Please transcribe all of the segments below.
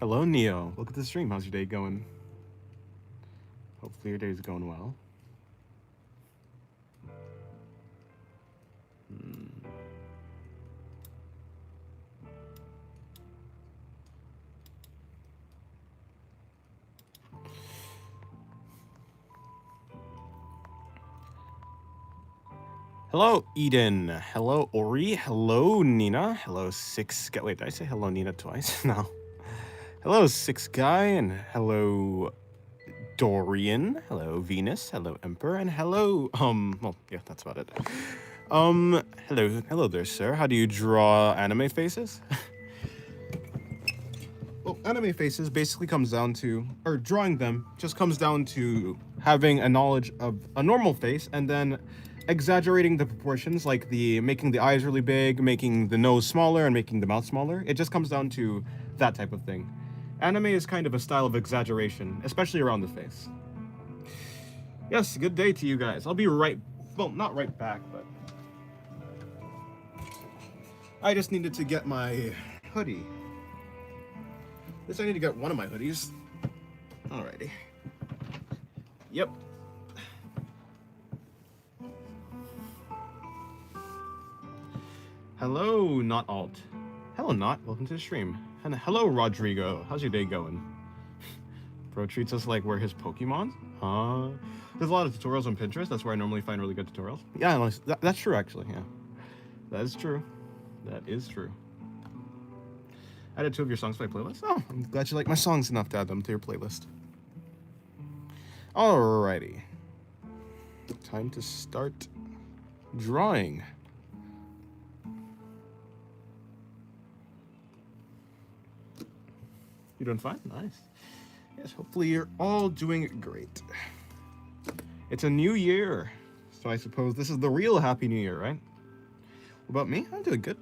Hello, Neo. Welcome to the stream. How's your day going? Hopefully your day's going well. Hello, Eden. Hello, Ori. Hello, Nina. Hello, Six. Wait, did I say hello, Nina, twice? No. Hello, Six Guy, and hello, Dorian. Hello, Venus. Hello, Emperor, and hello. Well, yeah, that's about it. Hello there, sir. How do you draw anime faces? Well, anime faces basically comes down to, or drawing them just comes down to having a knowledge of a normal face and then exaggerating the proportions, like making the eyes really big, making the nose smaller, and making the mouth smaller. It just comes down to that type of thing. Anime is kind of a style of exaggeration, especially around the face. Yes, good day to you guys. I'll be not right back, but I just needed to get my hoodie. Guess I need to get one of my hoodies. Alrighty. Yep. Hello, Not Alt. Hello, Not. Welcome to the stream. And hello, Rodrigo. How's your day going? Bro treats us like we're his Pokemon? Huh? There's a lot of tutorials on Pinterest. That's where I normally find really good tutorials. Yeah, that's true, actually. Yeah. That is true. That is true. Added 2 of your songs to my playlist. Oh, I'm glad you like my songs enough to add them to your playlist. Alrighty. Time to start drawing. You doing fine? Nice. Yes, hopefully you're all doing great. It's a new year, so I suppose this is the real Happy New Year, right? What about me? I'm doing good.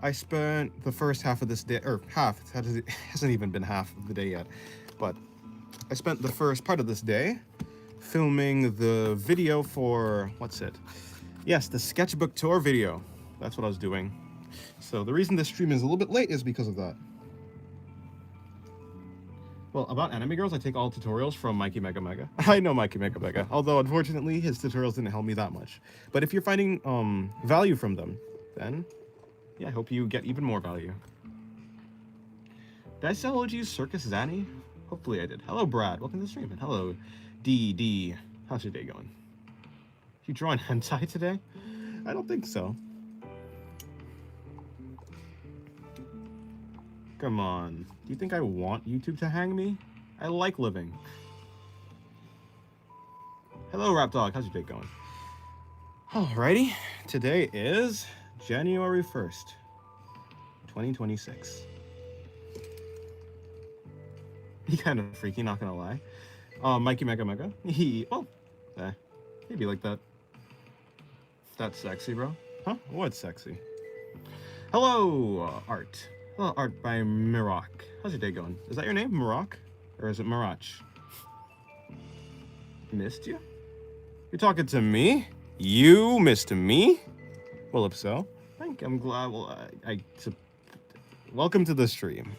I spent the first half of this day, or half, it hasn't even been half of the day yet, but I spent the first part of this day filming the video for, what's it? Yes, the sketchbook tour video. That's what I was doing. So the reason this stream is a little bit late is because of that. Well, about anime girls, I take all tutorials from Mikey Mega Mega. I know Mikey Mega Mega, although unfortunately his tutorials didn't help me that much. But if you're finding value from them, then yeah, I hope you get even more value. Did I say hello to you, Circus Zanny? Hopefully I did. Hello, Brad. Welcome to the stream. And hello, DD. How's your day going? You drawing hentai today? I don't think so. Come on. Do you think I want YouTube to hang me? I like living. Hello, Rap Dog. How's your day going? Alrighty. Today is January 1st, 2026. He kind of freaky, not gonna lie. Mikey Mega Mega. He'd be like that. That's sexy, bro. Huh? What's sexy? Hello, Art. Hello, Art by Mirak. How's your day going? Is that your name, Mirak? Or is it Mirach? Missed you? You're talking to me? You missed me? Well, if so, I'm glad. Well, welcome to the stream.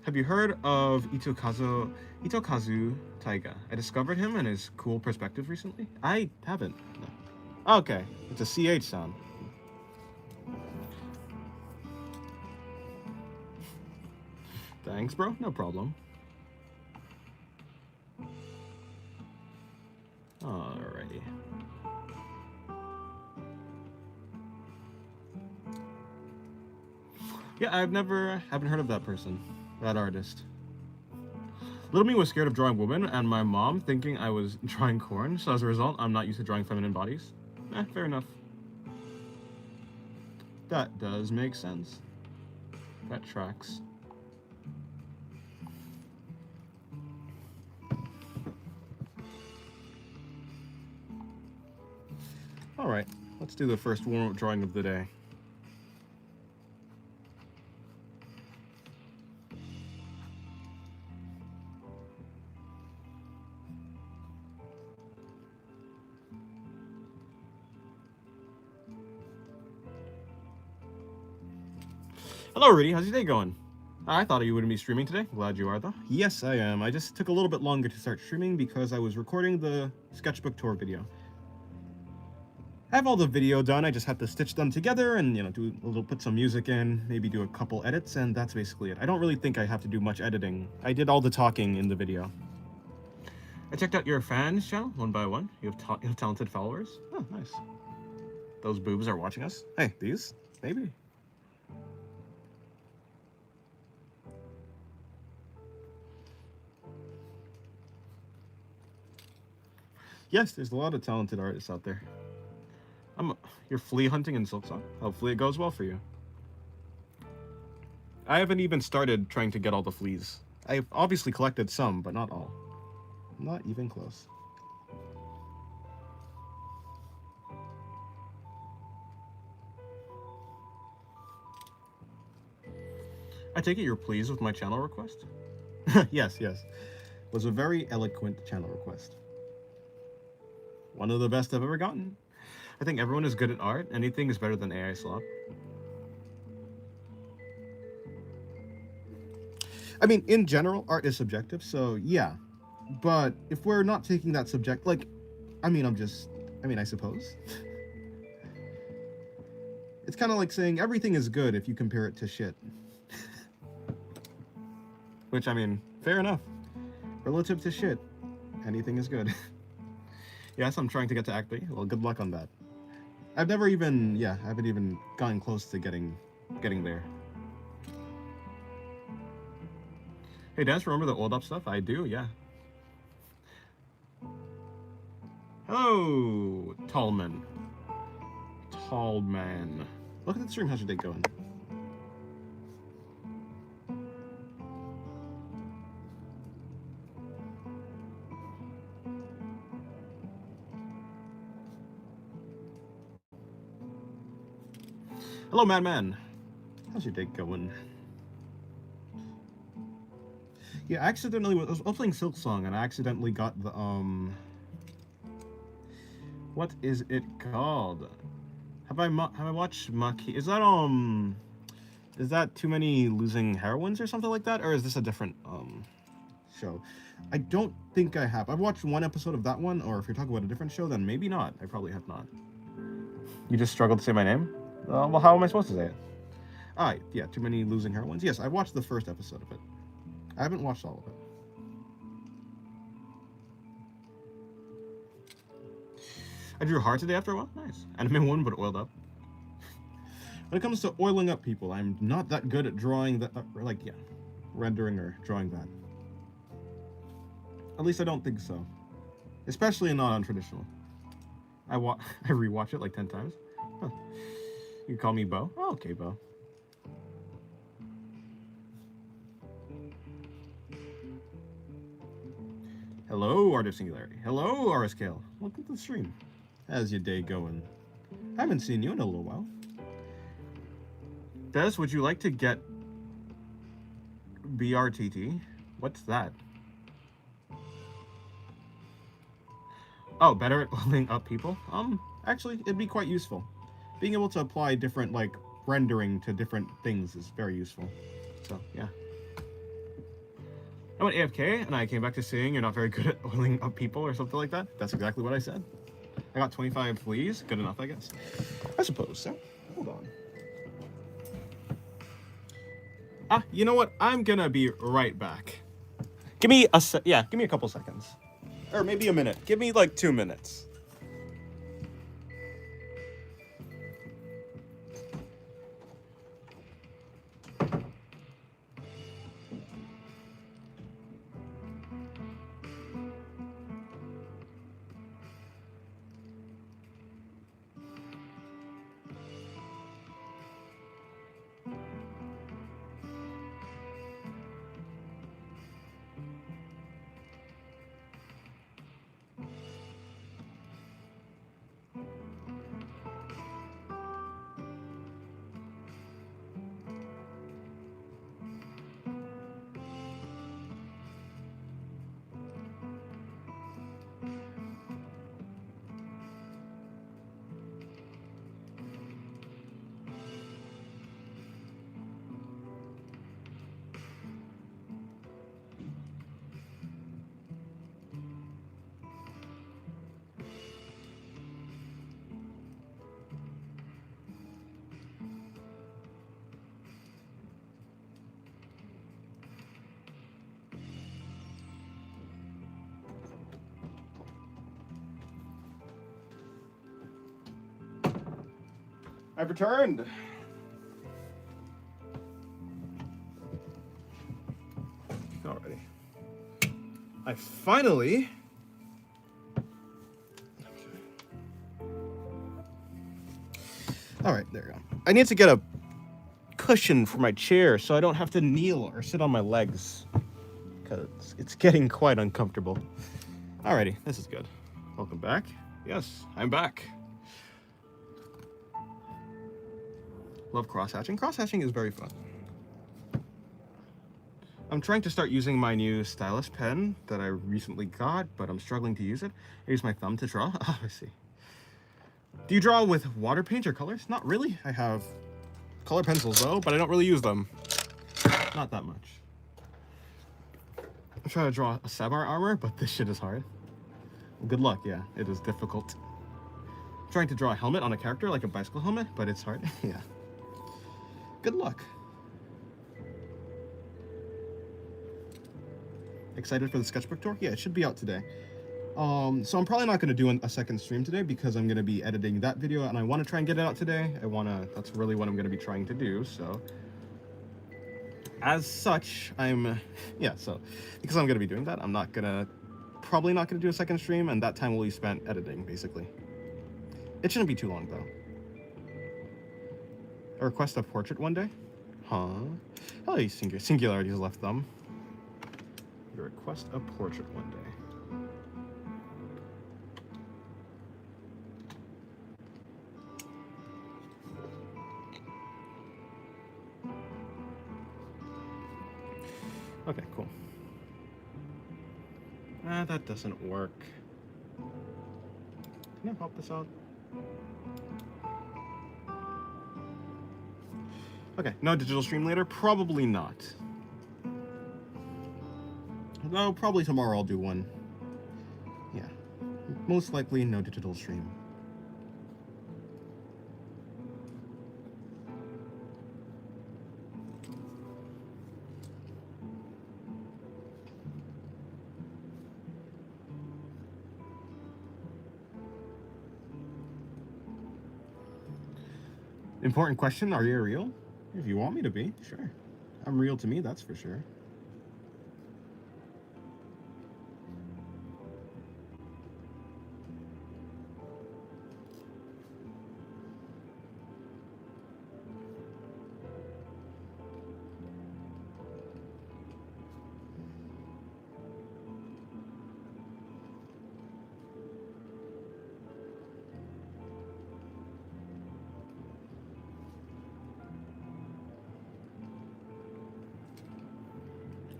Have you heard of Itokazu Taiga? I discovered him and his cool perspective recently. I haven't. No. Okay, it's a CH sound. Thanks, bro. No problem. Alrighty. Yeah, haven't heard of that person, that artist. Little me was scared of drawing women, and my mom thinking I was drawing corn, so as a result, I'm not used to drawing feminine bodies. Fair enough. That does make sense. That tracks. Alright, let's do the first warm-up drawing of the day. Hello, Rudy. How's your day going? I thought you wouldn't be streaming today. Glad you are, though. Yes, I am. I just took a little bit longer to start streaming because I was recording the sketchbook tour video. I have all the video done. I just had to stitch them together and, you know, put some music in, maybe do a couple edits, and that's basically it. I don't really think I have to do much editing. I did all the talking in the video. I checked out your fans channel one by one. You have talented followers. Oh, nice. Those boobs are watching us. Hey, these? Maybe. Yes, there's a lot of talented artists out there. You're flea hunting in Silksong? Hopefully it goes well for you. I haven't even started trying to get all the fleas. I've obviously collected some, but not all. Not even close. I take it you're pleased with my channel request? Yes. It was a very eloquent channel request. One of the best I've ever gotten. I think everyone is good at art. Anything is better than AI slop. I mean, in general, art is subjective, so yeah. But if we're not taking that subject, like, I suppose. It's kind of like saying everything is good if you compare it to shit. Which, I mean, fair enough. Relative to shit, anything is good. Yes, I'm trying to get to Act 3. Well, good luck on that. I haven't even gotten close to getting there. Hey, Dennis, remember the old up stuff? I do, yeah. Hello, Tallman. Tallman. Look at the stream. How's your day going? Hello, Madman. How's your day going? Yeah, I was playing Silksong and I accidentally got the, what is it called? Have I watched Maki? Is that Too Many Losing Heroines or something like that? Or is this a different, show? I don't think I have. I've watched one episode of that one, or if you're talking about a different show, then maybe not. I probably have not. You just struggled to say my name? Well, how am I supposed to say it? Yeah, Too Many Losing Heroines. Yes, I watched the first episode of it. I haven't watched all of it. I drew hard today after a while. Nice. Anime one, but oiled up. When it comes to oiling up people, I'm not that good at drawing that, rendering or drawing that. At least I don't think so. Especially not on traditional. I rewatch it like 10 times. Huh. You call me Bo? Oh, okay, Bo. Hello, Art of Singularity. Hello, RSKL. Welcome to the stream. How's your day going? I haven't seen you in a little while. Des, would you like to get BRTT? What's that? Oh, better at oiling up people? Actually, it'd be quite useful. Being able to apply different, rendering to different things is very useful. So, yeah. I went AFK, and I came back to saying you're not very good at oiling up people or something like that. That's exactly what I said. I got 25 fleas. Good enough, I guess. I suppose so. Hold on. You know what? I'm gonna be right back. Give me a couple seconds. Or maybe a minute. Give me, 2 minutes. I've returned. Alrighty. I finally... Alright, there we go. I need to get a cushion for my chair so I don't have to kneel or sit on my legs. Because it's getting quite uncomfortable. Alrighty, this is good. Welcome back. Yes, I'm back. Love cross-hatching. Cross-hatching is very fun. I'm trying to start using my new stylus pen that I recently got, but I'm struggling to use it. I use my thumb to draw. Oh, I see. Do you draw with water paint or colors? Not really. I have color pencils though, but I don't really use them. Not that much. I'm trying to draw a Sabar armor, but this shit is hard. Well, good luck, yeah. It is difficult. I'm trying to draw a helmet on a character, like a bicycle helmet, but it's hard. Yeah. Good luck. Excited for the sketchbook tour? Yeah, it should be out today. So I'm probably not going to do a second stream today because I'm going to be editing that video and I want to try and get it out today. That's really what I'm going to be trying to do, so. As such, because I'm going to be doing that, I'm probably not going to do a second stream, and that time will be spent editing, basically. It shouldn't be too long, though. I request a portrait one day? Huh? Hello, Singularity's left thumb. You request a portrait one day. Okay, cool. That doesn't work. Can I pop this out? Okay, no digital stream later? Probably not. No, probably tomorrow I'll do one. Yeah. Most likely no digital stream. Important question, are you real? If you want me to be, sure. I'm real to me, that's for sure.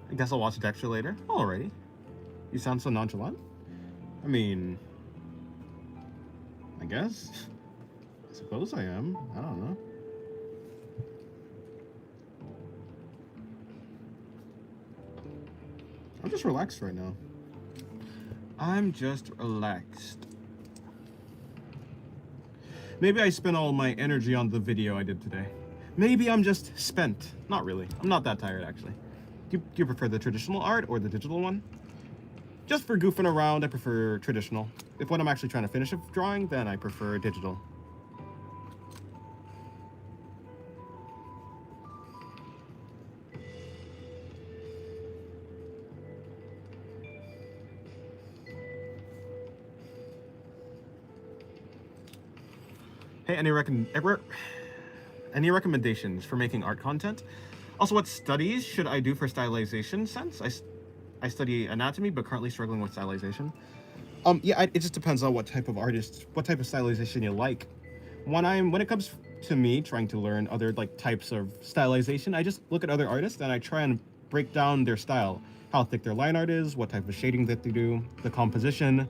I guess I'll watch Dexter later. Alrighty. You sound so nonchalant. I mean, I guess. I suppose I am. I don't know. I'm just relaxed right now. I'm just relaxed. Maybe I spent all my energy on the video I did today. Maybe I'm just spent. Not really. I'm not that tired, actually. Do you prefer the traditional art or the digital one? Just for goofing around, I prefer traditional. If when I'm actually trying to finish a drawing, then I prefer digital. Hey, any recommendations for making art content? Also, what studies should I do for stylization sense? I study anatomy, but currently struggling with stylization. Yeah, it just depends on what type of artist, what type of stylization you like. When it comes to me trying to learn other types of stylization, I just look at other artists and I try and break down their style, how thick their line art is, what type of shading that they do, the composition,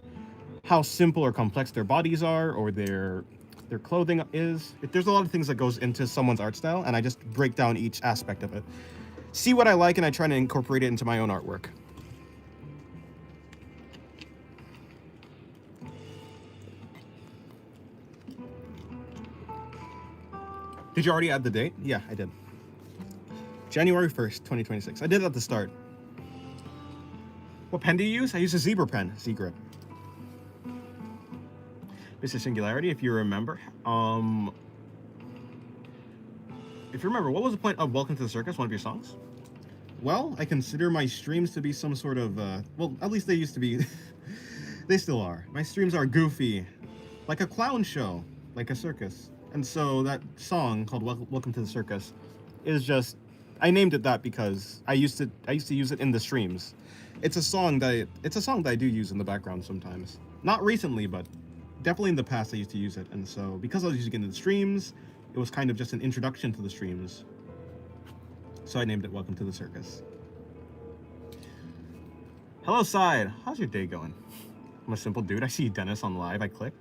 how simple or complex their bodies are, or their clothing is. There's a lot of things that goes into someone's art style, and I just break down each aspect of it. See what I like, and I try to incorporate it into my own artwork. Did you already add the date? Yeah, I did. January 1st, 2026. I did it at the start. What pen do you use? I use a Zebra pen, Z-Grip. Mr. Singularity, if you remember, if you remember, what was the point of Welcome to the Circus, one of your songs? Well, I consider my streams to be some sort of, well, at least they used to be. They still are. My streams are goofy, like a clown show, like a circus. And so that song called Welcome to the Circus is just, I named it that because I used to use it in the streams. It's a song that I do use in the background sometimes. Not recently, but definitely in the past I used to use it. And so because I was using it in the streams, it was kind of just an introduction to the streams. So I named it Welcome to the Circus. Hello, Side. How's your day going? I'm a simple dude. I see Dennis on live. I click.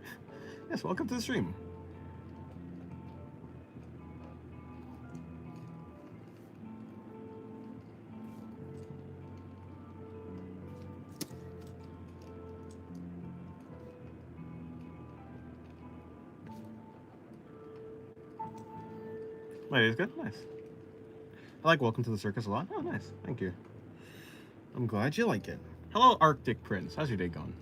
Yes, welcome to the stream. My day's good. Nice. I like Welcome to the Circus a lot. Oh, nice. Thank you. I'm glad you like it. Hello, Arctic Prince. How's your day going?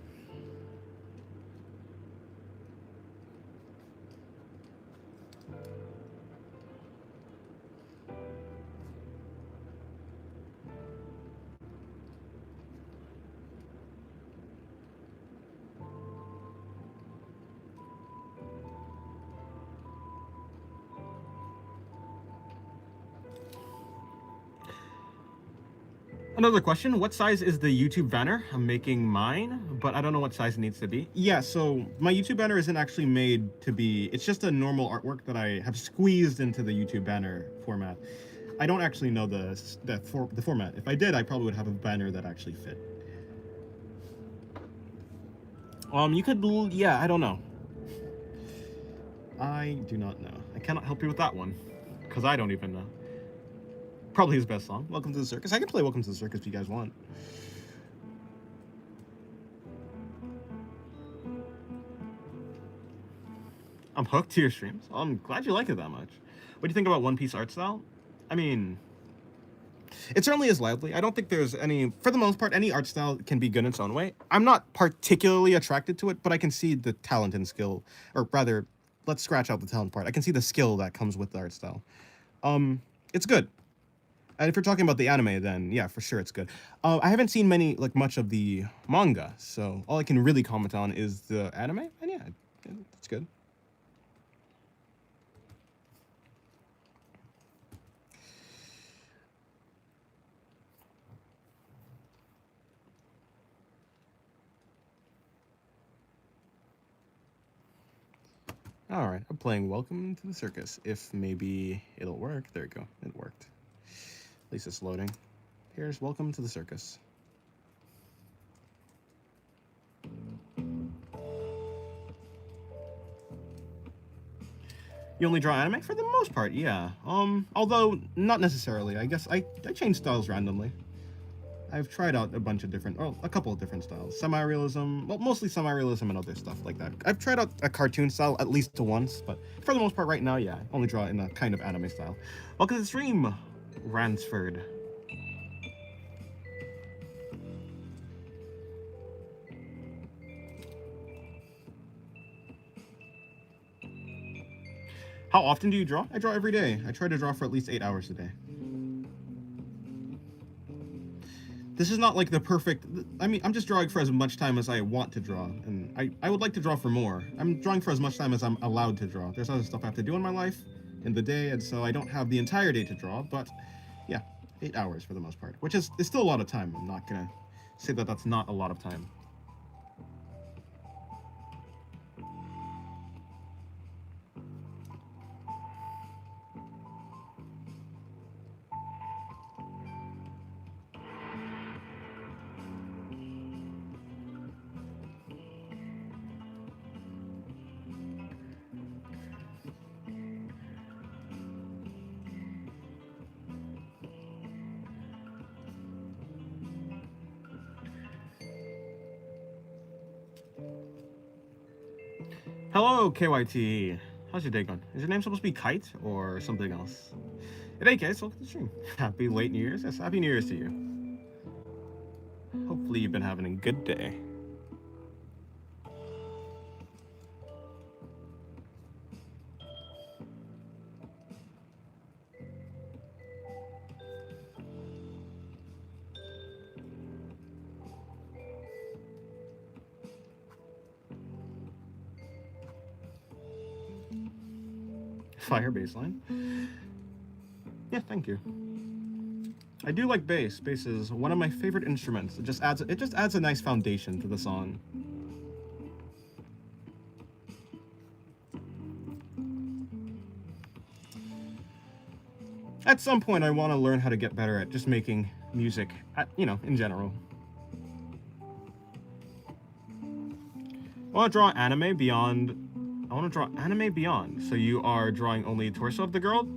Another question, what size is the YouTube banner? I'm making mine, but I don't know what size it needs to be. Yeah, so my YouTube banner isn't actually made to be, it's just a normal artwork that I have squeezed into the YouTube banner format. I don't actually know the format. If I did, I probably would have a banner that actually fit. You could, yeah, I don't know. I do not know. I cannot help you with that one, because I don't even know. Probably his best song. Welcome to the Circus. I can play Welcome to the Circus if you guys want. I'm hooked to your streams. I'm glad you like it that much. What do you think about One Piece art style? I mean, it certainly is lively. I don't think there's any, for the most part, any art style can be good in its own way. I'm not particularly attracted to it, but I can see the talent and skill, or rather, let's scratch out the talent part. I can see the skill that comes with the art style. It's good. And if you're talking about the anime, then yeah, for sure it's good. I haven't seen much of the manga, so all I can really comment on is the anime, and yeah, it's good. All right, I'm playing Welcome to the Circus. If maybe it'll work. There you go. It worked. At least it's loading. Here's Welcome to the Circus. You only draw anime? For the most part, yeah. Although, not necessarily. I guess I change styles randomly. I've tried out a bunch of different, well, a couple of different styles. Semi-realism, well, mostly semi-realism and other stuff like that. I've tried out a cartoon style at least once, but for the most part right now, yeah, I only draw in a kind of anime style. Welcome to the stream, Ransford. How often do you draw? I draw every day. I try to draw for at least 8 hours a day. This is not like the perfect, I mean, I'm just drawing for as much time as I want to draw, and I would like to draw for more. I'm drawing for as much time as I'm allowed to draw. There's other stuff I have to do in my life, in the day, and so I don't have the entire day to draw, but yeah, 8 hours for the most part, which is still a lot of time. I'm not gonna say that that's not a lot of time. Hello, KYT. How's your day going? Is your name supposed to be Kite or something else? In any case, welcome to the stream. Happy late New Year's. Yes, Happy New Year's to you. Hopefully you've been having a good day. Fire bass line. Yeah, thank you. I do like bass. Bass is one of my favorite instruments. It just adds a nice foundation to the song. At some point, I want to learn how to get better at just making music, in general. I want to draw anime beyond. So you are drawing only torso of the girl,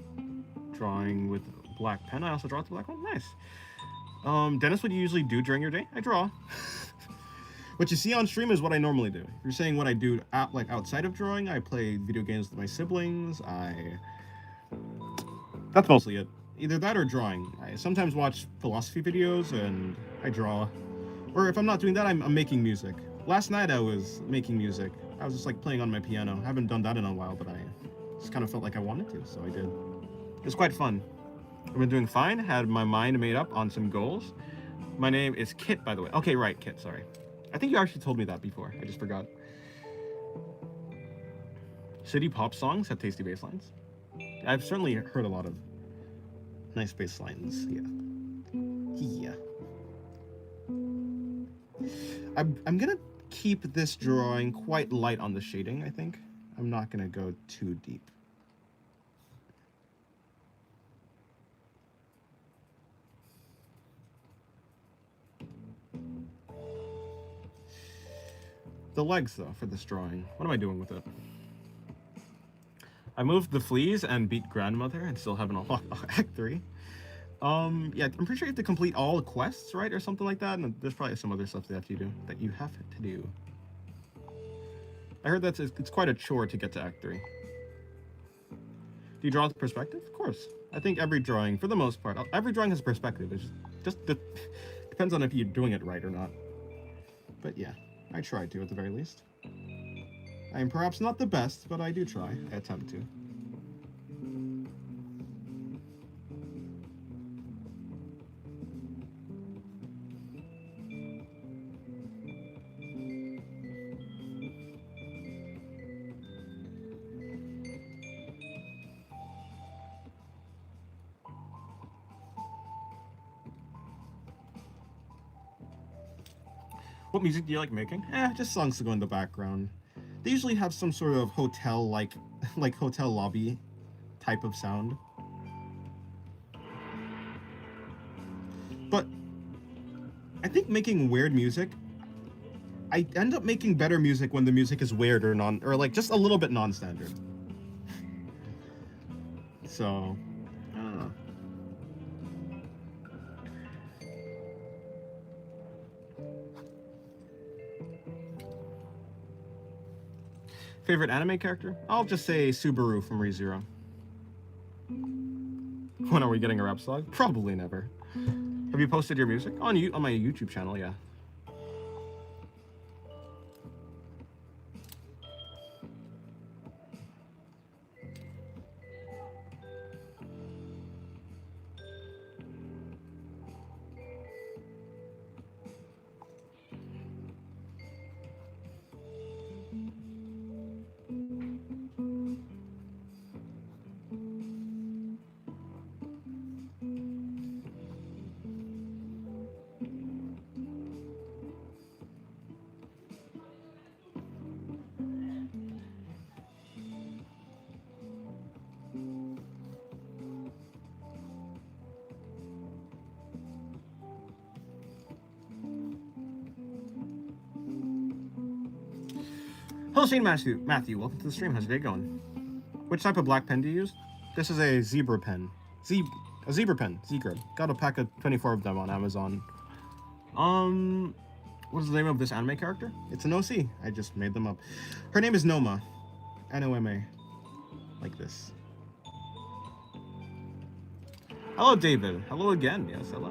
drawing with black pen. I also draw with the black one. Nice. Dennis, what do you usually do during your day? I draw. What you see on stream is what I normally do. If you're saying what I do outside of drawing, I play video games with my siblings. That's mostly it. Either that or drawing. I sometimes watch philosophy videos and I draw. Or if I'm not doing that, I'm making music. Last night I was making music. I was just like playing on my piano. I haven't done that in a while, but I just kind of felt like I wanted to, so I did. It was quite fun. I've been doing fine. Had my mind made up on some goals. My name is Kit, by the way. Okay, right, Kit, sorry. I think you actually told me that before. I just forgot. City pop songs have tasty bass lines. I've certainly heard a lot of nice bass lines. Yeah. I'm gonna keep this drawing quite light on the shading, I think. I'm not gonna go too deep. The legs, though, for this drawing. What am I doing with it? I moved the fleas and beat grandmother and still haven't unlocked Act 3. Yeah, I'm pretty sure you have to complete all the quests, right? Or something like that. And there's probably some other stuff that you have to do. I heard that it's quite a chore to get to Act 3. Do you draw with perspective? Of course. I think every drawing, for the most part, every drawing has perspective. It just depends on if you're doing it right or not. But yeah, I try to at the very least. I am perhaps not the best, but I do try. I attempt to. What music do you like making? Just songs to go in the background. They usually have some sort of hotel-like, like hotel lobby type of sound. But I think making weird music, I end up making better music when the music is weird or like just a little bit non-standard. So, I don't know. Favorite anime character? I'll just say Subaru from ReZero. When are we getting a rap song? Probably never. Have you posted your music? On my YouTube channel, yeah. Hello, Shane Matthew, welcome to the stream. How's your day going? Which type of black pen do you use? This is a zebra pen. A zebra pen. Zebra. Got a pack of 24 of them on Amazon. What is the name of this anime character? It's an OC. I just made them up. Her name is Noma. N-O-M-A. Like this. Hello, David. Hello again. Yes, hello.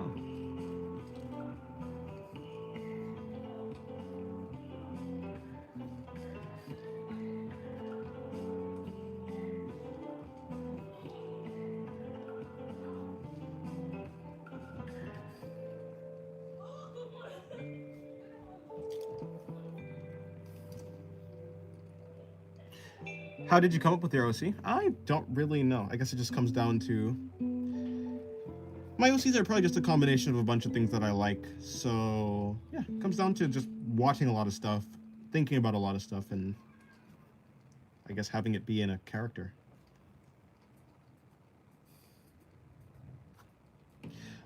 How did you come up with your OC? I don't really know. I guess it just comes down to... My OCs are probably just a combination of a bunch of things that I like. So, yeah, it comes down to just watching a lot of stuff, thinking about a lot of stuff, and I guess having it be in a character.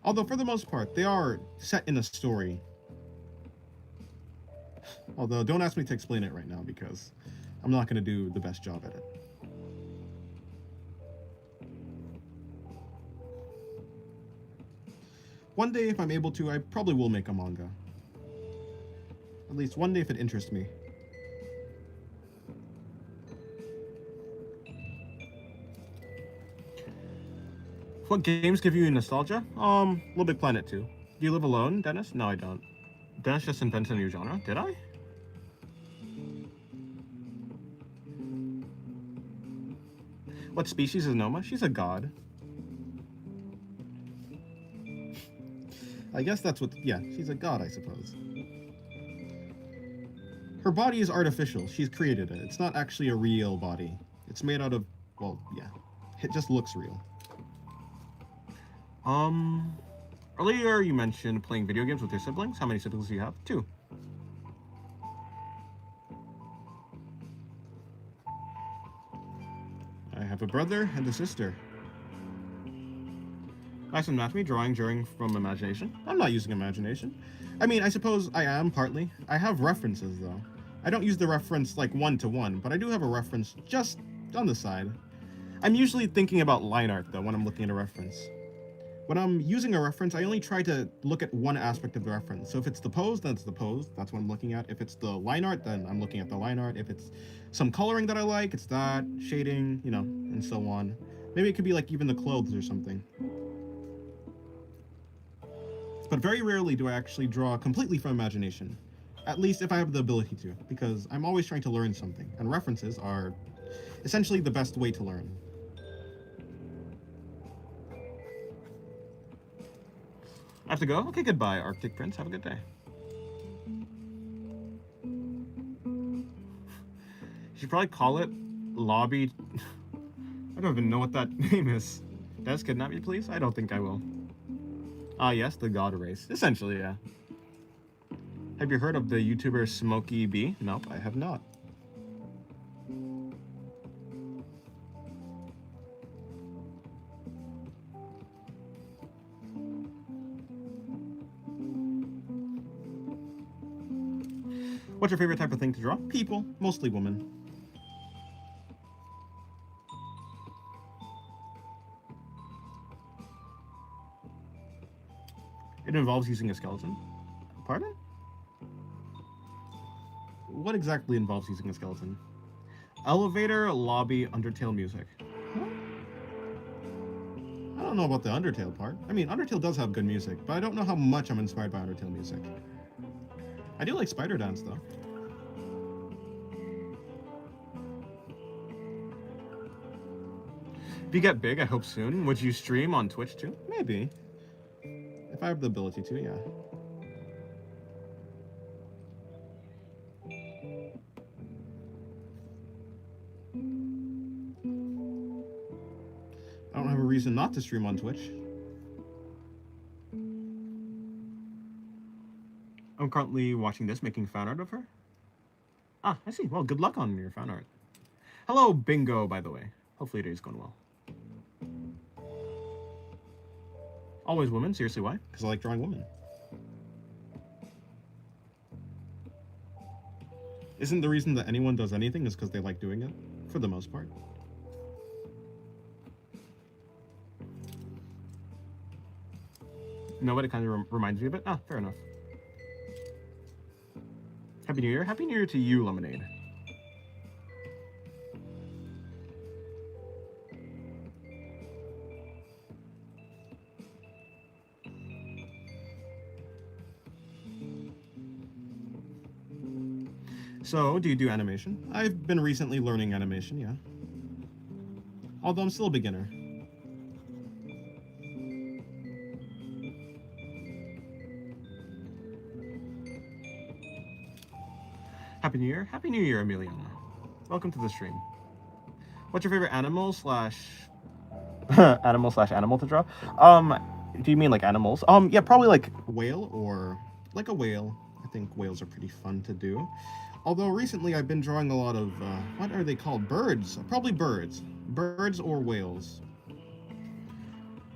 Although, for the most part, they are set in a story. Although, don't ask me to explain it right now, because I'm not going to do the best job at it. One day, if I'm able to, I probably will make a manga. At least one day if it interests me. What games give you nostalgia? Little Big Planet 2. Do you live alone, Dennis? No, I don't. Dennis just invented a new genre. Did I? What species is Noma? She's a god. I guess that's what... Yeah, she's a god, I suppose. Her body is artificial. She's created it. It's not actually a real body. It's made out of... Well, yeah. It just looks real. Earlier you mentioned playing video games with your siblings. How many siblings do you have? 2. I have a brother and a sister. Nice anatomy, drawing from imagination. I'm not using imagination. I mean, I suppose I am, partly. I have references, though. I don't use the reference, like, one-to-one, but I do have a reference just on the side. I'm usually thinking about line art, though, when I'm looking at a reference. When I'm using a reference, I only try to look at one aspect of the reference. So if it's the pose, then it's the pose. That's what I'm looking at. If it's the line art, then I'm looking at the line art. If it's some coloring that I like, it's that, shading, you know, and so on. Maybe it could be like even the clothes or something. But very rarely do I actually draw completely from imagination. At least if I have the ability to, because I'm always trying to learn something, and references are essentially the best way to learn. I have to go? Okay, goodbye, Arctic Prince. Have a good day. You should probably call it Lobby... I don't even know what that name is. Des, kidnap me, please? I don't think I will. Ah, yes, the God Race. Essentially, yeah. Have you heard of the YouTuber Smokey B? Nope, I have not. What's your favorite type of thing to draw? People, mostly women. It involves using a skeleton. Pardon? What exactly involves using a skeleton? Elevator, lobby, Undertale music. Huh? I don't know about the Undertale part. I mean, Undertale does have good music, but I don't know how much I'm inspired by Undertale music. I do like Spider Dance, though. If you get big, I hope soon. Would you stream on Twitch too? Maybe. If I have the ability to, yeah. I don't have a reason not to stream on Twitch. I'm currently watching this, making fan art of her. Ah, I see. Well, good luck on your fan art. Hello, Bingo, by the way. Hopefully your day's going well. Always women? Seriously, why? Because I like drawing women. Isn't the reason that anyone does anything is because they like doing it? For the most part. No, but it kind of reminds me of it. Ah, fair enough. Happy New Year. Happy New Year to you, Lemonade. So, do you do animation? I've been recently learning animation, yeah. Although I'm still a beginner. Happy New Year. Happy New Year, Emiliana. Welcome to the stream. What's your favorite animal slash animal to draw? Do you mean like animals? Yeah, probably like whale or like a whale. I think whales are pretty fun to do. Although recently I've been drawing a lot of what are they called? Birds. Probably birds or whales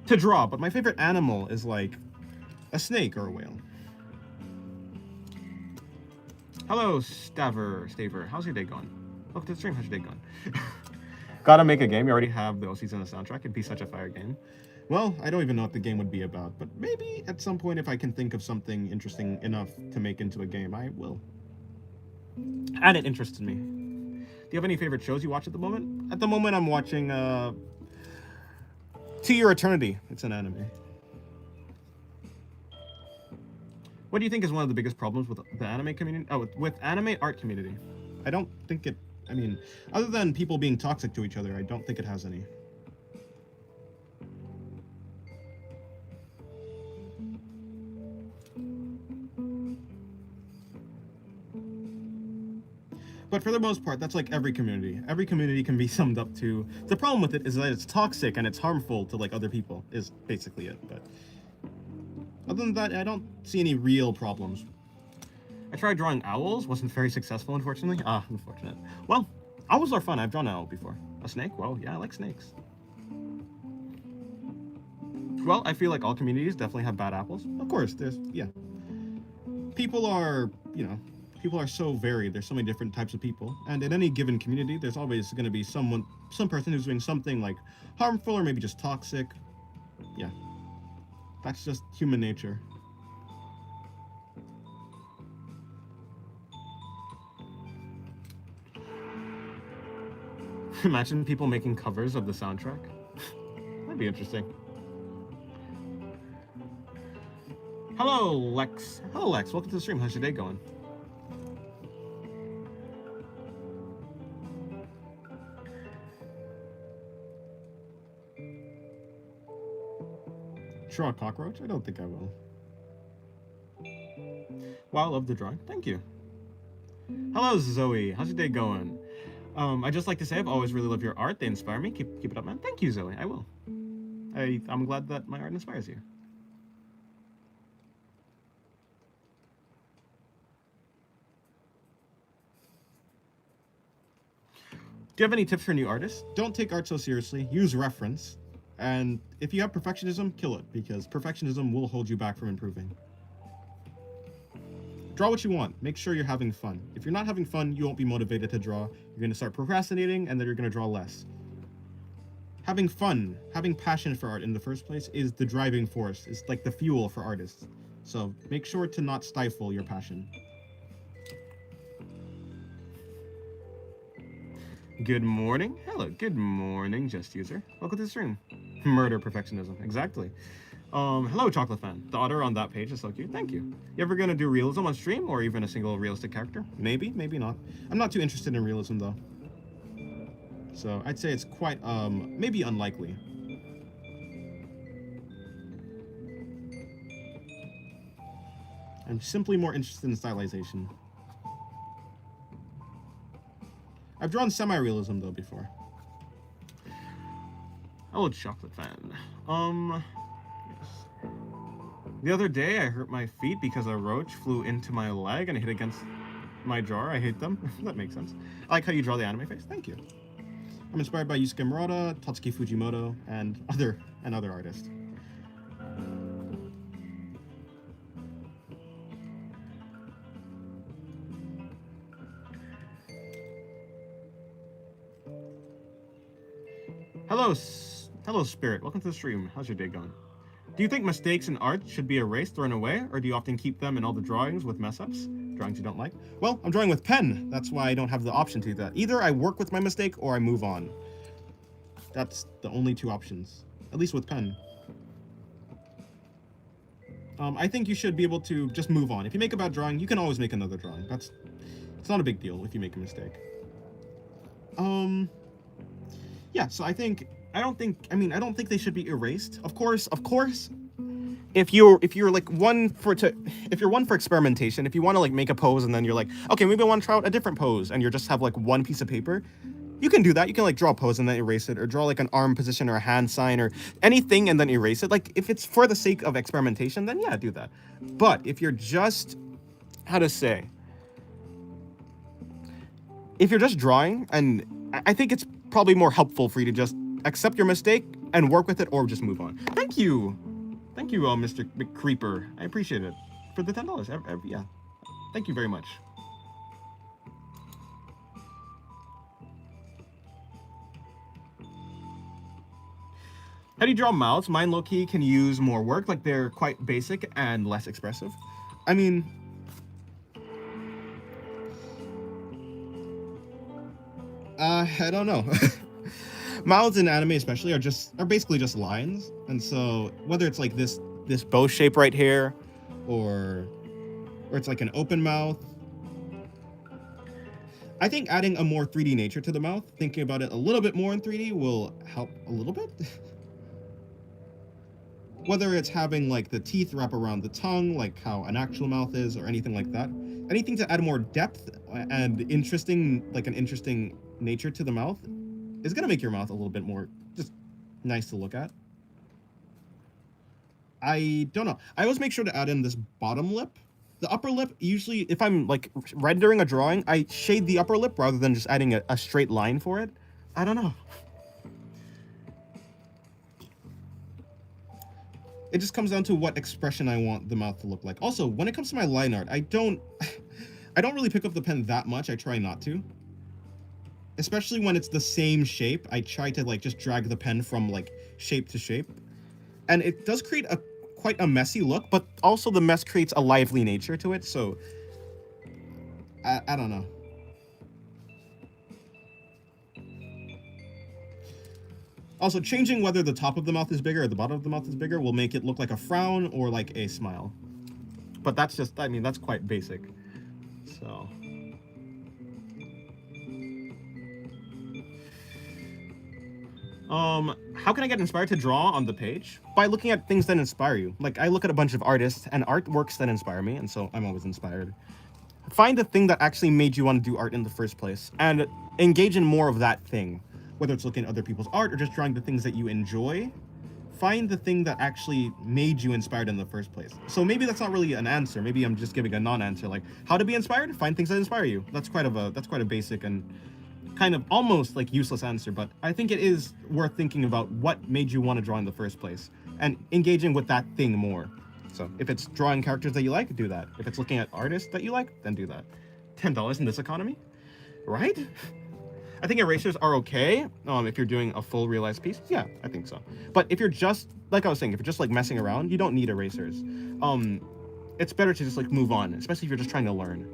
to draw. But my favorite animal is like a snake or a whale. Hello, Staver. How's your day going? Welcome to the stream. How's your day going? Gotta make a game. You already have the OCs and the soundtrack. It'd be such a fire game. Well, I don't even know what the game would be about, but maybe at some point if I can think of something interesting enough to make into a game, I will. And it interested me. Do you have any favorite shows you watch at the moment? At the moment, I'm watching To Your Eternity. It's an anime. What do you think is one of the biggest problems with the anime community? Oh, with anime art community? I don't think it... I mean, other than people being toxic to each other, I don't think it has any. But for the most part, that's like every community. Every community can be summed up to... The problem with it is that it's toxic and it's harmful to like other people, is basically it. But other than that, I don't see any real problems. I tried drawing owls, wasn't very successful, unfortunately. Ah, unfortunate. Well, owls are fun. I've drawn an owl before. A snake? Well, yeah, I like snakes. Well, I feel like all communities definitely have bad apples. Of course, yeah. People are, people are so varied. There's so many different types of people. And in any given community, there's always going to be some person who's doing something like harmful or maybe just toxic. Yeah. That's just human nature. Imagine people making covers of the soundtrack. That'd be interesting. Hello, Lex. Hello, Lex. Welcome to the stream. How's your day going? Draw a cockroach? I don't think I will. Wow, I love the drawing. Thank you. Hello, Zoe. How's your day going? I just like to say I've always really loved your art. They inspire me. Keep it up, man. Thank you, Zoe. I will. I'm glad that my art inspires you. Do you have any tips for new artists? Don't take art so seriously. Use reference. And if you have perfectionism, kill it, because perfectionism will hold you back from improving. Draw what you want. Make sure you're having fun. If you're not having fun, you won't be motivated to draw. You're going to start procrastinating, and then you're going to draw less. Having fun, having passion for art in the first place is the driving force. It's like the fuel for artists. So make sure to not stifle your passion. Good morning. Hello. Good morning, Just User. Welcome to the stream. Murder perfectionism. Exactly. Hello, Chocolate Fan. The otter on that page is so cute. Thank you. You ever gonna do realism on stream, or even a single realistic character? Maybe, maybe not. I'm not too interested in realism, though. So I'd say it's quite, maybe unlikely. I'm simply more interested in stylization. I've drawn semi-realism, though, before. Hello, Chocolate Fan. Yes. The other day, I hurt my feet because a roach flew into my leg and hit against my drawer. I hate them. That makes sense. I like how you draw the anime face. Thank you. I'm inspired by Yusuke Murata, Tatsuki Fujimoto, and other artists. Hello, Spirit. Welcome to the stream. How's your day going? Do you think mistakes in art should be erased, thrown away, or do you often keep them in all the drawings with mess-ups? Drawings you don't like? Well, I'm drawing with pen. That's why I don't have the option to do that. Either I work with my mistake or I move on. That's the only two options, at least with pen. I think you should be able to just move on. If you make a bad drawing, you can always make another drawing. It's not a big deal if you make a mistake. Yeah, so I don't think they should be erased. Of course, if you're like if you're one for experimentation, if you want to like make a pose and then you're like, okay, maybe I want to try out a different pose, and you just have like one piece of paper, You can do that. You can like draw a pose and then erase it, or draw like an arm position or a hand sign or anything and then erase it. Like if it's for the sake of experimentation, then yeah, do that. But if you're just, how to say, if you're just drawing, and I think it's probably more helpful for you to just accept your mistake and work with it, or just move on. Thank you, Mr. McCreeper. I appreciate it for the $10. Yeah, thank you very much. How do you draw mouths? Mine low-key can use more work. Like they're quite basic and less expressive. I mean, I don't know. Mouths in anime especially are basically just lines, and so whether it's like this bow shape right here, or it's like an open mouth, I think adding a more 3D nature to the mouth, thinking about it a little bit more in 3D, will help a little bit. Whether it's having like the teeth wrap around the tongue, like how an actual mouth is, or anything like that. Anything to add more depth and an interesting nature to the mouth is gonna make your mouth a little bit more just nice to look at. I don't know. I always make sure to add in this bottom lip. The upper lip, usually, if I'm like rendering a drawing, I shade the upper lip rather than just adding a straight line for it. I don't know. It just comes down to what expression I want the mouth to look like. Also, when it comes to my line art, I don't really pick up the pen that much. I try not to. Especially when it's the same shape, I try to like just drag the pen from like shape to shape. And it does create quite a messy look, but also the mess creates a lively nature to it, so I don't know. Also, changing whether the top of the mouth is bigger or the bottom of the mouth is bigger will make it look like a frown or like a smile. But that's just, I mean, that's quite basic. So. How can I get inspired to draw on the page? By looking at things that inspire you. Like, I look at a bunch of artists and artworks that inspire me, and so I'm always inspired. Find the thing that actually made you want to do art in the first place, and engage in more of that thing. Whether it's looking at other people's art or just drawing the things that you enjoy, find the thing that actually made you inspired in the first place. So maybe that's not really an answer. Maybe I'm just giving a non-answer. Like, how to be inspired? Find things that inspire you. That's quite a basic and kind of almost like useless answer, but I think it is worth thinking about what made you want to draw in the first place and engaging with that thing more. So if it's drawing characters that you like, do that. If it's looking at artists that you like, then do that. $10 in this economy, right? I think erasers are okay if you're doing a full realized piece. Yeah, I think so. But if you're just, like I was saying, if you're just like messing around, you don't need erasers. It's better to just like move on, especially if you're just trying to learn.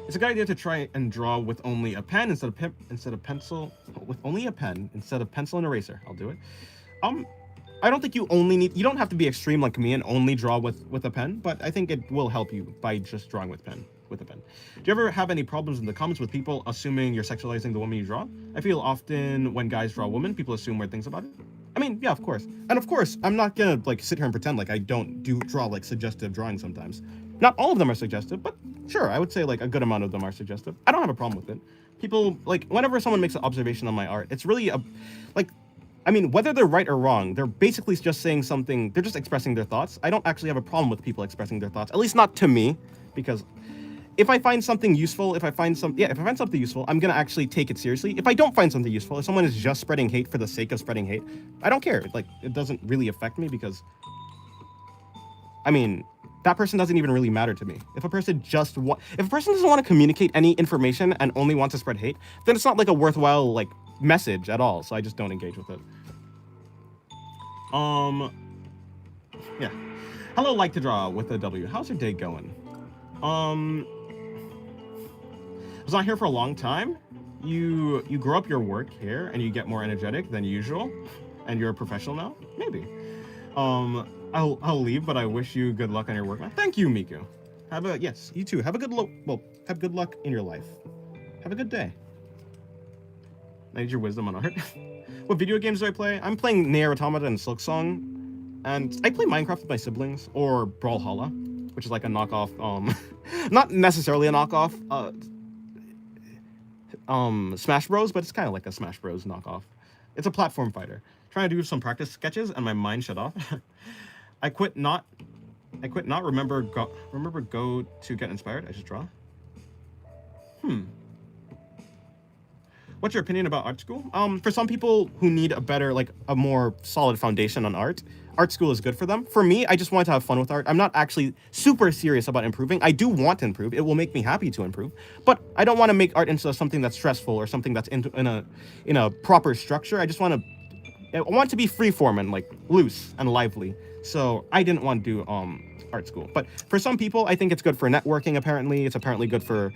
It's a good idea to try and draw with only a pen instead of pencil. With only a pen instead of pencil and eraser. I'll do it. I don't think you don't have to be extreme like me and only draw with a pen, but I think it will help you by just drawing with a pen. Do you ever have any problems in the comments with people assuming you're sexualizing the woman you draw? I feel often when guys draw women, people assume weird things about it. I mean, yeah, of course. And of course, I'm not gonna like sit here and pretend like I don't draw like suggestive drawings sometimes. Not all of them are suggestive, but sure, I would say like a good amount of them are suggestive. I don't have a problem with it. People, like, whenever someone makes an observation on my art, it's really I mean, whether they're right or wrong, they're basically just saying something, they're just expressing their thoughts. I don't actually have a problem with people expressing their thoughts, at least not to me, because if I find something useful, if I find something useful, I'm gonna actually take it seriously. If I don't find something useful, if someone is just spreading hate for the sake of spreading hate, I don't care. Like, it doesn't really affect me because, I mean, that person doesn't even really matter to me. If a person doesn't want to communicate any information and only wants to spread hate, then it's not like a worthwhile like message at all. So I just don't engage with it. Yeah. Hello, like to draw with a W. How's your day going? I was not here for a long time. You grow up your work here and you get more energetic than usual, and you're a professional now. Maybe. I'll leave, but I wish you good luck on your work. Thank you, Miku. Yes, you too. Have good luck in your life. Have a good day. I need your wisdom on art. What video games do I play? I'm playing Nier Automata and Silksong, and I play Minecraft with my siblings, or Brawlhalla, which is like a knockoff, not necessarily a knockoff, Smash Bros, but it's kind of like a Smash Bros knockoff. It's a platform fighter. Trying to do some practice sketches and my mind shut off. I quit not remember go to get inspired. I just draw. What's your opinion about art school? For some people who need a better, like a more solid foundation on art school is good for them. For me, I just want to have fun with art. I'm not actually super serious about improving. I do want to improve. It will make me happy to improve, but I don't want to make art into something that's stressful or something that's in a proper structure. I want to be freeform and like loose and lively. So I didn't want to do art school. But for some people, I think it's good for networking. Apparently, it's apparently good for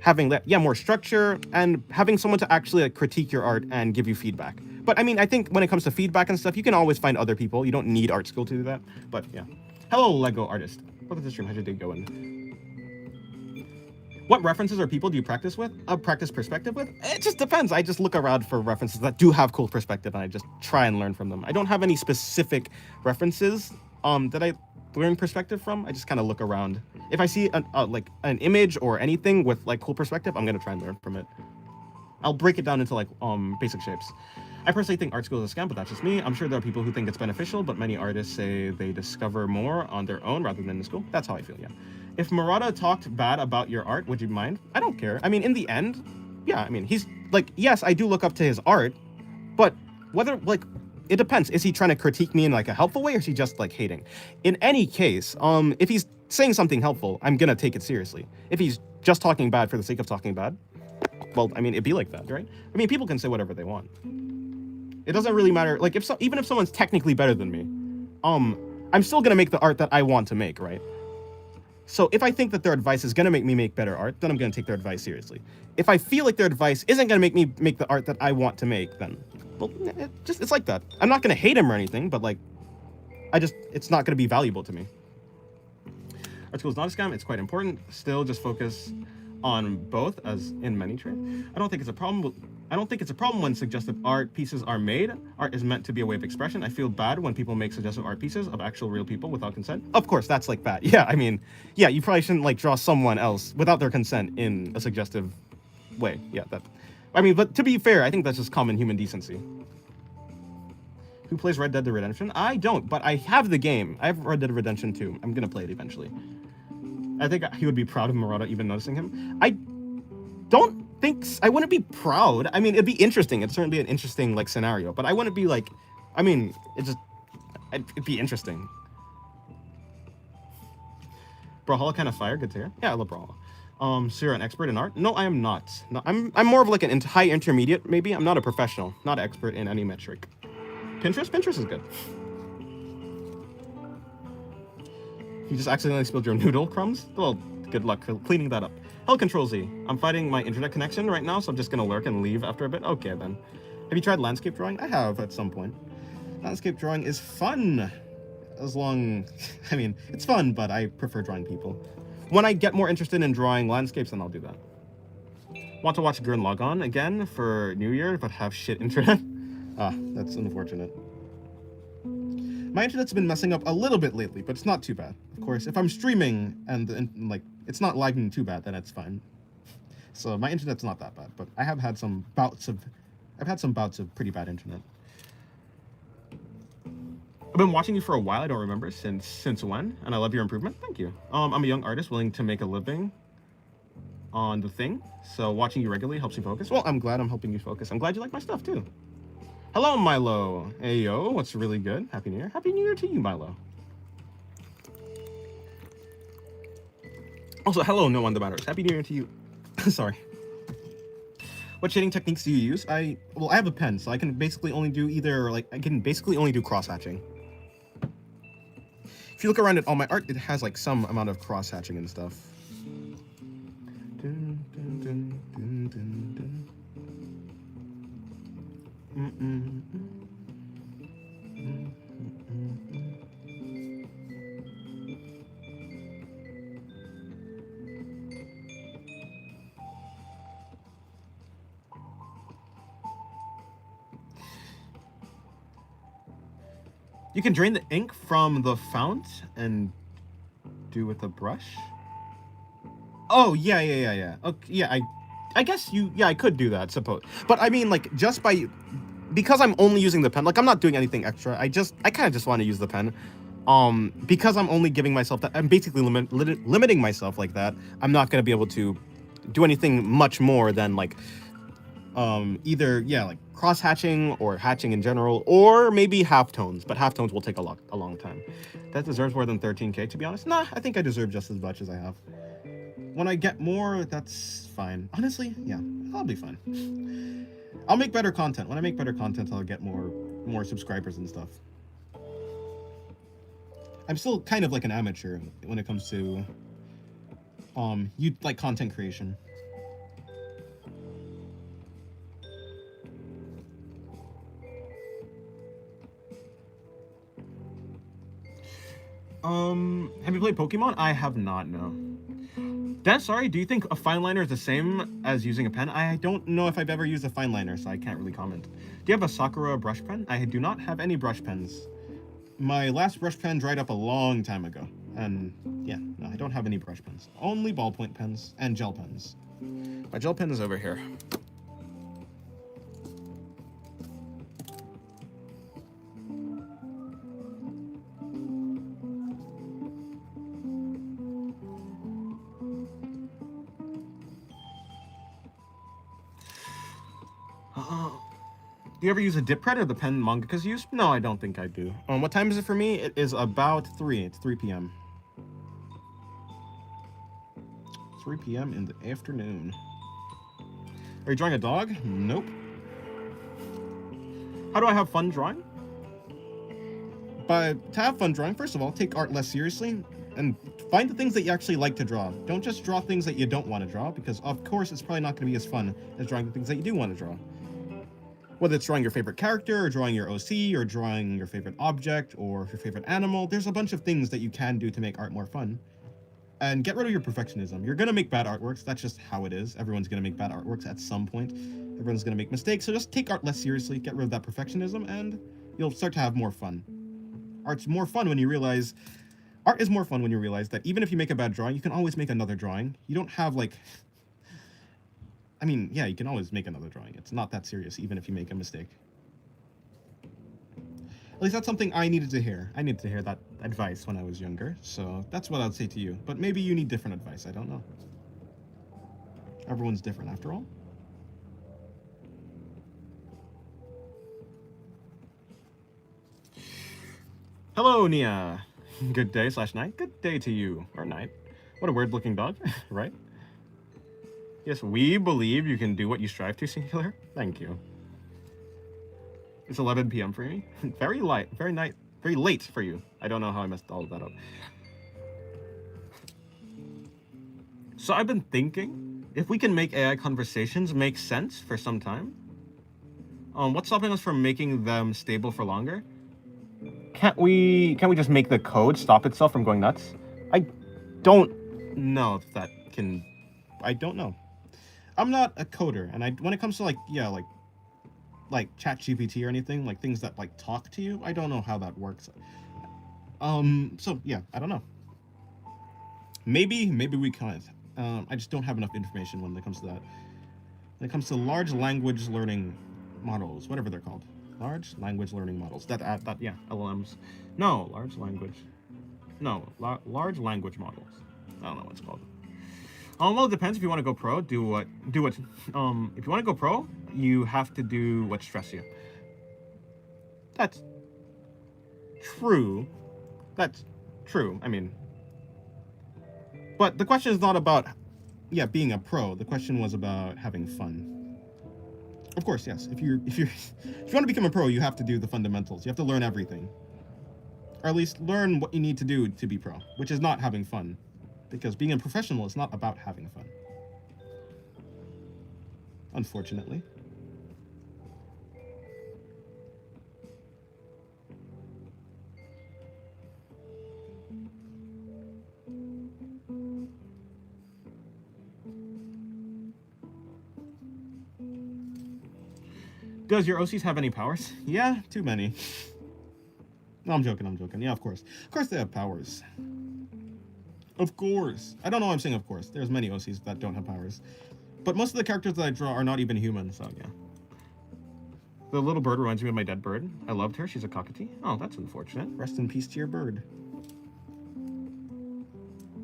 having that, more structure and having someone to actually like critique your art and give you feedback. But I mean, I think when it comes to feedback and stuff, you can always find other people. You don't need art school to do that. But yeah. Hello, Lego artist. Welcome to the stream. How's your day going? What references or people do you practice with? Practice perspective with? It just depends. I just look around for references that do have cool perspective and I just try and learn from them. I don't have any specific references that I learn perspective from. I just kind of look around. If I see like an image or anything with like cool perspective, I'm gonna try and learn from it. I'll break it down into like basic shapes. I personally think art school is a scam, but that's just me. I'm sure there are people who think it's beneficial, but many artists say they discover more on their own rather than in school. That's how I feel, yeah. If Murata talked bad about your art, would you mind? I don't care. I mean, in the end, yeah, I mean, he's like, yes, I do look up to his art, but whether, like, it depends. Is he trying to critique me in like a helpful way or is he just like hating? In any case, if he's saying something helpful, I'm gonna take it seriously. If he's just talking bad for the sake of talking bad, well, I mean, it'd be like that, right? I mean, people can say whatever they want. It doesn't really matter. Like, even if someone's technically better than me, I'm still gonna make the art that I want to make, right? So if I think that their advice is gonna make me make better art, then I'm gonna take their advice seriously. If I feel like their advice isn't gonna make me make the art that I want to make, then, well, it's like that. I'm not gonna hate him or anything, but like, it's not gonna be valuable to me. Art school is not a scam. It's quite important. Still, just focus on both, as in many trades. I don't think it's a problem when suggestive art pieces are made. Art is meant to be a way of expression. I feel bad when people make suggestive art pieces of actual real people without consent. Of course, that's like bad. Yeah, I mean, yeah, you probably shouldn't like draw someone else without their consent in a suggestive way. Yeah, I mean, but to be fair, I think that's just common human decency. Who plays Red Dead Redemption? I don't, but I have the game. I have Red Dead Redemption 2. I'm gonna play it eventually. I think he would be proud of Murata even noticing him. I wouldn't be proud. I mean, it'd be interesting. It'd certainly be an interesting like scenario, but I wouldn't be like, I mean, it'd be interesting. Brawlhalla kind of fire, good to hear. Yeah, I love Brawlhalla. So you're an expert in art? No, I am not. No, I'm more of like an high intermediate, maybe. I'm not a professional, not an expert in any metric. Pinterest is good. You just accidentally spilled your noodle crumbs? Well, good luck cleaning that up. Hello, Control Z. I'm fighting my internet connection right now, so I'm just gonna lurk and leave after a bit. Okay, then. Have you tried landscape drawing? I have at some point. Landscape drawing is fun. I mean, it's fun, but I prefer drawing people. When I get more interested in drawing landscapes, then I'll do that. Want to watch Gurren Lagann again for New Year, but have shit internet? Ah, that's unfortunate. My internet's been messing up a little bit lately, but it's not too bad. Of course, if I'm streaming and like it's not lagging too bad, then it's fine. So my internet's not that bad, but I have had some bouts of pretty bad internet. I've been watching you for a while. I don't remember since when, and I love your improvement. Thank you. I'm a young artist willing to make a living on the thing, so watching you regularly helps me focus. Well, I'm glad I'm helping you focus. I'm glad you like my stuff too. Hello, Milo. Hey, yo, what's really good? Happy New Year. Happy New Year to you, Milo. Also, hello, no one that matters. Happy New Year to you. Sorry. What shading techniques do you use? I have a pen, so I can basically only do cross-hatching. If you look around at all my art, it has like some amount of cross-hatching and stuff. Dun, dun, dun, dun, dun, dun. You can drain the ink from the fount and do with a brush. Oh, yeah. Okay, yeah, I guess I could do that, suppose. But I mean, like, because I'm only using the pen, like, I'm not doing anything extra. I kind of just want to use the pen. Because I'm only giving myself that, I'm basically limiting myself like that. I'm not going to be able to do anything much more than, like, either, like, cross-hatching or hatching in general, or maybe halftones, but halftones will take a long time. That deserves more than 13k, to be honest. Nah, I think I deserve just as much as I have. When I get more, that's fine. Honestly, yeah, I'll be fine. I'll make better content. When I make better content, I'll get more subscribers and stuff. I'm still kind of like an amateur when it comes to content creation. Have you played Pokemon? I have not, no. Dan, sorry, do you think a fine liner is the same as using a pen? I don't know if I've ever used a fine liner, so I can't really comment. Do you have a Sakura brush pen? I do not have any brush pens. My last brush pen dried up a long time ago. And yeah, no, I don't have any brush pens. Only ballpoint pens and gel pens. My gel pen is over here. Do you ever use a dip pad or the pen mangakas use? No, I don't think I do. What time is it for me? It is about 3. It's 3 p.m. 3 p.m. in the afternoon. Are you drawing a dog? Nope. How do I have fun drawing? But to have fun drawing, first of all, take art less seriously and find the things that you actually like to draw. Don't just draw things that you don't want to draw, because of course it's probably not going to be as fun as drawing the things that you do want to draw. Whether it's drawing your favorite character, or drawing your OC, or drawing your favorite object, or your favorite animal, there's a bunch of things that you can do to make art more fun. And get rid of your perfectionism. You're gonna make bad artworks, that's just how it is. Everyone's gonna make bad artworks at some point. Everyone's gonna make mistakes, so just take art less seriously, get rid of that perfectionism, and you'll start to have more fun. Art is more fun when you realize that even if you make a bad drawing, you can always make another drawing. You don't have, like... I mean, yeah, you can always make another drawing. It's not that serious, even if you make a mistake. At least that's something I needed to hear. I needed to hear that advice when I was younger, so that's what I'd say to you. But maybe you need different advice, I don't know. Everyone's different, after all. Hello, Nia. Good day / night. Good day to you. Or night. What a weird-looking dog, right? Yes, we believe you can do what you strive to, singular. Thank you. It's 11 p.m. for me. Very light, very late for you. I don't know how I messed all of that up. So I've been thinking, if we can make AI conversations make sense for some time, what's stopping us from making them stable for longer? Can't we just make the code stop itself from going nuts? I don't know if that can... I don't know. I'm not a coder, and when it comes to like ChatGPT or anything, like things that like talk to you, I don't know how that works. So yeah, I don't know. Maybe we can't. I just don't have enough information when it comes to that. When it comes to large language learning models, whatever they're called. Large language learning models. Yeah, LLMs. No, large language models. I don't know what it's called. Well, it depends. If you want to go pro, do what. If you want to go pro, you have to do what stresses you. That's true. I mean, but the question is not about, being a pro. The question was about having fun. Of course, yes. If you want to become a pro, you have to do the fundamentals. You have to learn everything, or at least learn what you need to do to be pro, which is not having fun. Because being a professional is not about having fun. Unfortunately. Does your OCs have any powers? Yeah, too many. No, I'm joking. Yeah, of course. Of course they have powers. Of course. I don't know why I'm saying of course. There's many OCs that don't have powers. But most of the characters that I draw are not even human, so yeah. The little bird reminds me of my dead bird. I loved her. She's a cockatoo. Oh, that's unfortunate. Rest in peace to your bird.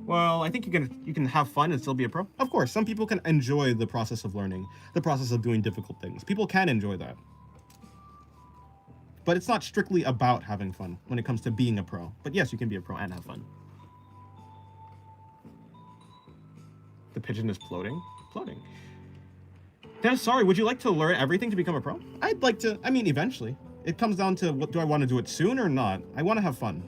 Well, I think you can have fun and still be a pro. Of course, some people can enjoy the process of learning, the process of doing difficult things. People can enjoy that. But it's not strictly about having fun when it comes to being a pro. But yes, you can be a pro and have fun. The pigeon is floating. Floating. Dennis, sorry, would you like to learn everything to become a pro? I'd like to, I mean, eventually. It comes down to, what do I want to do it soon or not? I want to have fun.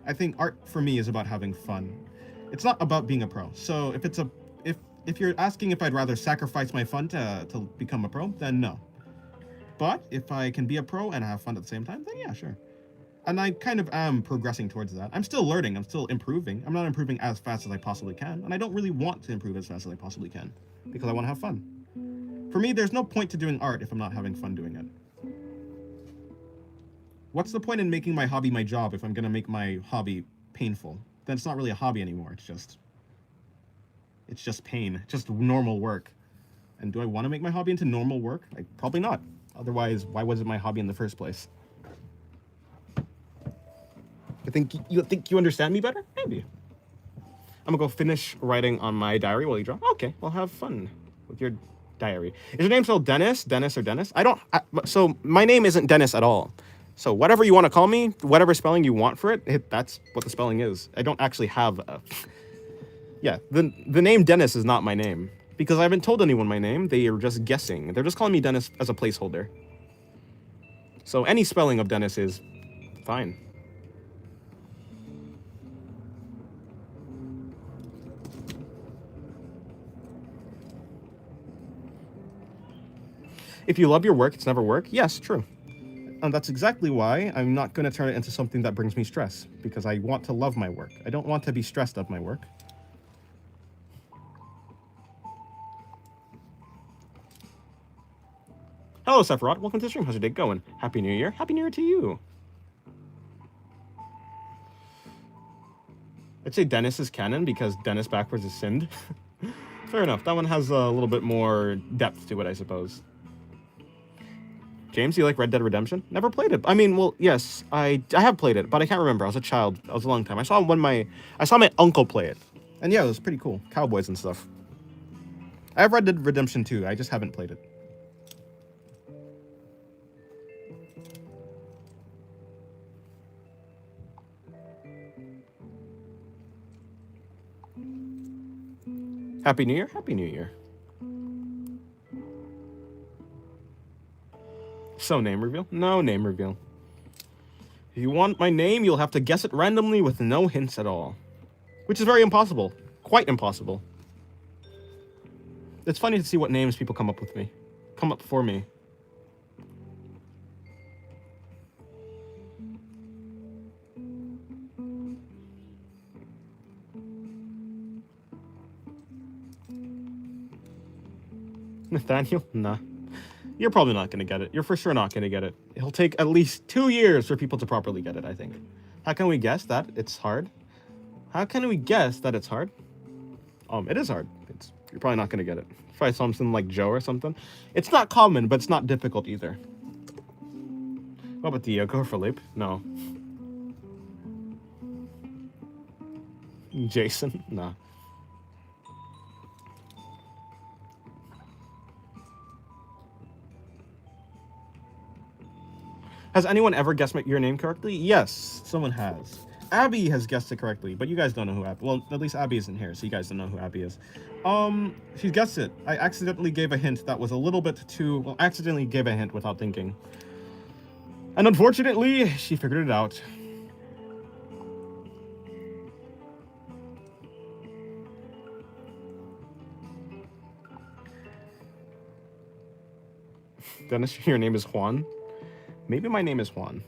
I think art for me is about having fun. It's not about being a pro. So if it's a, if you're asking if I'd rather sacrifice my fun to become a pro, then no. But if I can be a pro and have fun at the same time, then yeah, sure. And I kind of am progressing towards that. I'm still learning. I'm still improving. I'm not improving as fast as I possibly can. And I don't really want to improve as fast as I possibly can because I want to have fun. For me, there's no point to doing art if I'm not having fun doing it. What's the point in making my hobby my job if I'm going to make my hobby painful? Then it's not really a hobby anymore. It's just pain. It's just normal work. And do I want to make my hobby into normal work? Like, probably not. Otherwise, why was it my hobby in the first place? You think you understand me better? Maybe. I'm gonna go finish writing on my diary while you draw. Okay, well, have fun with your diary. Is your name spelled Dennis? Dennis or Dennis? So my name isn't Dennis at all. So whatever you want to call me, whatever spelling you want for it, that's what the spelling is. I don't actually have a... Yeah, the name Dennis is not my name. Because I haven't told anyone my name, they are just guessing. They're just calling me Dennis as a placeholder. So any spelling of Dennis is fine. If you love your work, it's never work. Yes, true. And that's exactly why I'm not going to turn it into something that brings me stress. Because I want to love my work. I don't want to be stressed of my work. Hello, Sephiroth. Welcome to the stream. How's your day going? Happy New Year. Happy New Year to you. I'd say Dennis is canon because Dennis backwards is Sind. Fair enough. That one has a little bit more depth to it, I suppose. James, do you like Red Dead Redemption? Never played it. I mean, well, yes, I have played it, but I can't remember. I was a child. That was a long time. I saw my uncle play it. And yeah, it was pretty cool. Cowboys and stuff. I have Red Dead Redemption 2. I just haven't played it. Happy New Year? Happy New Year. So, name reveal? No name reveal. If you want my name, you'll have to guess it randomly with no hints at all. Which is very impossible. Quite impossible. It's funny to see what names people come up for me. Nathaniel? Nah. You're probably not going to get it. You're for sure not going to get it. It'll take at least 2 years for people to properly get it, I think. How can we guess that it's hard? How can we guess that it's hard? It is hard. You're probably not going to get it. Try something like Joe or something. It's not common, but it's not difficult either. What about Diego Philippe? No. Jason? Nah. Has anyone ever guessed your name correctly? Yes, someone has. Abby has guessed it correctly, but you guys don't know who Abby... Well, at least Abby isn't here, so you guys don't know who Abby is. She guessed it. I accidentally gave a hint that was a little bit too... Well, accidentally gave a hint without thinking. And unfortunately, she figured it out. Dennis, your name is Juan? Maybe my name is Juan.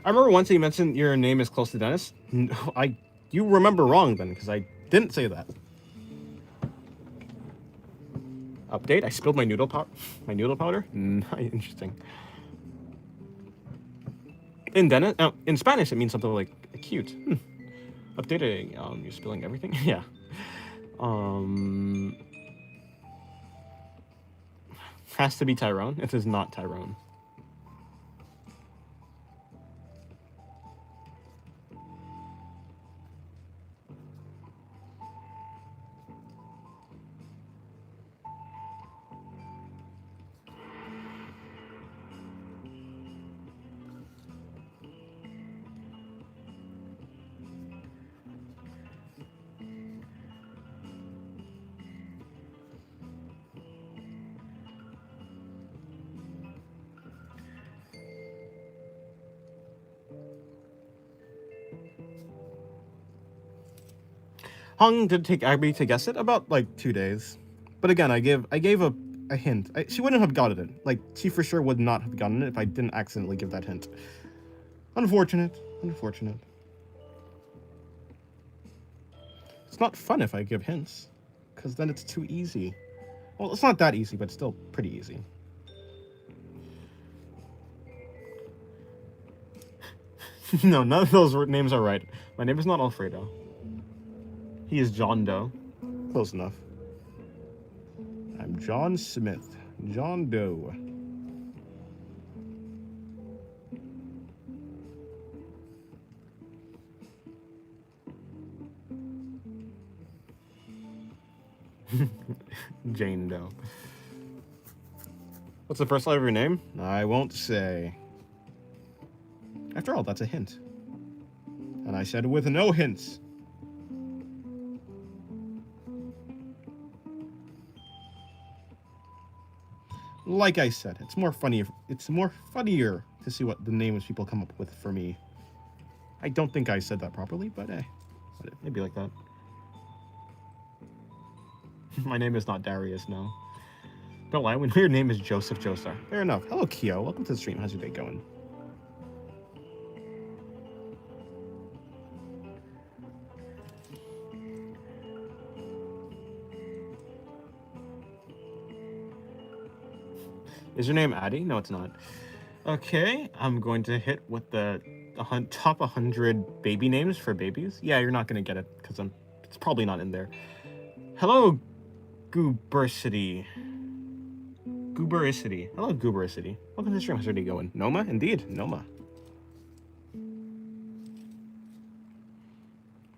remember once you mentioned your name is close to Dennis. No, you remember wrong then, because I didn't say that. Update: I spilled my noodle powder. Interesting. In Spanish, it means something like cute. Updating. You're spilling everything. Yeah. Has to be Tyrone. It is not Tyrone. How long did it take Abby to guess it? About like 2 days. But again, I gave a hint. She wouldn't have gotten it. Like, she for sure would not have gotten it if I didn't accidentally give that hint. Unfortunate. Unfortunate. It's not fun if I give hints, because then it's too easy. Well, it's not that easy, but still pretty easy. No, none of those names are right. My name is not Alfredo. He is John Doe. Close enough. I'm John Smith. John Doe. Jane Doe. What's the first letter of your name? I won't say. After all, that's a hint. And I said with no hints. Like I said, it's more funnier to see what the names people come up with for me. I don't think I said that properly, but maybe like that. My name is not Darius, no. Don't lie, when your name is Joseph Joestar. Fair enough. Hello, Kyo. Welcome to the stream. How's your day going? Is your name Addie? No, it's not. Okay, I'm going to hit with the top 100 baby names for babies. Yeah, you're not going to get it, because it's probably not in there. Hello, Goobericity. Hello, Goobericity. Welcome to the stream. How's your day going? Noma? Indeed, Noma.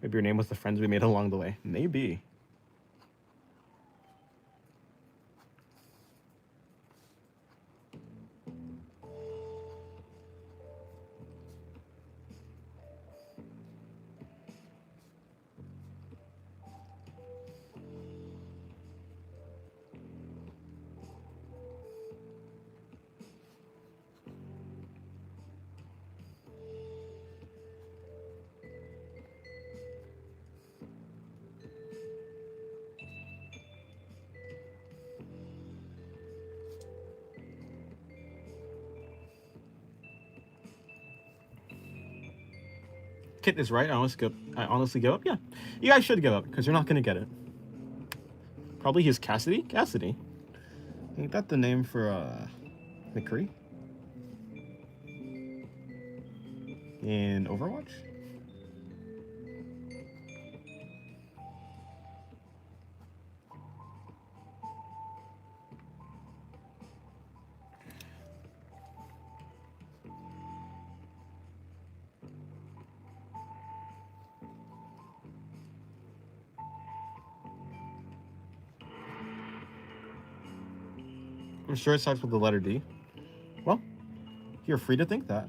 Maybe your name was the friends we made along the way. Maybe. Kit is right. I honestly give up. Yeah, you guys should give up because you're not gonna get it. Probably his Cassidy. Cassidy. Ain't that the name for McCree in Overwatch? I'm sure it starts with the letter D. Well, you're free to think that.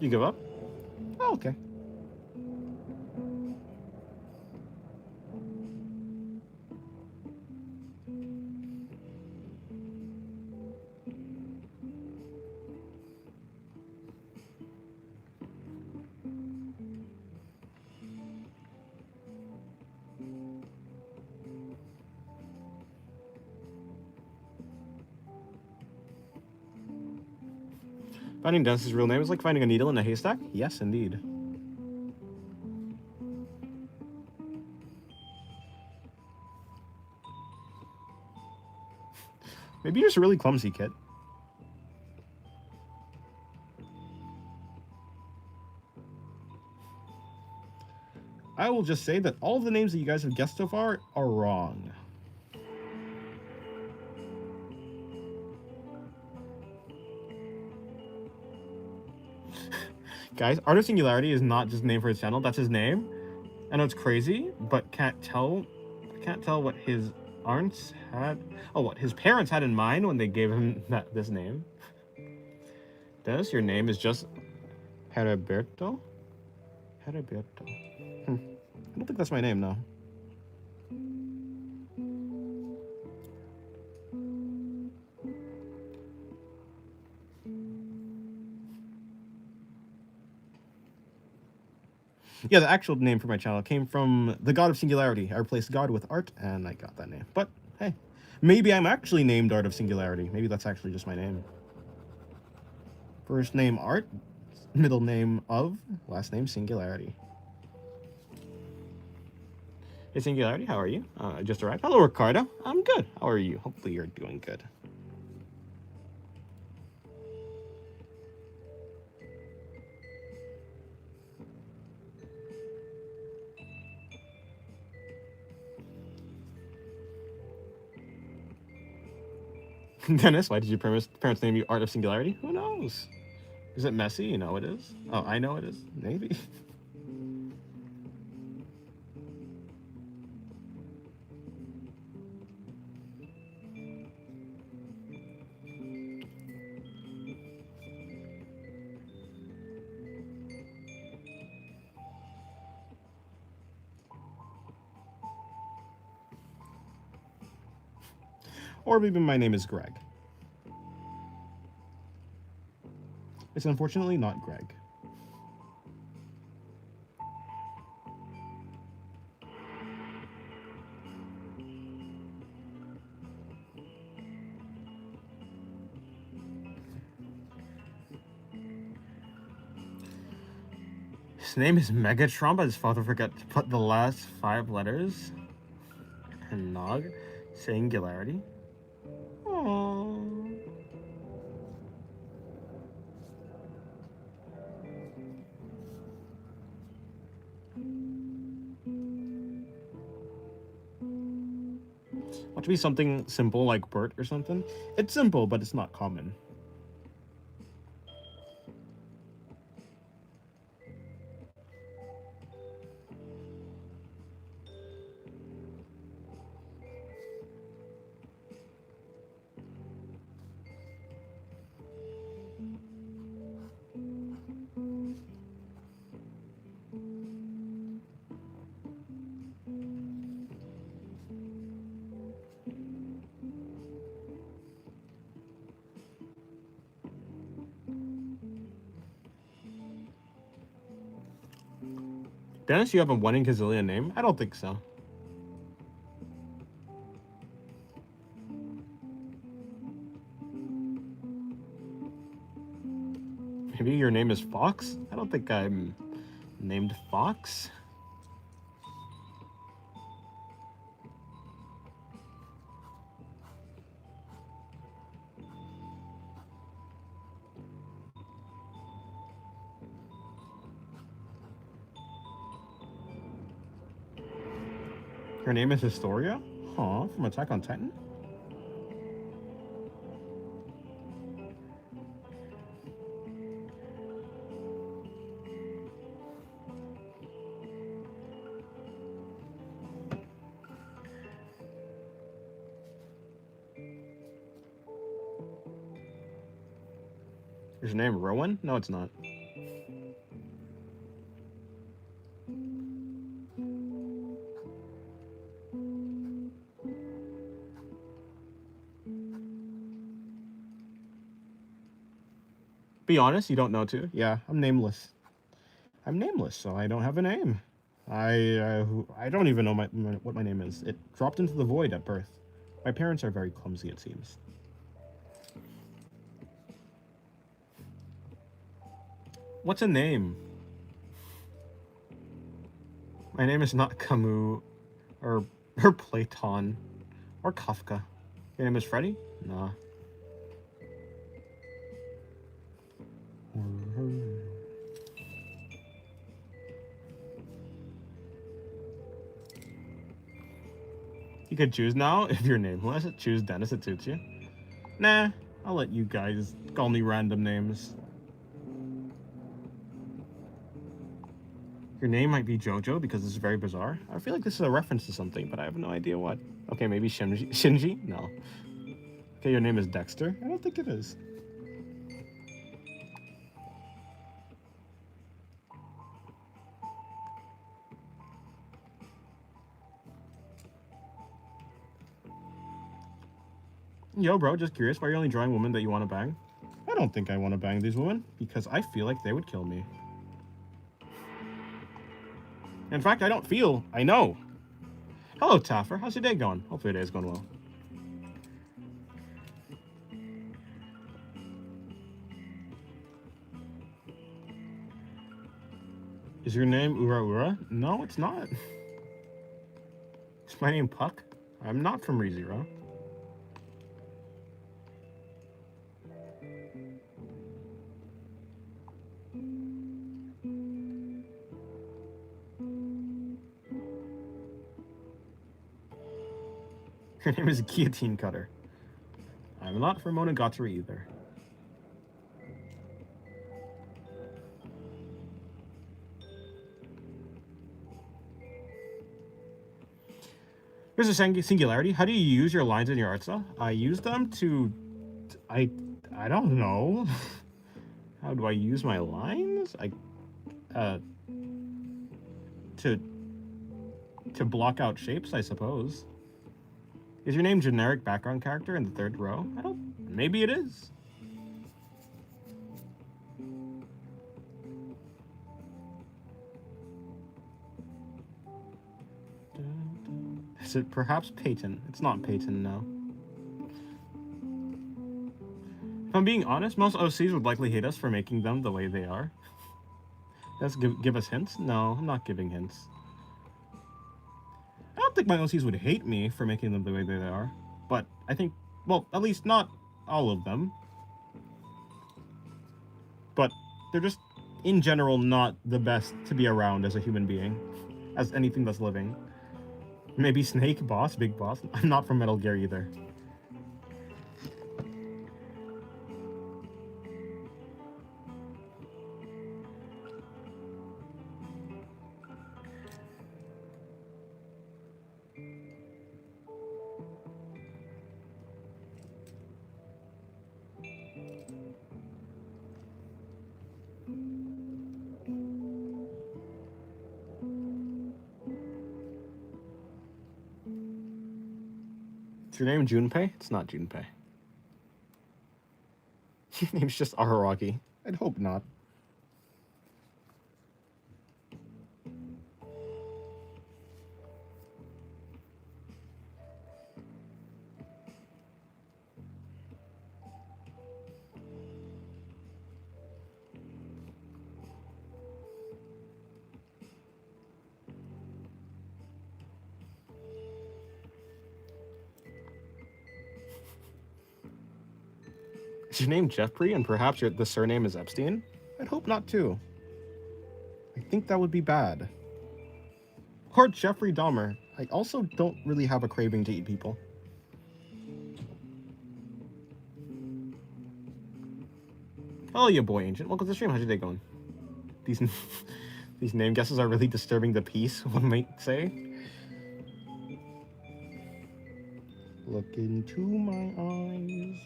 You give up? Oh, okay. Finding Dennis's real name is like finding a needle in a haystack? Yes, indeed. Maybe you're just really clumsy, kid. I will just say that all of the names that you guys have guessed so far are wrong. Guys, Art of Singularity is not just a name for his channel, that's his name. I know it's crazy, but can't tell what his aunts had. Oh, what his parents had in mind when they gave him this name. Dennis, your name is just Heriberto? Heriberto. I don't think that's my name, no. Yeah, the actual name for my channel came from the God of Singularity. I replaced God with Art, and I got that name. But, hey, maybe I'm actually named Art of Singularity. Maybe that's actually just my name. First name Art, middle name of, last name Singularity. Hey, Singularity, how are you? I just arrived. Hello, Ricardo. I'm good. How are you? Hopefully you're doing good. Dennis, why did your parents name you Art of Singularity? Who knows? Is it messy? You know it is. Oh, I know it is. Maybe. Or maybe my name is Greg. It's unfortunately not Greg. His name is Megatron, but his father forgot to put the last 5 letters. And Nog. Singularity. Aww. Want to be something simple like Bert or something? It's simple, but it's not common. Dennis, you have a 1 in gazillion name? I don't think so. Maybe your name is Fox? I don't think I'm named Fox. Her name is Historia? Huh, from Attack on Titan? Is your name Rowan? No, it's not. Be honest, you don't know too. Yeah, I'm nameless. I'm nameless, so I don't have a name. I don't even know what my name is. It dropped into the void at birth. My parents are very clumsy, it seems. What's a name? My name is not Camus, or Platon, or Kafka. Your name is Freddy? Nah. You could choose now if you're nameless. Choose Dennis, it suits you. Nah, I'll let you guys call me random names. Your name might be Jojo because this is very bizarre. I feel like this is a reference to something, but I have no idea what. Okay, maybe Shinji? No. Okay, your name is Dexter? I don't think it is. Yo, bro, just curious, why are you only drawing women that you want to bang? I don't think I want to bang these women, because I feel like they would kill me. In fact, I don't feel, I know. Hello, Taffer. How's your day going? Hopefully your day's going well. Is your name Ura Ura? No, it's not. Is my name Puck? I'm not from ReZero. Your name is Guillotine Cutter. I'm not from Monogatari either. Here's a singularity. How do you use your lines in your art style? I use them to... I don't know. How do I use my lines? To block out shapes, I suppose. Is your name generic background character in the third row? I don't... Maybe it is. Is it perhaps Peyton? It's not Peyton, no. If I'm being honest, most OCs would likely hate us for making them the way they are. Let's give us hints? No, I'm not giving hints. I don't think my OCs would hate me for making them the way they are. But I think, well, at least not all of them. But they're just, in general, not the best to be around as a human being. As anything that's living. Maybe Snake, Boss, Big Boss. I'm not from Metal Gear either. Is your name Junpei? It's not Junpei. Your name's just Araragi. I'd hope not. Is your name Jeffrey and perhaps the surname is Epstein? I'd hope not too. I think that would be bad. Or Jeffrey Dahmer. I also don't really have a craving to eat people. Oh, you boy ancient. Welcome to the stream. How's your day going? These name guesses are really disturbing the peace, one might say. Look into my eyes.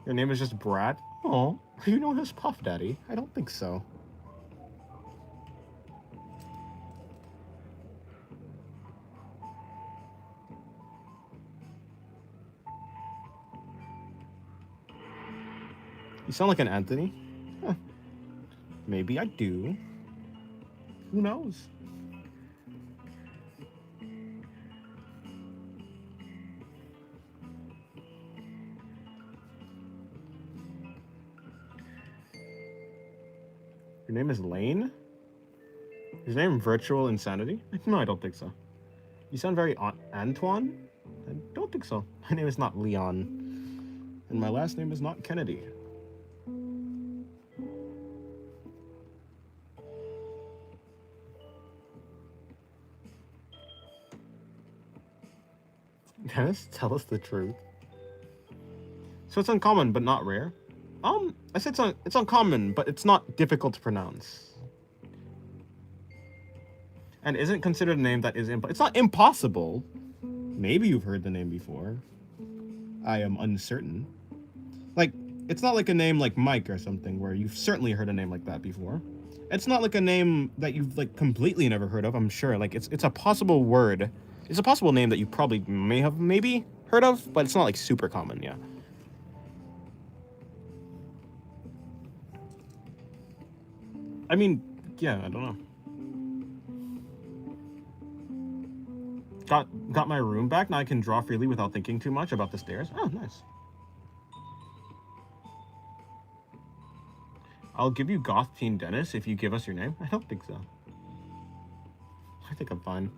Your name is just Brad? Oh, are you known as Puff Daddy? I don't think so. You sound like an Anthony. Huh. Maybe I do. Who knows? Your name is Lane? Is your name Virtual Insanity? No, I don't think so. You sound very Antoine? I don't think so. My name is not Leon. And my last name is not Kennedy. Dennis, tell us the truth. So it's uncommon, but not rare? I said it's uncommon, but it's not difficult to pronounce. And isn't considered a name that is it's not impossible. Maybe you've heard the name before. I am uncertain. Like, it's not like a name like Mike or something where you've certainly heard a name like that before. It's not like a name that you've like completely never heard of, I'm sure. Like it's a possible word. It's a possible name that you probably may have maybe heard of, but it's not like super common, yeah. I mean, yeah, I don't know. Got my room back. Now I can draw freely without thinking too much about the stairs. Oh, nice. I'll give you Goth Teen Dennis if you give us your name. I don't think so. I think I'm fine.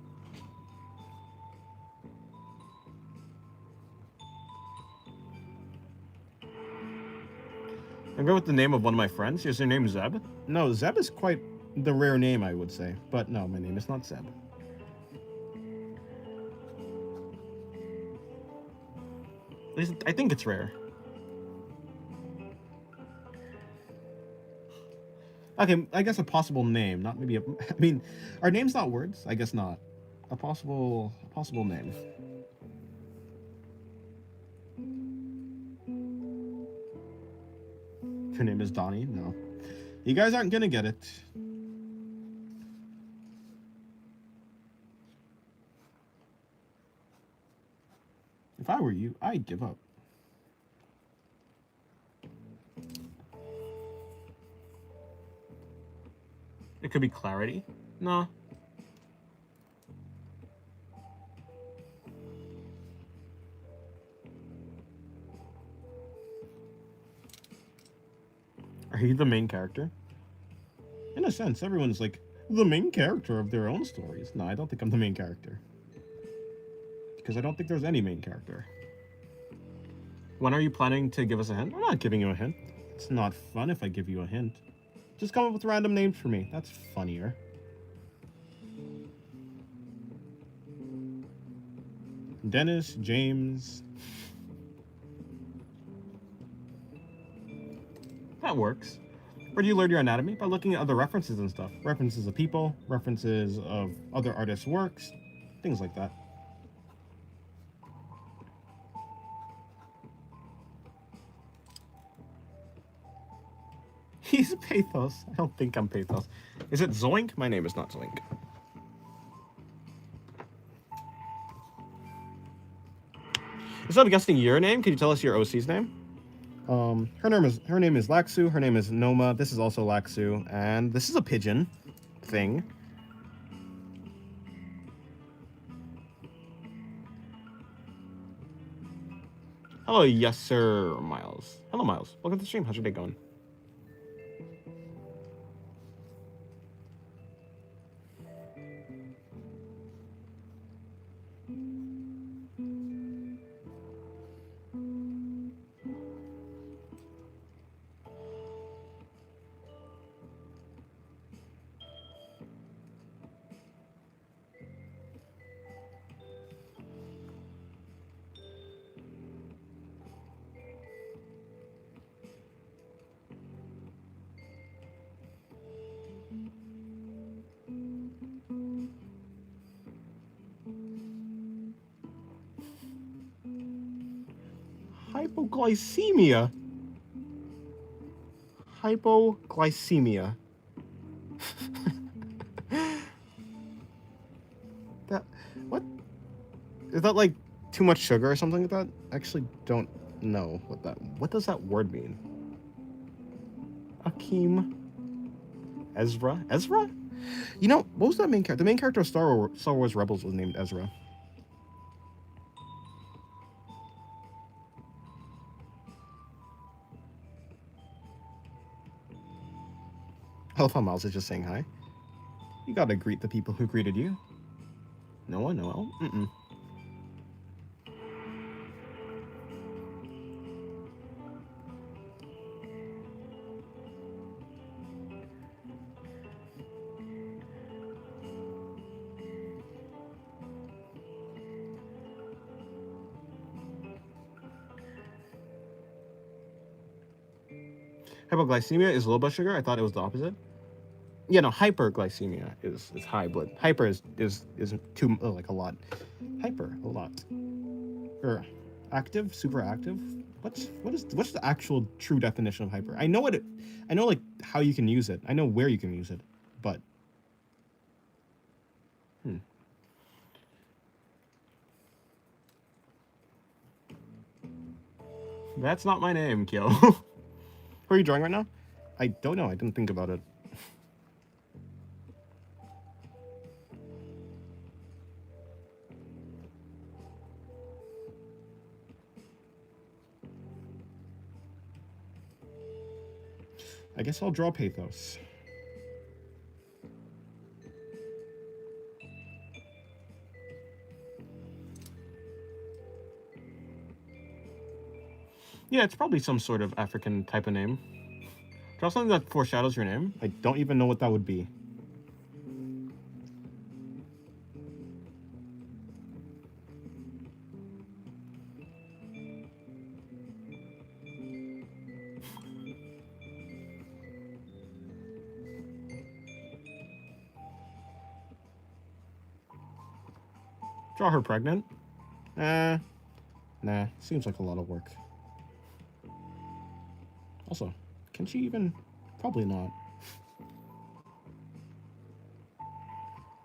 I'm going with the name of one of my friends. Is your name Zeb? No, Zeb is quite the rare name, I would say. But no, my name is not Zeb. At least I think it's rare. Okay, I guess a possible name, not maybe a... I mean, are names not words? I guess not. A possible name. Your name is Donnie? No. You guys aren't gonna get it. If I were you, I'd give up. It could be Clarity. No. Are you the main character? In a sense, everyone's like the main character of their own stories. No, I don't think I'm the main character. Because I don't think there's any main character. When are you planning to give us a hint? I'm not giving you a hint. It's not fun if I give you a hint. Just come up with random names for me. That's funnier. Dennis, James. That works. Where do you learn your anatomy? By looking at other references and stuff. References of people, references of other artists' works, things like that. He's Pathos. I don't think I'm Pathos. Is it Zoink? My name is not Zoink. Instead of guessing your name, could you tell us your OC's name? Her name is Laxu. Her name is Noma. This is also Laxu, and this is a pigeon thing. Hello, yes sir, Miles. Hello, Miles. Welcome to the stream. How's your day going? Hypoglycemia. Hypoglycemia. That, what? Is that like too much sugar or something like that? I actually don't know what does that word mean? Akeem. Ezra? Ezra? You know, what was that main character? The main character of Star Wars Rebels was named Ezra. I love how Miles is just saying hi. You gotta greet the people who greeted you. Noah, Noel? Mm-mm. Hypoglycemia is low blood sugar? I thought it was the opposite. Yeah, no, hyperglycemia is high blood. Hyper is too like a lot. Hyper, a lot. Or active, super active. What's the actual true definition of hyper? I know like how you can use it. I know where you can use it, but That's not my name, Kyo. Who are you drawing right now? I don't know. I didn't think about it. I guess I'll draw Pathos. Yeah, it's probably some sort of African type of name. Draw something that foreshadows your name. I don't even know what that would be. Draw her pregnant? Nah, seems like a lot of work. Also, can she even? Probably not.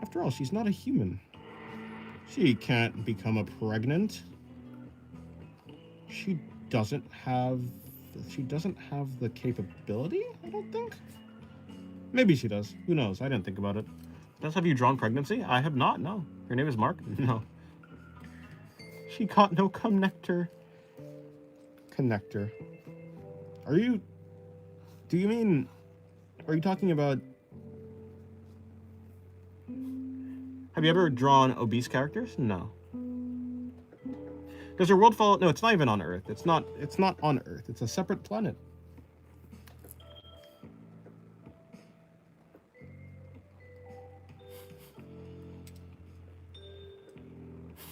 After all, she's not a human. She can't become a pregnant. She doesn't have the capability, I don't think. Maybe she does. Who knows? I didn't think about it. Have you drawn pregnancy? I have not, no. Your name is Mark? No. She got no connector. Connector. Are you talking about... Have you ever drawn obese characters? No. Does your world follow... No, it's not even on Earth. It's not on Earth. It's a separate planet.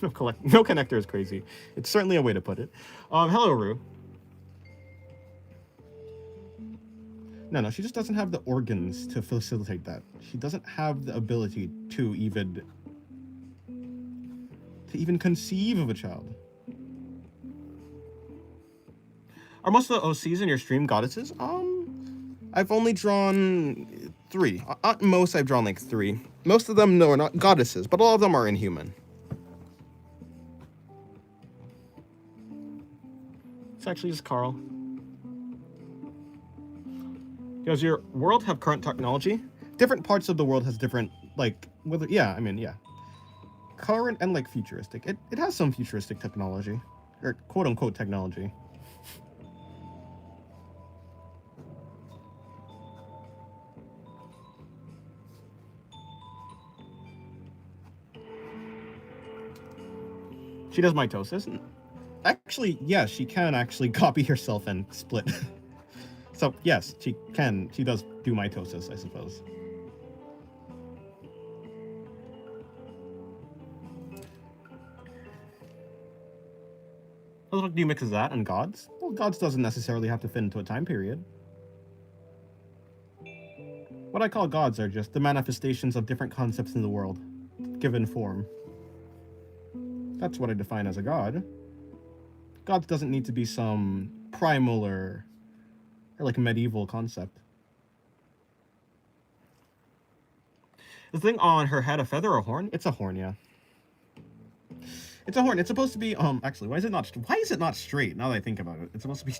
No connector is crazy. It's certainly a way to put it. Hello, Rue. No, she just doesn't have the organs to facilitate that. She doesn't have the ability to even conceive of a child. Are most of the OCs in your stream goddesses? I've only drawn 3. At most, I've drawn like 3. Most of them, no, are not goddesses, but all of them are inhuman. It's actually just Carl. Does your world have current technology? Different parts of the world has different, like, whether, yeah. Current and, like, futuristic. It has some futuristic technology. Or quote-unquote technology. She does mitosis? Actually, yes, she can actually copy herself and split. So, yes, she can. She does do mitosis, I suppose. What do you mix as that and gods? Well, gods doesn't necessarily have to fit into a time period. What I call gods are just the manifestations of different concepts in the world, given form. That's what I define as a god. God doesn't need to be some primal or like medieval concept. The thing on her head, a feather or horn? It's a horn, yeah. It's a horn. It's supposed to be, actually, why is it not straight, now that I think about it? It's supposed to be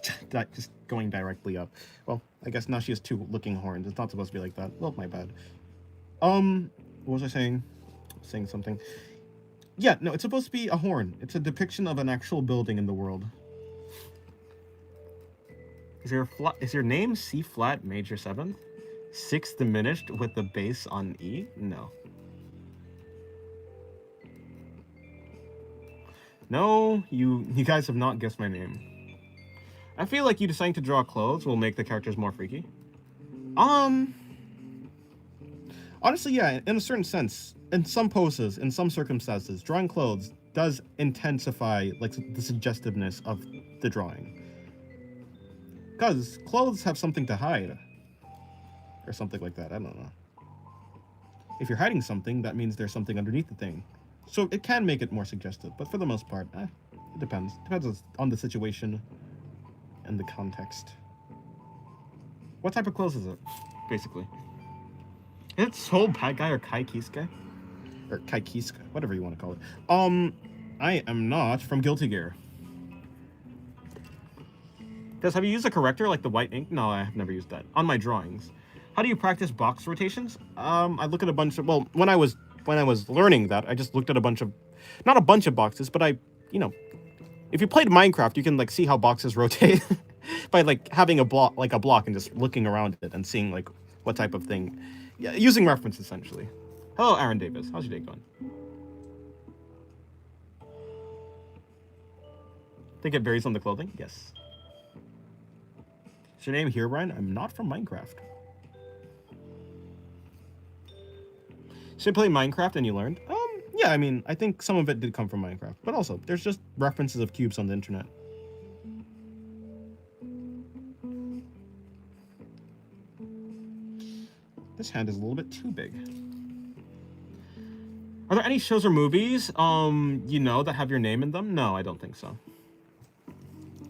just going directly up. Well, I guess now she has two looking horns. It's not supposed to be like that. Well, my bad. What was I saying? Saying something. Yeah, no, it's supposed to be a horn. It's a depiction of an actual building in the world. Is your name C flat major 7th? 6 diminished with the bass on E? No. No, you guys have not guessed my name. I feel like you deciding to draw clothes will make the characters more freaky. Honestly, yeah, in a certain sense, in some poses, in some circumstances, drawing clothes does intensify like the suggestiveness of the drawing. Because clothes have something to hide. Or something like that, I don't know. If you're hiding something, that means there's something underneath the thing. So it can make it more suggestive, but for the most part, it depends. Depends on the situation and the context. What type of clothes is it, basically? Is it Soul Bad Guy or Kai Kiske? Or Kai Kiske, whatever you want to call it. I am not from Guilty Gear. Have you used a corrector like the white ink? No, I have never used that. On my drawings. How do you practice box rotations? I look at a bunch of, well, when I was learning that, I just looked at a bunch of, not a bunch of boxes, but if you played Minecraft, you can like see how boxes rotate by like having a block and just looking around it and seeing like what type of thing, yeah, using reference essentially. Hello, Aaron Davis. How's your day going? Think it varies on the clothing? Yes. Is your name Herobrine? I'm not from Minecraft. So you play Minecraft and you learned? Yeah, I mean, I think some of it did come from Minecraft, but also, there's just references of cubes on the internet. This hand is a little bit too big. Are there any shows or movies, that have your name in them? No, I don't think so.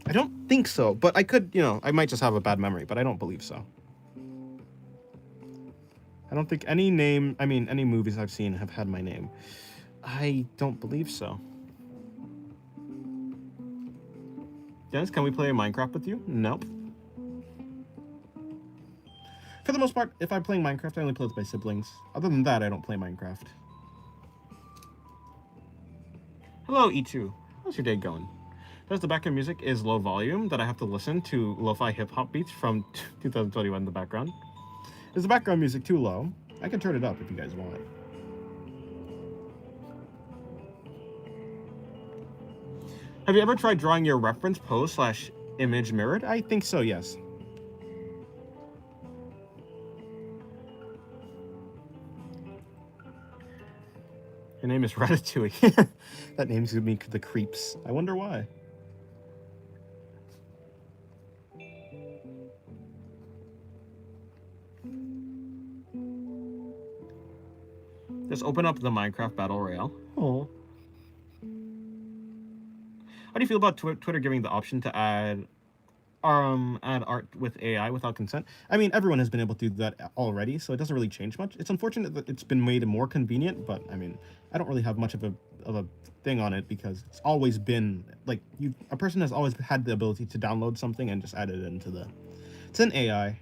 I don't think so, but I could, I might just have a bad memory, but I don't believe so. I don't think any movies I've seen have had my name. I don't believe so. Dennis, can we play Minecraft with you? Nope. For the most part, if I'm playing Minecraft, I only play with my siblings. Other than that, I don't play Minecraft. Hello, E2. How's your day going? Does the background music is low volume that I have to listen to lo-fi hip-hop beats from 2021 in the background? Is the background music too low? I can turn it up if you guys want. Have you ever tried drawing your reference pose / image mirrored? I think so, yes. Your name is Ratatouille. That name's giving me the creeps. I wonder why. Just open up the Minecraft Battle Royale. Oh. How do you feel about Twitter giving the option to add art with AI without consent? I mean, everyone has been able to do that already, so it doesn't really change much. It's unfortunate that it's been made more convenient, but I mean, I don't really have much of a thing on it because it's always been like a person has always had the ability to download something and just add it into it's an AI.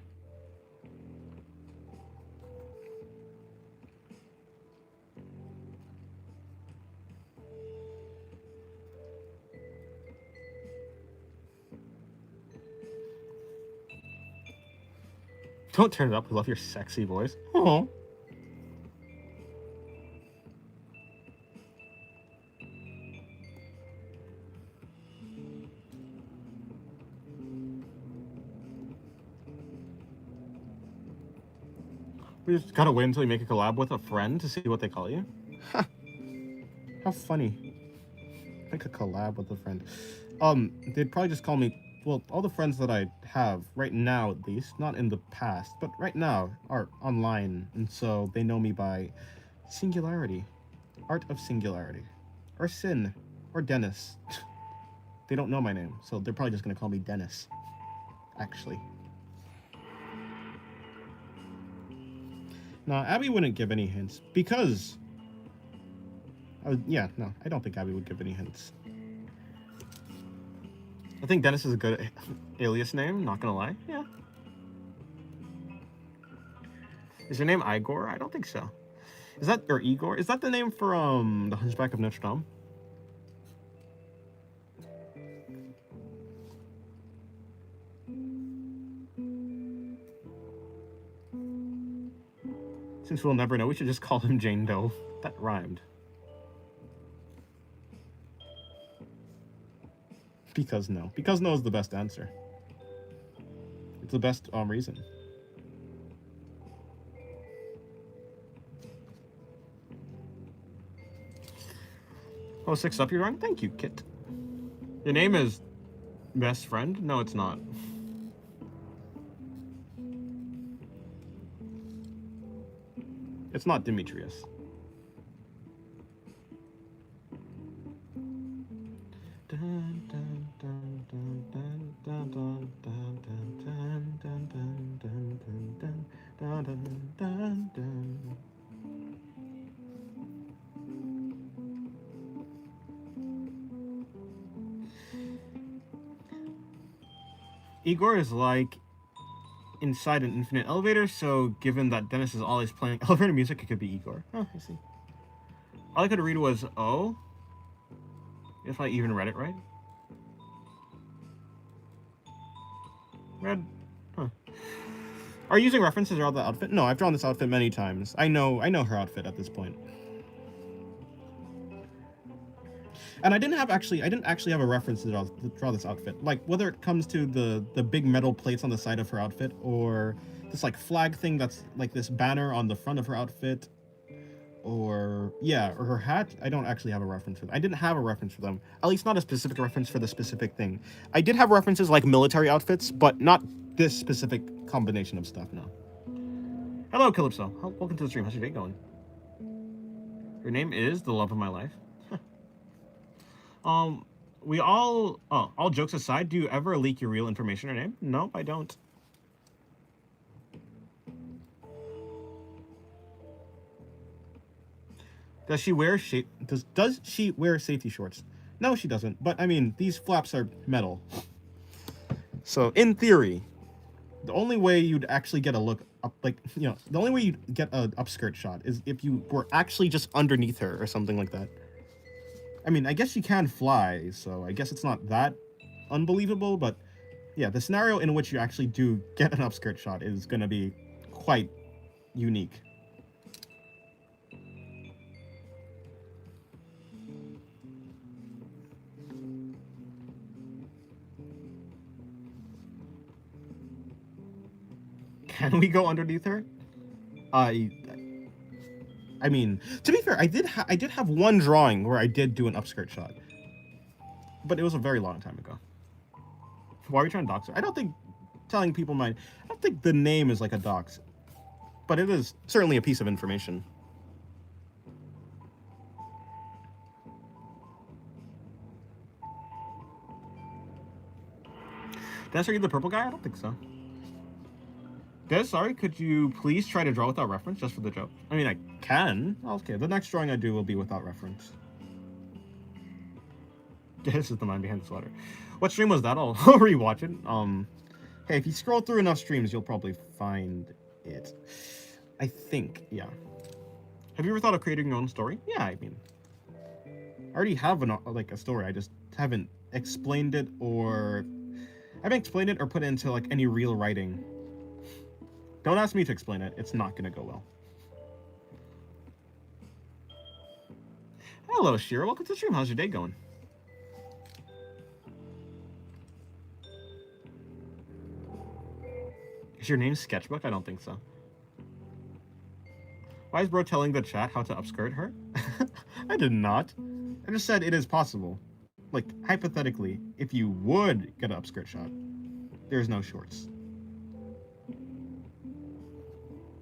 Don't turn it up. I love your sexy voice. Oh. We just gotta wait until you make a collab with a friend to see what they call you? Ha! How funny. Make a collab with a friend. They'd probably just call me... Well, all the friends that I have, right now at least, not in the past, but right now, are online, and so they know me by Singularity. Art of Singularity. Or Sin. Or Dennis. They don't know my name, so they're probably just gonna call me Dennis. Actually. Nah, Abby wouldn't give any hints, because Yeah, no, I don't think Abby would give any hints. I think Dennis is a good alias name, not gonna lie. Yeah. Is your name Igor? I don't think so. Is that, or Igor? Is that the name for the Hunchback of Notre Dame? Since we'll never know, we should just call him Jane Doe. That rhymed. Because no. Because no is the best answer. It's the best reason. Oh, 6 up, you're wrong? Thank you, Kit. Your name is Best Friend? No, it's not. It's not Demetrius. Igor is like inside an infinite elevator, so given that Dennis is always playing elevator music, it could be Igor. Oh, I see. All I could read was O. If I even read it right. Red. Huh. Are you using references or the outfit? No, I've drawn this outfit many times. I know her outfit at this point. And I didn't actually have a reference to draw this outfit. Like, whether it comes to the big metal plates on the side of her outfit, or this like flag thing that's like this banner on the front of her outfit, or her hat. I don't actually have a reference for them. I didn't have a reference for them. At least not a specific reference for the specific thing. I did have references like military outfits, but not this specific combination of stuff, no. Hello, Calypso. Welcome to the stream. How's your day going? Your name is the love of my life. We all jokes aside, do you ever leak your real information or name? No, I don't. Does she wear does she wear safety shorts? No, she doesn't. But I mean, these flaps are metal. So in theory, the only way you'd actually get a look up, like, the only way you'd get an upskirt shot is if you were actually just underneath her or something like that. I mean, I guess she can fly, so I guess it's not that unbelievable, but yeah, the scenario in which you actually do get an upskirt shot is going to be quite unique. Can we go underneath her? I mean, to be fair, I did have one drawing where I did do an upskirt shot, but it was a very long time ago. Why are you trying to dox her? I don't think telling people I don't think the name is like a dox, but it is certainly a piece of information. Did I show you the purple guy? I don't think so. Des, sorry, could you please try to draw without reference, just for the joke? I mean, I can. Okay, the next drawing I do will be without reference. This is the mind behind the sweater. What stream was that? I'll rewatch it. Hey, if you scroll through enough streams, you'll probably find it. I think, yeah. Have you ever thought of creating your own story? Yeah, I mean, I already have a story. I just haven't explained it or put it into like any real writing. Don't ask me to explain it. It's not gonna go well. Hello, Shira. Welcome to the stream. How's your day going? Is your name Sketchbook? I don't think so. Why is bro telling the chat how to upskirt her? I did not. I just said it is possible. Like, hypothetically, if you would get an upskirt shot, there's no shorts.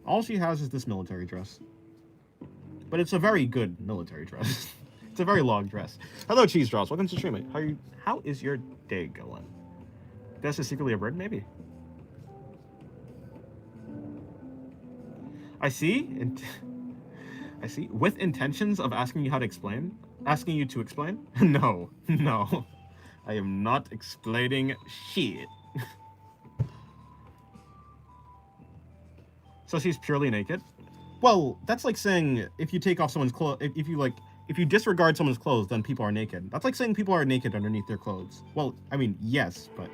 All she has is this military dress. But it's a very good military dress. It's a very long dress. Hello, Cheese Draws. Welcome to the stream. How is your day going? This is secretly a bird? Maybe. I see. I see. With intentions of asking you how to explain? Asking you to explain? No, no. I am not explaining shit. So she's purely naked? Well, that's like saying if you take off someone's clothes, if you disregard someone's clothes, then people are naked. That's like saying people are naked underneath their clothes. Well, I mean, yes, but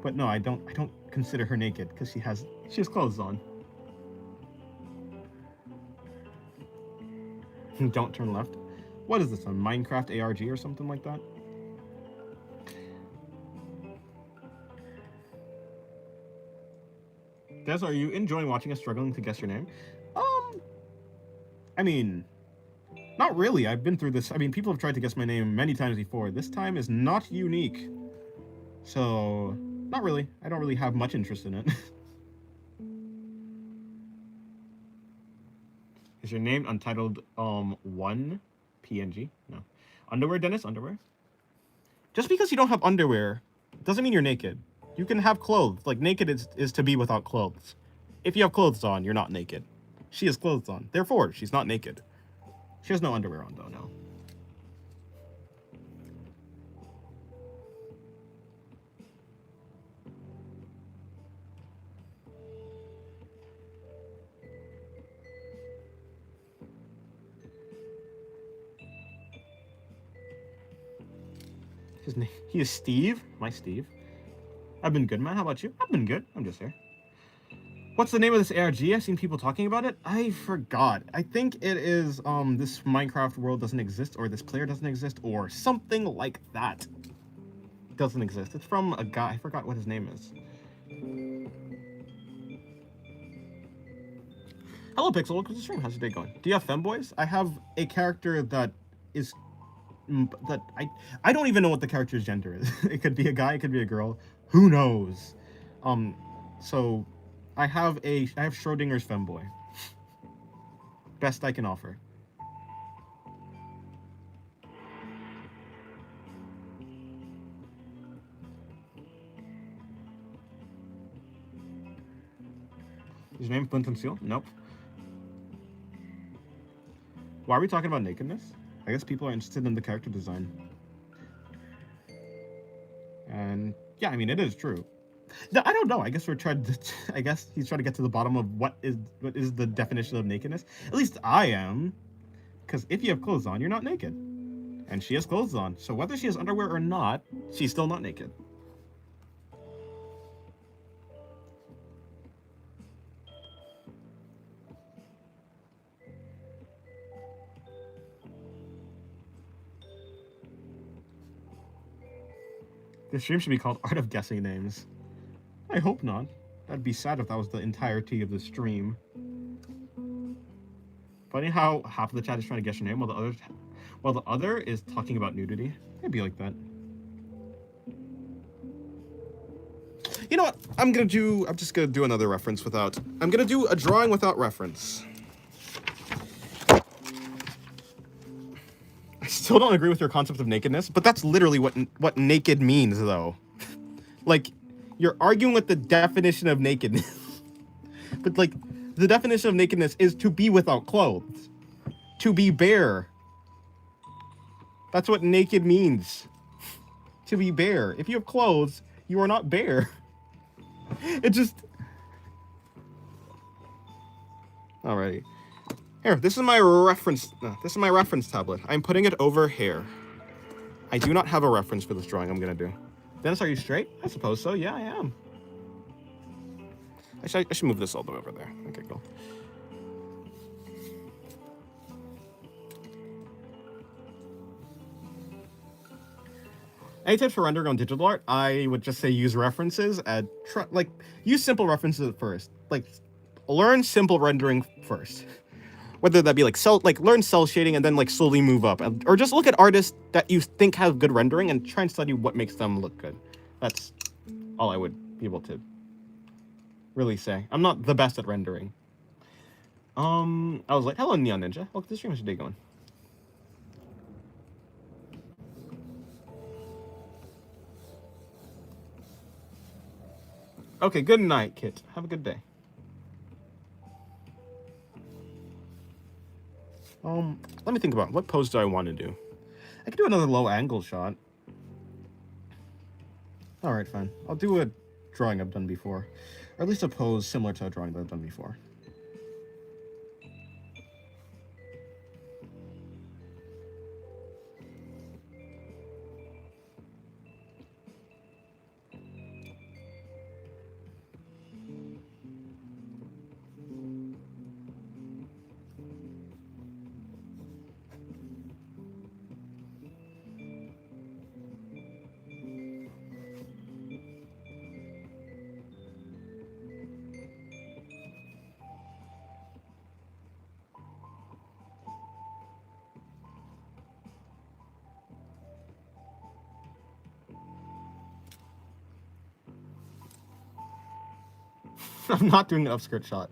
but no, I don't consider her naked because she has clothes on. Don't turn left. What is this, a Minecraft ARG or something like that? Des, are you enjoying watching us struggling to guess your name? I mean, not really. I've been through this. I mean, people have tried to guess my name many times before. This time is not unique. So, not really. I don't really have much interest in it. Is your name untitled, 1 PNG? No. Underwear, Dennis? Underwear? Just because you don't have underwear doesn't mean you're naked. You can have clothes. Like, naked is to be without clothes. If you have clothes on, you're not naked. She has clothes on. Therefore, she's not naked. She has no underwear on, though, no. His name, he is Steve? My Steve. I've been good, man. How about you? I've been good. I'm just here. What's the name of this ARG? I've seen people talking about it. I forgot. I think it is, this Minecraft world doesn't exist, or this player doesn't exist, or something like that. Doesn't exist. It's from a guy. I forgot what his name is. Hello, Pixel. Welcome to the stream. How's your day going? Do you have femboys? I have a character that is... that I don't even know what the character's gender is. It could be a guy, it could be a girl. Who knows? So... I have Schrodinger's femboy. Best I can offer. Is your name Flint and Steel? Nope. Why are we talking about nakedness? I guess people are interested in the character design. And yeah, I mean, it is true. No, I don't know. I guess we're trying to. I guess he's trying to get to the bottom of what is the definition of nakedness. At least I am, because if you have clothes on, you're not naked, and she has clothes on. So whether she has underwear or not, she's still not naked. This stream should be called Art of Guessing Names. I hope not. That'd be sad if that was the entirety of the stream. Funny how half of the chat is trying to guess your name while the other is talking about nudity. It'd be like that. You know what? I'm just gonna do another reference without... I'm gonna do a drawing without reference. I still don't agree with your concept of nakedness, but that's literally what naked means, though. Like... You're arguing with the definition of nakedness. But, like, the definition of nakedness is to be without clothes. To be bare. That's what naked means. To be bare. If you have clothes, you are not bare. It just... Alrighty. Here, this is my reference tablet. I'm putting it over here. I do not have a reference for this drawing I'm gonna do. Dennis, are you straight? I suppose so. Yeah, I am. I should move this all the way over there. Okay, cool. Any tips for rendering on digital art? I would just say use references. Use simple references at first. Like, learn simple rendering first. Whether that be learn cell shading and then slowly move up, or just look at artists that you think have good rendering and try and study what makes them look good. That's all I would be able to really say. I'm not the best at rendering. I was like, hello Neon Ninja. Welcome to the stream. How's your day going? Okay, good night, Kit. Have a good day. Let me think about what pose do I want to do. I could do another low angle shot. All right, fine. I'll do a drawing I've done before, or at least a pose similar to a drawing that I've done before. I'm not doing an upskirt shot.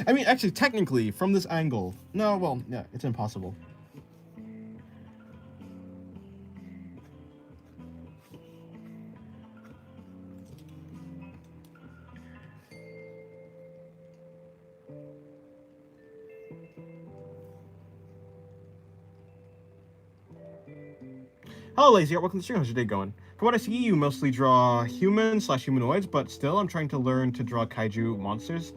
I mean, actually, technically, from this angle, no, well, yeah, it's impossible. Hello, Lazy Art. Welcome to the stream. How's your day going? From what I see, you mostly draw humans/humanoids, but still, I'm trying to learn to draw kaiju monsters.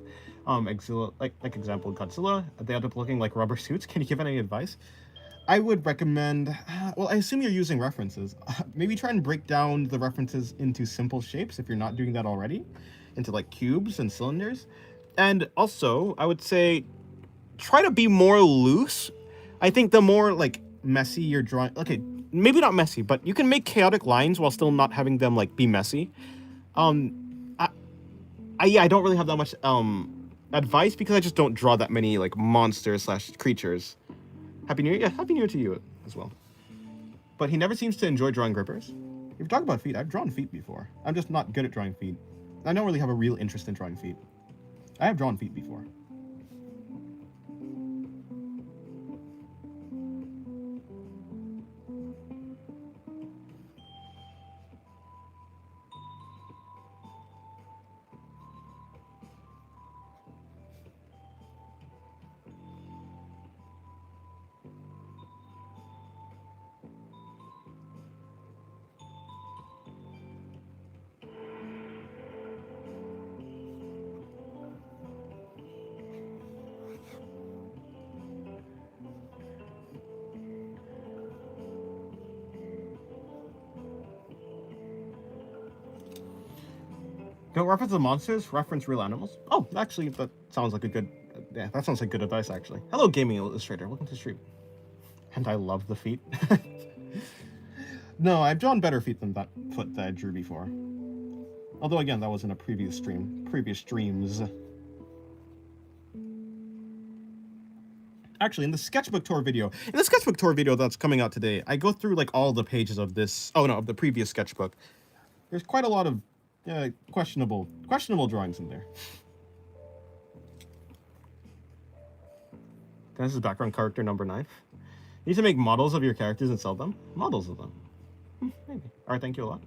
Like example, Godzilla. They end up looking like rubber suits. Can you give any advice? I would recommend. Well, I assume you're using references. Maybe try and break down the references into simple shapes if you're not doing that already, into like cubes and cylinders. And also, I would say, try to be more loose. I think the more like messy you're drawing, okay, maybe not messy, but you can make chaotic lines while still not having them like be messy. Yeah, I don't really have that much advice because I just don't draw that many like monsters/creatures. Happy New Year, yeah, Happy New Year to you as well. But he never seems to enjoy drawing grippers. If you talk about feet, I've drawn feet before. I'm just not good at drawing feet. I don't really have a real interest in drawing feet. I have drawn feet before. Don't reference the monsters, reference real animals. Oh, actually, that sounds like a good... Yeah, that sounds like good advice, actually. Hello, Gaming Illustrator. Welcome to the stream. And I love the feet. No, I've drawn better feet than that foot that I drew before. Although, again, that was in a previous stream. Previous streams. Actually, in the sketchbook tour video... In the sketchbook tour video that's coming out today, I go through, like, all the pages of this... Oh, no, of the previous sketchbook. There's quite a lot of questionable drawings in there. This is background character number 9. You need to make models of your characters and sell them? Models of them. Maybe. Alright, thank you a lot.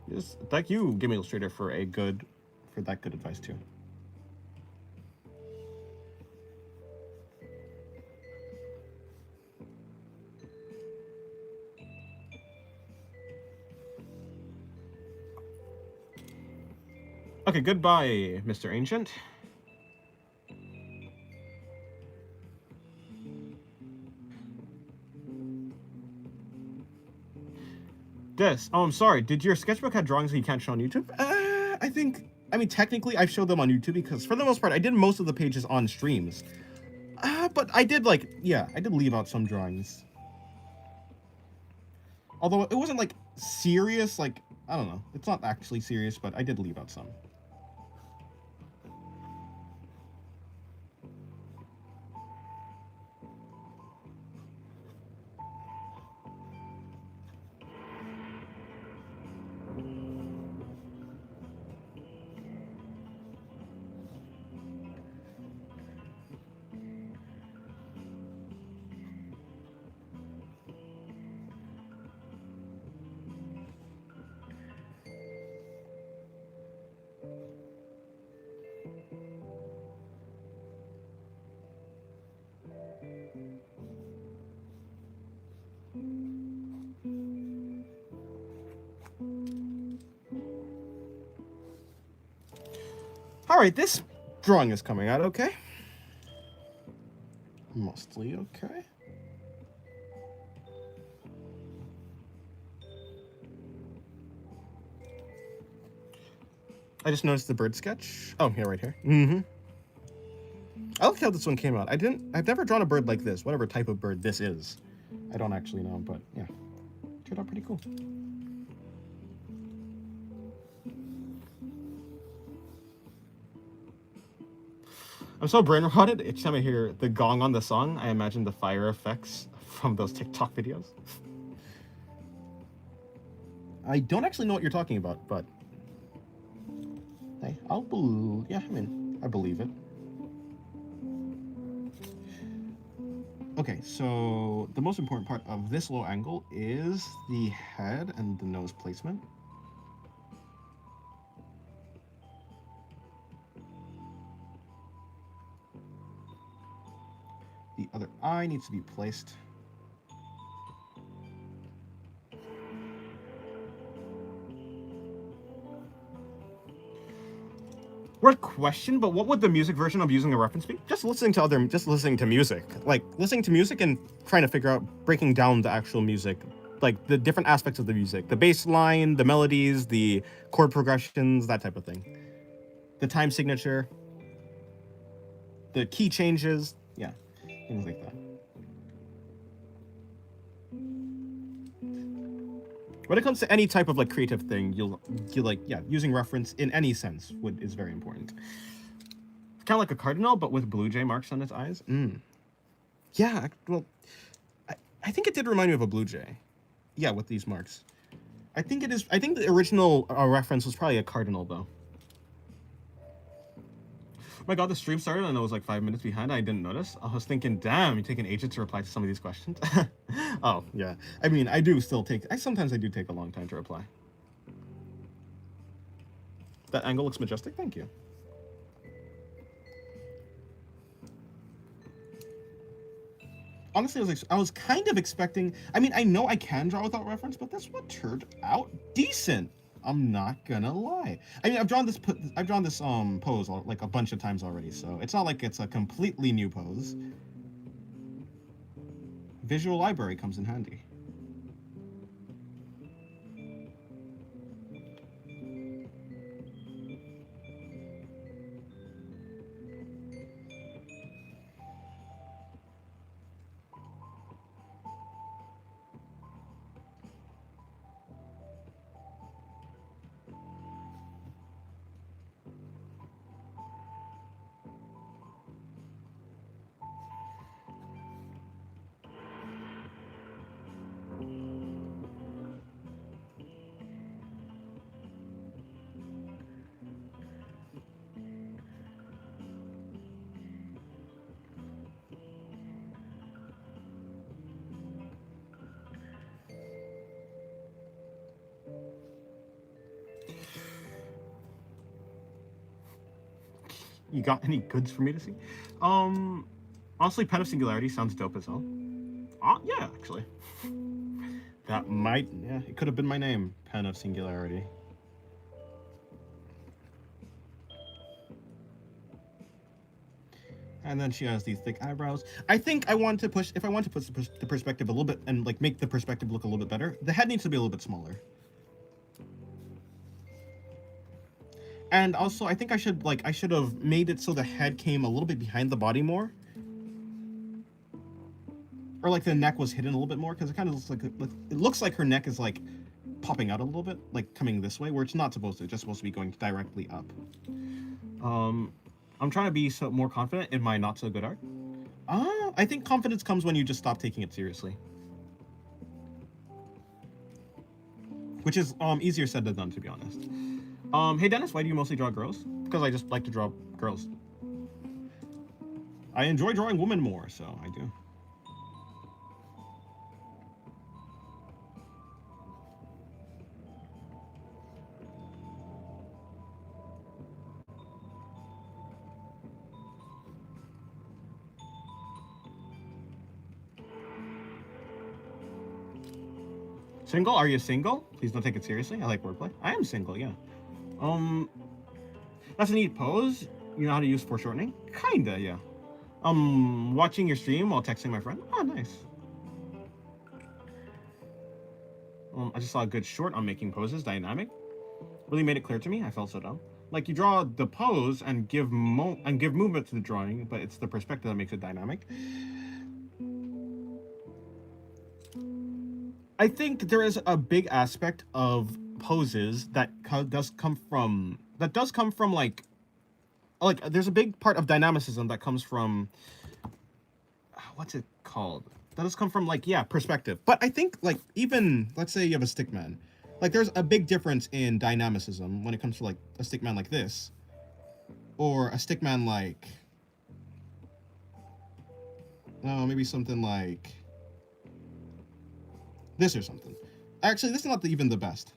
Yes, thank you, Game Illustrator, for that good advice too. Okay, goodbye, Mr. Ancient. This. Oh, I'm sorry. Did your sketchbook have drawings that you can't show on YouTube? I mean, technically, I've showed them on YouTube because, for the most part, I did most of the pages on streams. But I did, I did leave out some drawings. Although it wasn't, serious, I don't know. It's not actually serious, but I did leave out some. All right, this drawing is coming out okay. Mostly okay. I just noticed the bird sketch. Oh, yeah, right here. Mm-hmm. I like how this one came out. I've never drawn a bird like this, whatever type of bird this is. I don't actually know, but yeah. Turned out pretty cool. I'm so brain rotted. Each time I hear the gong on the song, I imagine the fire effects from those TikTok videos. I don't actually know what you're talking about, but hey, I believe it. Okay, so the most important part of this low angle is the head and the nose placement. The other eye needs to be placed. Weird question, but what would the music version of using a reference be? Just listening to music. Like, listening to music and trying to figure out, breaking down the actual music. Like, the different aspects of the music. The bass line, the melodies, the chord progressions, that type of thing. The time signature. The key changes. Yeah, things like that. When it comes to any type of like creative thing, you like, yeah, using reference in any sense is very important. Kind of like a cardinal, but with blue jay marks on its eyes. Yeah, well, I think it did remind me of a blue jay. Yeah, with these marks. I think it is. I think the original reference was probably a cardinal, though. Oh my god, the stream started and I was like 5 minutes behind. I didn't notice. I was thinking, damn, you're taking ages to reply to some of these questions. Oh, yeah. I mean, sometimes I do take a long time to reply. That angle looks majestic. Thank you. Honestly, I was kind of expecting. I mean, I know I can draw without reference, but this one turned out decent. I'm not gonna lie. I mean, I've drawn this pose like a bunch of times already, so it's not like it's a completely new pose. Visual library comes in handy. You got any goods for me to see? Honestly, Pen of Singularity sounds dope as hell. Yeah, actually. It could have been my name, Pen of Singularity. And then she has these thick eyebrows. I think if I want to push the perspective a little bit and like make the perspective look a little bit better, the head needs to be a little bit smaller. And also, I think I should have made it so the head came a little bit behind the body more. Or like the neck was hidden a little bit more, because it kind of looks like her neck is like popping out a little bit, like coming this way, where it's not supposed to. It's just supposed to be going directly up. I'm trying to be more confident in my not so good art. I think confidence comes when you just stop taking it seriously. Which is easier said than done, to be honest. Hey Dennis, why do you mostly draw girls? Because I just like to draw girls. I enjoy drawing women more, so I do. Single? Are you single? Please don't take it seriously. I like wordplay. I am single, yeah. That's a neat pose. You know how to use foreshortening? Kinda, yeah. Watching your stream while texting my friend. Oh, nice. I just saw a good short on making poses dynamic. Really made it clear to me. I felt so dumb. Like you draw the pose and give movement to the drawing, but it's the perspective that makes it dynamic. I think there is a big aspect of poses that does come from like there's a big part of dynamicism that comes from what's it called? That does come from like perspective. But I think like even let's say you have a stickman, like there's a big difference in dynamicism when it comes to like a stickman like this, or a stickman like maybe something like this or something. Actually, this is not even the best.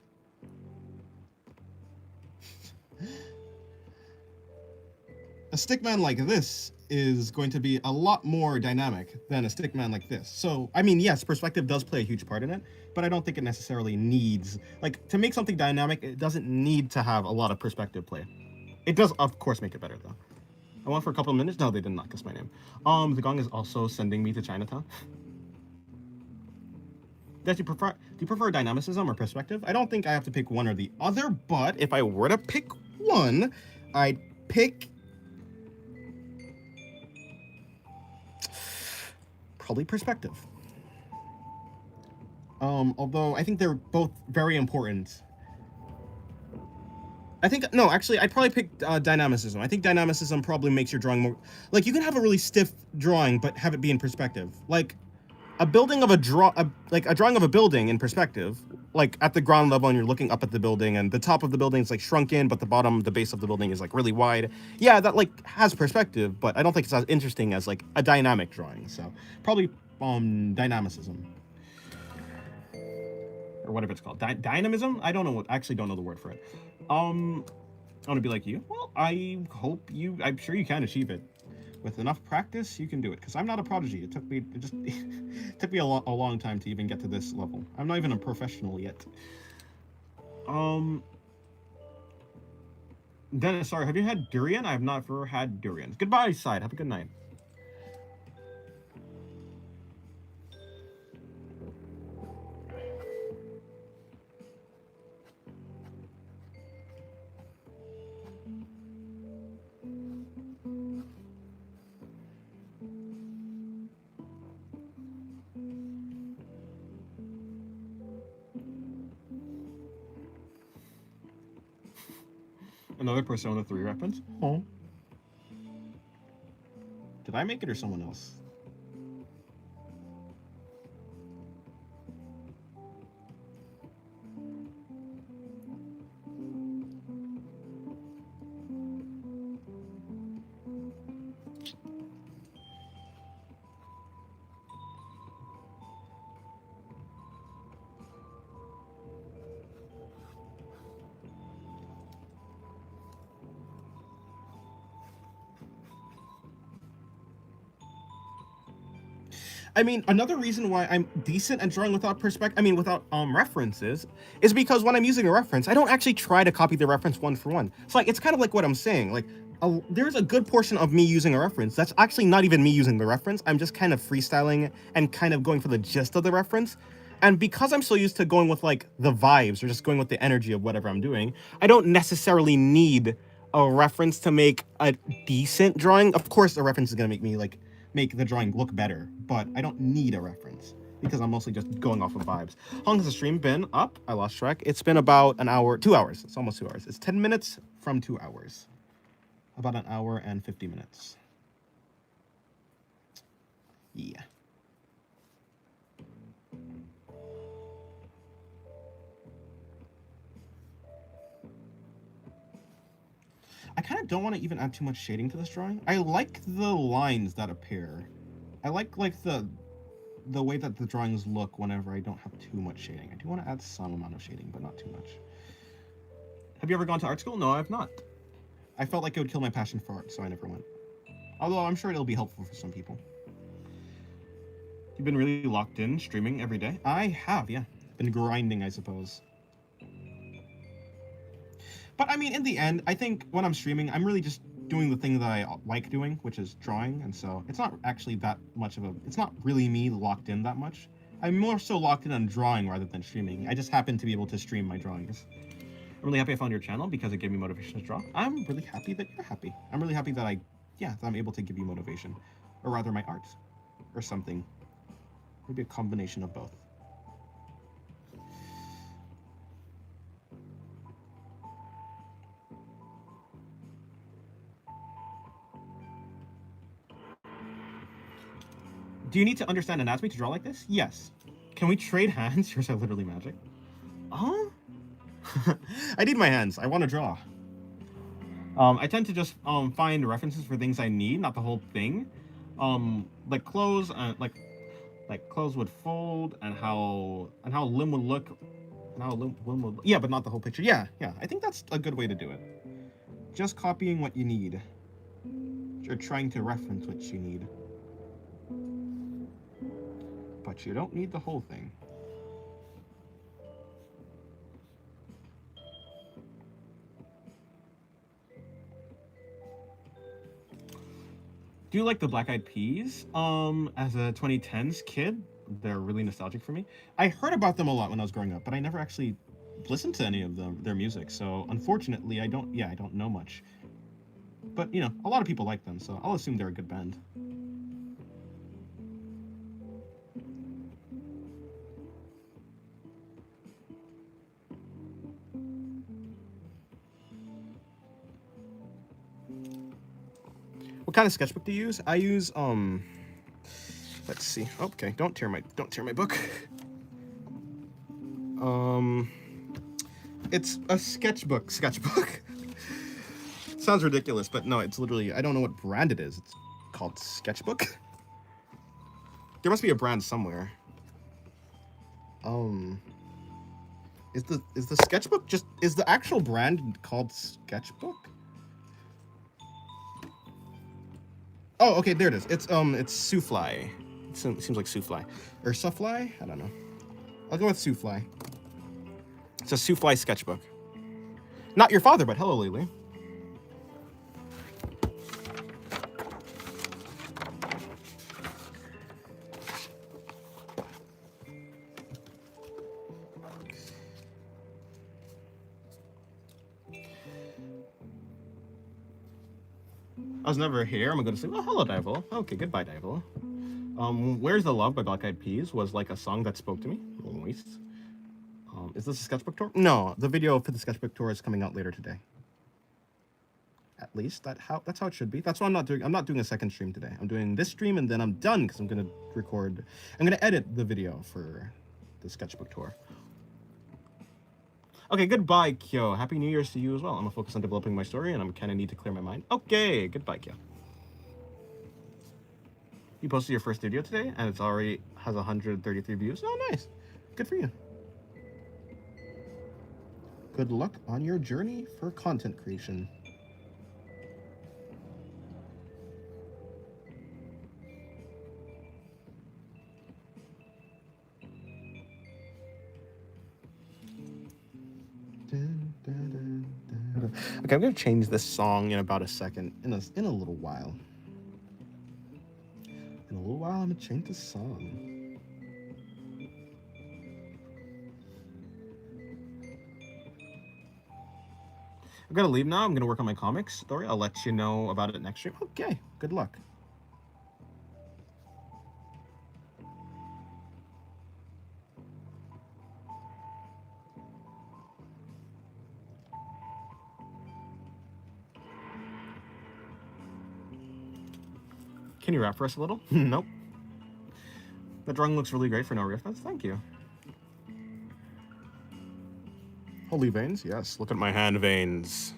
A stickman like this is going to be a lot more dynamic than a stickman like this. So, I mean, yes, perspective does play a huge part in it, but I don't think it necessarily needs, like, to make something dynamic, it doesn't need to have a lot of perspective play. It does, of course, make it better, though. I went for a couple of minutes. No, they did not guess my name. The gong is also sending me to Chinatown. Do you prefer dynamicism or perspective? I don't think I have to pick one or the other, but if I were to pick one, I'd pick probably perspective. Although I think they're both very important. Actually, I'd probably pick dynamicism. I think dynamicism probably makes your drawing more, like, you can have a really stiff drawing, but have it be in perspective. Like, a drawing of a building in perspective, like at the ground level and you're looking up at the building and the top of the building is like shrunken, but the base of the building is like really wide. Yeah, that like has perspective, but I don't think it's as interesting as like a dynamic drawing. So probably dynamicism. Or whatever it's called. Dynamism? I actually don't know the word for it. I want to be like you. Well, I'm sure you can achieve it. With enough practice, you can do it. Because I'm not a prodigy. It took me a long time to even get to this level. I'm not even a professional yet. Dennis, sorry, have you had durian? I have not ever had durian. Goodbye, Side. Have a good night. Another Persona 3 reference? Oh. Did I make it or someone else? I mean, another reason why I'm decent at drawing without without references, is because when I'm using a reference, I don't actually try to copy the reference one for one. So like, it's kind of like what I'm saying. Like, there's a good portion of me using a reference that's actually not even me using the reference. I'm just kind of freestyling and kind of going for the gist of the reference. And because I'm so used to going with like the vibes or just going with the energy of whatever I'm doing, I don't necessarily need a reference to make a decent drawing. Of course, a reference is gonna make the drawing look better, but I don't need a reference because I'm mostly just going off of vibes. How long has the stream been up? I lost track. It's been about an hour, 2 hours. It's almost 2 hours. It's 10 minutes from 2 hours. About an hour and 50 minutes. Yeah. I kind of don't want to even add too much shading to this drawing. I like the lines that appear. I like the way that the drawings look whenever I don't have too much shading. I do want to add some amount of shading, but not too much. Have you ever gone to art school? No, I have not. I felt like it would kill my passion for art, so I never went. Although I'm sure it'll be helpful for some people. You've been really locked in, streaming every day? I have, yeah. Been grinding, I suppose. But I mean, in the end, I think when I'm streaming, I'm really just doing the thing that I like doing, which is drawing, and so it's not actually that much of a, it's not really me locked in that much. I'm more so locked in on drawing rather than streaming. I just happen to be able to stream my drawings. I'm really happy I found your channel because it gave me motivation to draw. I'm really happy that you're happy. I'm really happy that that I'm able to give you motivation. Or rather my art. Or something. Maybe a combination of both. Do you need to understand anatomy to draw like this? Yes. Can we trade hands? Yours are literally magic. Huh? I need my hands. I want to draw. I tend to just find references for things I need, not the whole thing. Like clothes, like clothes would fold, and how limb would look, and how limb would. Yeah, but not the whole picture. Yeah. I think that's a good way to do it. Just copying what you need, or trying to reference what you need. But you don't need the whole thing. Do you like the Black Eyed Peas? As a 2010s kid, they're really nostalgic for me. I heard about them a lot when I was growing up, but I never actually listened to any of their music. So unfortunately, I don't know much. But you know, a lot of people like them, so I'll assume they're a good band. What kind of sketchbook do you use? I use let's see. Okay, don't tear my book. It's a sketchbook. Sounds ridiculous, but no, it's literally, I don't know what brand it is. It's called Sketchbook. There must be a brand somewhere. Is the sketchbook just, is the actual brand called Sketchbook? Oh, okay, there it is. It's Soufly. It seems like Soufly. Or Soufly? I don't know. I'll go with Soufly. It's a Soufly sketchbook. Not your father, but hello, Lily. I was never here. I'm gonna go to sleep. Oh, hello, Dival. Okay, goodbye, Dival. Where's the Love by Black Eyed Peas was like a song that spoke to me. Moist. Is this a sketchbook tour? No, the video for the sketchbook tour is coming out later today. At least that's how it should be. That's what I'm not doing. I'm not doing a second stream today. I'm doing this stream and then I'm done because I'm gonna edit the video for the sketchbook tour. Okay, goodbye, Kyo. Happy New Year's to you as well. I'm gonna focus on developing my story and I'm kind of need to clear my mind. Okay, goodbye, Kyo. You posted your first video today and it's already has 133 views. Oh, nice. Good for you. Good luck on your journey for content creation. Okay, I'm gonna change this song in about a second. In a little while. In a little while, I'm gonna change the song. I'm gonna leave now. I'm gonna work on my comics story. I'll let you know about it next stream. Okay, good luck. Can you rap for us a little? Nope. The drawing looks really great for no reference. Thank you. Holy veins? Yes. Look at my hand veins.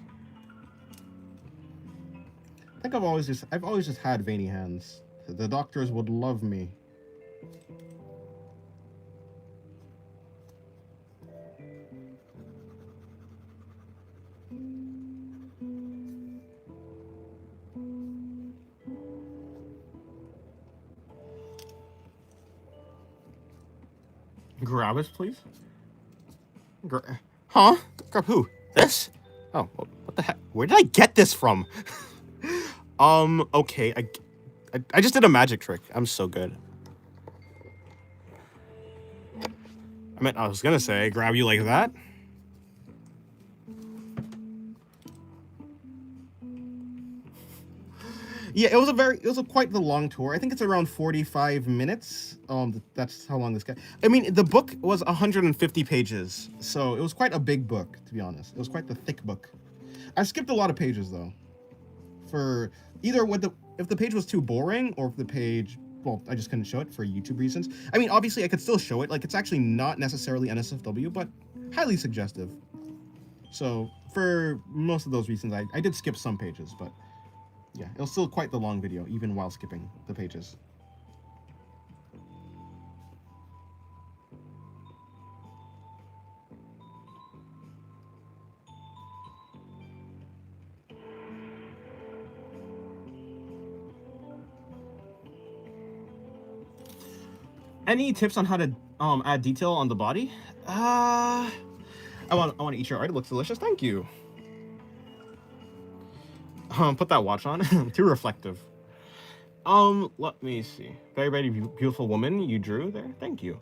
I think I've always just had veiny hands. The doctors would love me. Grab us, please. Huh? Grab who? This? Oh, what the heck? Where did I get this from? Okay, I just did a magic trick. I'm so good. I was gonna say, grab you like that. Yeah, it was quite the long tour. I think it's around 45 minutes. That's how long this guy. I mean, the book was 150 pages, so it was quite a big book, to be honest. It was quite the thick book. I skipped a lot of pages though. For either if the page was too boring or if the page, well, I just couldn't show it for YouTube reasons. I mean, obviously I could still show it. Like, it's actually not necessarily NSFW, but highly suggestive. So for most of those reasons, I did skip some pages, but yeah, it was still quite the long video, even while skipping the pages. Any tips on how to add detail on the body? I want to eat your art. It looks delicious. Thank you. Put that watch on. Too reflective. Let me see. Very, very beautiful woman you drew there. Thank you.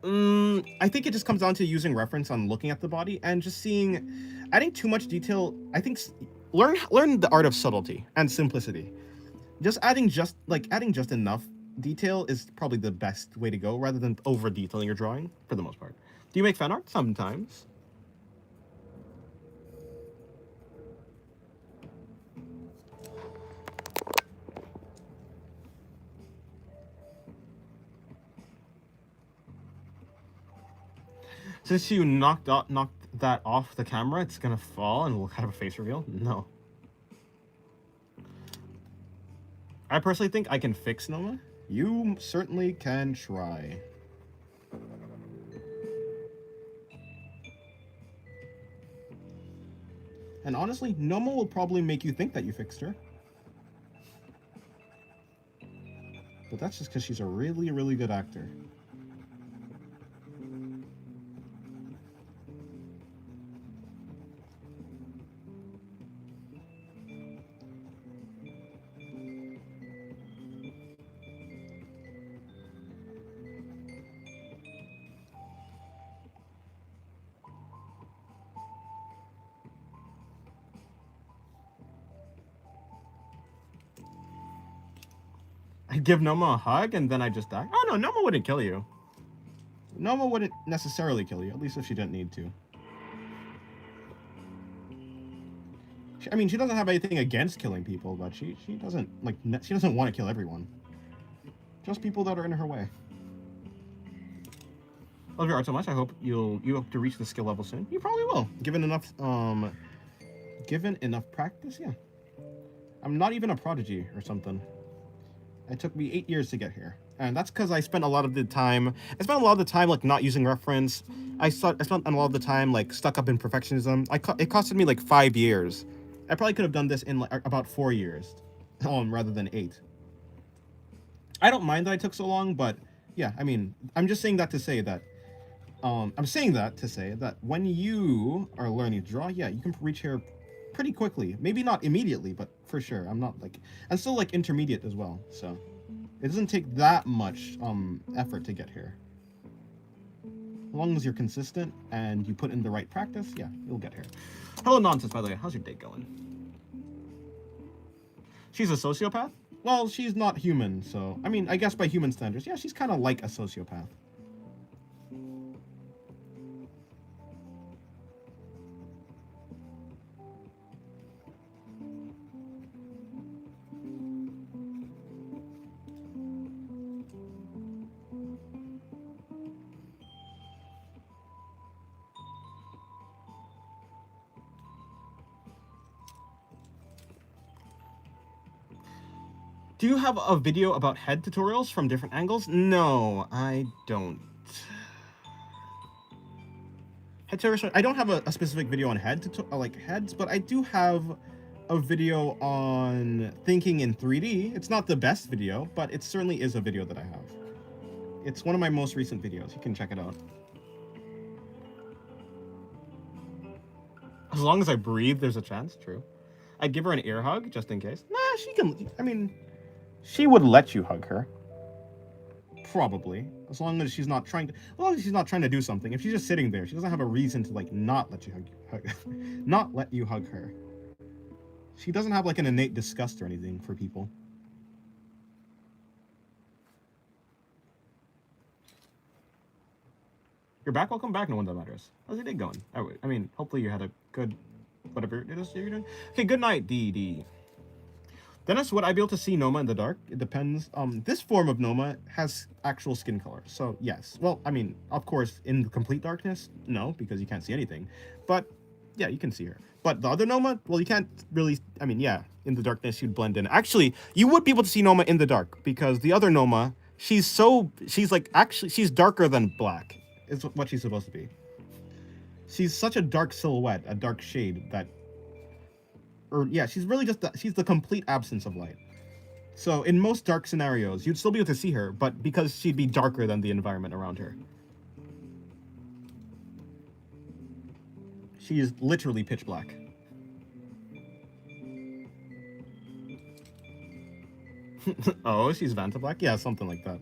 I think it just comes down to using reference on looking at the body and just adding too much detail. I think learn the art of subtlety and simplicity. Just adding just enough detail is probably the best way to go, rather than over detailing your drawing for the most part. Do you make fan art? Sometimes. Since you knocked that off the camera, it's gonna fall and we'll have a face reveal? No. I personally think I can fix Noma. You certainly can try. And honestly, Noma will probably make you think that you fixed her. But that's just because she's a really, really good actor. I'd give Noma a hug and then I just die. Oh no, Noma wouldn't kill you. Noma wouldn't necessarily kill you, at least if she didn't need to. I mean, she doesn't have anything against killing people, but she doesn't want to kill everyone. Just people that are in her way. Love your art so much. I hope you hope to reach the skill level soon. You probably will, given enough practice. Yeah, I'm not even a prodigy or something. It took me 8 years to get here, and that's because I spent a lot of the time. Like not using reference. I spent a lot of the time like stuck up in perfectionism. It costed me like 5 years. I probably could have done this in like about 4 years, rather than 8. I don't mind that I took so long, but yeah, I mean, I'm just saying that to say that. When you are learning to draw, yeah, you can reach here pretty quickly. Maybe not immediately, but for sure. I'm still like intermediate as well, so it doesn't take that much effort to get here. As long as you're consistent and you put in the right practice, yeah, you'll get here. Hello, Nonsense, by the way. How's your day going? She's a sociopath? Well, she's not human, so... I mean, I guess by human standards, yeah, she's kind of like a sociopath. Do you have a video about head tutorials from different angles? No, I don't. Head tutorials, I don't have a specific video on heads, but I do have a video on thinking in 3D. It's not the best video, but it certainly is a video that I have. It's one of my most recent videos. You can check it out. As long as I breathe, there's a chance. True. I'd give her an ear hug just in case. Nah, she can. I mean, she would let you hug her. Probably, as long as she's not trying to. As long as she's not trying to do something. If she's just sitting there, she doesn't have a reason to like not let you hug not let you hug her. She doesn't have like an innate disgust or anything for people. You're back. Welcome back. No one that matters. How's your day going? I mean, hopefully you had a good whatever it is you're doing. Okay. Good night, DD. Dennis, would I be able to see Noma in the dark? It depends. This form of Noma has actual skin color, so yes. Well, I mean, of course, in the complete darkness, no, because you can't see anything. But yeah, you can see her. But the other Noma, well, you can't really. I mean, yeah, in the darkness you'd blend in. Actually, you would be able to see Noma in the dark because the other Noma, she's like actually she's darker than black. Is what she's supposed to be. She's such a dark silhouette, a dark shade that. Or yeah, she's really just she's the complete absence of light. So in most dark scenarios, you'd still be able to see her, but because she'd be darker than the environment around her. She is literally pitch black. Oh, she's Vanta Black? Yeah, something like that.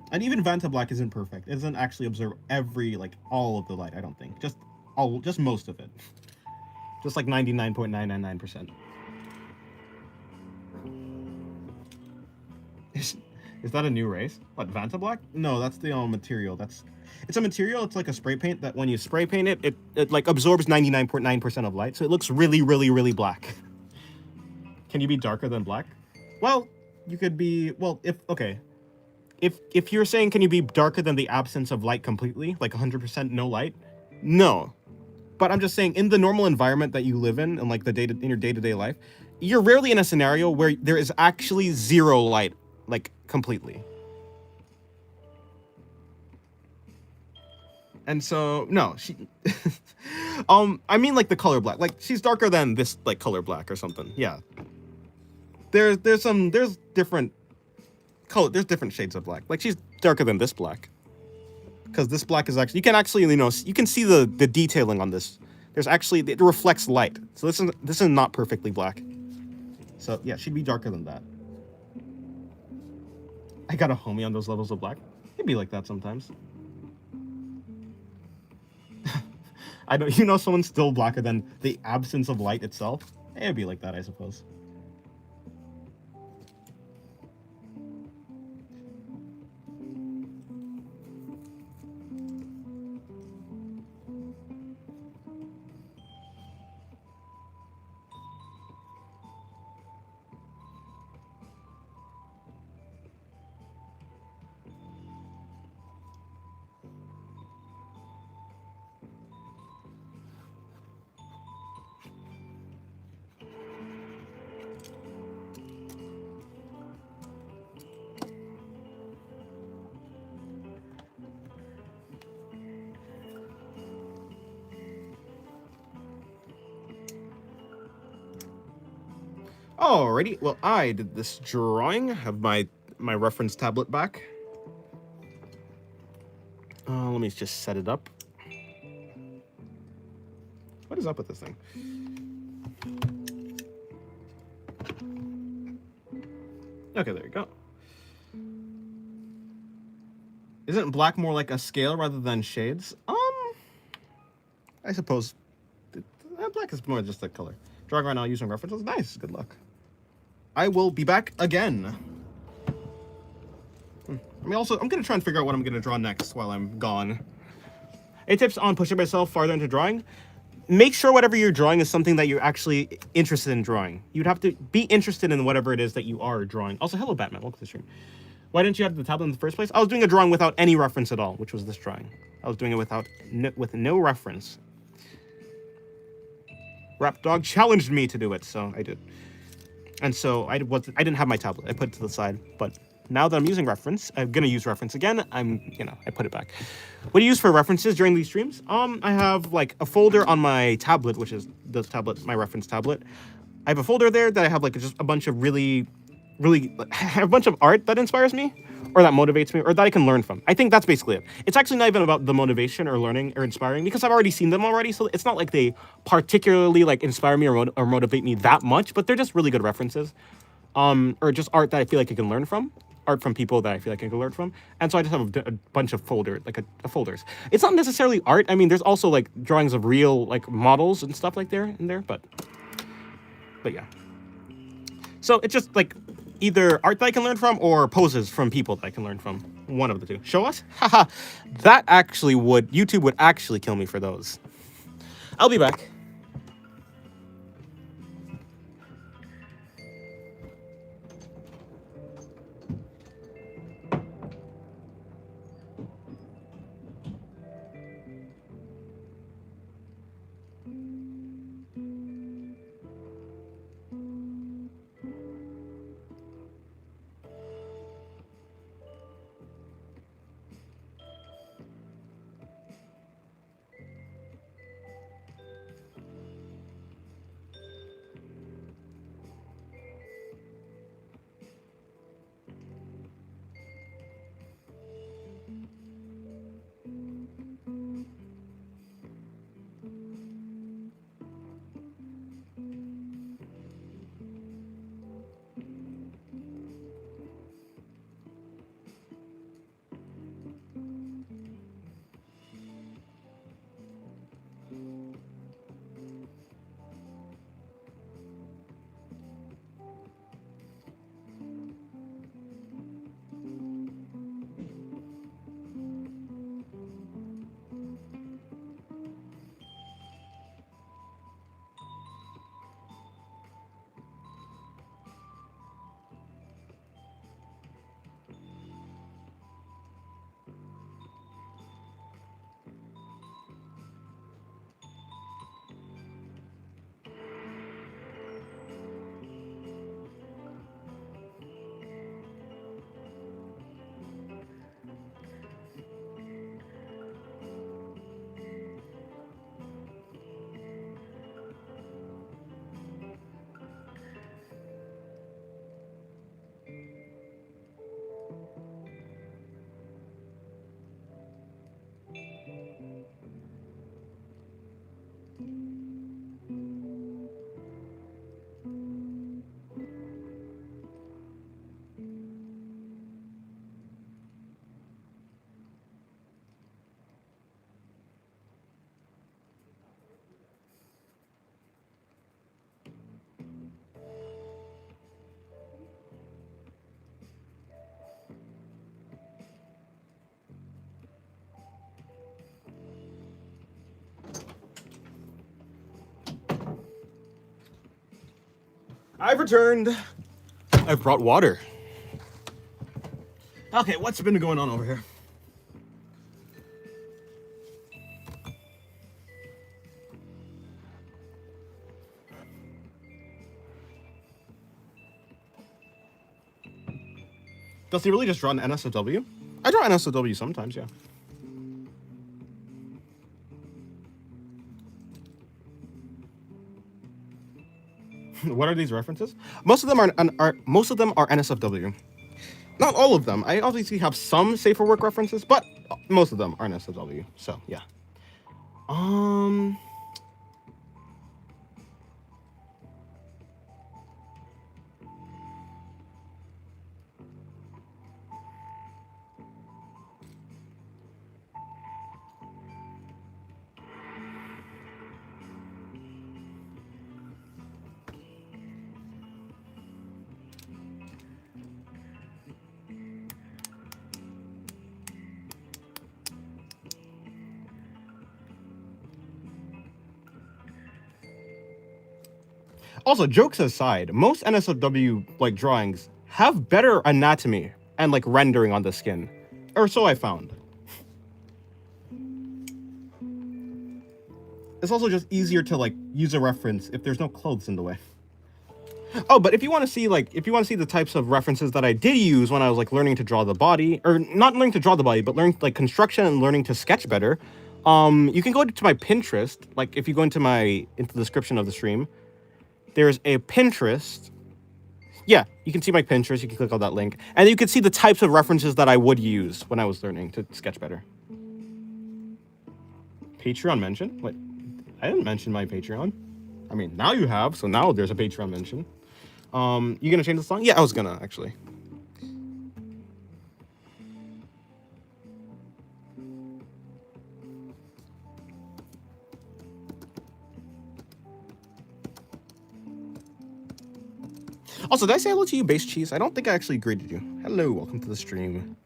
And even Vanta Black isn't perfect. It doesn't actually observe all of the light, I don't think. Just most of it. Just like 99.999%. Is that a new race? What, Vanta Black? No, that's the material. It's a material, it's like a spray paint that when you spray paint it, it like absorbs 99.9% of light, so it looks really, really, really black. Can you be darker than black? Well, you could be, well, if you're saying can you be darker than the absence of light completely, like 100% no light? No. But I'm just saying in the normal environment that you live in like in your day-to-day life, you're rarely in a scenario where there is actually zero light, like completely. And so no, she I mean like the color black. Like she's darker than this like color black or something. Yeah. There's different color, there's different shades of black. Like she's darker than this black. Because this black is actually, you can actually, you can see the detailing on this. There's actually, it reflects light. So this is not perfectly black. So yeah, she'd be darker than that. I got a homie on those levels of black. He'd be like that sometimes. I know, someone's still blacker than the absence of light itself. It'd be like that, I suppose. Alrighty, well, I did this drawing. Have my reference tablet back. Let me just set it up. What is up with this thing? Okay, there you go. Isn't black more like a scale rather than shades? I suppose black is more just a color. Drawing right now using references. Nice, good luck. I will be back again. I mean, also, I'm gonna try and figure out what I'm gonna draw next while I'm gone. 8 tips on pushing myself farther into drawing. Make sure whatever you're drawing is something that you're actually interested in drawing. You'd have to be interested in whatever it is that you are drawing. Also, hello, Batman. Welcome to the stream. Why didn't you have the tablet in the first place? I was doing a drawing without any reference at all, which was this drawing. I was doing it with no reference. Rap Dog challenged me to do it, so I did. And so I didn't have my tablet. I put it to the side. But now that I'm using reference, I'm gonna use reference again. I put it back. What do you use for references during these streams? I have like a folder on my tablet, which is this tablet, my reference tablet. I have a folder there that I have like just a bunch of really really have a bunch of art that inspires me or that motivates me or that I can learn from. I think that's basically it. It's actually not even about the motivation or learning or inspiring because I've already seen them already. So it's not like they particularly like inspire me or motivate me that much, but they're just really good references. Or just art that I feel like I can learn from. Art from people that I feel like I can learn from. And so I just have a bunch of folders. It's not necessarily art. I mean, there's also like drawings of real like models and stuff like there in there, but yeah. So it's just like either art that I can learn from or poses from people that I can learn from. One of the two. Show us? Haha. That actually YouTube would actually kill me for those. I'll be back. I've returned. I've brought water. Okay, what's been going on over here? Does he really just draw an NSFW? I draw NSFW sometimes, yeah. What are these references? Most of them are NSFW. Not all of them. I obviously have some safer work references, but most of them are NSFW. So yeah. Also, jokes aside, most NSFW like drawings have better anatomy and like rendering on the skin, or so I found. It's also just easier to like use a reference if there's no clothes in the way. Oh, but if you want to see the types of references that I did use when I was like learning to draw the body, or not learning to draw the body, but learning like construction and learning to sketch better, you can go to my Pinterest. Like if you go into the description of the stream, there's a Pinterest Yeah, you can see my Pinterest. You can click on that link, and you can see the types of references that I would use when I was learning to sketch better. Patreon mention? Wait, I didn't mention my Patreon. I mean, now you have, so now there's a Patreon mention. You gonna change the song? Yeah, I was gonna actually. Also, did I say hello to you, Base Cheese? I don't think I actually greeted you. Hello, welcome to the stream.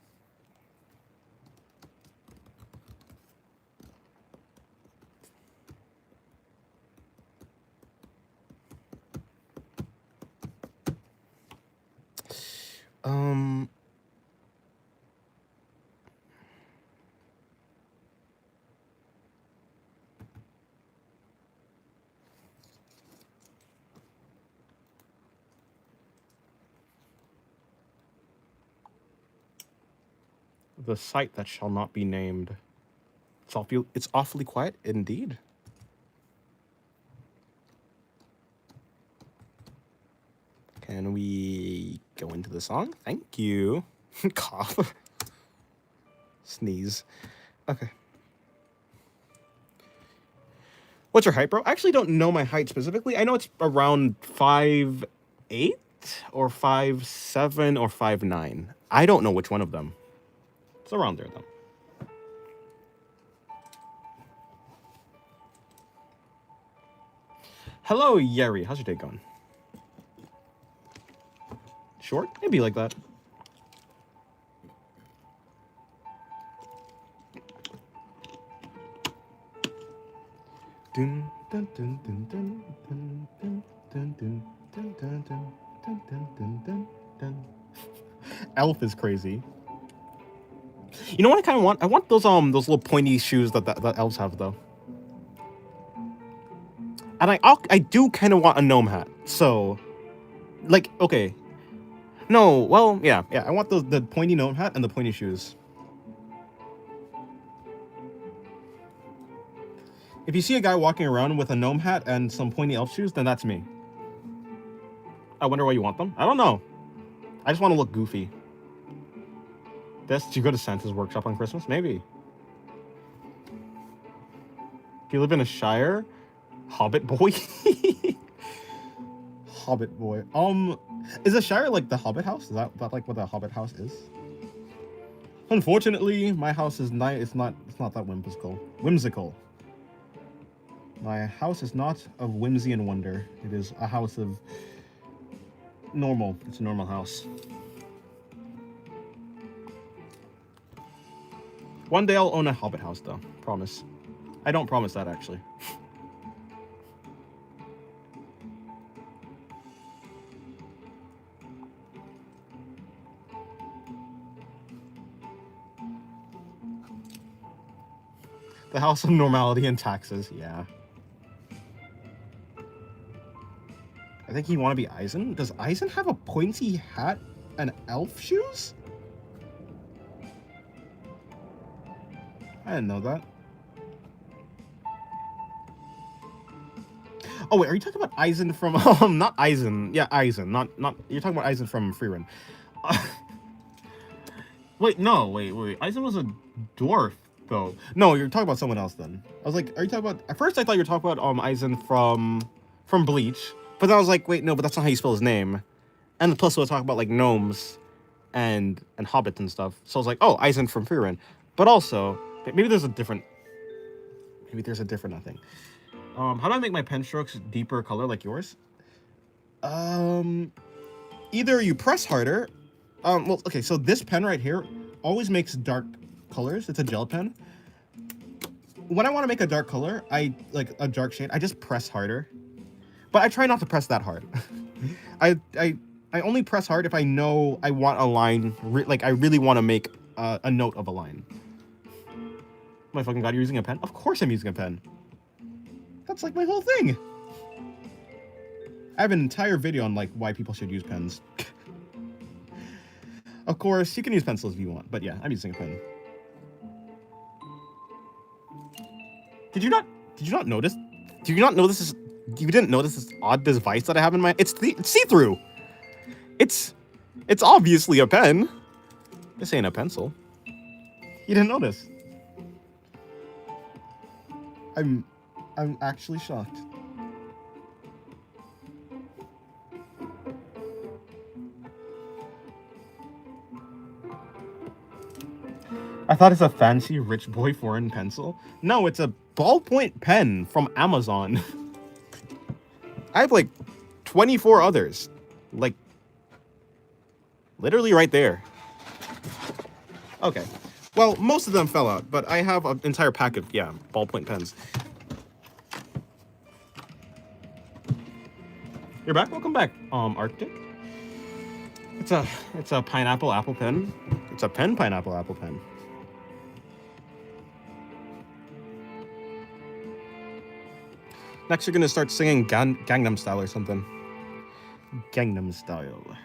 The site that shall not be named. It's awfully quiet indeed. Can we go into the song? Thank you. Cough. Sneeze. Okay. What's your height, bro? I actually don't know my height specifically. I know it's around 5'8" or 5'7" or 5'9". I don't know which one of them. It's around there, though. Hello, Yeri. How's your day going? Short? Maybe like that. Dun, dun, dun, dun, dun, dun, dun, dun, dun, dun, dun, dun, dun, dun, dun, dun. Elf is crazy. You know what I kind of want? I want those little pointy shoes that elves have, though. And I do kind of want a gnome hat. So, like, okay. No, well, yeah. I want the pointy gnome hat and the pointy shoes. If you see a guy walking around with a gnome hat and some pointy elf shoes, then that's me. I wonder why you want them. I don't know. I just want to look goofy. Do you go to Santa's workshop on Christmas? Maybe. Do you live in a shire? Hobbit boy? Hobbit boy. Is a shire like the Hobbit house? Is that like what the Hobbit house is? Unfortunately, my house is not. It's not that whimsical. My house is not of whimsy and wonder. It is a house of normal. It's a normal house. One day I'll own a Hobbit house, though. Promise. I don't promise that, actually. The House of Normality and Taxes, yeah. I think you want to be Eisen. Does Eisen have a pointy hat and elf shoes? I didn't know that. Oh wait, are you talking about Eisen from not Eisen? Yeah, Eisen. Not you're talking about Eisen from Frieren. Wait, no, wait. Eisen was a dwarf though. No, you're talking about someone else then. I was like, are you talking about at first I thought you were talking about Eisen from Bleach. But then I was like, wait, no, but that's not how you spell his name. And plus we'll talk about like gnomes and hobbits and stuff. So I was like, oh, Eisen from Frieren. But also, maybe there's a different thing. How do I make my pen strokes deeper color like yours? Either you press harder. Well, okay, so this pen right here always makes dark colors. It's a gel pen. When I want to make a dark color, like a dark shade, I just press harder. But I try not to press that hard. I only press hard if I know I want a line, like I really want to make a note of a line. Oh my fucking god, you're using a pen? Of course I'm using a pen. That's like my whole thing. I have an entire video on like why people should use pens. Of course, you can use pencils if you want, but yeah, I'm using a pen. Did you not notice? You didn't notice this odd device that I have in my... It's see-through. It's obviously a pen. This ain't a pencil. You didn't notice. I'm actually shocked. I thought it's a fancy rich boy foreign pencil. No, it's a ballpoint pen from Amazon. I have like 24 others. Like, literally right there. Okay. Well, most of them fell out, but I have an entire pack of, yeah, ballpoint pens. You're back? Welcome back, Arctic. It's a pineapple apple pen. It's a pen pineapple apple pen. Next, you're gonna start singing Gangnam Style or something. Gangnam Style.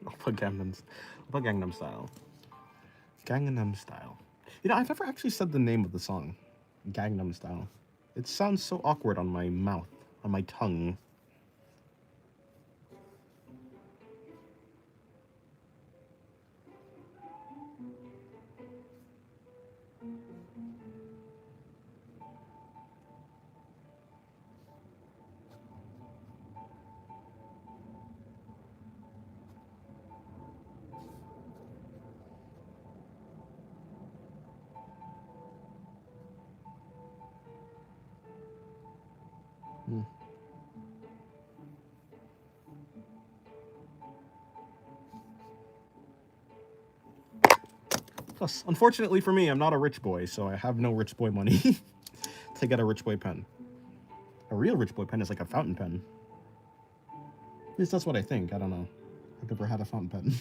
I'll put Gangnam Style. Gangnam Style. You know, I've never actually said the name of the song. Gangnam Style. It sounds so awkward on my mouth, on my tongue. Plus, unfortunately for me, I'm not a rich boy, so I have no rich boy money to get a rich boy pen. A real rich boy pen is like a fountain pen. At least that's what I think. I don't know. I've never had a fountain pen.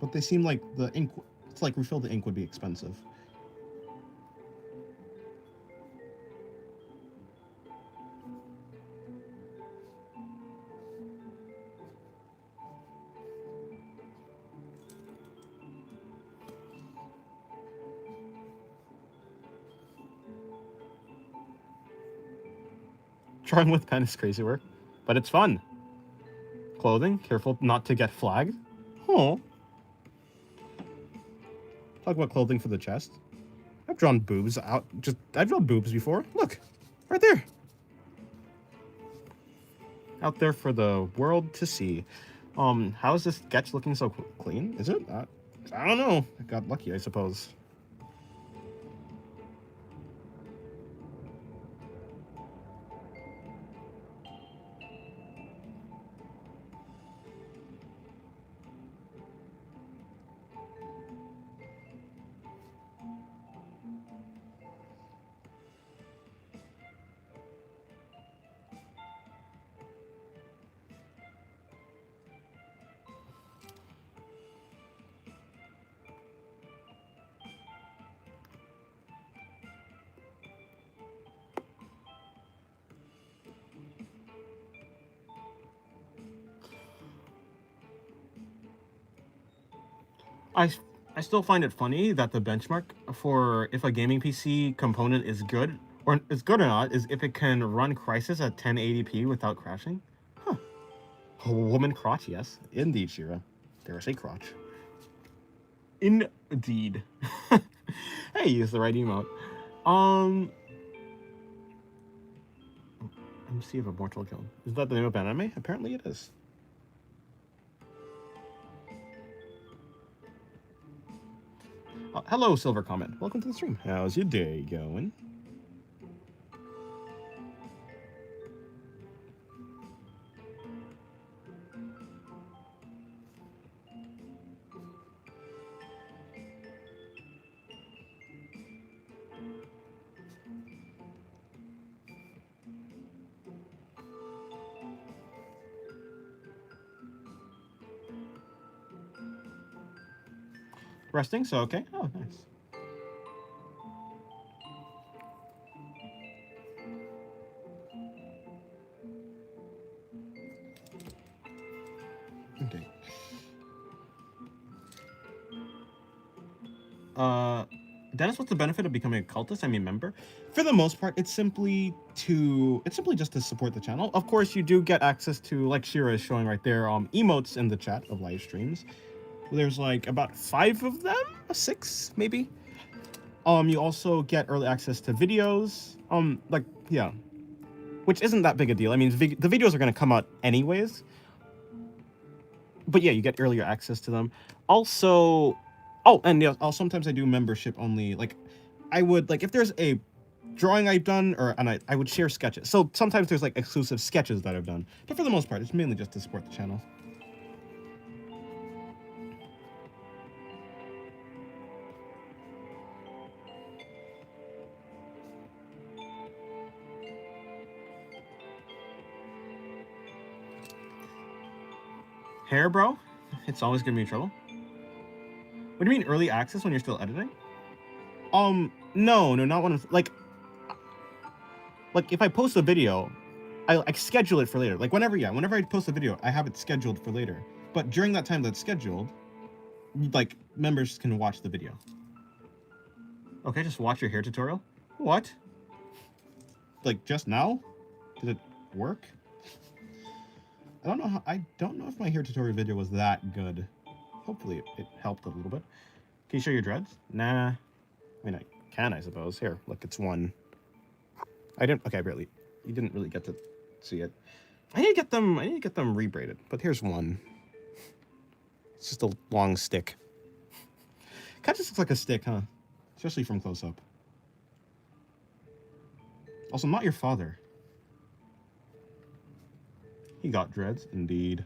But they seem like the ink, it's like refill the ink would be expensive. Drawing with pen is crazy work, but it's fun. Clothing, careful not to get flagged. Oh. Talk about clothing for the chest. I've drawn boobs out. I've drawn boobs before. Look, right there. Out there for the world to see. How is this sketch looking so clean? Is it? I don't know. I got lucky, I suppose. I still find it funny that the benchmark for if a gaming PC component is good or or not is if it can run Crysis at 1080p without crashing. Huh. A woman crotch, yes. Indeed, Shira. Dare I say crotch. Indeed. Hey, use the right emote. MC of a Mortal Kill. Is that the name of an anime? Apparently it is. Hello, Silver Comment. Welcome to the stream. How's your day going? Resting, so okay. Oh, nice. Okay. Dennis, what's the benefit of becoming a cultist? I mean, member? For the most part, it's simply just to support the channel. Of course, you do get access to, like Shira is showing right there, emotes in the chat of live streams. There's like about 5 of them, 6 maybe. You also get early access to videos. Like, yeah, which isn't that big a deal. I mean, the videos are gonna come out anyways. But yeah, you get earlier access to them. Also, oh, and yeah, sometimes I do membership only. Like, I would, like, if there's a drawing I've done, and I would share sketches. So sometimes there's like exclusive sketches that I've done. But for the most part, it's mainly just to support the channel. Hair, bro? It's always gonna be trouble. What do you mean early access when you're still editing? No, not one of, like if I post a video, I schedule it for later. Like whenever I post a video, I have it scheduled for later. But during that time that's scheduled, like members can watch the video. Okay, just watch your hair tutorial. What? Like just now? Did it work? I don't know if my hair tutorial video was that good. Hopefully it helped a little bit. Can you show your dreads? Nah. I mean, I can, I suppose. Here, look, it's one. Okay, barely. You didn't really get to see it. I need to get them rebraided, but here's one. It's just a long stick. Kind of just looks like a stick, huh? Especially from close up. Also, not your father. He got dreads, indeed.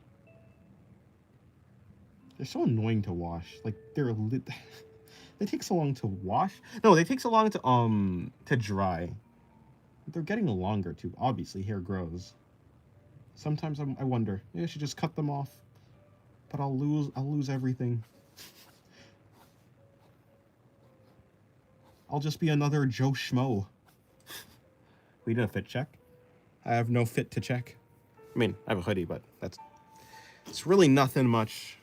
They're so annoying to wash. Like, they take so long to wash. No, they take so long to dry. They're getting longer too. Obviously, hair grows. Sometimes I wonder, maybe I should just cut them off. But I'll lose everything. I'll just be another Joe Schmo. We did a fit check. I have no fit to check. I mean, I have a hoodie, but it's really nothing much.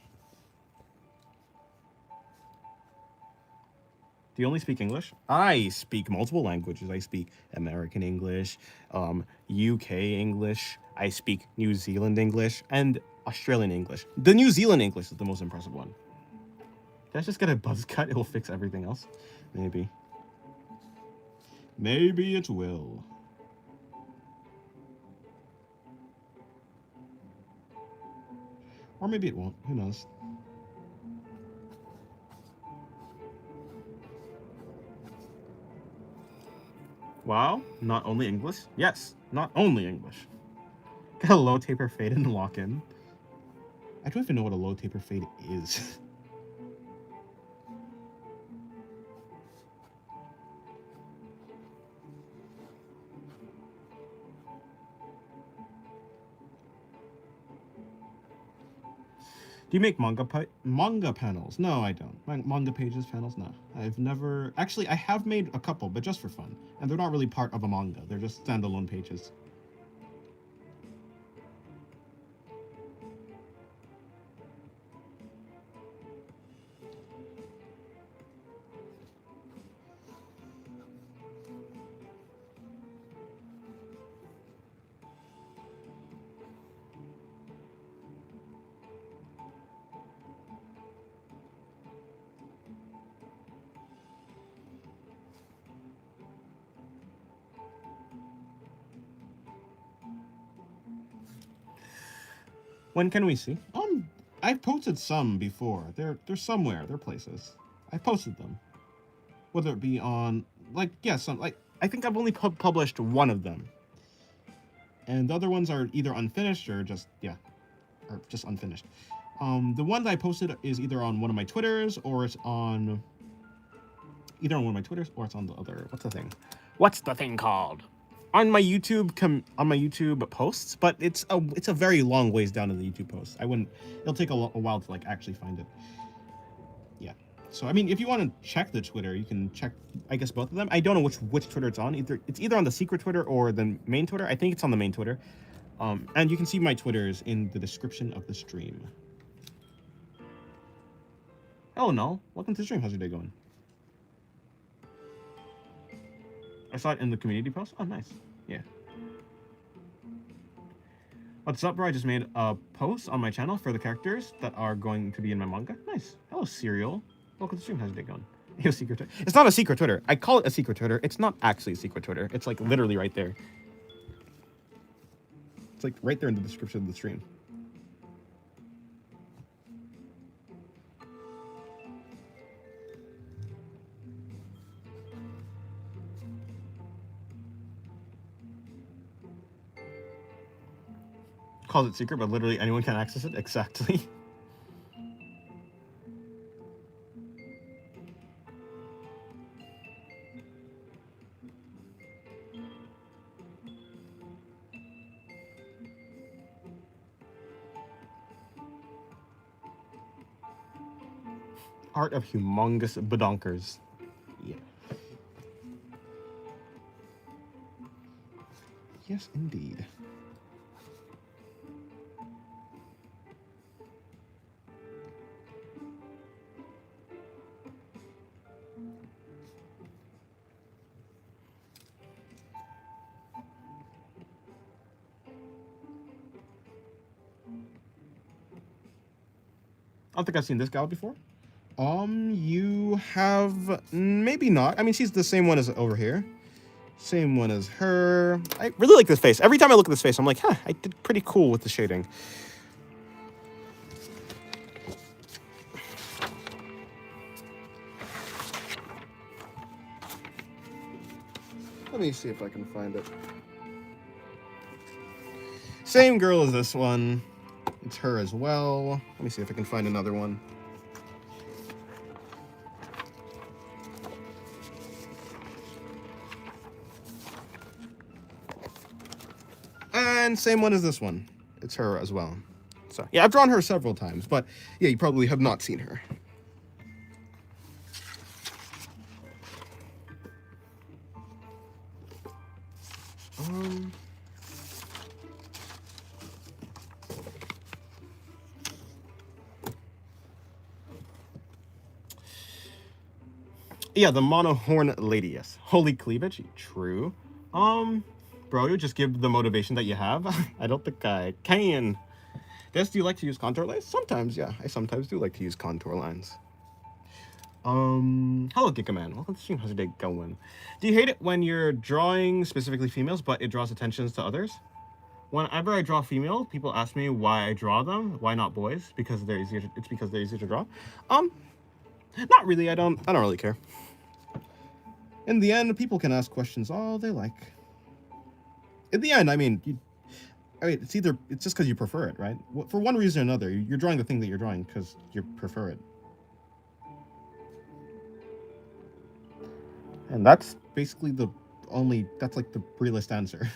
Do you only speak English? I speak multiple languages. I speak American English, UK English. I speak New Zealand English and Australian English. The New Zealand English is the most impressive one. Can I just get a buzz cut? It will fix everything else. Maybe. Maybe it will. Or maybe it won't. Who knows? Wow, not only English? Yes, not only English. Got a low taper fade and lock in. I don't even know what a low taper fade is. Do you make manga panels? No, I don't. Manga pages panels? No. I've never... Actually, I have made a couple, but just for fun. And they're not really part of a manga. They're just standalone pages. When can we see? I've posted some before. They're somewhere. They're places. I posted them. Whether it be on, like, yeah, I think I've only published one of them. And the other ones are either unfinished or just unfinished. The one that I posted is either on one of my Twitters or it's on the other, what's the thing called? On my YouTube posts, but it's a very long ways down in the YouTube posts. It'll take a while to like actually find it. Yeah, So I mean, if you want to check the Twitter, you can check, I guess, both of them. I don't know which Twitter it's on. It's either on the secret Twitter or the main Twitter. I think it's on the main Twitter. And you can see my Twitters in the description of the stream. Oh no! Welcome to the stream. How's your day going? I saw it in the community post. Oh, nice. Yeah. What's up, bro? I just made a post on my channel for the characters that are going to be in my manga. Nice. Hello, Serial. Welcome to the stream. How's your day going? Yo, secret Twitter. It's not a secret Twitter. I call it a secret Twitter. It's not actually a secret Twitter. It's like literally right there. It's like right there in the description of the stream. Calls it secret, but literally anyone can access it. Exactly. Art of humongous badonkers. Yeah. Yes, indeed. I don't think I've seen this gal before. You have maybe not. I mean, she's the same one as over here. Same one as her. I really like this face. Every time I look at this face, I'm like, huh, I did pretty cool with the shading. Let me see if I can find it. Same girl as this one. It's her as well. Let me see if I can find another one. And same one as this one. It's her as well. So yeah, I've drawn her several times, but yeah, you probably have not seen her. Yeah, the monohorn lady, yes. Holy cleavage, true. Bro, you just give the motivation that you have. I don't think I can. Des, do you like to use contour lines? Sometimes, yeah. I sometimes do like to use contour lines. Hello, Gigaman. Welcome to the stream. How's your day going? Do you hate it when you're drawing specifically females, but it draws attentions to others? Whenever I draw female, people ask me why I draw them. Why not boys? Because they're easier. It's because they're easier to draw. Not really. I don't really care. In the end, people can ask questions all they like. In the end, I mean, it's just because you prefer it, right? For one reason or another, you're drawing the thing that you're drawing because you prefer it. And that's basically that's like the realist answer.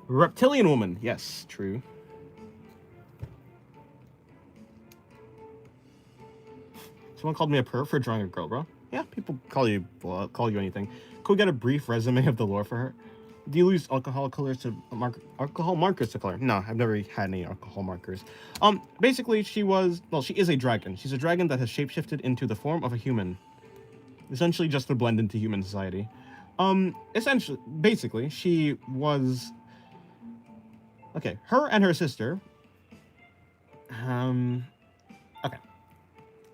Reptilian woman. Yes, true. Someone called me a perv for drawing a girl, bro. Yeah, people call you anything. Could we get a brief resume of the lore for her? Do you use alcohol markers to color? No, I've never had any alcohol markers. Basically, she is a dragon. She's a dragon that has shapeshifted into the form of a human. Essentially just to blend into human society. Basically, she was... Okay, her and her sister... Okay.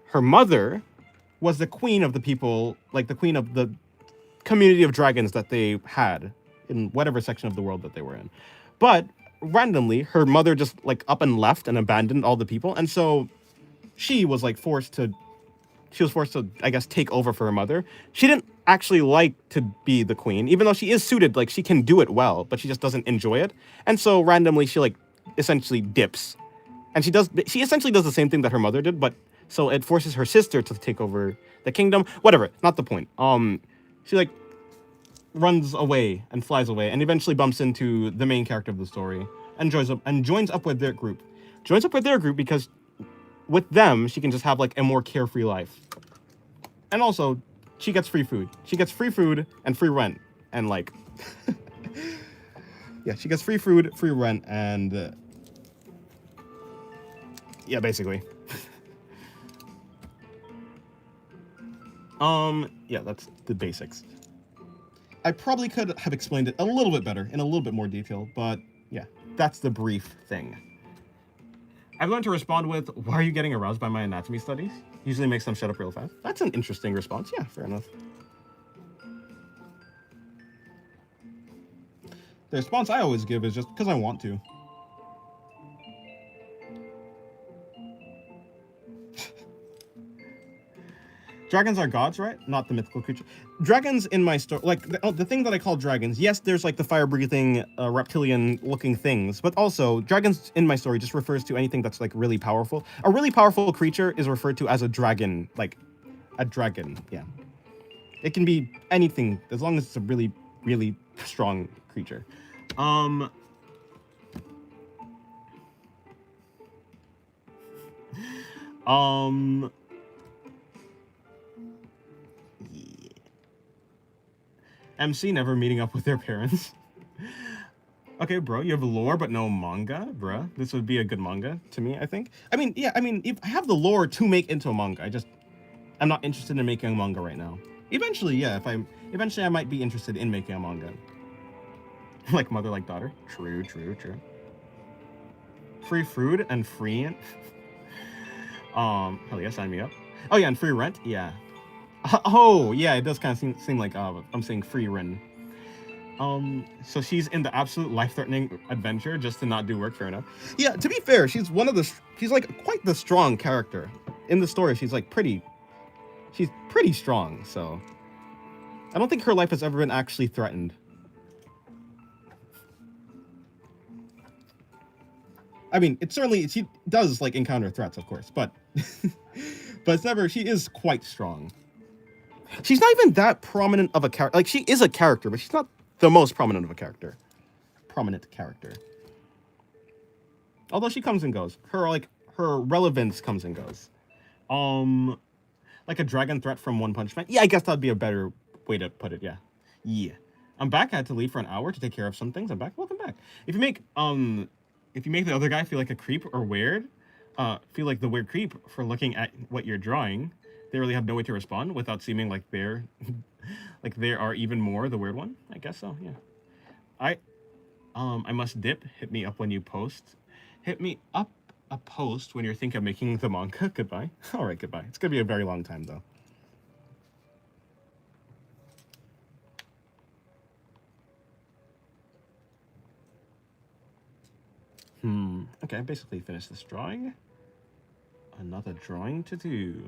Her mother was the queen of the people, like the queen of the community of dragons that they had in whatever section of the world that they were in. But randomly, her mother just like up and left and abandoned all the people. And so she was like forced to she was forced to, I guess, take over for her mother. She didn't actually like to be the queen, even though she is suited, like, she can do it well, but she just doesn't enjoy it. And so randomly she, like, essentially dips. And she essentially does the same thing that her mother did, but so it forces her sister to take over the kingdom. Whatever, not the point. She, like, runs away and flies away and eventually bumps into the main character of the story and joins up with their group. Joins up with their group because with them, she can just have, like, a more carefree life. And also, she gets free food. She gets free food and free rent. And, like... yeah, she gets free food, free rent, and... yeah, basically. Yeah, that's the basics. I probably could have explained it a little bit better, in a little bit more detail, but yeah, that's the brief thing. I've learned to respond with, why are you getting aroused by my anatomy studies? Usually makes them shut up real fast. That's an interesting response. Yeah, fair enough. The response I always give is just because I want to. Dragons are gods, right? Not the mythical creature. Dragons in my story, like, the thing that I call dragons, yes, there's, like, the fire-breathing, reptilian-looking things, but also, dragons in my story just refers to anything that's, like, really powerful. A really powerful creature is referred to as a dragon, like, a dragon, yeah. It can be anything, as long as it's a really, really strong creature. MC never meeting up with their parents. Okay, bro, you have lore but no manga, bruh. This would be a good manga to me, I think. I mean, yeah, I mean, if I have the lore to make into a manga, I'm not interested in making a manga right now. Eventually, yeah, eventually I might be interested in making a manga. Like mother, like daughter. True, true, true. Free food and free... hell yeah, sign me up. Oh yeah, and free rent, yeah. Oh, yeah, it does kind of seem like I'm saying free rent. So she's in the absolute life-threatening adventure just to not do work, fair enough. Yeah, to be fair, she's like quite the strong character. In the story, she's pretty strong, so I don't think her life has ever been actually threatened. I mean, she does, like, encounter threats, of course, but but she is quite strong. She's not even that prominent of a character. Like, she is a character, but she's not the most prominent of a character. Prominent character. Although she comes and goes. Her relevance comes and goes. Like a dragon threat from One Punch Man. Yeah, I guess that'd be a better way to put it, yeah. Yeah. I'm back. I had to leave for an hour to take care of some things. I'm back. Welcome back. If you make the other guy feel like a creep or weird, feel like the weird creep for looking at what you're drawing, they really have no way to respond without seeming like they're like they are even more the weird one. I guess so, yeah. I must dip. Hit me up when you post. Hit me up a post when you're thinking of making the manga. Goodbye. All right, goodbye. It's gonna be a very long time though. Okay, I basically finished this drawing. Another drawing to do.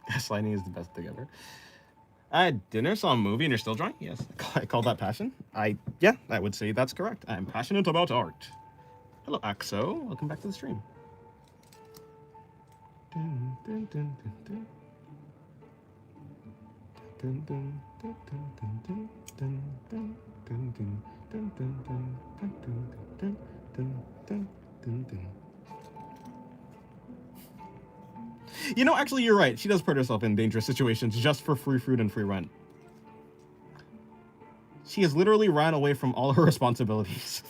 Gaslighting is the best thing ever. I had dinner, saw a movie, and you're still drawing? Yes. I call that passion. Yeah, I would say that's correct. I'm passionate about art. Hello, Axo. Welcome back to the stream. Dun, dun, dun, dun, dun. Dun, dun, dun, dun, dun, dun, dun, dun, dun, dun, dun, dun, dun, dun, dun, dun, dun. You know, actually, you're right. She does put herself in dangerous situations just for free food and free rent. She has literally ran away from all her responsibilities.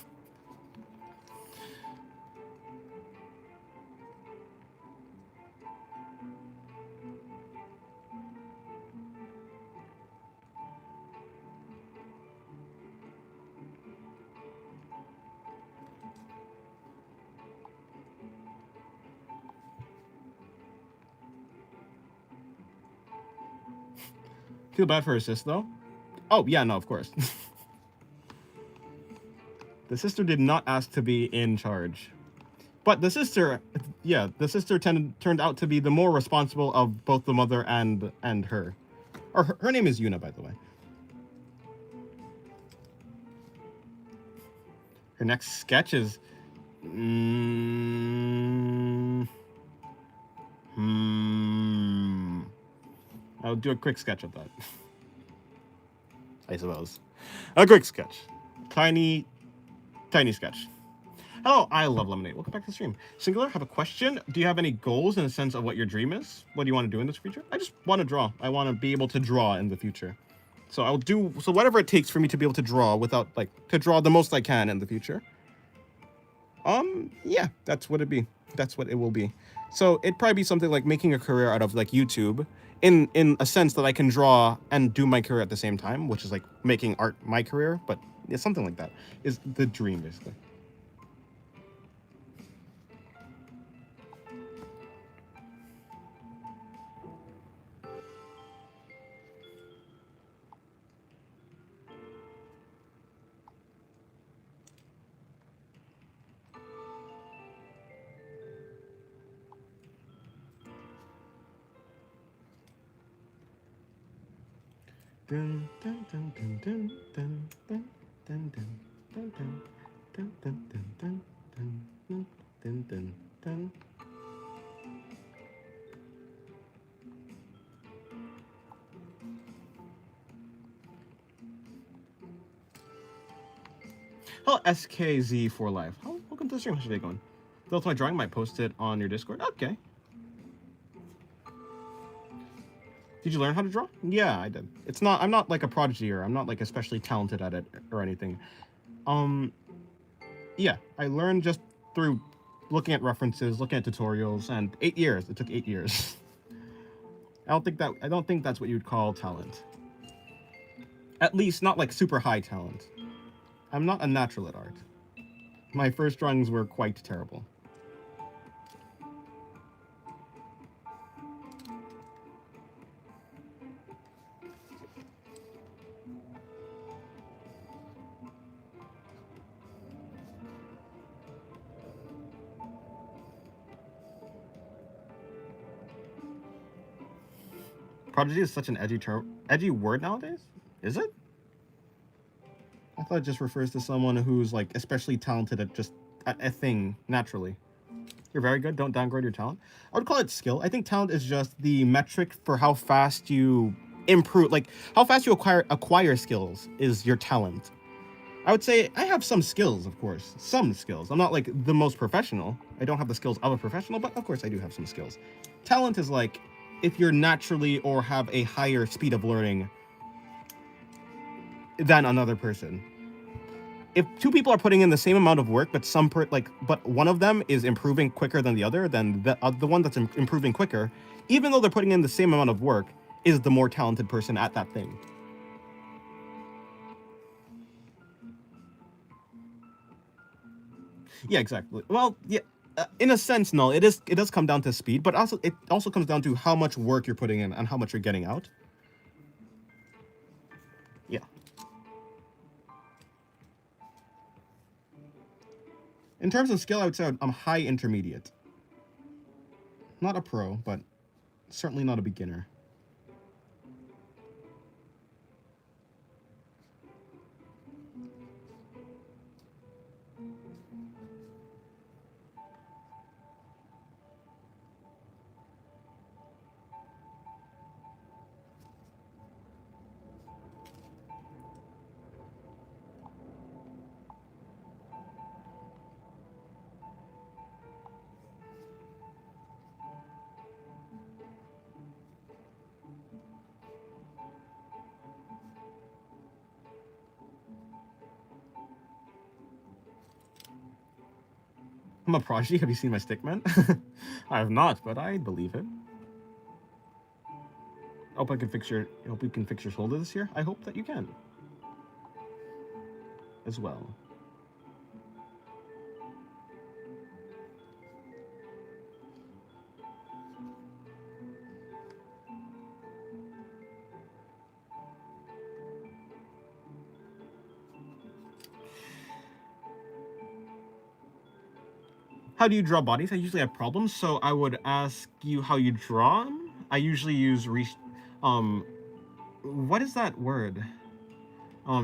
Feel bad for her sis, though? Oh, yeah, no, of course. The sister did not ask to be in charge. But the sister, yeah, the sister turned out to be the more responsible of both the mother and her. Or her name is Yuna, by the way. Her next sketch is... I'll do a quick sketch of that. I suppose. A quick sketch. Tiny sketch. Hello, I love Lemonade. Welcome back to the stream. Singular, have a question. Do you have any goals in the sense of what your dream is? What do you want to do in this future? I just want to draw. I want to be able to draw in the future. So I'll do, so whatever it takes for me to be able to draw without, like, to draw the most I can in the future. Yeah, that's what it'd be. That's what it will be. So it'd probably be something like making a career out of, like, YouTube, in a sense that I can draw and do my career at the same time, which is like making art my career, but yeah, something like that is the dream, basically. Dun, dun, dun, dun, dun, dun, dun, dun, dun, dun, dun, dun, dun, dun, dun, dun, dun. Oh, SKZ for life. Oh, welcome to the stream. How's your day going? Built my drawing. Might post it on your Discord. Okay. Did you learn how to draw? Yeah, I did. It's not. I'm not like a prodigy, or I'm not like especially talented at it or anything. Yeah, I learned just through looking at references, looking at tutorials, and 8 years. It took 8 years. I don't think that's what you'd call talent. At least not like super high talent. I'm not a natural at art. My first drawings were quite terrible. Prodigy is such an edgy word nowadays? Is it? I thought it just refers to someone who's like especially talented at just at a thing naturally. You're very good. Don't downgrade your talent. I would call it skill. I think talent is just the metric for how fast you improve, like how fast you acquire skills is your talent. I would say I have some skills, of course. Some skills. I'm not like the most professional. I don't have the skills of a professional, but of course I do have some skills. Talent is like if you're naturally or have a higher speed of learning than another person. If two people are putting in the same amount of work, but but one of them is improving quicker than the other, then the one that's improving quicker, even though they're putting in the same amount of work, is the more talented person at that thing. Yeah, exactly. Well, yeah, in a sense, no. It does come down to speed, but it also comes down to how much work you're putting in and how much you're getting out. Yeah. In terms of skill, I would say I'm high intermediate. Not a pro, but certainly not a beginner. I'm a prodigy. Have you seen my stickman? I have not, but I believe it. Hope we can fix your shoulder this year. I hope that you can. As well. how do you draw bodies? I usually have problems, so I would ask you how you draw them. I usually use what is that word?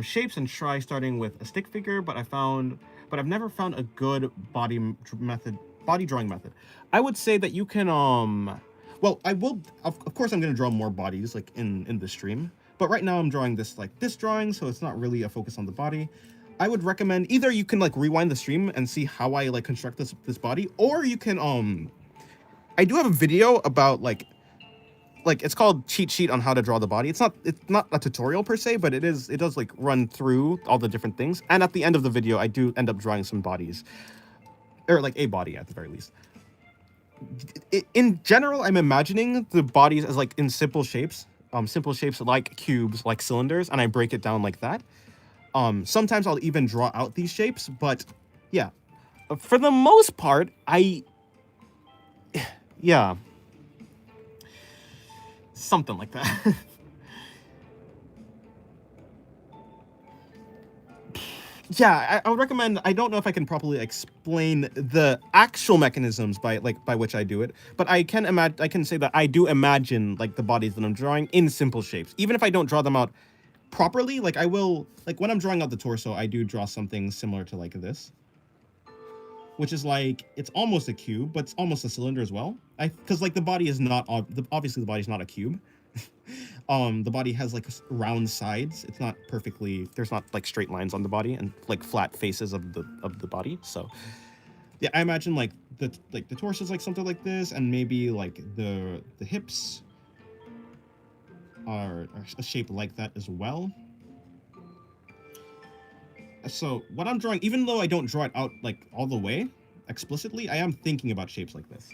Shapes, and try starting with a stick figure, but I've never found a good body drawing method. I would say that you can well, I will of course I'm gonna draw more bodies like in the stream, but right now I'm drawing this drawing, so it's not really a focus on the body. I would recommend either you can like rewind the stream and see how I like construct this body, or you can I do have a video about like it's called cheat sheet on how to draw the body. It's not a tutorial per se, but it does like run through all the different things. And at the end of the video, I do end up drawing some bodies, or like a body at the very least. In general, I'm imagining the bodies as like in simple shapes like cubes, like cylinders, and I break it down like that. Sometimes I'll even draw out these shapes, but yeah, for the most part, yeah, something like that. Yeah, I would recommend. I don't know if I can properly explain the actual mechanisms by which I do it, but I can say that I do imagine like the bodies that I'm drawing in simple shapes, even if I don't draw them out properly. Like I will, like when I'm drawing out the torso, I do draw something similar to like this, which is like it's almost a cube, but it's almost a cylinder as well. Because like the body is not obviously the body's not a cube. The body has like round sides. It's not perfectly, there's not like straight lines on the body and like flat faces of the body. So yeah, I imagine like the torso is like something like this, and maybe like the hips are a shape like that as well. So what I'm drawing, even though I don't draw it out like all the way explicitly, I am thinking about shapes like this.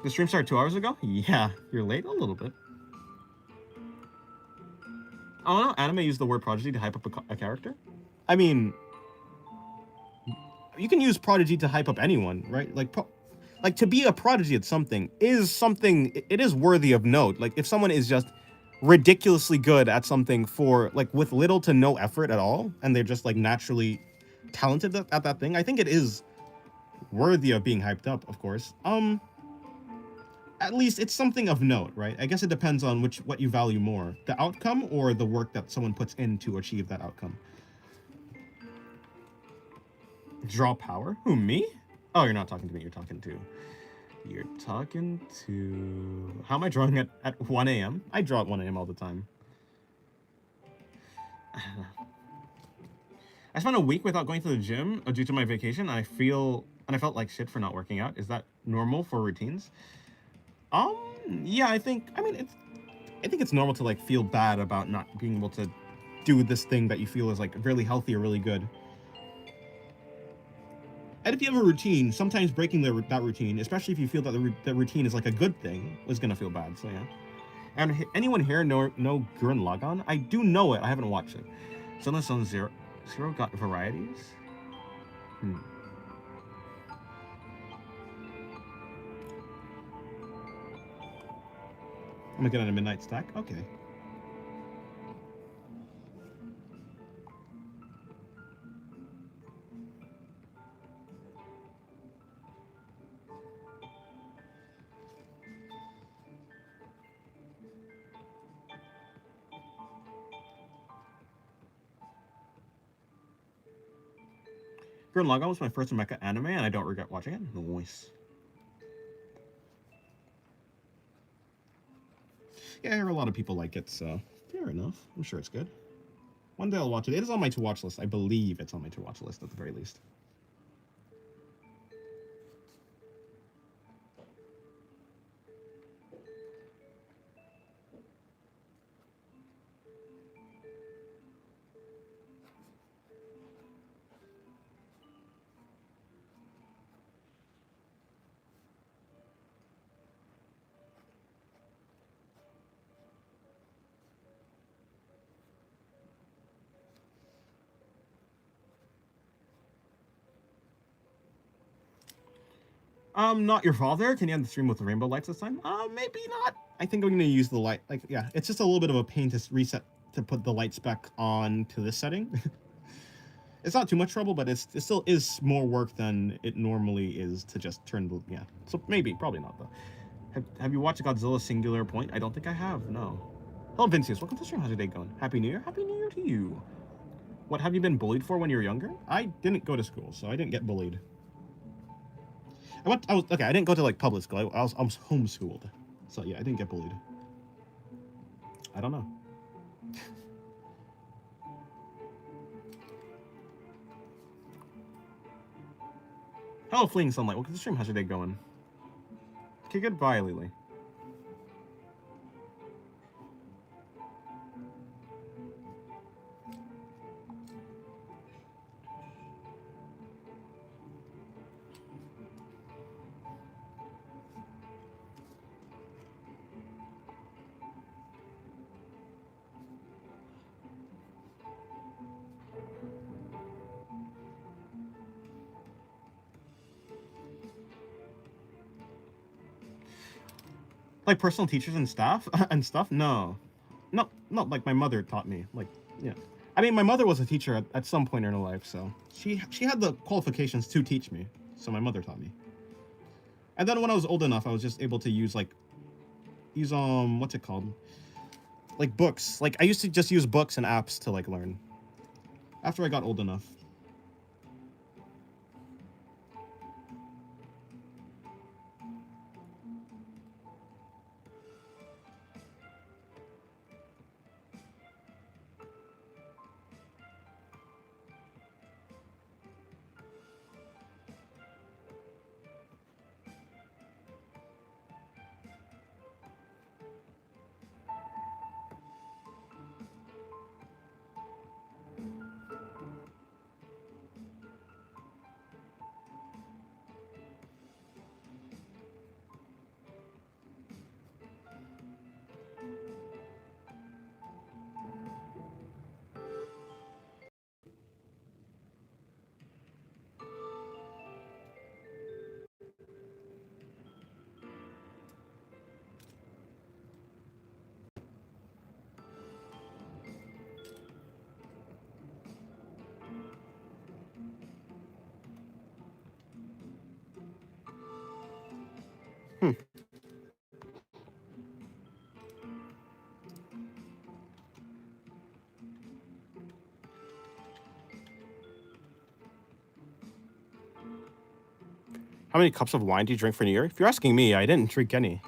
The stream started 2 hours ago? Yeah, you're late a little bit. I don't know, anime use the word prodigy to hype up a character? I mean, you can use prodigy to hype up anyone, right? Like to be a prodigy at something, it is worthy of note. Like if someone is just ridiculously good at something for like with little to no effort at all, and they're just like naturally talented at that thing, I think it is worthy of being hyped up, of course. At least it's something of note, right? I guess it depends on what you value more, the outcome or the work that someone puts in to achieve that outcome. Draw power? Who, me? Oh, you're not talking to me, you're talking to... How am I drawing at 1 a.m.? I draw at 1 a.m. all the time. I spent a week without going to the gym due to my vacation, and I felt like shit for not working out. Is that normal for routines? Yeah, I think it's normal to like feel bad about not being able to do this thing that you feel is like really healthy or really good. And if you have a routine, sometimes breaking that routine, especially if you feel that the routine is like a good thing, is gonna feel bad. So yeah. And anyone here know Gurren Lagann? I do know it. I haven't watched it. Sunless Zone Zero got varieties. I'm gonna get on a midnight stack. Okay. Gurren Lagann was my first mecha anime, and I don't regret watching it. Nice. Yeah, I hear a lot of people like it, so fair enough. I'm sure it's good. One day I'll watch it. It is on my to-watch list. I believe it's on my to-watch list at the very least. Not your father. Can you end the stream with the rainbow lights this time? Maybe not. I think I'm gonna use the light. Like, yeah, it's just a little bit of a pain to reset to put the lights back on to this setting. It's not too much trouble, but it still is more work than it normally is to just turn the, yeah. So maybe, probably not though. Have you watched Godzilla Singular Point? I don't think I have, no. Hello, Vincius. Welcome to the stream. How's your day going? Happy New Year. Happy New Year to you. What have you been bullied for when you were younger? I didn't go to school, so I didn't get bullied. Okay, I didn't go to like public school. I was homeschooled. So yeah, I didn't get bullied. I don't know. Hello, Fleeing Sunlight. Welcome to the stream. How's your day going? Okay, goodbye, Lily. Like personal teachers and staff and stuff? No. No, like my mother taught me. Like, yeah. I mean, my mother was a teacher at some point in her life, so she had the qualifications to teach me. So my mother taught me. And then when I was old enough, I was just able to use what's it called? Like books. Like I used to just use books and apps to like learn. After I got old enough. How many cups of wine do you drink for New Year? If you're asking me, I didn't drink any.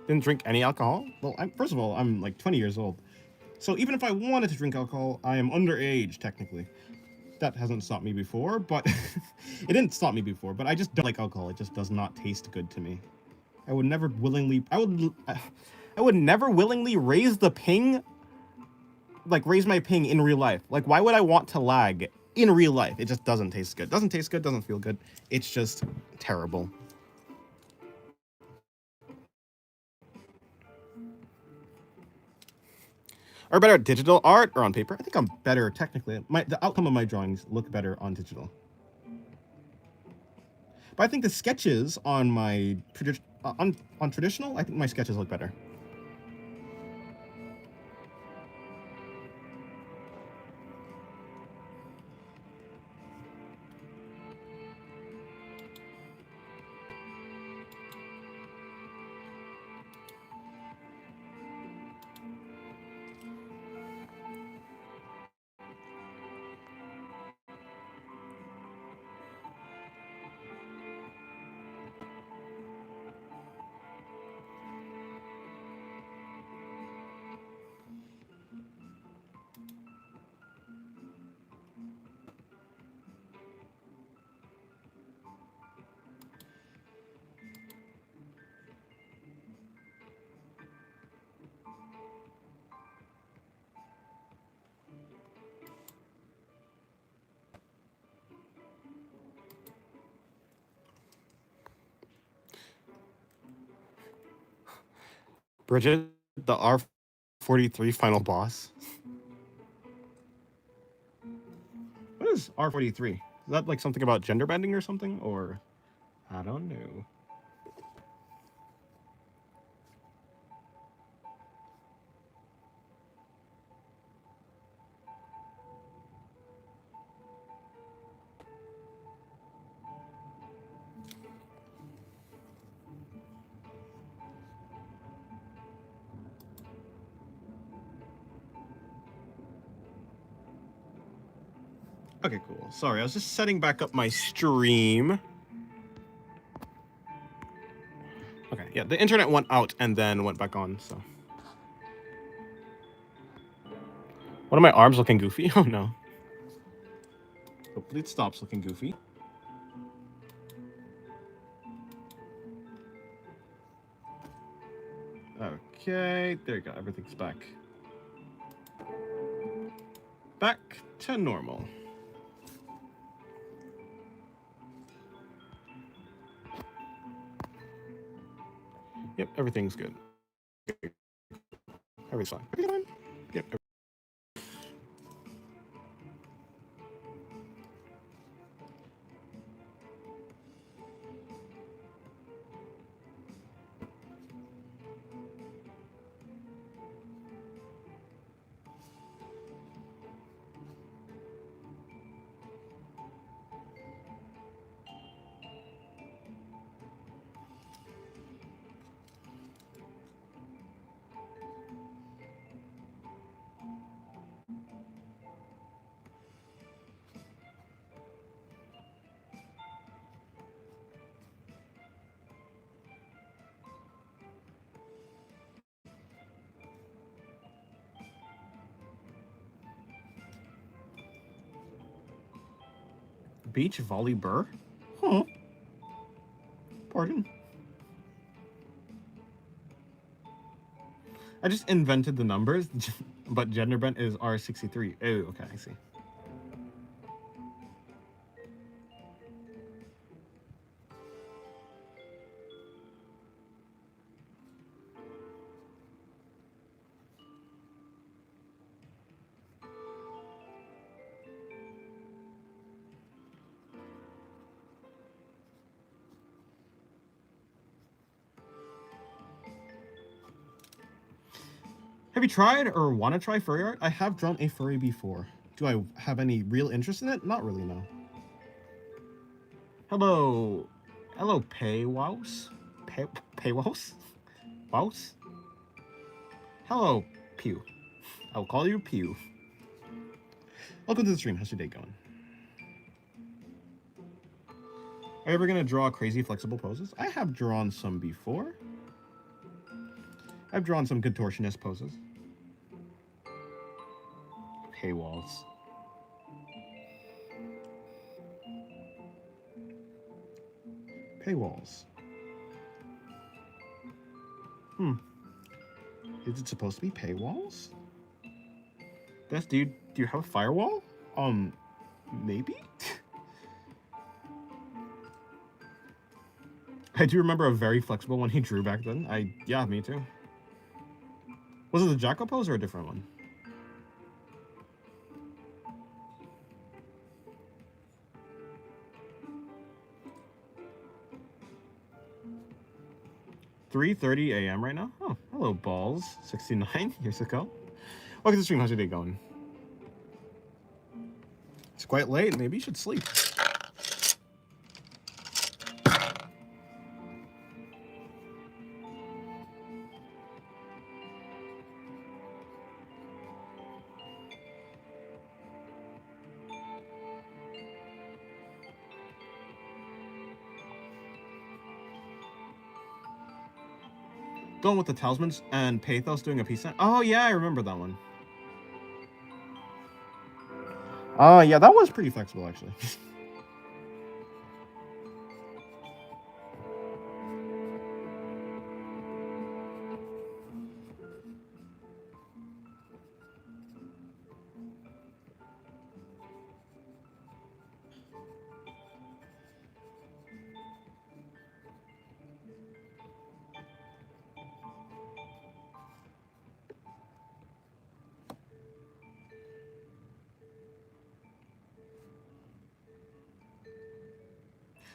Didn't drink any alcohol? Well, first of all, I'm like 20 years old. So even if I wanted to drink alcohol, I am underage, technically. That hasn't stopped me before, but it didn't stop me before, but I just don't like alcohol. It just does not taste good to me. I would never willingly raise the ping, like raise my ping in real life. Like why would I want to lag in real life? It just doesn't taste good. Doesn't taste good, doesn't feel good. It's just terrible. Are better at digital art or on paper? I think I'm better technically. The outcome of my drawings look better on digital. But I think the sketches on my on traditional, I think my sketches look better. Bridget, the R43 final boss. is R43? Is that like something about gender bending or something? Or I don't know. Okay, cool. Sorry, I was just setting back up my stream. Okay, yeah, the internet went out and then went back on, so. One of my arms looking goofy? Oh no. Hopefully it stops looking goofy. Okay, there you go. Everything's back. Back to normal. Yep, everything's good. Everything's fine. Everything's fine. Yep. Beach volley burr? Huh. Pardon? I just invented the numbers, but gender bent is R63. Oh, okay, I see. Have you tried or want to try furry art? I have drawn a furry before. Do I have any real interest in it? Not really, no. Hello. Hello, Paywouse? Paywouse? Wouse? Hello, Pew. I'll call you Pew. Welcome to the stream. How's your day going? Are you ever going to draw crazy flexible poses? I have drawn some before. I've drawn some contortionist poses. Paywalls. Paywalls. Is it supposed to be paywalls? Best dude, do you have a firewall? Maybe? I do remember a very flexible one he drew back then. Yeah, me too. Was it the Jacko pose or a different one? $3:30 a.m. right now? Oh, hello, balls. 69 years ago. Welcome to the stream. How's your day going? It's quite late. Maybe you should sleep. The one with the talismans and Pathos doing a peace sign? Oh, yeah, I remember that one. Yeah, that was pretty flexible, actually.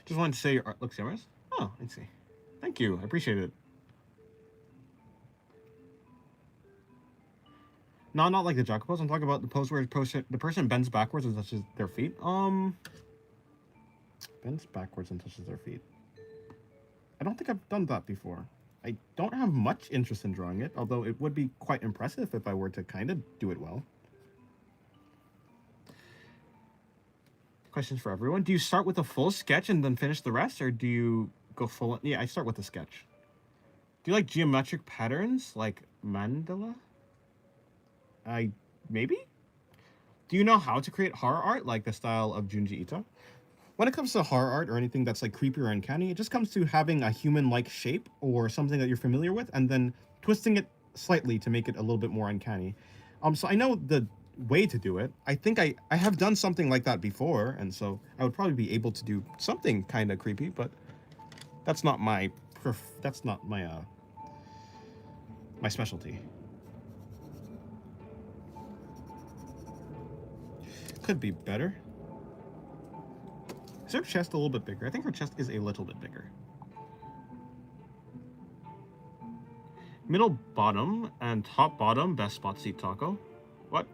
Just wanted to say your art looks humorous. Oh, I see. Thank you. I appreciate it. No, not like the Jocko pose. I'm talking about the pose where the person bends backwards and touches their feet. Bends backwards and touches their feet. I don't think I've done that before. I don't have much interest in drawing it, although it would be quite impressive if I were to kind of do it well. Questions for everyone. Do you start with a full sketch and then finish the rest, or do you go full? Yeah, I start with a sketch. Do you like geometric patterns like mandala? Maybe? Do you know how to create horror art like the style of Junji Ito? When it comes to horror art or anything that's like creepy or uncanny, it just comes to having a human-like shape or something that you're familiar with and then twisting it slightly to make it a little bit more uncanny. So I know the way to do it. I think I have done something like that before, and so I would probably be able to do something kind of creepy, but that's not my my specialty. Could be better. Is her chest a little bit bigger? I think her chest is a little bit bigger. Middle bottom and top bottom, best spot to eat taco. What?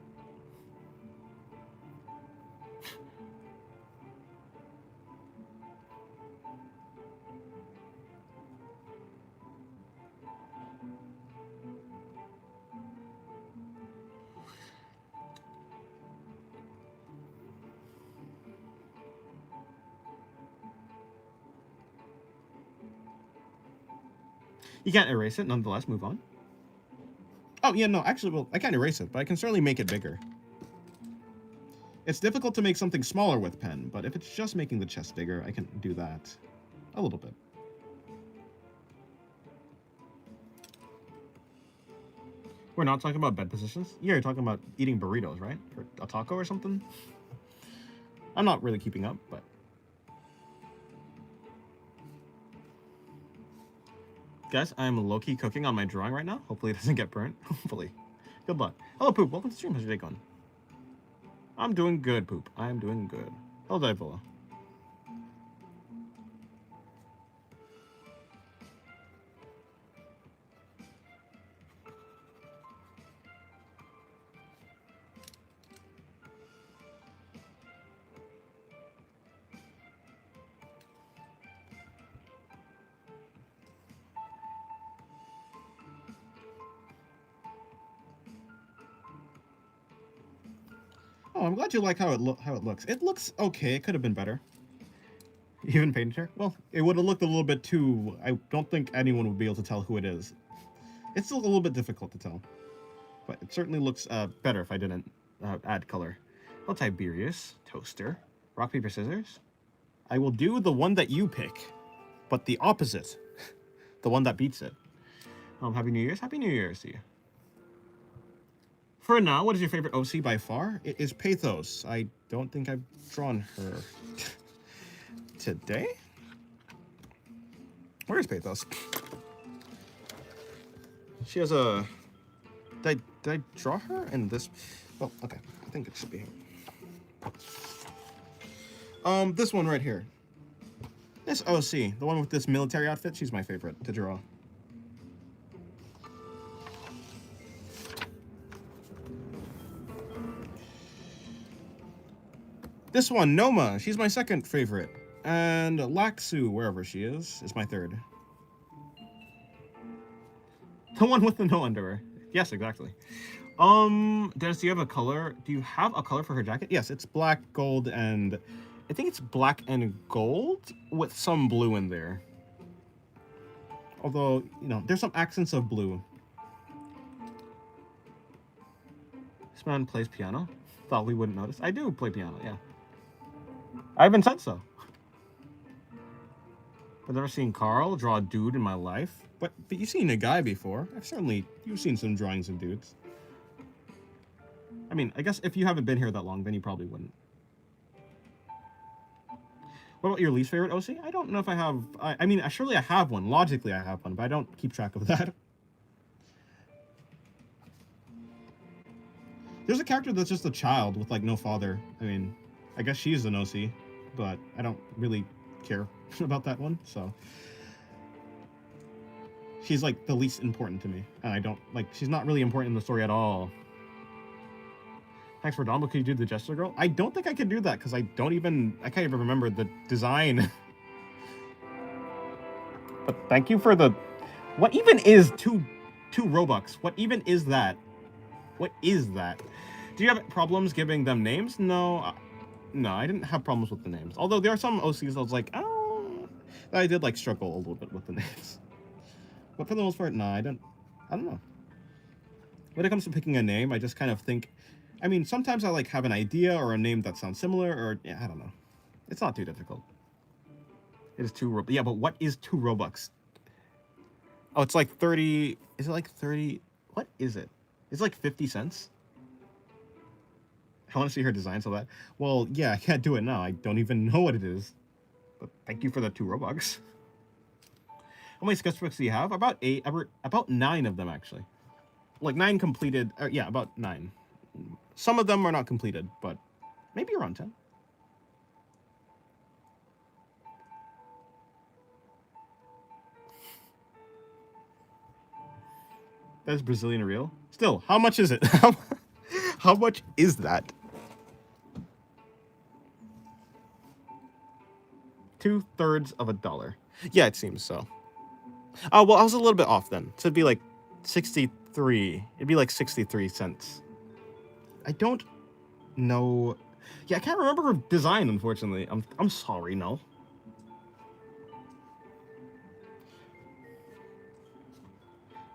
You can't erase it, nonetheless, move on. Oh, yeah, no, actually, well, I can't erase it, but I can certainly make it bigger. It's difficult to make something smaller with pen, but if it's just making the chest bigger, I can do that a little bit. We're not talking about bed positions? Yeah, you're talking about eating burritos, right? Or a taco or something? I'm not really keeping up, but... Guys, I'm low-key cooking on my drawing right now. Hopefully it doesn't get burnt. Hopefully. Good luck. Hello, Poop. Welcome to the stream. How's your day going? I'm doing good, Poop. I'm doing good. Hello, Divola. Oh, I'm glad you like how it looks. It looks okay. It could have been better. Even painted her? Well, it would have looked a little bit too... I don't think anyone would be able to tell who it is. It's still a little bit difficult to tell. But it certainly looks better if I didn't add color. Well, Tiberius, Toaster, Rock, Paper, Scissors. I will do the one that you pick, but the opposite. The one that beats it. Happy New Year's. Happy New Year's to you. For now, what is your favorite OC by far? It is Pathos. I don't think I've drawn her today. Where is Pathos? She has a... Did I draw her in this? Oh, okay. I think it should be here. This one right here. This OC, the one with this military outfit, she's my favorite to draw. This one, Noma, she's my second favorite. And Laxu, wherever she is my third. The one with the no underwear. Yes, exactly. Dennis, do you have a color? Do you have a color for her jacket? Yes, it's black, gold, and... I think it's black and gold with some blue in there. Although, you know, there's some accents of blue. This man plays piano. Thought we wouldn't notice. I do play piano, yeah. I haven't said so. I've never seen Carl draw a dude in my life. But you've seen a guy before. You've seen some drawings of dudes. I mean, I guess if you haven't been here that long, then you probably wouldn't. What about your least favorite OC? I don't know if I have... I mean, surely I have one. Logically, I have one, but I don't keep track of that. There's a character that's just a child with, like, no father. I mean, I guess she's an OC, but I don't really care. about that one, so she's like the least important to me, and I don't like. She's not really important in the story at all. Thanks for Don, but could you do the Jester Girl? I don't think I could do that because I can't even remember the design. But thank you for the. What even is two Robux? What even is that? What is that? Do you have problems giving them names? No. No, I didn't have problems with the names. Although there are some OCs I was like, oh, I did like struggle a little bit with the names. But for the most part, no, I don't know. When it comes to picking a name, I just kind of think, I mean, sometimes I like have an idea or a name that sounds similar, or yeah, I don't know. It's not too difficult. It is 2 Robux. Yeah, but what is 2 Robux? Oh, it's like 30. Is it like 30? What is it? It's like 50 cents. I want to see her design so that. Well, yeah, I can't do it now. I don't even know what it is. But thank you for the 2 Robux. How many sketchbooks do you have? About 8. About 9 of them, actually. Like 9 completed. Yeah, about 9. Some of them are not completed, but maybe around 10. That's Brazilian real. Still, how much is it? How much is that? 2/3 of $1. Yeah, it seems so. Oh, well, I was a little bit off then. So it'd be like 63. It'd be like 63 cents. I don't know. Yeah, I can't remember her design, unfortunately. I'm sorry, no.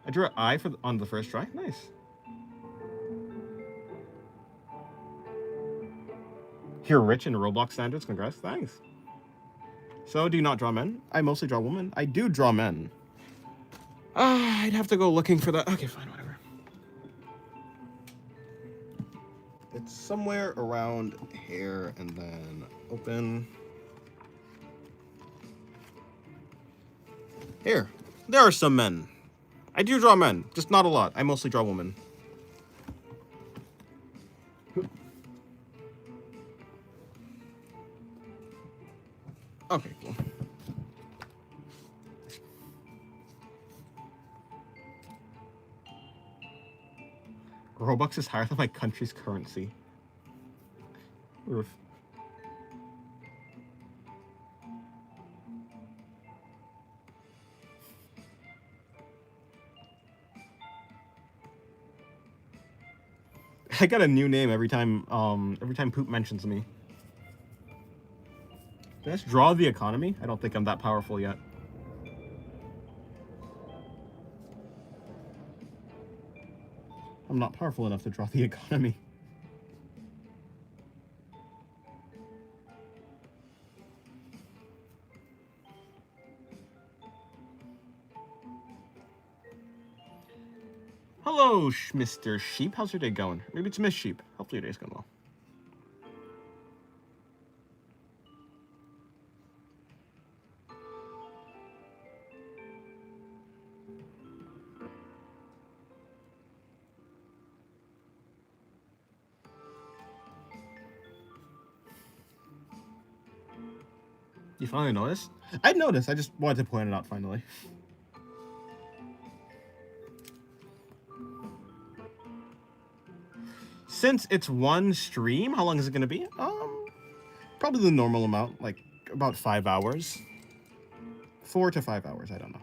I drew an eye on the first try. Nice. You're rich in Roblox standards. Congrats. Thanks. So, do you not draw men? I mostly draw women. I do draw men. I'd have to go looking for that. Okay, fine, whatever. It's somewhere around here, and then open. Here. There are some men. I do draw men, just not a lot. I mostly draw women. Okay, cool. Robux is higher than my country's currency. Oof. I got a new name every time Poop mentions me. Did I just draw the economy? I don't think I'm that powerful yet. I'm not powerful enough to draw the economy. Hello, Mr. Sheep. How's your day going? Maybe it's Miss Sheep. Hopefully your day's going well. You finally noticed? I noticed. I just wanted to point it out finally. Since it's one stream, how long is it going to be? Probably the normal amount, like about 5 hours. 4 to 5 hours, I don't know.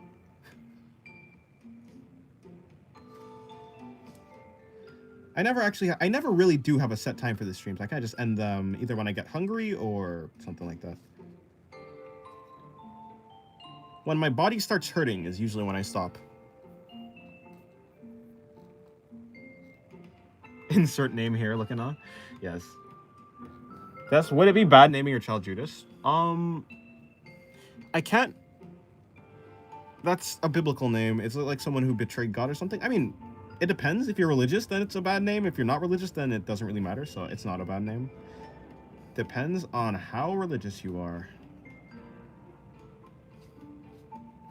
I never really do have a set time for the streams. I kind of just end them either when I get hungry or something like that. When my body starts hurting is usually when I stop. Insert name here, looking on. Yes. Would it be bad naming your child Judas? I can't. That's a biblical name. It's like someone who betrayed God or something. I mean, it depends. If you're religious, then it's a bad name. If you're not religious, then it doesn't really matter. So it's not a bad name. Depends on how religious you are.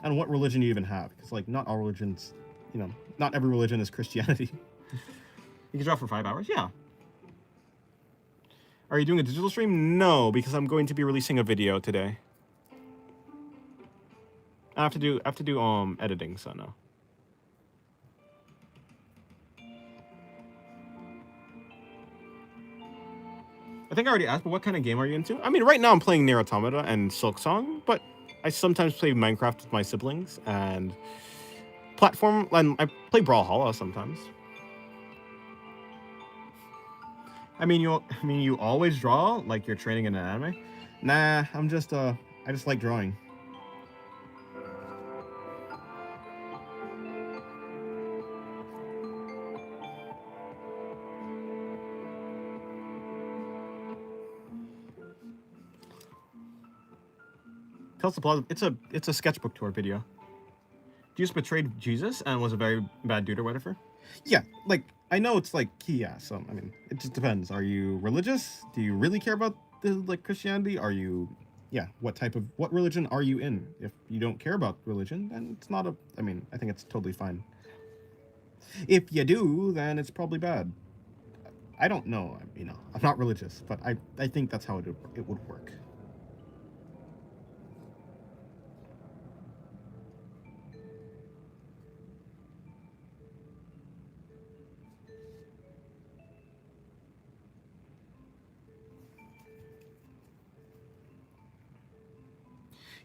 And what religion you even have. Because, like, not all religions, you know, not every religion is Christianity. You can draw for 5 hours? Yeah. Are you doing a digital stream? No, because I'm going to be releasing a video today. I have to do editing, so no. I think I already asked, but what kind of game are you into? I mean, right now I'm playing Nier Automata and Silksong, but I sometimes play Minecraft with my siblings and platform, and I play Brawlhalla sometimes. I mean, you always draw like you're training in an anime. Nah, I just like drawing. Tells the plot. It's a sketchbook tour video. Jesus betrayed Jesus and was a very bad dude or whatever. Yeah, like I know it's like yeah. So I mean, it just depends. Are you religious? Do you really care about the like Christianity? Are you, yeah? What religion are you in? If you don't care about religion, then it's not a. I mean, I think it's totally fine. If you do, then it's probably bad. I don't know. I'm not religious, but I think that's how it would work.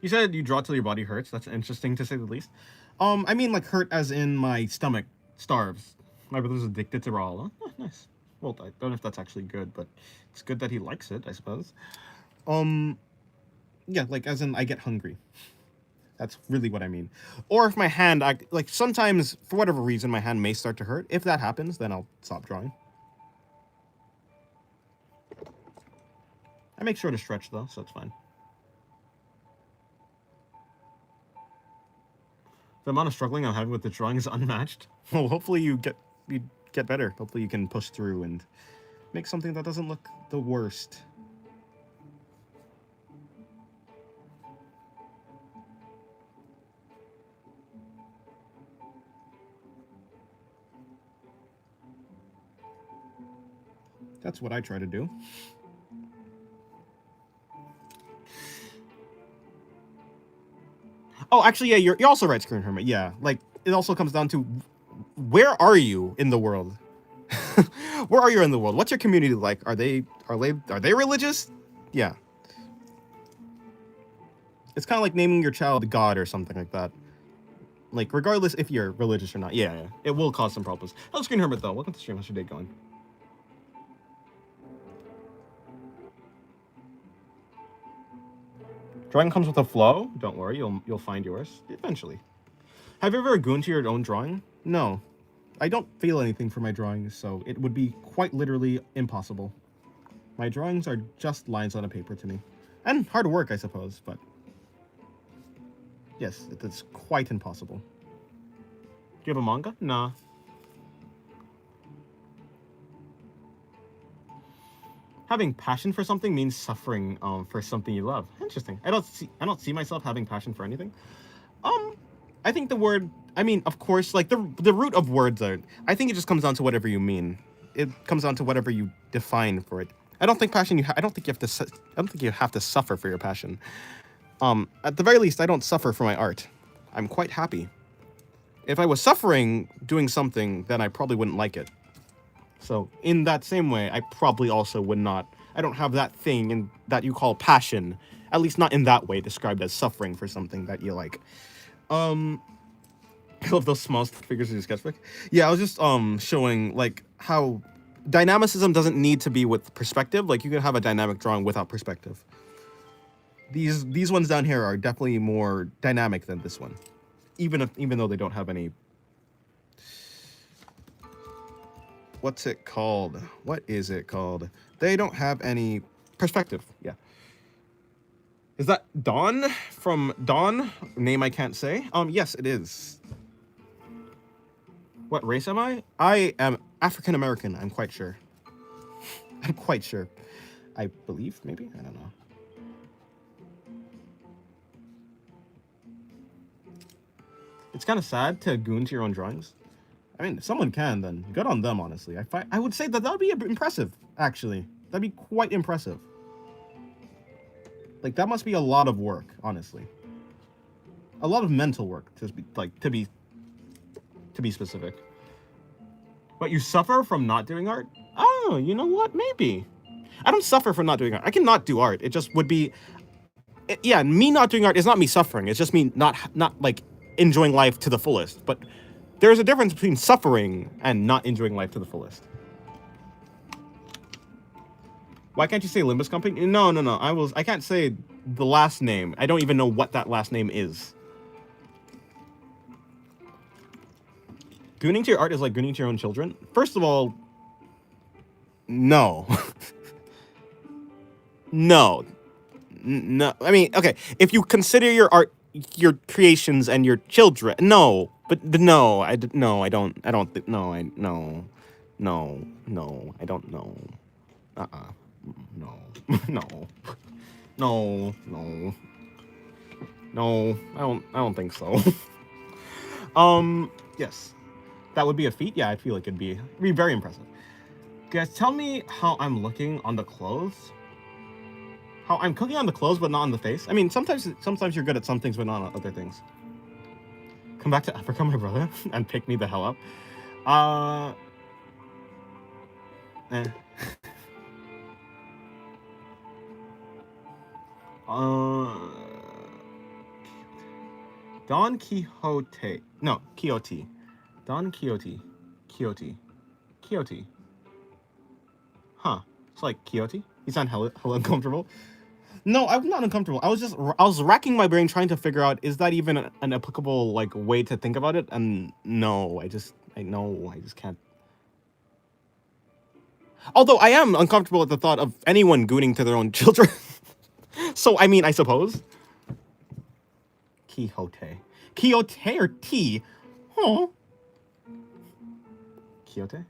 You said you draw till your body hurts. That's interesting to say the least. I mean like hurt as in my stomach starves. My brother's addicted to raw. Oh, nice. Well, I don't know if that's actually good, but it's good that he likes it, I suppose. Yeah, like as in I get hungry. That's really what I mean. Or if my hand, like sometimes for whatever reason, my hand may start to hurt. If that happens, then I'll stop drawing. I make sure to stretch though, so it's fine. The amount of struggling I'm having with the drawing is unmatched. Well, hopefully you get better. Hopefully you can push through and make something that doesn't look the worst. That's what I try to do. Oh, actually, yeah, you're also right, Screen Hermit. Yeah, like it also comes down to where are you in the world? Where are you in the world? What's your community like? Are they religious? Yeah. It's kind of like naming your child God or something like that. Like, regardless if you're religious or not. Yeah, yeah. It will cause some problems. Hello, Screen Hermit, though. Welcome to the stream. How's your day going? Drawing comes with a flow. Don't worry, you'll find yours eventually. Have you ever gooned to your own drawing? No. I don't feel anything for my drawings, so it would be quite literally impossible. My drawings are just lines on a paper to me. And hard work, I suppose, but yes, it's quite impossible. Do you have a manga? Nah. Having passion for something means suffering for something you love. Interesting. I don't see myself having passion for anything. I think the word, I mean, of course, like the root of words are, I think it just comes down to whatever you mean. It comes down to whatever you define for it. I don't think passion. I don't think you have to suffer for your passion. At the very least, I don't suffer for my art. I'm quite happy. If I was suffering doing something, then I probably wouldn't like it. So in that same way, I probably also would not. I don't have that thing that you call passion. At least not in that way, described as suffering for something that you like. I love those small figures in your sketchbook. Yeah, I was just showing like how dynamicism doesn't need to be with perspective. Like you can have a dynamic drawing without perspective. These ones down here are definitely more dynamic than this one, even though they don't have any. What's it called? What is it called? They don't have any perspective. Yeah. Is that Dawn from Dawn? Name I can't say. Yes, it is. What race am I? I am African American. I'm quite sure. I'm quite sure. I believe, maybe? I don't know. It's kind of sad to goon to your own drawings. I mean, if someone can, then good on them, honestly. I would say that would be impressive, actually. That'd be quite impressive. Like, that must be a lot of work, honestly. A lot of mental work to be specific. But you suffer from not doing art? Oh, you know what? Maybe. I don't suffer from not doing art. I can not do art. It just would be, yeah. Me not doing art is not me suffering. It's just me not like enjoying life to the fullest. But there's a difference between suffering and not enjoying life to the fullest. Why can't you say Limbus Company? No. I can't say the last name. I don't even know what that last name is. Gooning to your art is like gooning to your own children. First of all, no. No. I mean, okay. If you consider your art, your creations, and your children, no. But no, I don't. No, I don't. I don't. No, I no. I don't know. No. No. No. I don't think so. Yes. That would be a feat. Yeah, I feel like it'd be very impressive. Guys, tell me how I'm looking on the clothes. How I'm cooking on the clothes, but not on the face. I mean, sometimes you're good at some things, but not on other things. Come back to Africa, my brother, and pick me the hell up. Don Quixote. No, Quixote. Don Quixote. Quixote. Huh. It's like Quixote. You sound hella uncomfortable. No, I'm not uncomfortable. I was racking my brain trying to figure out, is that even an applicable like way to think about it? And no, I just can't. Although I am uncomfortable at the thought of anyone gooning to their own children. So I mean, I suppose. Quixote. Quixote or T? Huh? Quixote?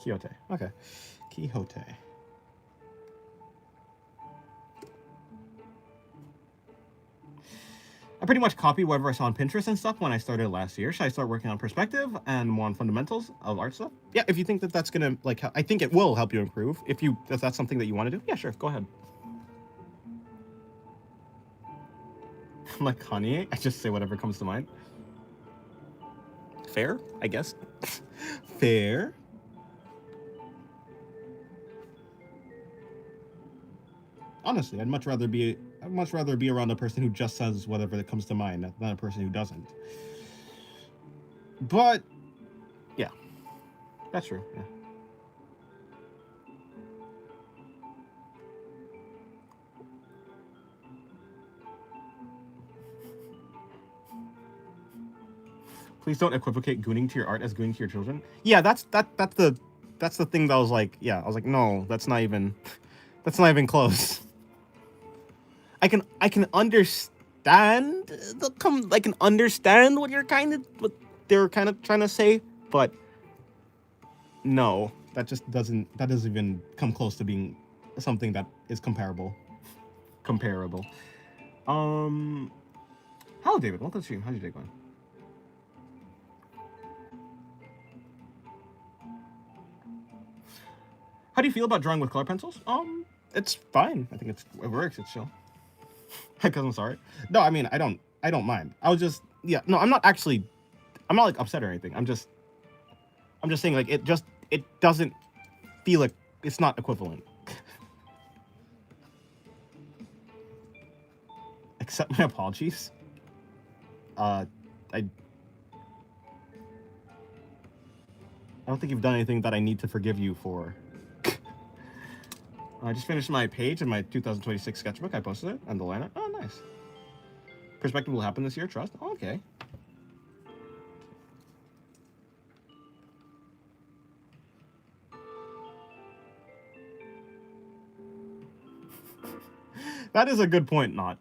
Quixote. Okay. Quixote. I pretty much copy whatever I saw on Pinterest and stuff when I started last year. Should I start working on perspective and more on fundamentals of art stuff? Yeah, if you think that that's gonna like, I think it will help you improve. If that's something that you want to do, yeah, sure, go ahead. I'm like Kanye. I just say whatever comes to mind. Fair, I guess. Fair. Honestly, I'd much rather be around a person who just says whatever that comes to mind than a person who doesn't. But yeah, that's true. Yeah. Please don't equivocate gooning to your art as gooning to your children. Yeah, that's the thing that I was like, yeah, I was like, no, that's not even close. I can understand I can understand what they're kind of trying to say, but no, that doesn't even come close to being something that is comparable. Hello, David. Welcome to the stream. How's your day going? How do you feel about drawing with color pencils? It's fine. I think it works. It's chill. Because I'm sorry. No, I mean, I don't mind. I was just, yeah, no, I'm not like upset or anything. I'm just saying, like, it doesn't feel like it's not equivalent. Accept my apologies. I don't think you've done anything that I need to forgive you for. I just finished my page in my 2026 sketchbook. I posted it on the lineup. Oh, nice. Perspective will happen this year, trust. Oh, okay. That is a good point, not.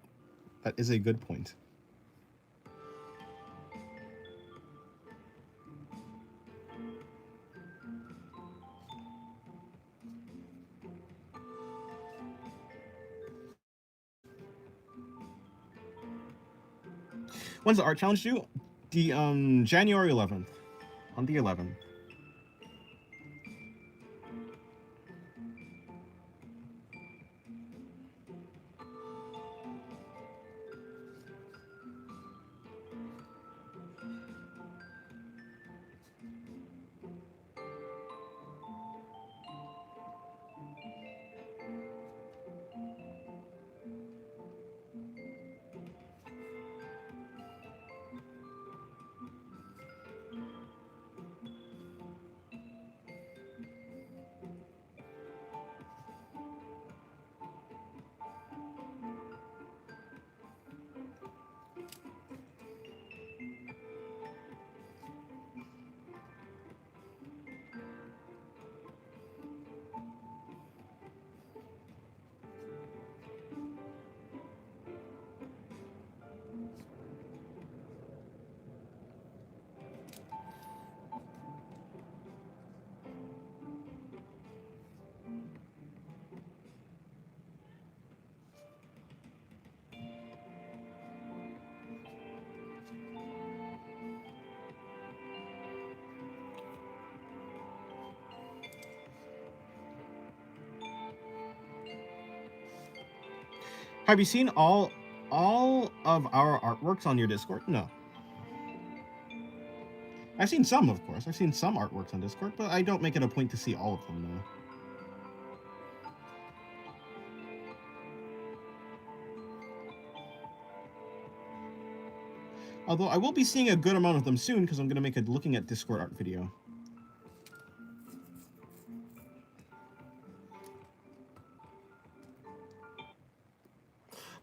That is a good point. When's the art challenge due? The January 11th, on the 11th. Have you seen all of our artworks on your Discord? No. I've seen some, of course. I've seen some artworks on Discord, but I don't make it a point to see all of them, though. Although I will be seeing a good amount of them soon, because I'm going to make a looking at Discord art video.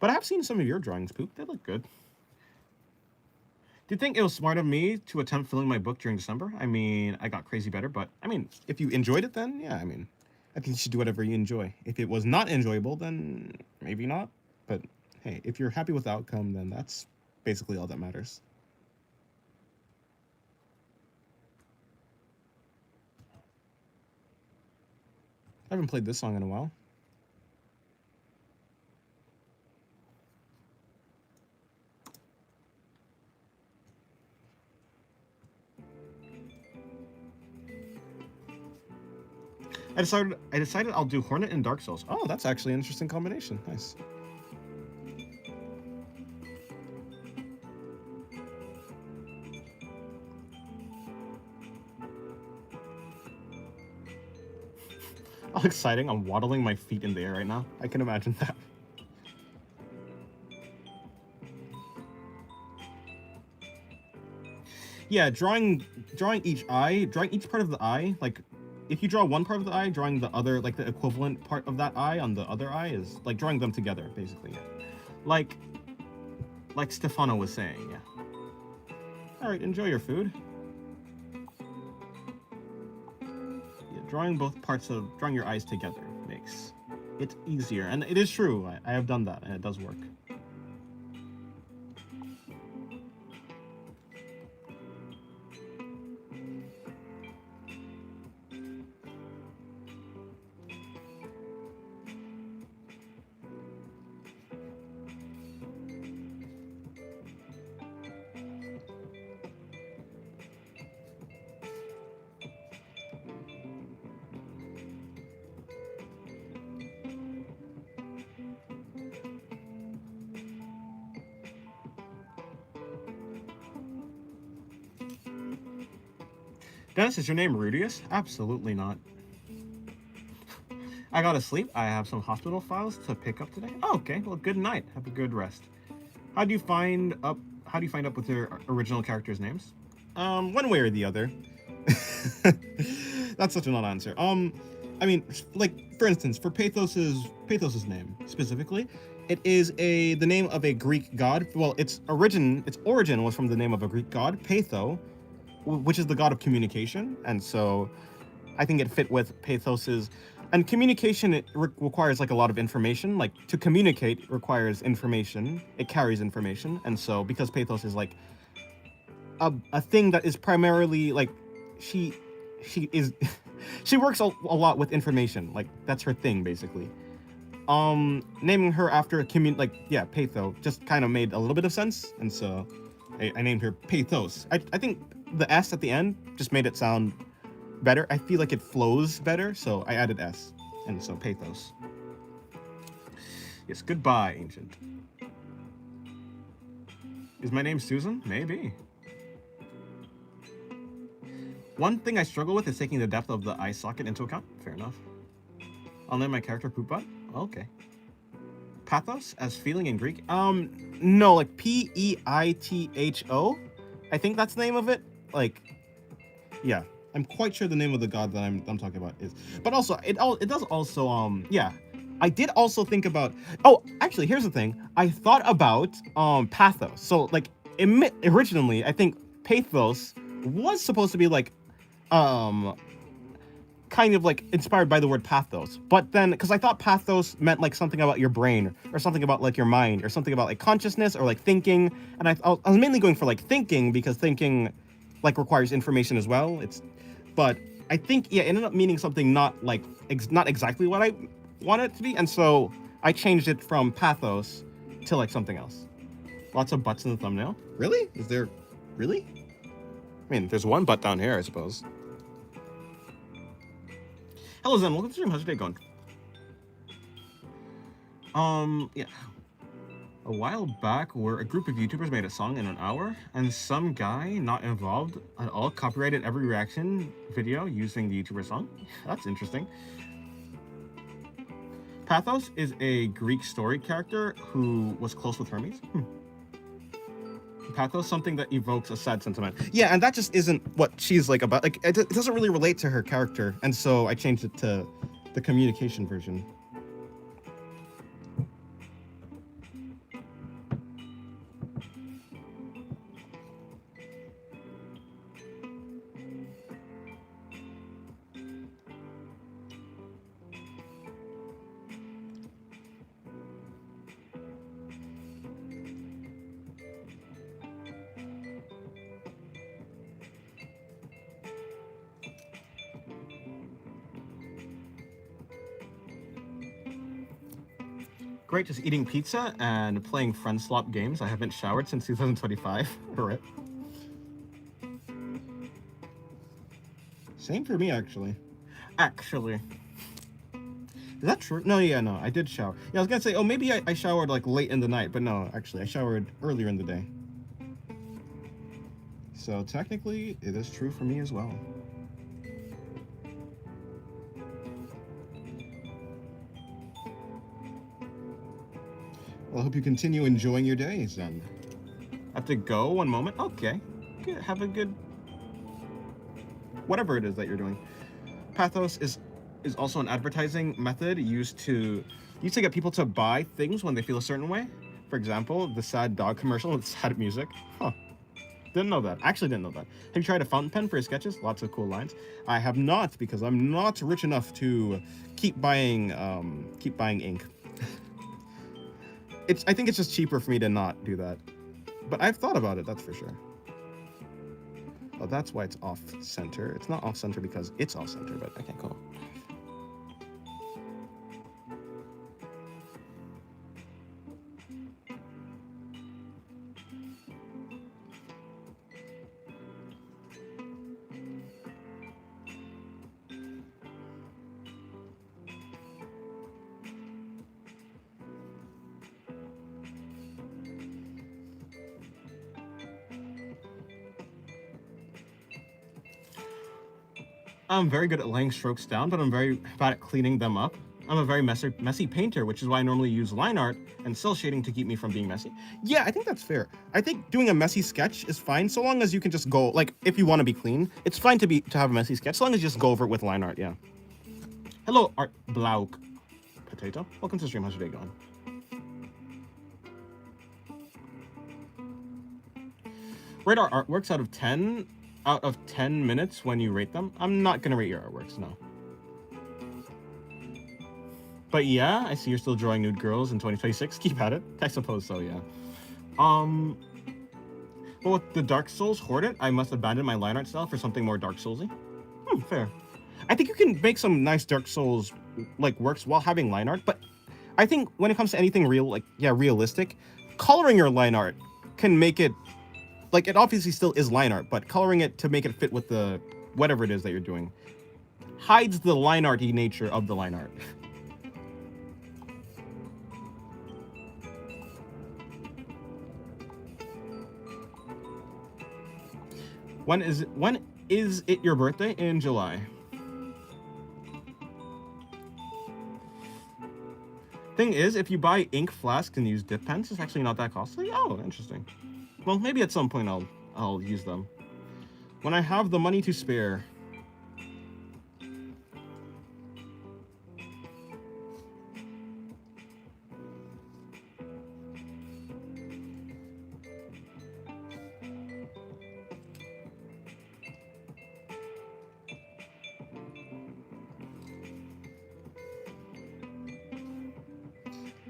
But I have seen some of your drawings, Poop. They look good. Do you think it was smart of me to attempt filling my book during December? I mean, I got crazy better, but I mean, if you enjoyed it, then yeah, I mean, I think you should do whatever you enjoy. If it was not enjoyable, then maybe not. But hey, if you're happy with the outcome, then that's basically all that matters. I haven't played this song in a while. I decided I'll do Hornet and Dark Souls. Oh, that's actually an interesting combination. Nice. How exciting. I'm waddling my feet in the air right now. I can imagine that. Yeah, drawing each part of the eye, like if you draw one part of the eye, drawing the other, like the equivalent part of that eye on the other eye is like drawing them together, basically. Yeah. Like Stefano was saying, yeah. All right, enjoy your food. Yeah, drawing your eyes together makes it easier, and it is true. I have done that, and it does work. Dennis, is your name Rudius? Absolutely not. I gotta sleep. I have some hospital files to pick up today. Oh, okay. Well, good night. Have a good rest. How do you find up with your original characters' names? One way or the other. That's such an odd answer. I mean, like for instance, for Pathos's name specifically, it is the name of a Greek god. Well, its origin was from the name of a Greek god, Patho, which is the god of communication, and so I think it fit with Pathos's. And communication, it requires like a lot of information. Like to communicate requires information. It carries information, and so because Pathos is like a thing that is primarily like she works a lot with information. Like that's her thing basically. Naming her after Patho just kind of made a little bit of sense, and so I named her Pathos. I think the S at the end just made it sound better. I feel like it flows better, so I added S. And so Pathos. Yes, goodbye, Ancient. Is my name Susan? Maybe. One thing I struggle with is taking the depth of the eye socket into account. Fair enough. I'll name my character Poopbot. Okay. Pathos as feeling in Greek? No, like Peitho. I think that's the name of it. Like, yeah. I'm quite sure the name of the god that I'm talking about is. But also, it does also, yeah. I did also think about, oh, actually, here's the thing. I thought about, Pathos. So, like, originally, I think Pathos was supposed to be, like, kind of, like, inspired by the word pathos. But then, because I thought pathos meant, like, something about your brain, or something about, like, your mind, or something about, like, consciousness, or, like, thinking. And I was mainly going for, like, thinking, because thinking, like, requires information as well. But I think, yeah, it ended up meaning something not, like, not exactly what I want it to be, and so I changed it from pathos to like something else. Lots of butts in the thumbnail. Really? Is there really? I mean, there's one butt down here, I suppose. Hello Zen, welcome to the stream. How's your day going? Yeah. A while back, where a group of YouTubers made a song in an hour, and some guy not involved at all copyrighted every reaction video using the YouTuber song. That's interesting. Pathos is a Greek story character who was close with Hermes. Pathos, something that evokes a sad sentiment. Yeah, and that just isn't what she's like about. Like, it doesn't really relate to her character, and so I changed it to the communication version. Great, just eating pizza and playing friend swap games. I haven't showered since 2025. Rip. Same for me, actually. Is that true? No, yeah, no, I did shower. Yeah, I was gonna say, oh, maybe I showered like late in the night, but no, actually, I showered earlier in the day. So technically, it is true for me as well. Well, I hope you continue enjoying your days then. I have to go one moment. Okay. Good. Have a good... whatever it is that you're doing. Pathos is also an advertising method used to get people to buy things when they feel a certain way. For example, the sad dog commercial with sad music. Huh. Didn't know that. Actually didn't know that. Have you tried a fountain pen for your sketches? Lots of cool lines. I have not, because I'm not rich enough to keep buying ink. I think it's just cheaper for me to not do that. But I've thought about it, that's for sure. Oh, that's why it's off-center. It's not off-center because it's off-center, but okay, cool. I'm very good at laying strokes down, but I'm very bad at cleaning them up. I'm a very messy painter, which is why I normally use line art and cell shading to keep me from being messy. Yeah, I think that's fair. I think doing a messy sketch is fine, so long as you can just go, like, if you want to be clean, it's fine to have a messy sketch, so long as you just go over it with line art, yeah. Hello, Art Blauk Potato. Welcome to the stream. How's your day going? Rate our artworks out of 10 minutes when you rate them. I'm not gonna rate your artworks, no. But yeah, I see you're still drawing nude girls in 2026. Keep at it. I suppose so, yeah. But with the Dark Souls Horde, I must abandon my line art style for something more Dark Soulsy. Fair. I think you can make some nice Dark Souls like works while having line art, but I think when it comes to anything realistic, coloring your line art can make it like, it obviously still is line art, but coloring it to make it fit with the whatever it is that you're doing hides the line arty nature of the line art. When is it your birthday? In July. Thing is, if you buy ink flasks and use dip pens, it's actually not that costly. Oh, interesting. Well, maybe at some point I'll use them. When I have the money to spare.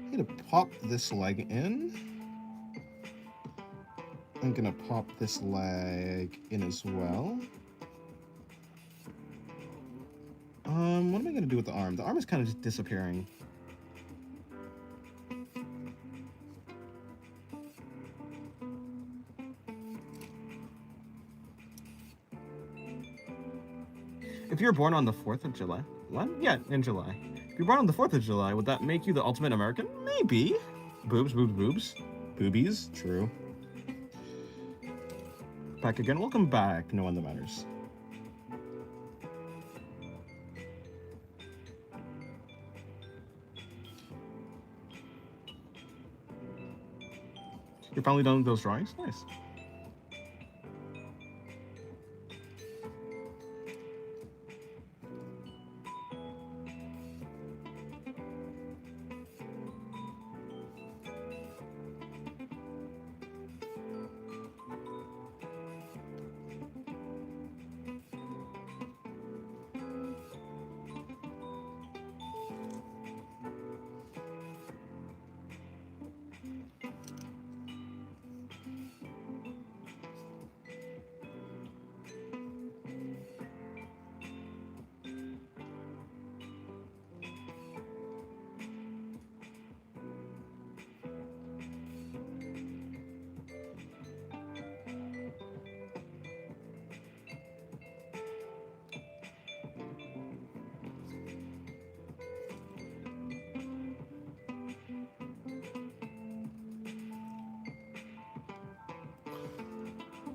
I'm gonna pop this leg in. I'm gonna pop this leg in as well. What am I gonna do with the arm? The arm is kind of just disappearing. If you're born on the 4th of July, what? Yeah, in July. If you're born on the 4th of July, would that make you the ultimate American? Maybe. Boobs, boobs, boobs. Boobies, true. Back again. Welcome back. No one that matters. You're finally done with those drawings? Nice.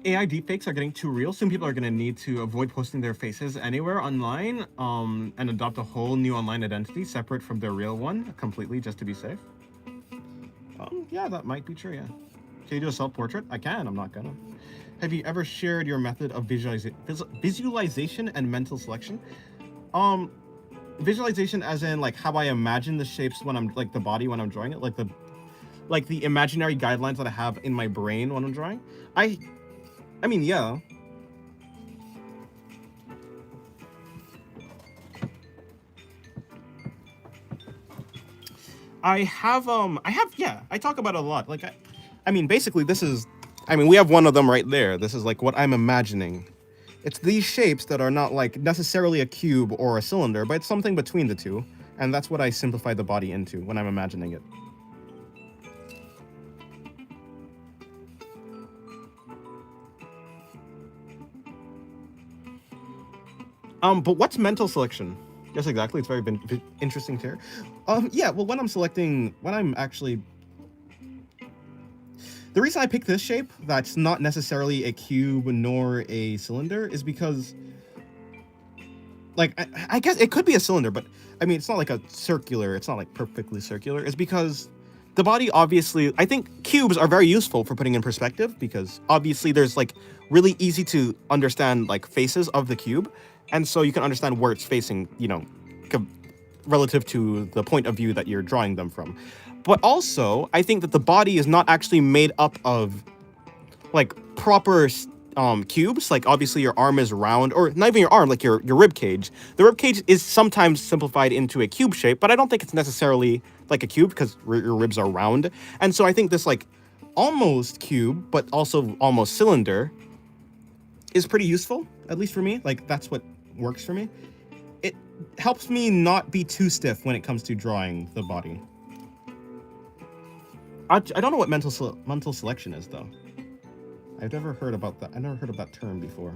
AI deepfakes are getting too real. Soon people are going to need to avoid posting their faces anywhere online, and adopt a whole new online identity separate from their real one completely, just to be safe. Yeah, that might be true, yeah. Can you do a self-portrait? I can, I'm not gonna. Have you ever shared your method of visualization and mental selection? Visualization as in, like, how I imagine the shapes when I'm, like, the body when I'm drawing it, like the imaginary guidelines that I have in my brain when I'm drawing. I mean, yeah. Yeah, I talk about it a lot. Like, I mean, basically, we have one of them right there. This is, like, what I'm imagining. It's these shapes that are not, like, necessarily a cube or a cylinder, but it's something between the two. And that's what I simplify the body into when I'm imagining it. But what's mental selection? Yes, exactly. It's very interesting to hear. Yeah, well, when I'm actually... The reason I picked this shape, that's not necessarily a cube nor a cylinder, is because... Like, I guess it could be a cylinder, but, I mean, it's not like a circular, it's not, like, perfectly circular. It's because the body, obviously... I think cubes are very useful for putting in perspective, because, obviously, there's, like, really easy to understand, like, faces of the cube. And so you can understand where it's facing, you know, relative to the point of view that you're drawing them from. But also, I think that the body is not actually made up of, like, proper cubes. Like, obviously your arm is round, or not even your arm, like your rib cage. The rib cage is sometimes simplified into a cube shape, but I don't think it's necessarily like a cube because your ribs are round. And so I think this, like, almost cube, but also almost cylinder is pretty useful, at least for me. Like, that's what works for me. It helps me not be too stiff when it comes to drawing the body. I don't know what mental selection is, though. I've never heard about that. I never heard of that term before.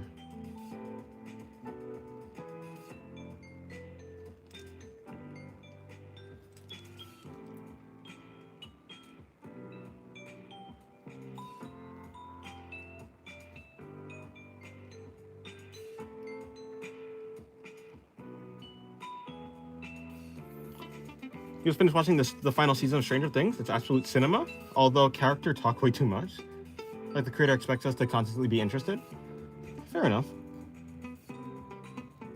You just finished watching the final season of Stranger Things. It's absolute cinema, although character talk way too much. Like the creator expects us to constantly be interested. Fair enough.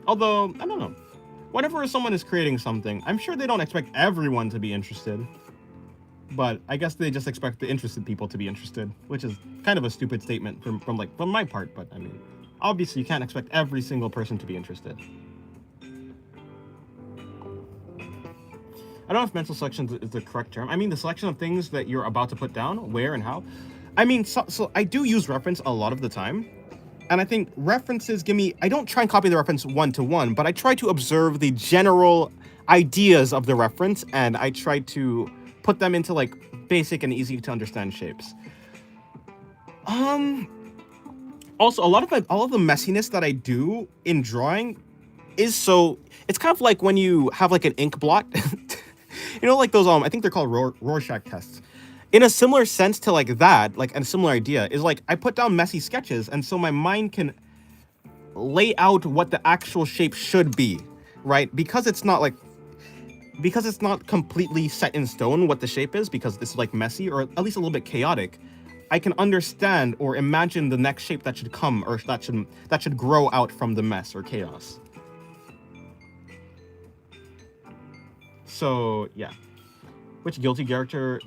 Although, I don't know. Whenever someone is creating something, I'm sure they don't expect everyone to be interested. But I guess they just expect the interested people to be interested, which is kind of a stupid statement from my part, but I mean, obviously you can't expect every single person to be interested. I don't know if mental selection is the correct term. I mean, the selection of things that you're about to put down, where and how. I mean, so I do use reference a lot of the time. And I think references give me, I don't try and copy the reference one-to-one, but I try to observe the general ideas of the reference, and I try to put them into like basic and easy to understand shapes. Also, all of the messiness that I do in drawing is so, it's kind of like when you have like an ink blot. You know, like those, I think they're called Rorschach tests. In a similar sense to like that, like a similar idea, is like I put down messy sketches, and so my mind can lay out what the actual shape should be, right? Because it's not completely set in stone what the shape is, because it's like messy or at least a little bit chaotic, I can understand or imagine the next shape that should come, or that should grow out from the mess or chaos. So yeah, which Guilty Gear character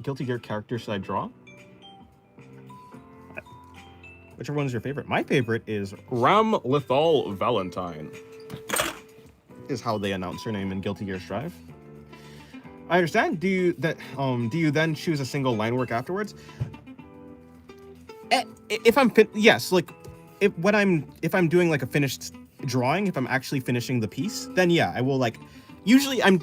should I draw? Whichever one's your favorite. My favorite is Ram Lethal Valentine, is how they announce her name in Guilty Gear Strive. I understand. Do you then choose a single line work afterwards? If I'm yes, like if I'm doing like a finished drawing, if I'm actually finishing the piece, then yeah, I will like. Usually I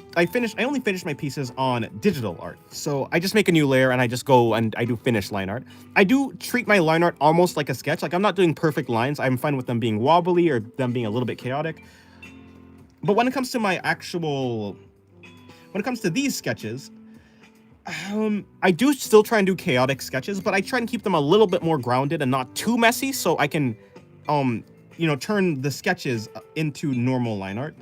only finish my pieces on digital art. So I just make a new layer and I just go and I do finished line art. I do treat my line art almost like a sketch. Like I'm not doing perfect lines. I'm fine with them being wobbly or them being a little bit chaotic. But when it comes to these sketches, I do still try and do chaotic sketches, but I try and keep them a little bit more grounded and not too messy, so I can, turn the sketches into normal line art.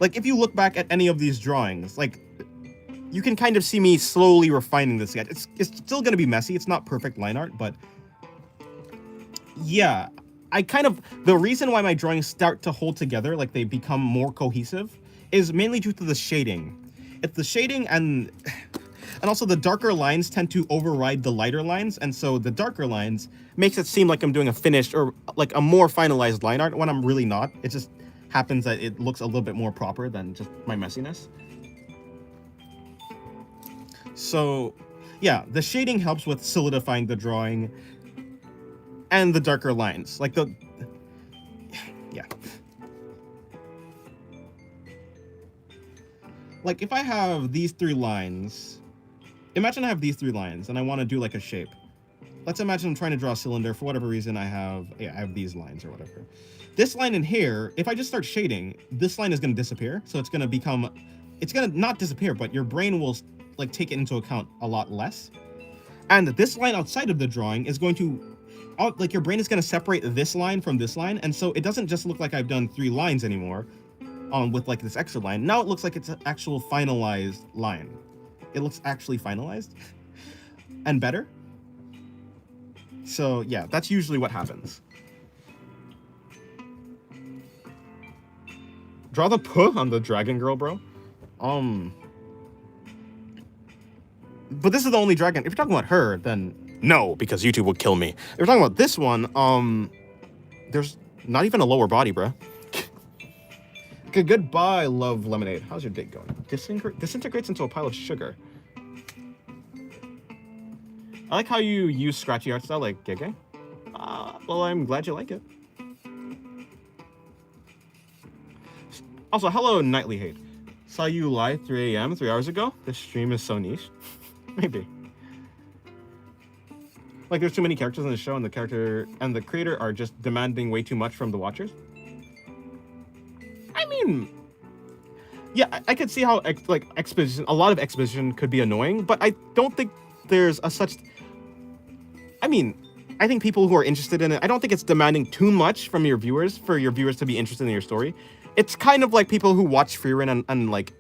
Like, if you look back at any of these drawings, like, you can kind of see me slowly refining the sketch. It's still going to be messy. It's not perfect line art, but yeah, the reason why my drawings start to hold together, like they become more cohesive, is mainly due to the shading. It's the shading and also the darker lines tend to override the lighter lines, and so the darker lines makes it seem like I'm doing a finished or like a more finalized line art when I'm really not. It just happens that it looks a little bit more proper than just my messiness. So yeah, the shading helps with solidifying the drawing and the darker lines, like yeah. Like if I have these three lines, imagine I have these three lines and I want to do like a shape. Let's imagine I'm trying to draw a cylinder. For whatever reason, I have these lines or whatever. This line in here, if I just start shading, this line is going to disappear. So it's going to not disappear, but your brain will like take it into account a lot less. And this line outside of the drawing is going to, like your brain is going to separate this line from this line. And so it doesn't just look like I've done three lines anymore with like this extra line. Now it looks like it's an actual finalized line. It looks actually finalized and better. So yeah, that's usually what happens. Draw the puh on the dragon girl, bro. But this is the only dragon. If you're talking about her, then no, because YouTube will kill me. If you're talking about this one, there's not even a lower body, bro. Okay, goodbye, love lemonade. How's your date going? Disintegrates into a pile of sugar. I like how you use scratchy art style like Gege. Well, I'm glad you like it. Also, hello, Nightly Hate. Saw you live 3 a.m. 3 hours ago. This stream is so niche. Maybe. Like there's too many characters in the show, and the character and the creator are just demanding way too much from the watchers. I mean, yeah, I could see how exposition, a lot of exposition could be annoying, but I don't think there's a such. I mean, I think people who are interested in it, I don't think it's demanding too much from your viewers for your viewers to be interested in your story. It's kind of like people who watch Frieren and like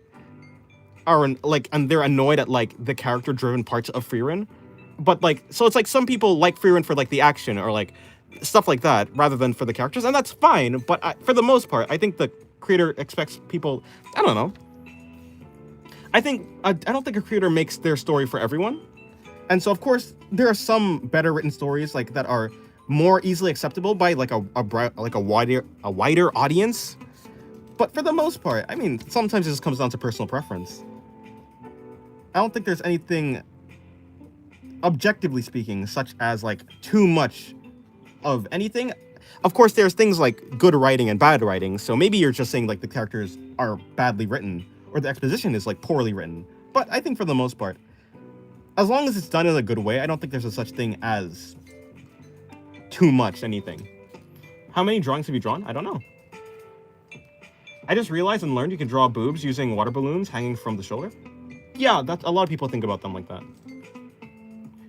are like, and they're annoyed at like the character driven parts of Frieren. But like, so it's like some people like Frieren for like the action or like stuff like that rather than for the characters, and that's fine. But for the most part, I think the creator expects people. I don't know. I don't think a creator makes their story for everyone, and so of course there are some better written stories like that are more easily acceptable by like a wider audience. But for the most part, I mean, sometimes it just comes down to personal preference. I don't think there's anything, objectively speaking, such as like too much of anything. Of course, there's things like good writing and bad writing, so maybe you're just saying like the characters are badly written or the exposition is like poorly written. But I think for the most part, as long as it's done in a good way, I don't think there's a such thing as too much anything. How many drawings have you drawn? I don't know. I just realized and learned you can draw boobs using water balloons hanging from the shoulder. Yeah, that's a lot of people think about them like that.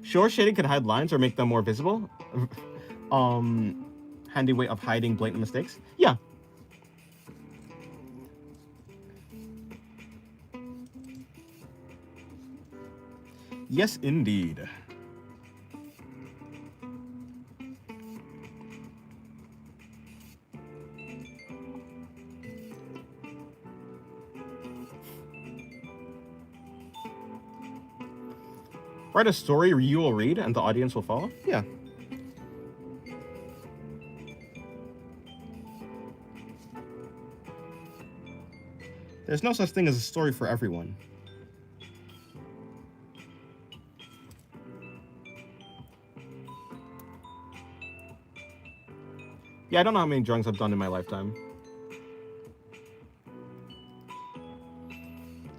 Sure, shading can hide lines or make them more visible. Handy way of hiding blatant mistakes. Yeah. Yes, indeed. Write a story you will read and the audience will follow? Yeah. There's no such thing as a story for everyone. Yeah, I don't know how many drawings I've done in my lifetime.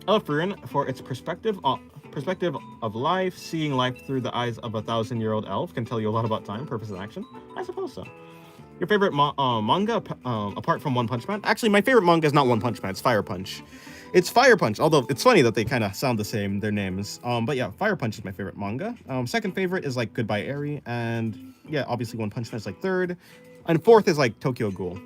I love Frieren for its perspective of life. Seeing life through the eyes of a 1,000-year-old elf can tell you a lot about time, purpose, and action. I suppose so. Your favorite manga, apart from One Punch Man? Actually, my favorite manga is not One Punch Man. It's Fire Punch. It's Fire Punch, although it's funny that they kind of sound the same, their names. But yeah, Fire Punch is my favorite manga. Second favorite is like Goodbye Eri, and yeah, obviously One Punch Man is like third, and fourth is like Tokyo Ghoul.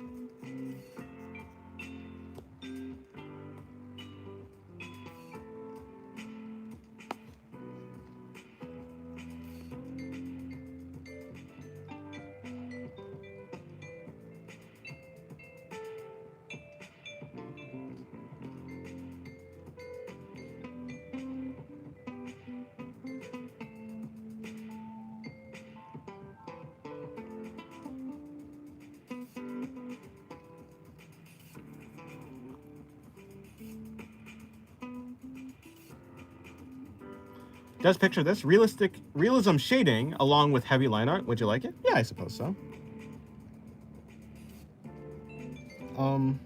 Just picture this realism shading along with heavy line art. Would you like it? Yeah, I suppose so.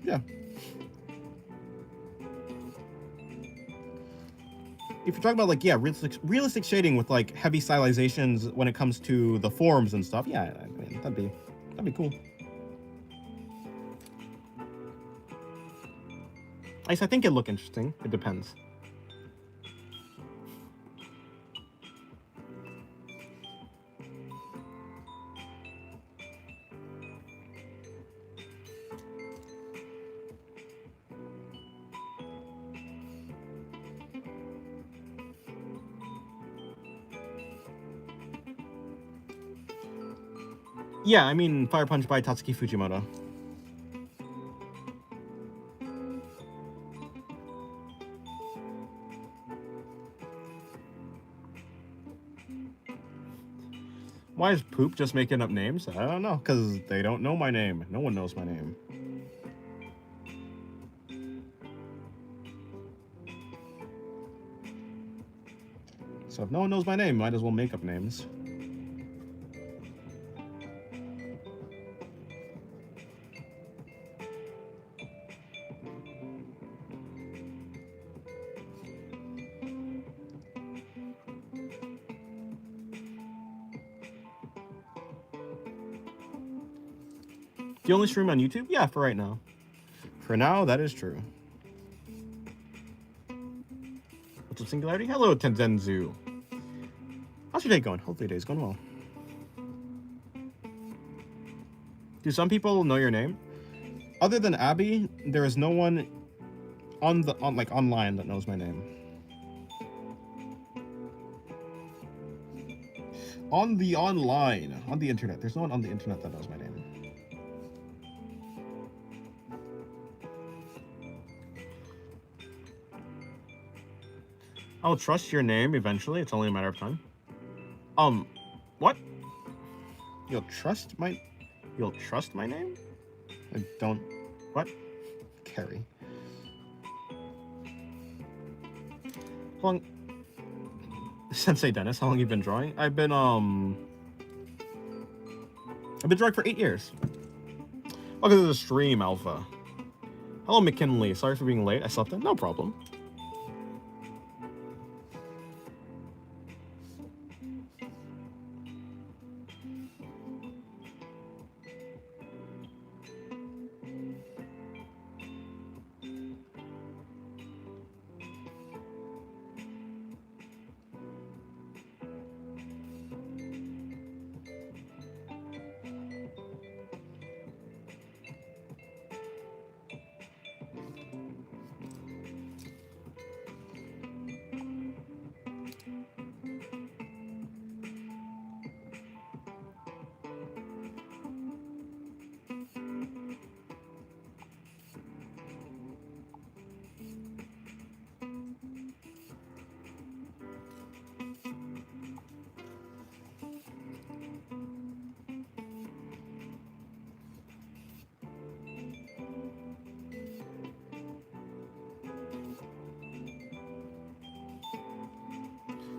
Yeah. If you're talking about like, yeah, realistic shading with like heavy stylizations when it comes to the forms and stuff, yeah, I mean, that'd be cool. I think it'd look interesting. It depends. Yeah, I mean Fire Punch by Tatsuki Fujimoto. Why is Poop just making up names? I don't know, because they don't know my name. No one knows my name. So if no one knows my name, might as well make up names. you only stream on YouTube? Yeah, for right now. For now, that is true. What's up, Singularity? Hello, Tenzenzu. How's your day going? Hopefully your day's going well. Do some people know your name? Other than Abby, there is no one online that knows my name. On the internet. There's no one on the internet that knows my name. I'll trust your name eventually. It's only a matter of time. What? You'll trust my name? I don't. What? Carrie. How long? Sensei Dennis, how long have you been drawing? I've been drawing for 8 years. Welcome to the stream, Alpha. Hello, McKinley. Sorry for being late. I slept in. No problem.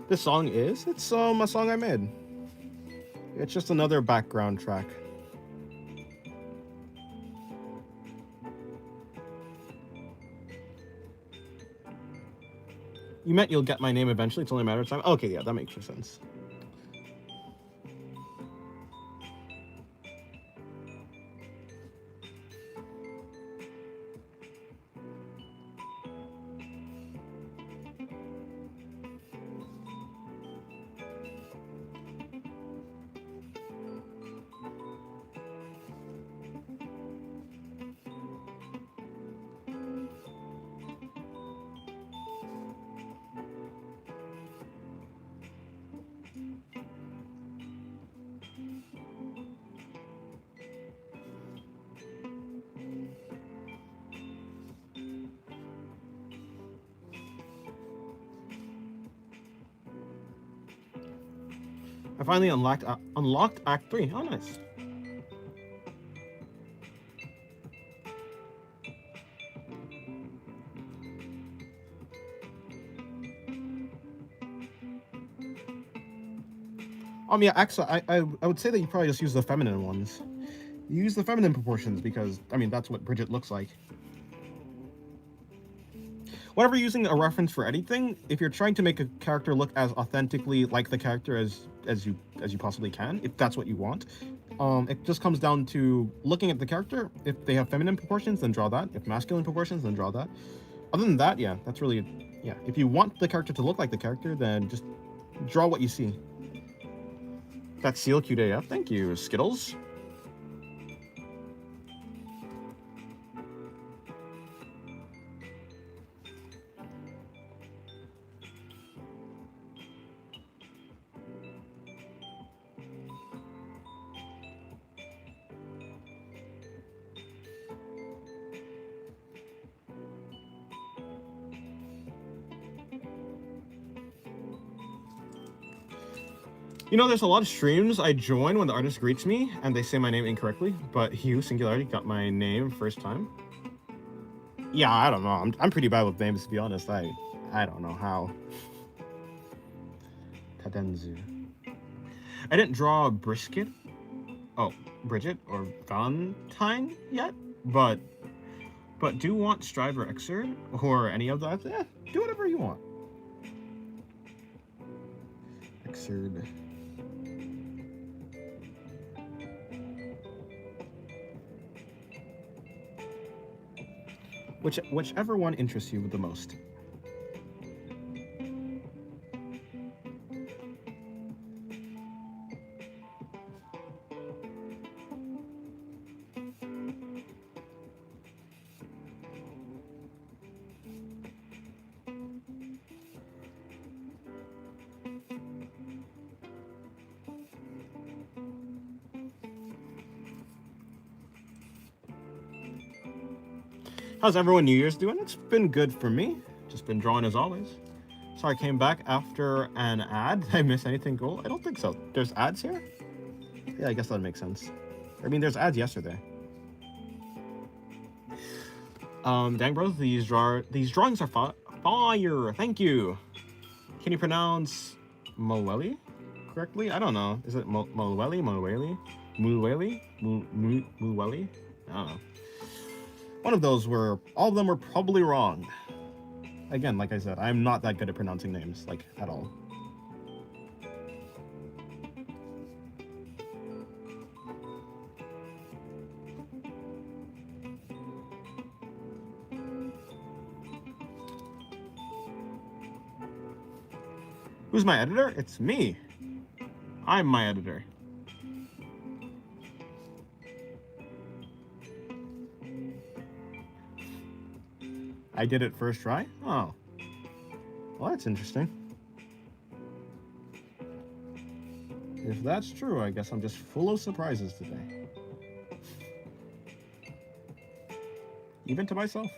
This song is? It's a song I made. It's just another background track. You meant you'll get my name eventually, it's only a matter of time? Okay, yeah, that makes sense. I finally unlocked Act 3. Oh, nice. Yeah, actually, I would say that you probably just use the feminine ones. You use the feminine proportions because, I mean, that's what Bridget looks like. Whenever you're using a reference for anything, if you're trying to make a character look as authentically like the character as you possibly can, if that's what you want, it just comes down to looking at the character. If they have feminine proportions, then draw that. If masculine proportions, then draw that. Other than that, yeah, that's really, yeah. If you want the character to look like the character, then just draw what you see. That's Seal cute AF. Thank you, Skittles. You know, there's a lot of streams I join when the artist greets me and they say my name incorrectly, but Hugh Singularity got my name first time. Yeah, I don't know. I'm pretty bad with names, to be honest. I don't know how. Tadenzu. I didn't draw Bridget or Valentine yet, but do want Strive or Exerd or any of that. Yeah, do whatever you want. Exerd. Whichever one interests you the most. How's everyone New Year's doing? It's been good for me. Just been drawing as always. Sorry, I came back after an ad. Did I miss anything cool? I don't think so. There's ads here? Yeah, I guess that makes sense. I mean, there's ads yesterday. Dang bros, these drawings are fire. Thank you. Can you pronounce Mulwelly correctly? I don't know. Is it Mulwelly? Mulwelly? Mulwelly? Mulwelly? I don't know. One of those were, all of them were probably wrong. Again, like I said, I'm not that good at pronouncing names, like, at all. Who's my editor? It's me. I'm my editor. I did it first try? Oh. Well, that's interesting. If that's true, I guess I'm just full of surprises today. Even to myself.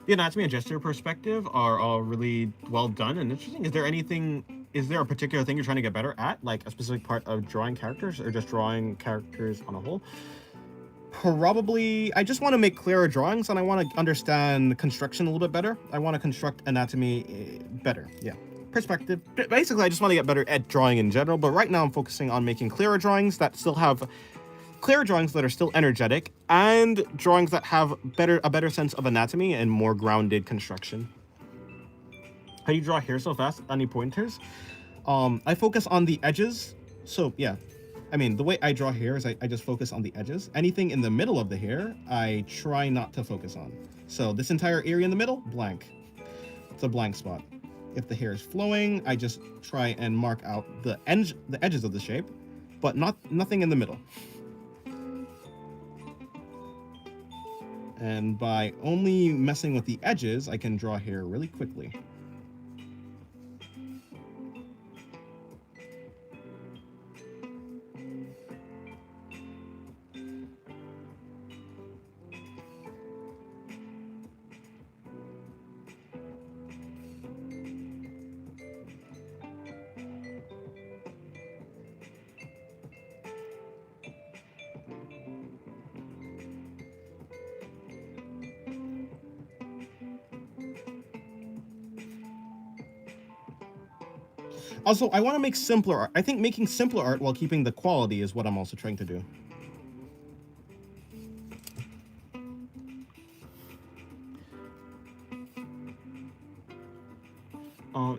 The anatomy and gesture perspective are all really well done and interesting. Is there a particular thing you're trying to get better at, like a specific part of drawing characters or just drawing characters on a whole? Probably, I just want to make clearer drawings and I want to understand construction a little bit better. I want to construct anatomy better, yeah. Perspective, basically I just want to get better at drawing in general, but right now I'm focusing on making clearer drawings that still have clear drawings that are still energetic, and drawings that have a better sense of anatomy and more grounded construction. How do you draw hair so fast? Any pointers? I focus on the edges. So yeah, I mean, the way I draw hair is I just focus on the edges. Anything in the middle of the hair, I try not to focus on. So this entire area in the middle, blank. It's a blank spot. If the hair is flowing, I just try and mark out the edges of the shape, but nothing in the middle. And by only messing with the edges, I can draw hair really quickly. Also, I want to make simpler art. I think making simpler art while keeping the quality is what I'm also trying to do.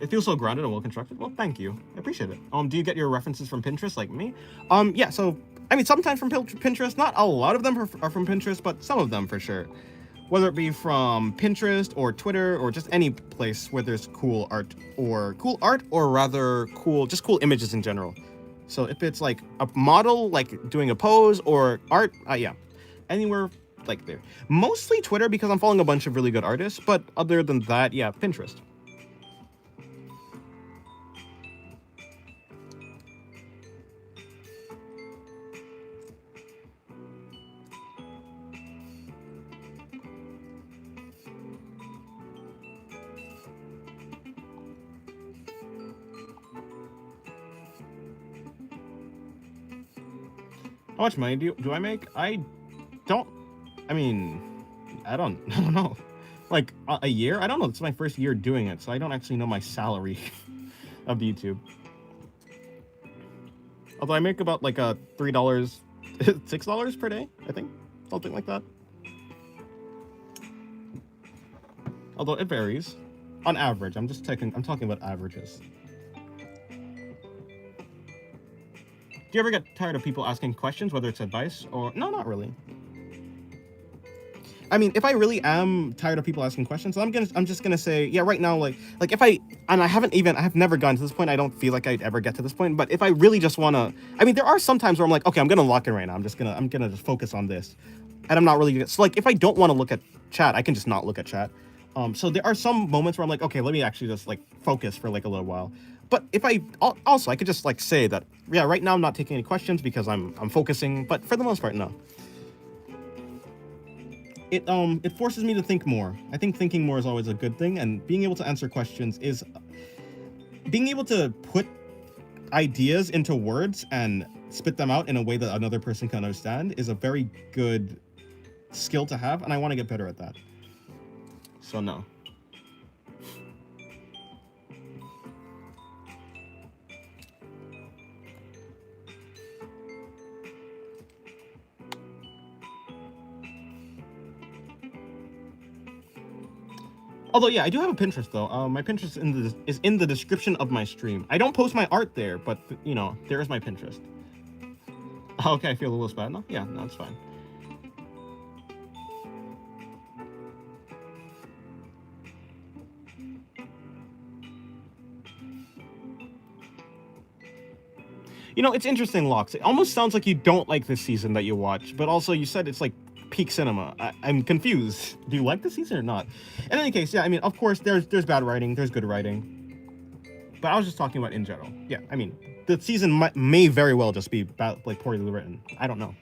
It feels so grounded and well constructed. Well, thank you. I appreciate it. Do you get your references from Pinterest like me? Yeah, so, I mean, sometimes from Pinterest. Not a lot of them are from Pinterest, but some of them for sure. Whether it be from Pinterest or Twitter or just any place where there's cool art or rather cool images in general. So if it's like a model, like doing a pose or art, yeah, anywhere like there. Mostly Twitter because I'm following a bunch of really good artists, but other than that, yeah, Pinterest. How much money do I make? I don't know. Like a year? I don't know. It's my first year doing it, so I don't actually know my salary of YouTube. Although I make about like $3 $6 per day, I think, something like that. Although it varies, on average. I'm talking about averages. Do you ever get tired of people asking questions, whether it's advice or no? Not really. I mean, if I really am tired of people asking questions, I'm just gonna say, yeah, right now, like if I have never gotten to this point. I don't feel like I'd ever get to this point. But if I really just wanna, I mean, there are some times where I'm like, okay, I'm gonna lock in right now. I'm gonna just focus on this, and I'm not really so like if I don't want to look at chat, I can just not look at chat. So there are some moments where I'm like, okay, let me actually just like focus for like a little while. But if I also I could just like say that, yeah, right now I'm not taking any questions because I'm focusing. But for the most part, no. It forces me to think more. I think thinking more is always a good thing, and being able to answer questions is being able to put ideas into words and spit them out in a way that another person can understand is a very good skill to have, and I want to get better at that. So no. Although, yeah, I do have a Pinterest, though. My Pinterest is in the description of my stream. I don't post my art there, but, you know, there is my Pinterest. Okay, I feel a little bad now? Yeah, no, it's fine. You know, it's interesting, Locks. It almost sounds like you don't like this season that you watch, but also you said it's like peak cinema. I'm confused. Do you like the season or not? In any case, yeah, I mean, of course, there's bad writing, there's good writing, but I was just talking about in general. Yeah, I mean, the season may very well just be like poorly written. I don't know.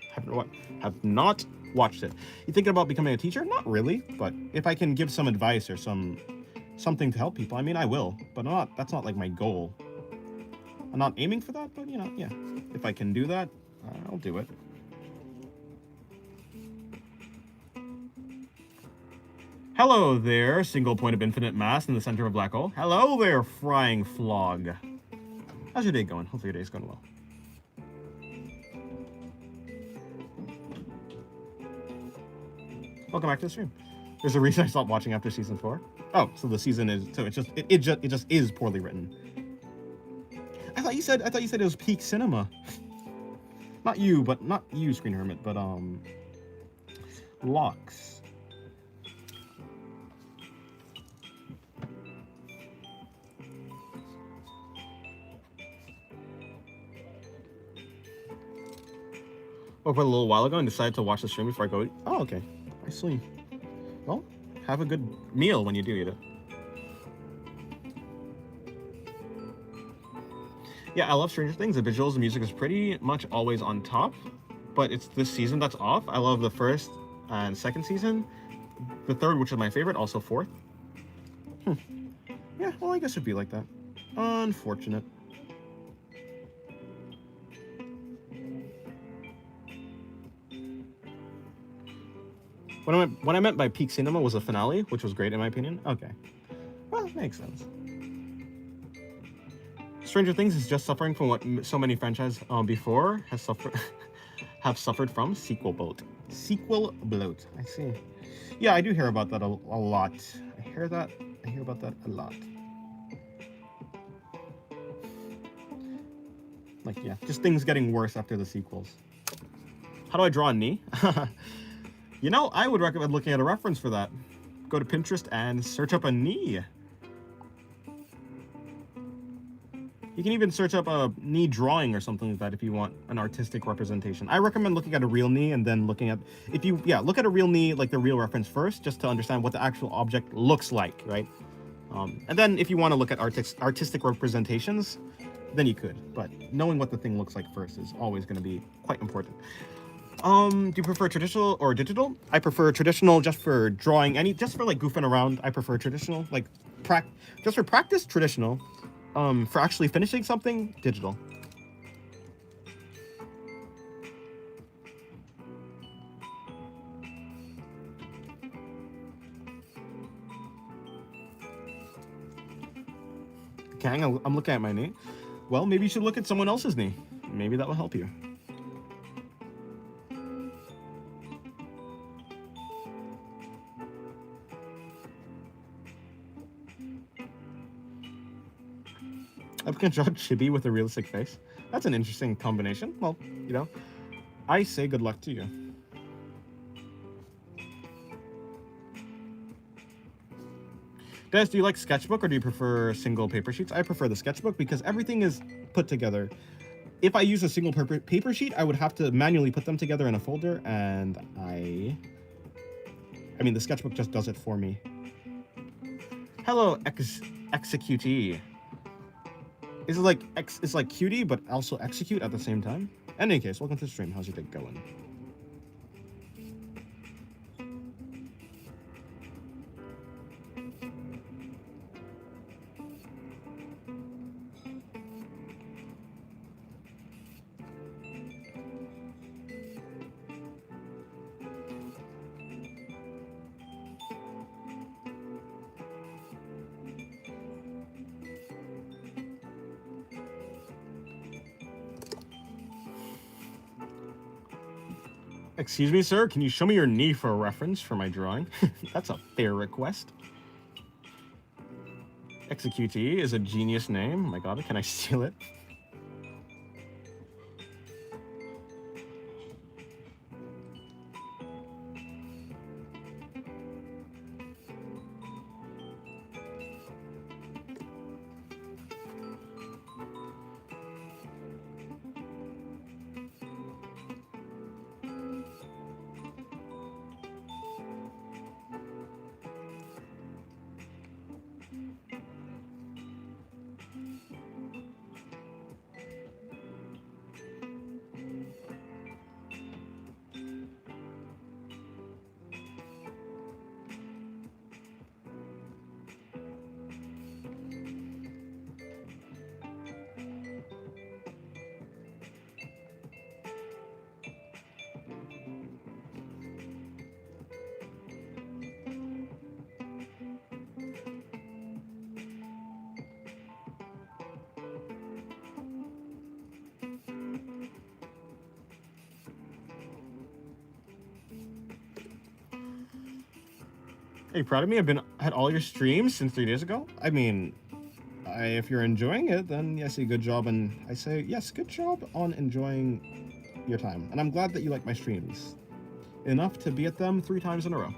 Have not watched it. You thinking about becoming a teacher? Not really, but if I can give some advice or something to help people, I mean, I will. But that's not like my goal. I'm not aiming for that, but you know, yeah. If I can do that, I'll do it. Hello there, single point of infinite mass in the center of a black hole. Hello there, frying flog. How's your day going? Hopefully your day's going well. Welcome back to the stream. There's a reason I stopped watching after season 4. Oh, so the season is it just is poorly written. I thought you said it was peak cinema. Not you, Screen Hermit, but Locks. Woke up a little while ago and decided to watch the stream before I go eat. Oh, okay. I see. Well, have a good meal when you do eat it. Yeah, I love Stranger Things. The visuals, the music is pretty much always on top, but it's this season that's off. I love the first and second season. The third, which is my favorite, also fourth. Yeah, well, I guess it'd be like that. Unfortunate. What I meant by peak cinema was the finale, which was great in my opinion. Okay. Well, makes sense. Stranger Things is just suffering from what so many franchises before have suffered from: sequel bloat. Sequel bloat. I see. Yeah, I do hear about that a lot. I hear about that a lot. Like, yeah, just things getting worse after the sequels. How do I draw a knee? You know, I would recommend looking at a reference for that. Go to Pinterest and search up a knee. You can even search up a knee drawing or something like that if you want an artistic representation. I recommend looking at a real knee and then looking at, look at a real knee, like the real reference first, just to understand what the actual object looks like, right? And then if you want to look at artistic representations, then you could. But knowing what the thing looks like first is always going to be quite important. Do you prefer traditional or digital? I prefer traditional just for drawing, just for like goofing around. I prefer traditional, like just for practice, traditional. For actually finishing something, digital. Kang, I'm looking at my knee. Well, maybe you should look at someone else's knee. Maybe that will help you. I can draw Chibi with a realistic face. That's an interesting combination. Well, you know, I say good luck to you. Des, do you like sketchbook or do you prefer single paper sheets? I prefer the sketchbook because everything is put together. If I use a single paper sheet, I would have to manually put them together in a folder, and I mean, the sketchbook just does it for me. Hello, executee. Is it like it's like cutie, but also execute at the same time? In any case, welcome to the stream. How's your day going? Excuse me, sir, can you show me your knee for a reference for my drawing? That's a fair request. Executee is a genius name. Oh my god, can I steal it? Are you proud of me? I've had all your streams since 3 days ago. I mean, if you're enjoying it, then yes, good job. And I say yes, good job on enjoying your time. And I'm glad that you like my streams enough to be at them 3 times in a row.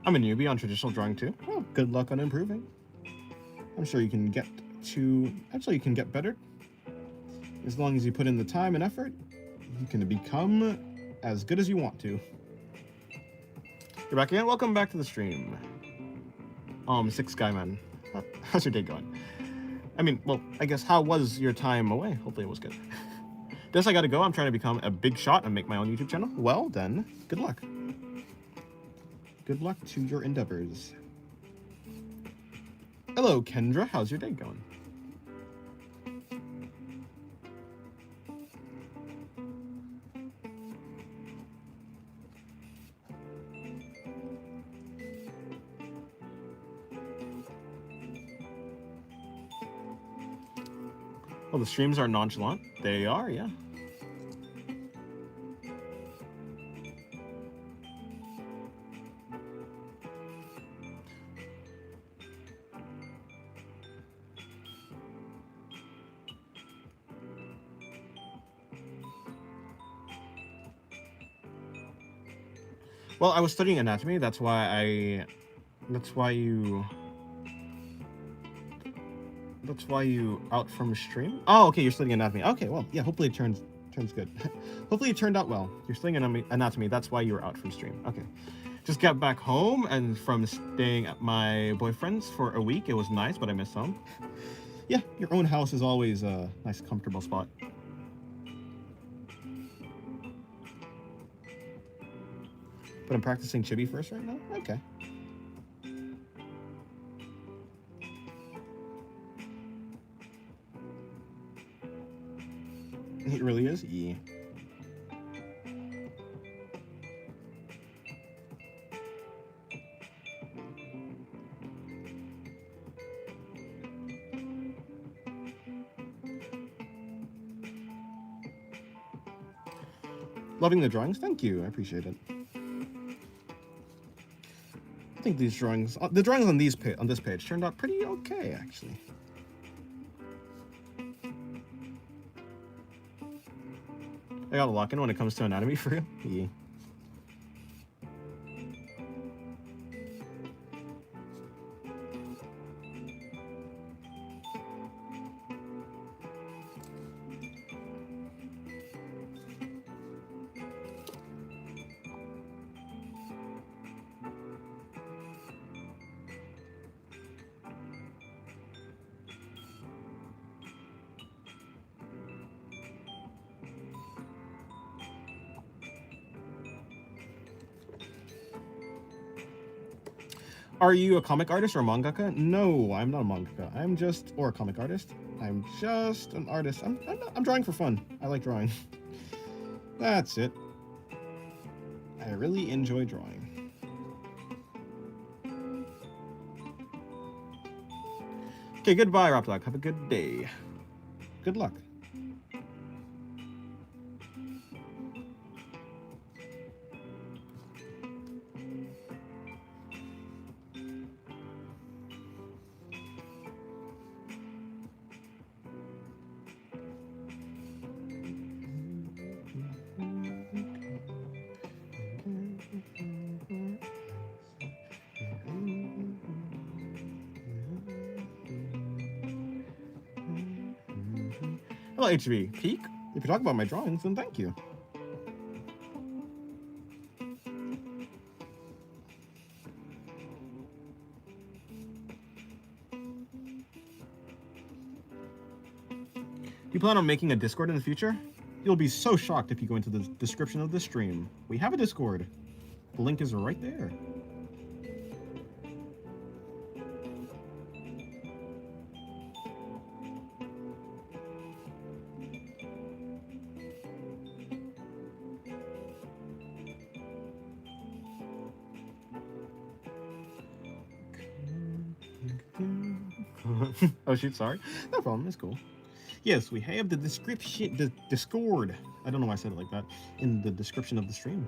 I'm a newbie on traditional drawing too. Well, good luck on improving. I'm sure you can get better. As long as you put in the time and effort, you can become as good as you want to. You're back again? Welcome back to the stream. Six Skyman. How's your day going? I mean, well, I guess how was your time away? Hopefully it was good. Guess I gotta go. I'm trying to become a big shot and make my own YouTube channel. Well, then, good luck. Good luck to your endeavors. Hello, Kendra. How's your day going? Oh, the streams are nonchalant. They are, yeah. Well, I was studying anatomy. That's why you out from stream. Oh, okay, you're studying anatomy. Okay, well, yeah. Hopefully it turns Sounds good. Hopefully it turned out well. You're studying anatomy. That's why you were out from stream. Okay. Just got back home and from staying at my boyfriend's for a week. It was nice, but I missed home. Yeah, your own house is always a nice, comfortable spot. But I'm practicing chibi first right now? Okay. It really is? Yeah. Loving the drawings? Thank you. I appreciate it. I think these drawings, the drawings on this page turned out pretty okay, actually. I gotta lock in when it comes to anatomy for you. Yeah. Are you a comic artist or a mangaka? No, I'm not a mangaka. Or a comic artist. I'm just an artist. I'm drawing for fun. I like drawing. That's it. I really enjoy drawing. Okay, goodbye, Raplock. Have a good day. Good luck. Hello, HB. Peek? If you talk about my drawings, then thank you. You plan on making a Discord in the future? You'll be so shocked if you go into the description of the stream. We have a Discord. The link is right there. Oh shoot, sorry. No problem, it's cool. Yes, we have the description, the Discord. I don't know why I said it like that. In the description of the stream.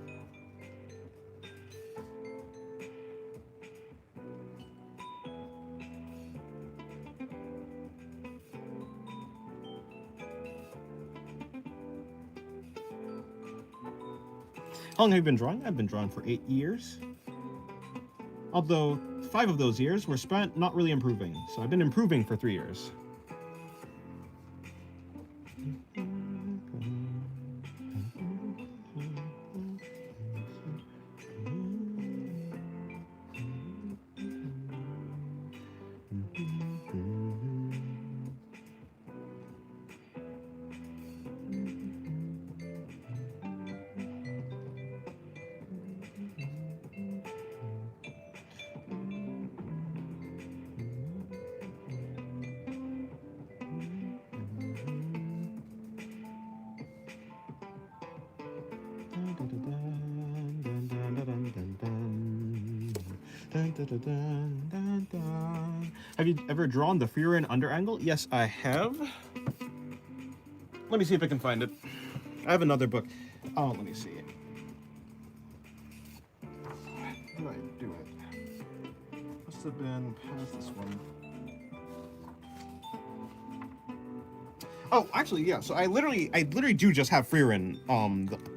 How long have you been drawing? I've been drawing for 8 years. Although 5 of those years were spent not really improving, so I've been improving for 3 years. Have you ever drawn the Frieren underangle? Yes, I have. Let me see if I can find it. I have another book. Oh, let me see it. How do I do it? Must have been past this one. Oh, actually, yeah. So I literally do just have Frieren,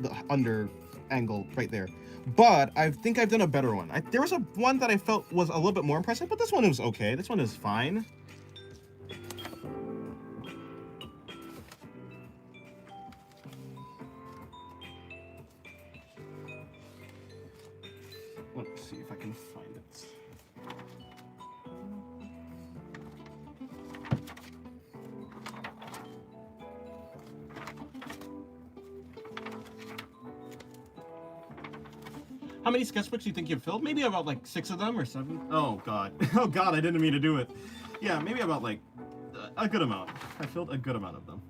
the under angle right there. But I think I've done a better one. There was one that I felt was a little bit more impressive, but this one was okay. This one is fine. Let's see if I can find it. How many sketchbooks do you think you've filled? Maybe about like 6 of them or 7. Oh god. Oh god, I didn't mean to do it. Yeah, maybe about like a good amount. I filled a good amount of them.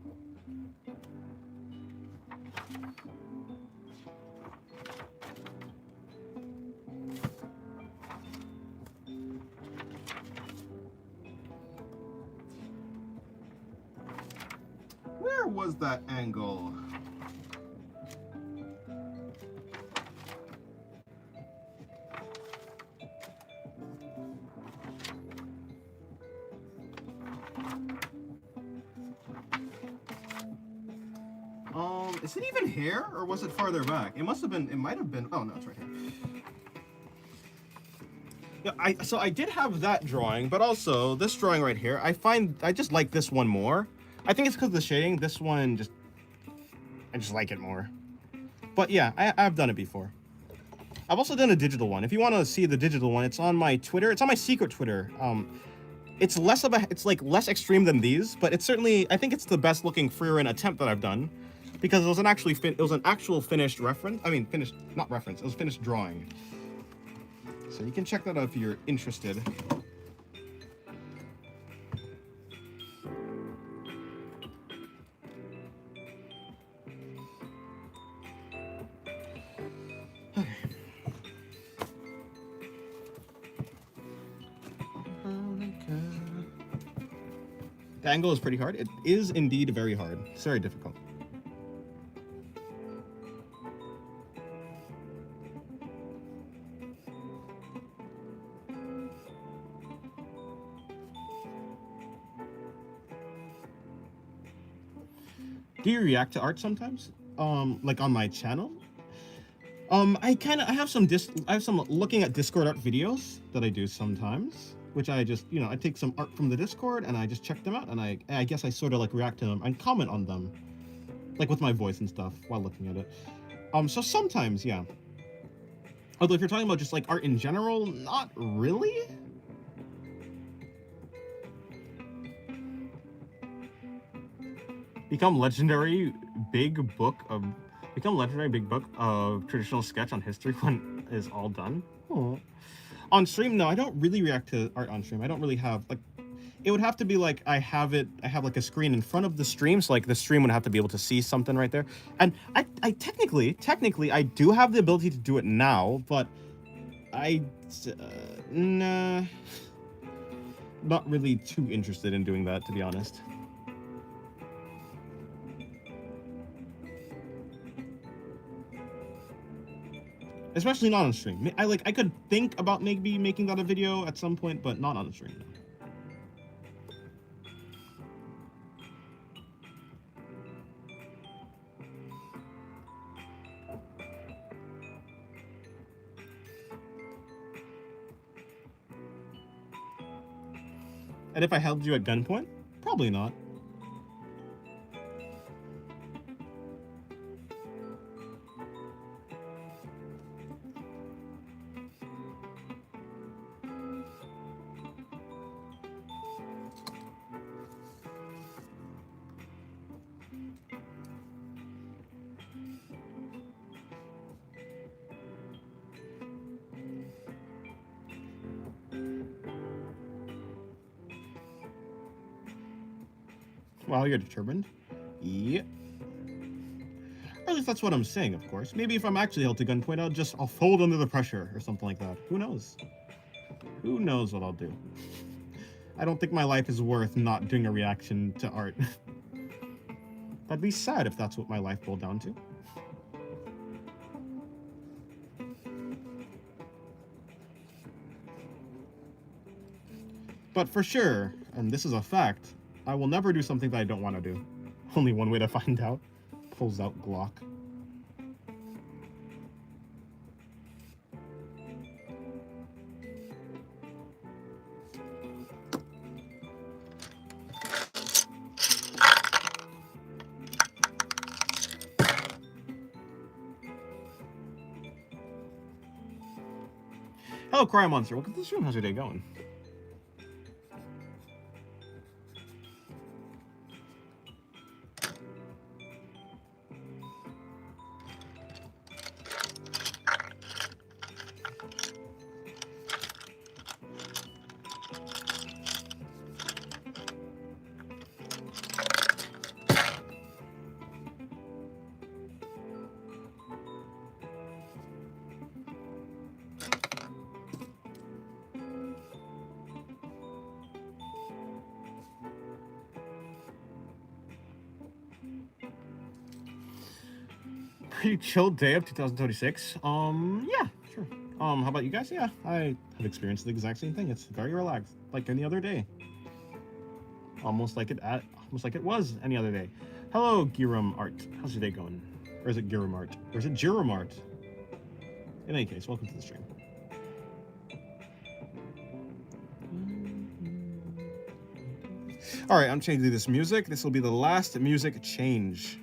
Where was that angle? Is it even here, or was it farther back? It must have been, it might have been, oh no, it's right here. Yeah, so I did have that drawing, but also this drawing right here, I just like this one more. I think it's because of the shading. This one I just like it more. But yeah, I've done it before. I've also done a digital one. If you want to see the digital one, it's on my Twitter. It's on my secret Twitter. It's like less extreme than these, but it's certainly, I think it's the best looking Frieren attempt that I've done, because it was an actual finished reference. I mean, finished, not reference. It was finished drawing. So you can check that out if you're interested. The angle is pretty hard. It is indeed very hard. It's very difficult. Do you react to art sometimes? Like on my channel? I have some looking at Discord art videos that I do sometimes, which I just, I take some art from the Discord and I just check them out, and I guess I sort of like react to them and comment on them, like with my voice and stuff while looking at it. So sometimes, yeah. Although if you're talking about just like art in general, not really. Become legendary big book of traditional sketch on history when is all done. Oh. On stream, no, I don't really react to art on stream. I don't really have, like, it would have to be like I have like a screen in front of the stream, so like the stream would have to be able to see something right there. And I technically I do have the ability to do it now, but nah, not really too interested in doing that, to be honest. Especially not on stream. I could think about maybe making that a video at some point, but not on stream. No. And if I held you at gunpoint? Probably not. Well, you're determined. Yep. Or at least that's what I'm saying, of course. Maybe if I'm actually held to gunpoint, I'll fold under the pressure or something like that. Who knows? Who knows what I'll do? I don't think my life is worth not doing a reaction to art. That'd be sad if that's what my life boiled down to. But for sure, and this is a fact, I will never do something that I don't want to do. Only one way to find out. Pulls out Glock. Hello, Cry Monster. Welcome to the stream. How's your day going? Pretty chill day of 2026. Yeah, sure. How about you guys? Yeah, I have experienced the exact same thing. It's very relaxed, like any other day. Almost like it was any other day. Hello, Giram Art. How's your day going? Or is it Giram Art? Or is it Giram Art? In any case, welcome to the stream. All right, I'm changing this music. This will be the last music change.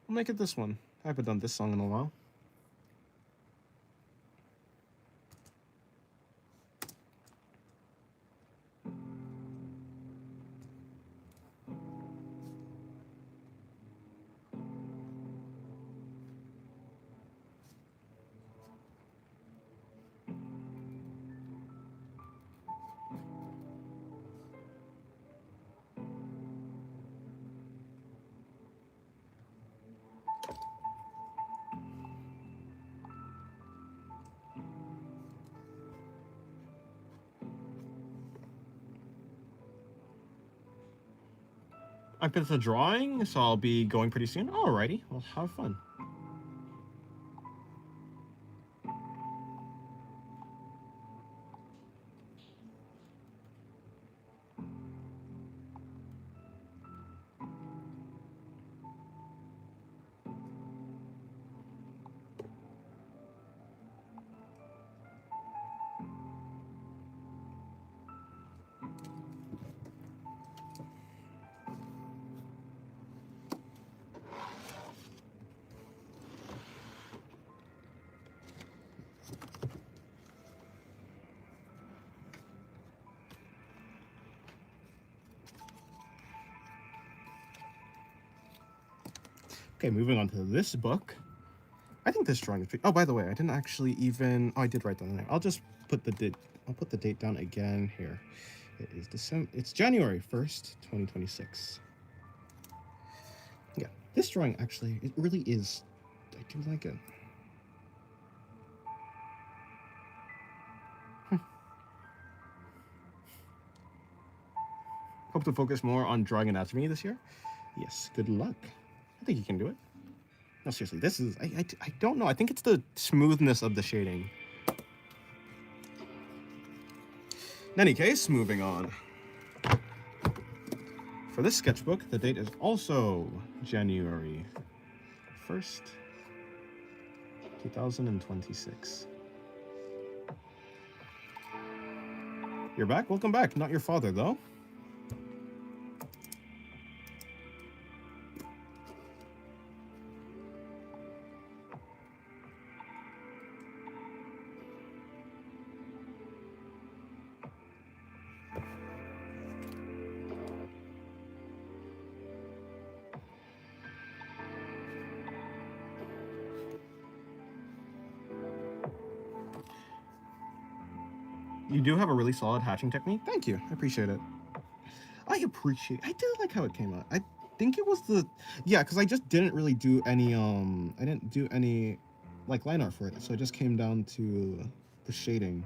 We'll make it this one. I haven't done this song in a while. I finished the drawing, so I'll be going pretty soon. Alrighty, well, have fun. Okay, moving on to this book. I think this drawing is pretty... Oh, by the way, I didn't actually even... Oh, I did write down the name. I'll just put the date... I'll put the date down again here. It is December... It's January 1st, 2026. Yeah, this drawing actually, it really is... I do like it. Hope to focus more on drawing anatomy this year. Yes, good luck. I think you can do it. No, seriously, this is... I don't know. I think it's the smoothness of the shading. In any case, moving on. For this sketchbook, the date is also January 1st, 2026. You're back? Welcome back. Not your father, though. You do have a really solid hatching technique. Thank you. I appreciate it. I do like how it came out. I think it was the... Yeah, because I just didn't really do any, I didn't do any, like, line art for it. So it just came down to the shading.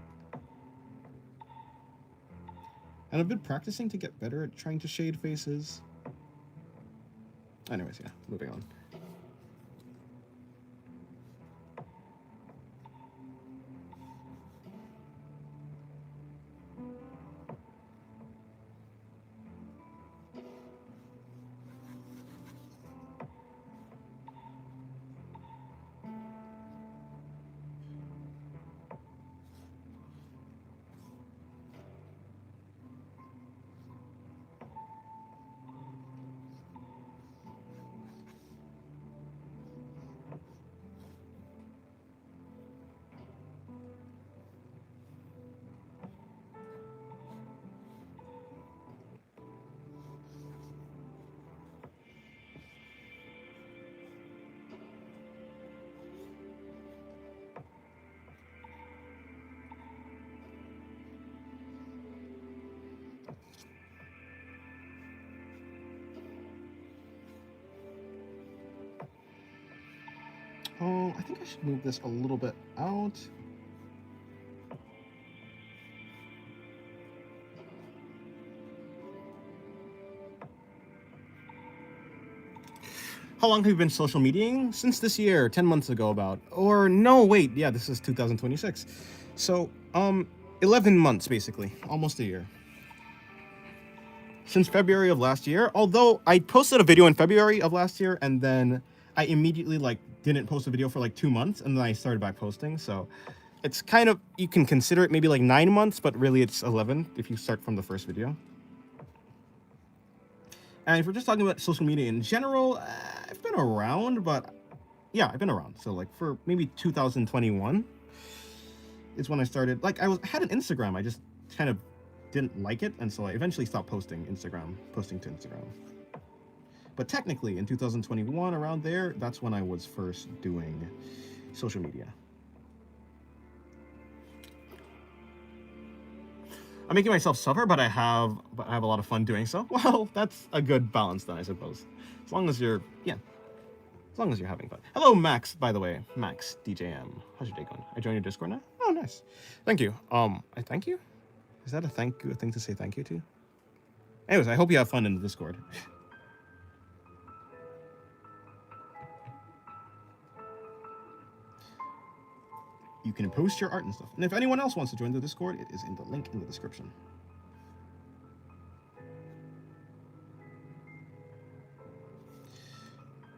And I've been practicing to get better at trying to shade faces. Anyways, yeah, moving on. Oh, I think I should move this a little bit out. How long have you been social mediaing? Since this year, 10 months ago about. Or no, wait, yeah, this is 2026. So, 11 months basically, almost a year. Since February of last year, although I posted a video in February of last year and then I immediately didn't post a video for 2 months and then I started back posting. So it's kind of, you can consider it maybe 9 months, but really it's 11 if you start from the first video. And if we're just talking about social media in general, I've been around, but yeah, I've been around. So for maybe 2021 is when I started. I had an Instagram, I just kind of didn't like it, and so I eventually stopped posting to Instagram. But technically, in 2021, around there, that's when I was first doing social media. I'm making myself suffer, but I have a lot of fun doing so. Well, that's a good balance then, I suppose. As long as you're having fun. Hello, Max, by the way. Max, DJM. How's your day going? I joined your Discord now? Oh, nice. Thank you. I thank you? Is that a thing to say thank you to? Anyways, I hope you have fun in the Discord. You can post your art and stuff. And if anyone else wants to join the Discord, it is in the link in the description.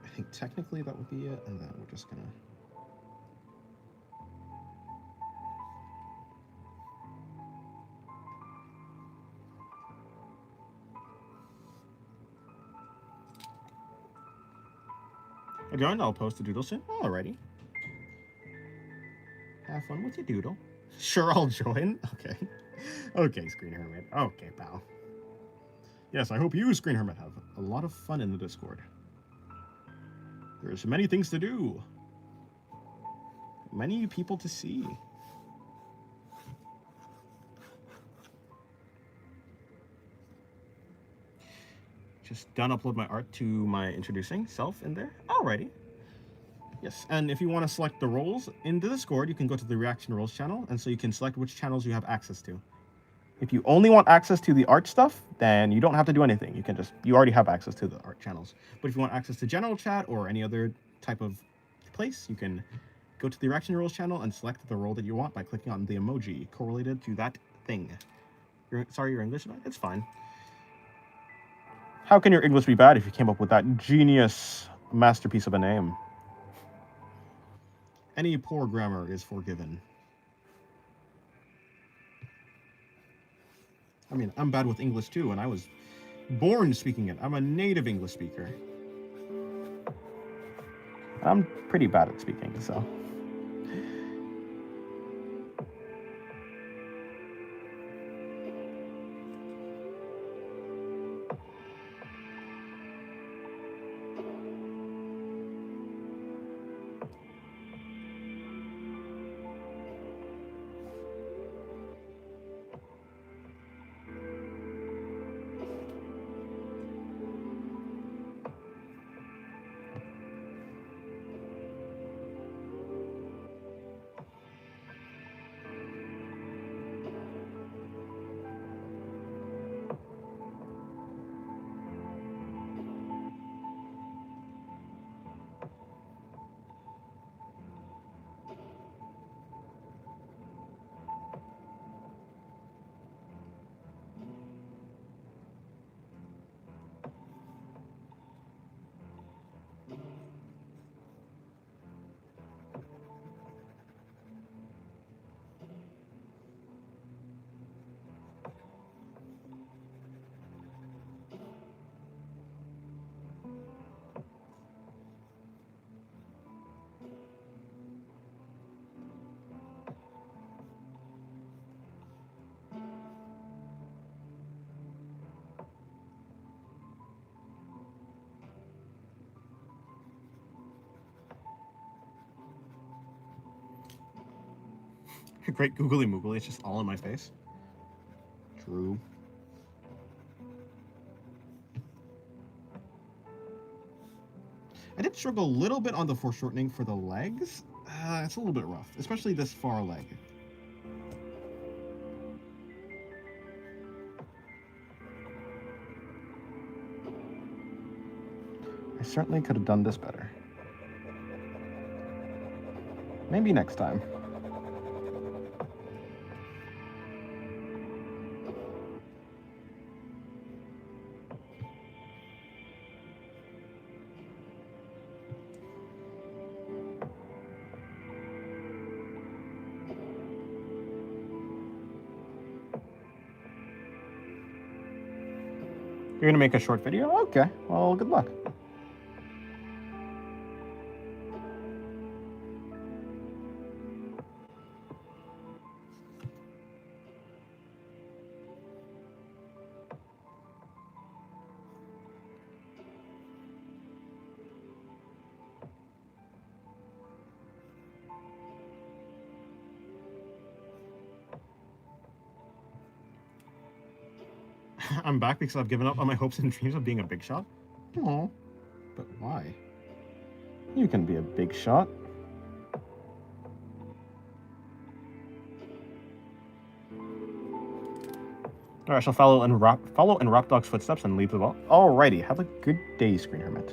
I think technically that would be it, and then we're just gonna... I joined, I'll post a doodle soon. Alrighty. Have fun with your doodle. Sure, I'll join. Okay. Okay, Screen Hermit. Okay, pal. Yes, I hope you, Screen Hermit, have a lot of fun in the Discord. There's many things to do. Many people to see. Just done upload my art to my introducing self in there. Alrighty. Yes, and if you want to select the roles in the Discord, you can go to the Reaction Roles channel, and so you can select which channels you have access to. If you only want access to the art stuff, then you don't have to do anything. You already have access to the art channels. But if you want access to general chat or any other type of place, you can go to the Reaction Roles channel and select the role that you want by clicking on the emoji correlated to that thing. Sorry, your English? It's fine. How can your English be bad if you came up with that genius masterpiece of a name? Any poor grammar is forgiven. I mean, I'm bad with English too, and I was born speaking it. I'm a native English speaker. I'm pretty bad at speaking, so... Great googly moogly, it's just all in my face. True. I might struggle a little bit on the foreshortening for the legs. It's a little bit rough, especially this far leg. I certainly could have done this better. Maybe next time. You're gonna make a short video? Okay, well, good luck. I'm back because I've given up on my hopes and dreams of being a big shot. Oh, but why? You can be a big shot. Alright, I shall follow in Rapdog's footsteps and leave the ball. Alrighty, have a good day, Screen Hermit.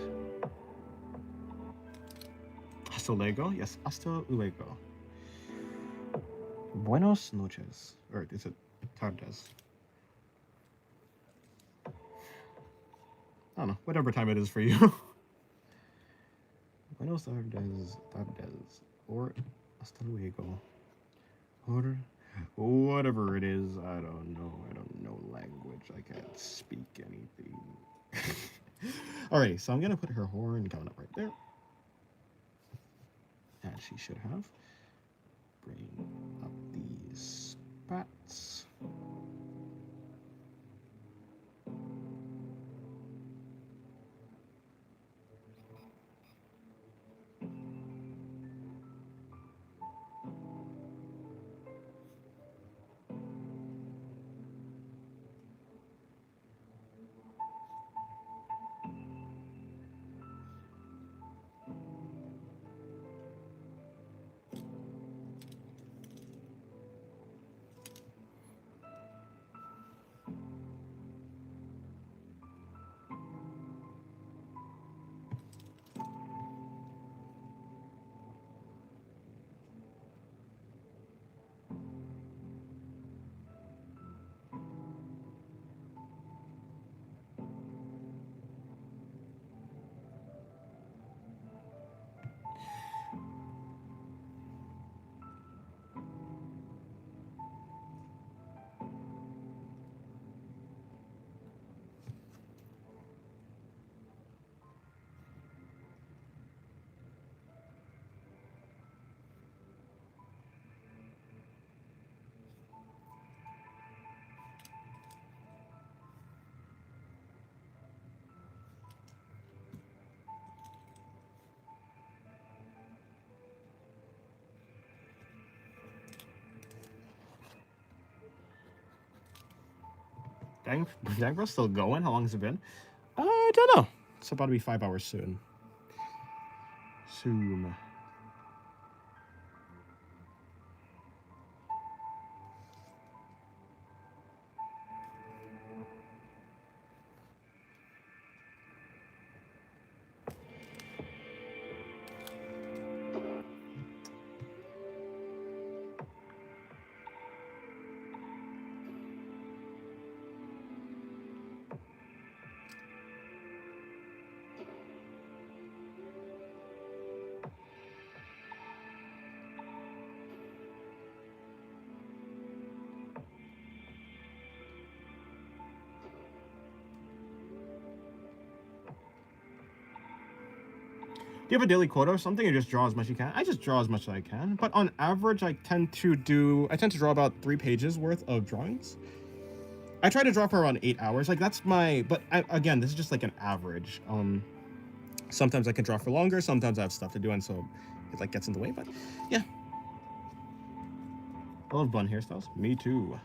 Hasta luego? Yes, hasta luego. Buenos noches. Or is it tardes? I don't know, whatever time it is for you. Buenos tardes, or hasta luego, or whatever it is. I don't know language. I can't speak anything. Alrighty, so I'm gonna put her horn coming up right there, as she should have. Bring up these spats. Dang, bro, still going? How long has it been? I don't know. It's about to be 5 hours soon. Soon. Do you have a daily quota or something, or just draw as much as you can? I just draw as much as I can, but on average, I tend to draw about 3 pages worth of drawings. I try to draw for around 8 hours. Like, that's my, but again, this is just like an average. Sometimes I can draw for longer, sometimes I have stuff to do, and so it like gets in the way, but yeah. I love bun hairstyles. Me too.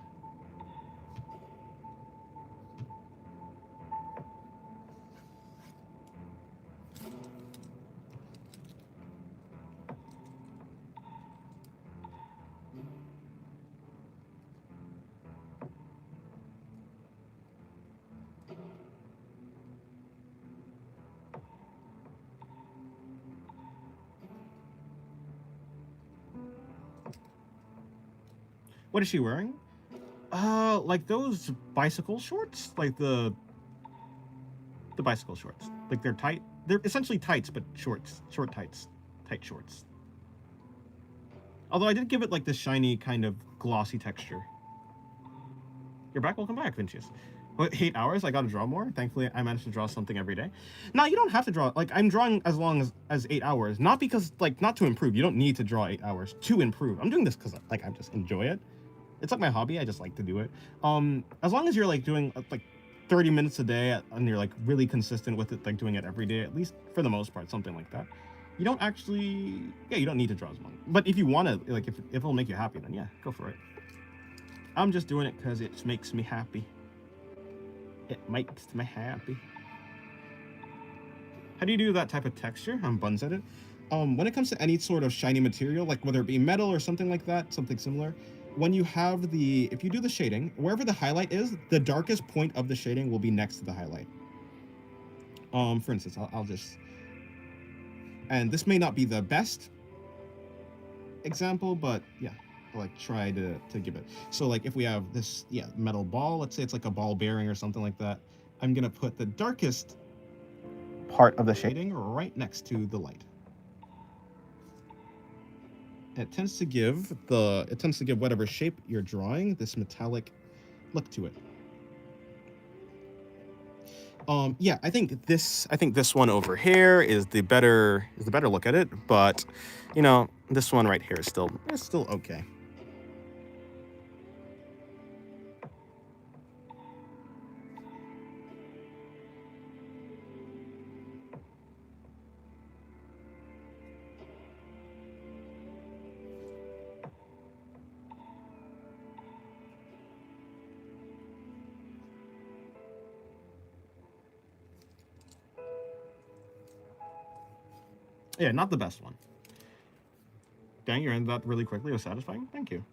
What is she wearing? Like those bicycle shorts, like the bicycle shorts. Like they're tight. They're essentially tights, but shorts, short tights, tight shorts. Although I did give it like this shiny kind of glossy texture. You're back. Welcome back, Vincius. What, 8 hours? I gotta draw more. Thankfully, I managed to draw something every day. Now you don't have to draw. Like I'm drawing as long as 8 hours, not because like not to improve. You don't need to draw 8 hours to improve. I'm doing this because like I just enjoy it. It's like my hobby. I just like to do it. As long as you're like doing like 30 minutes a day and you're like really consistent with it, like doing it every day, at least for the most part, something like that. You don't actually, yeah, you don't need to draw as long. But if you want to, like if it'll make you happy, then yeah, go for it. I'm just doing it because it makes me happy. It makes me happy. How do you do that type of texture? I'm buns at it. When it comes to any sort of shiny material, like whether it be metal or something like that, something similar, when you have if you do the shading, wherever the highlight is, the darkest point of the shading will be next to the highlight. For instance, I'll just, and this may not be the best example, but yeah, I'll like try to give it. So like if we have this, yeah, metal ball, let's say it's like a ball bearing or something like that, I'm gonna put the darkest part of the shading right next to the light. It tends to give whatever shape you're drawing this metallic look to it. Yeah, I think this one over here is the better look at it, but you know, this one right here is still okay. Yeah, not the best one. Dang, you're in that really quickly. It was satisfying. Thank you.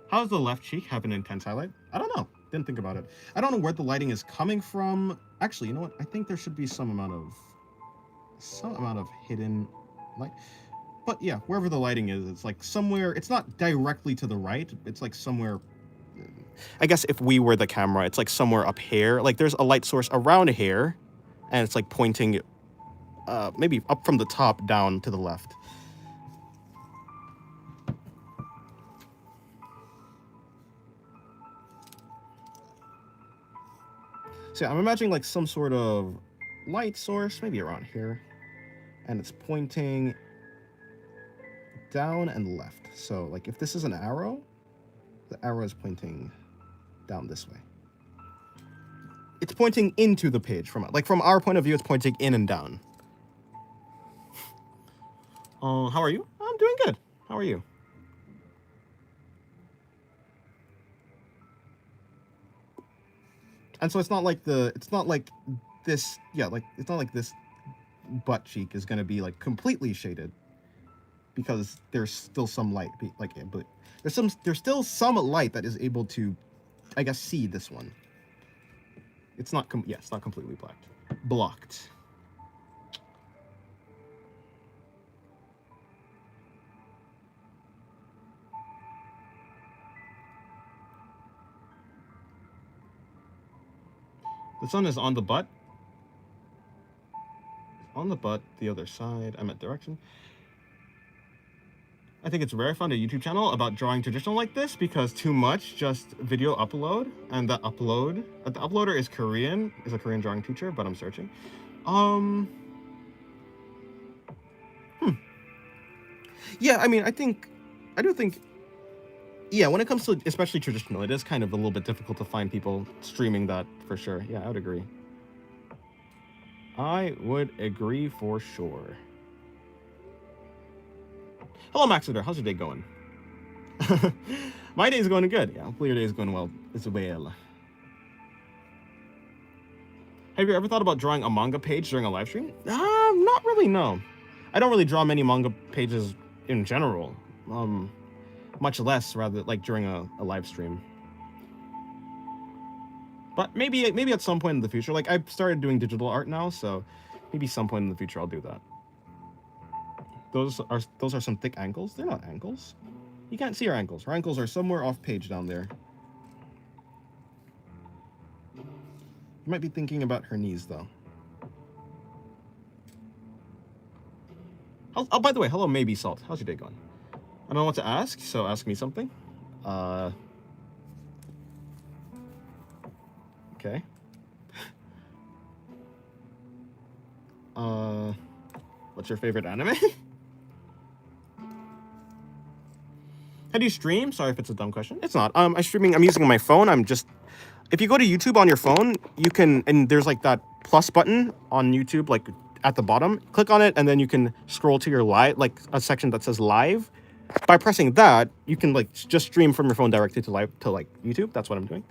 How's the left cheek have an intense highlight? I don't know. Didn't think about it. I don't know where the lighting is coming from. Actually, you know what? I think there should be some amount of hidden light. But yeah, wherever the lighting is, it's like somewhere. It's not directly to the right. It's like somewhere. I guess if we were the camera, it's like somewhere up here. Like there's a light source around here, and it's like pointing maybe up from the top down to the left. So yeah, I'm imagining like some sort of light source, maybe around here, and it's pointing down and left. So like if this is an arrow, the arrow is pointing down this way. It's pointing into the page from our point of view, it's pointing in and down. How are you? I'm doing good. How are you? And so it's not like this, yeah, like it's not like this butt cheek is gonna be like completely shaded because there's still some light, like, but there's still some light that is able to, I guess, see this one. It's not it's not completely blocked. The sun is on the butt. On the butt, the other side. I'm at direction. I think it's rare I found a YouTube channel about drawing traditional like this because too much just video upload, and the uploader is Korean, is a Korean drawing teacher, but I'm searching. Yeah, I mean, I do think, yeah, when it comes to especially traditional, it is kind of a little bit difficult to find people streaming that for sure. Yeah, I would agree. I would agree for sure. Hello, Maxiter. How's your day going? My day is going good. Yeah, hopefully your day is going well as well. Have you ever thought about drawing a manga page during a live stream? Not really, no. I don't really draw many manga pages in general. Much less rather like during a live stream. But maybe at some point in the future. Like I've started doing digital art now, so maybe some point in the future I'll do that. Those are some thick ankles. They're not ankles. You can't see her ankles. Her ankles are somewhere off page down there. You might be thinking about her knees, though. Oh, by the way, hello, Maybe Salt. How's your day going? I don't know what to ask, so ask me something. Okay. What's your favorite anime? How do you stream? Sorry if it's a dumb question. It's not. I'm using my phone. If you go to YouTube on your phone, you can, and there's like that plus button on YouTube, like at the bottom. Click on it, and then you can scroll to your live, like a section that says live. By pressing that, you can like just stream from your phone directly to YouTube. That's what I'm doing.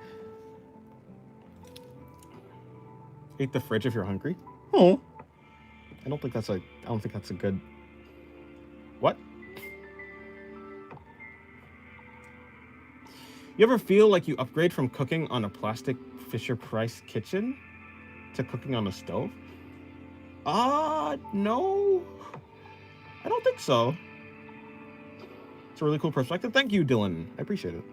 Eat the fridge if you're hungry. Oh, I don't think that's a good. What? You ever feel like you upgrade from cooking on a plastic Fisher-Price kitchen to cooking on a stove? No. I don't think so. It's a really cool perspective. Thank you, Dylan. I appreciate it.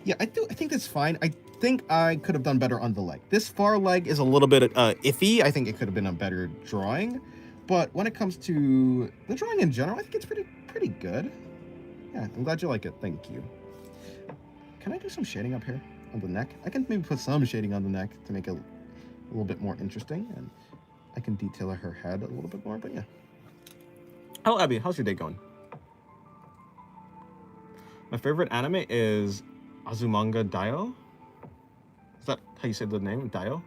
Yeah, I think that's fine. I think I could have done better on the leg. This far leg is a little bit iffy. I think it could have been a better drawing. But when it comes to the drawing in general, I think it's pretty good. Yeah, I'm glad you like it. Thank you. Can I do some shading up here on the neck? I can maybe put some shading on the neck to make it a little bit more interesting. And I can detail her head a little bit more, but yeah. Hello, Abby. How's your day going? My favorite anime is Azumanga Daioh. Is that how you say the name? Daioh?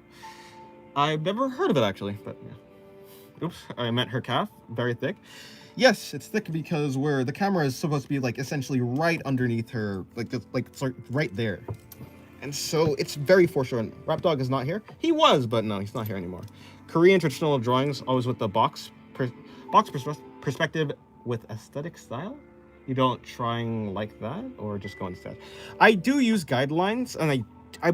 I've never heard of it, actually, but yeah. Oops, I meant her calf. Very thick. Yes, it's thick because where the camera is supposed to be like essentially right underneath her, like right there. And so it's very foreshadowing. Rap Dog is not here. He was, but no, he's not here anymore. Korean traditional drawings, always with the box perspective with aesthetic style. You don't trying like that, or just go instead? I do use guidelines, and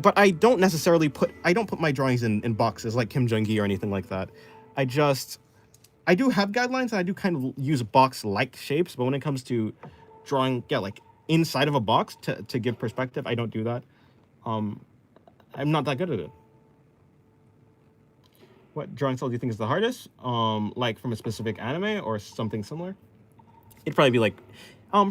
but I don't necessarily put my drawings in boxes like Kim Jung-gi or anything like that. I do have guidelines, and I do kind of use box-like shapes, but when it comes to drawing, yeah, like inside of a box to give perspective, I don't do that. I'm not that good at it. What drawing style do you think is the hardest? Like from a specific anime or something similar? It'd probably be like,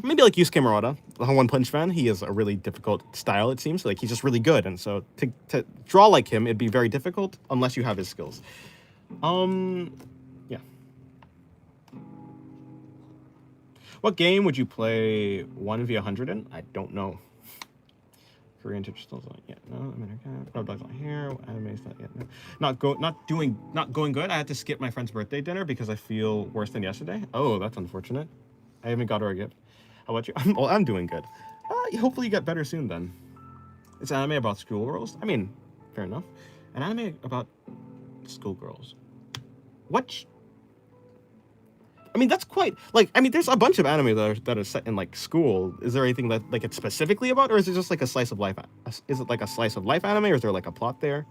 maybe like Yusuke Murata, the One Punch Man. He has a really difficult style, it seems. Like he's just really good, and so to draw like him, it'd be very difficult unless you have his skills. Yeah. What game would you play 1v100 in? I don't know. Korean traditional not yet. No, American. Rap Dog's not here. Anime's not yet. No. Not going good. I had to skip my friend's birthday dinner because I feel worse than yesterday. Oh, that's unfortunate. I haven't got her a gift. How about you? I'm doing good. Hopefully you get better soon then. It's an anime about schoolgirls. I mean, fair enough. An anime about schoolgirls. What? I mean, that's quite like. I mean, there's a bunch of anime that are set in like school. Is there anything that like it's specifically about, or is it just like a slice of life? Is it like a slice of life anime, or is there like a plot there?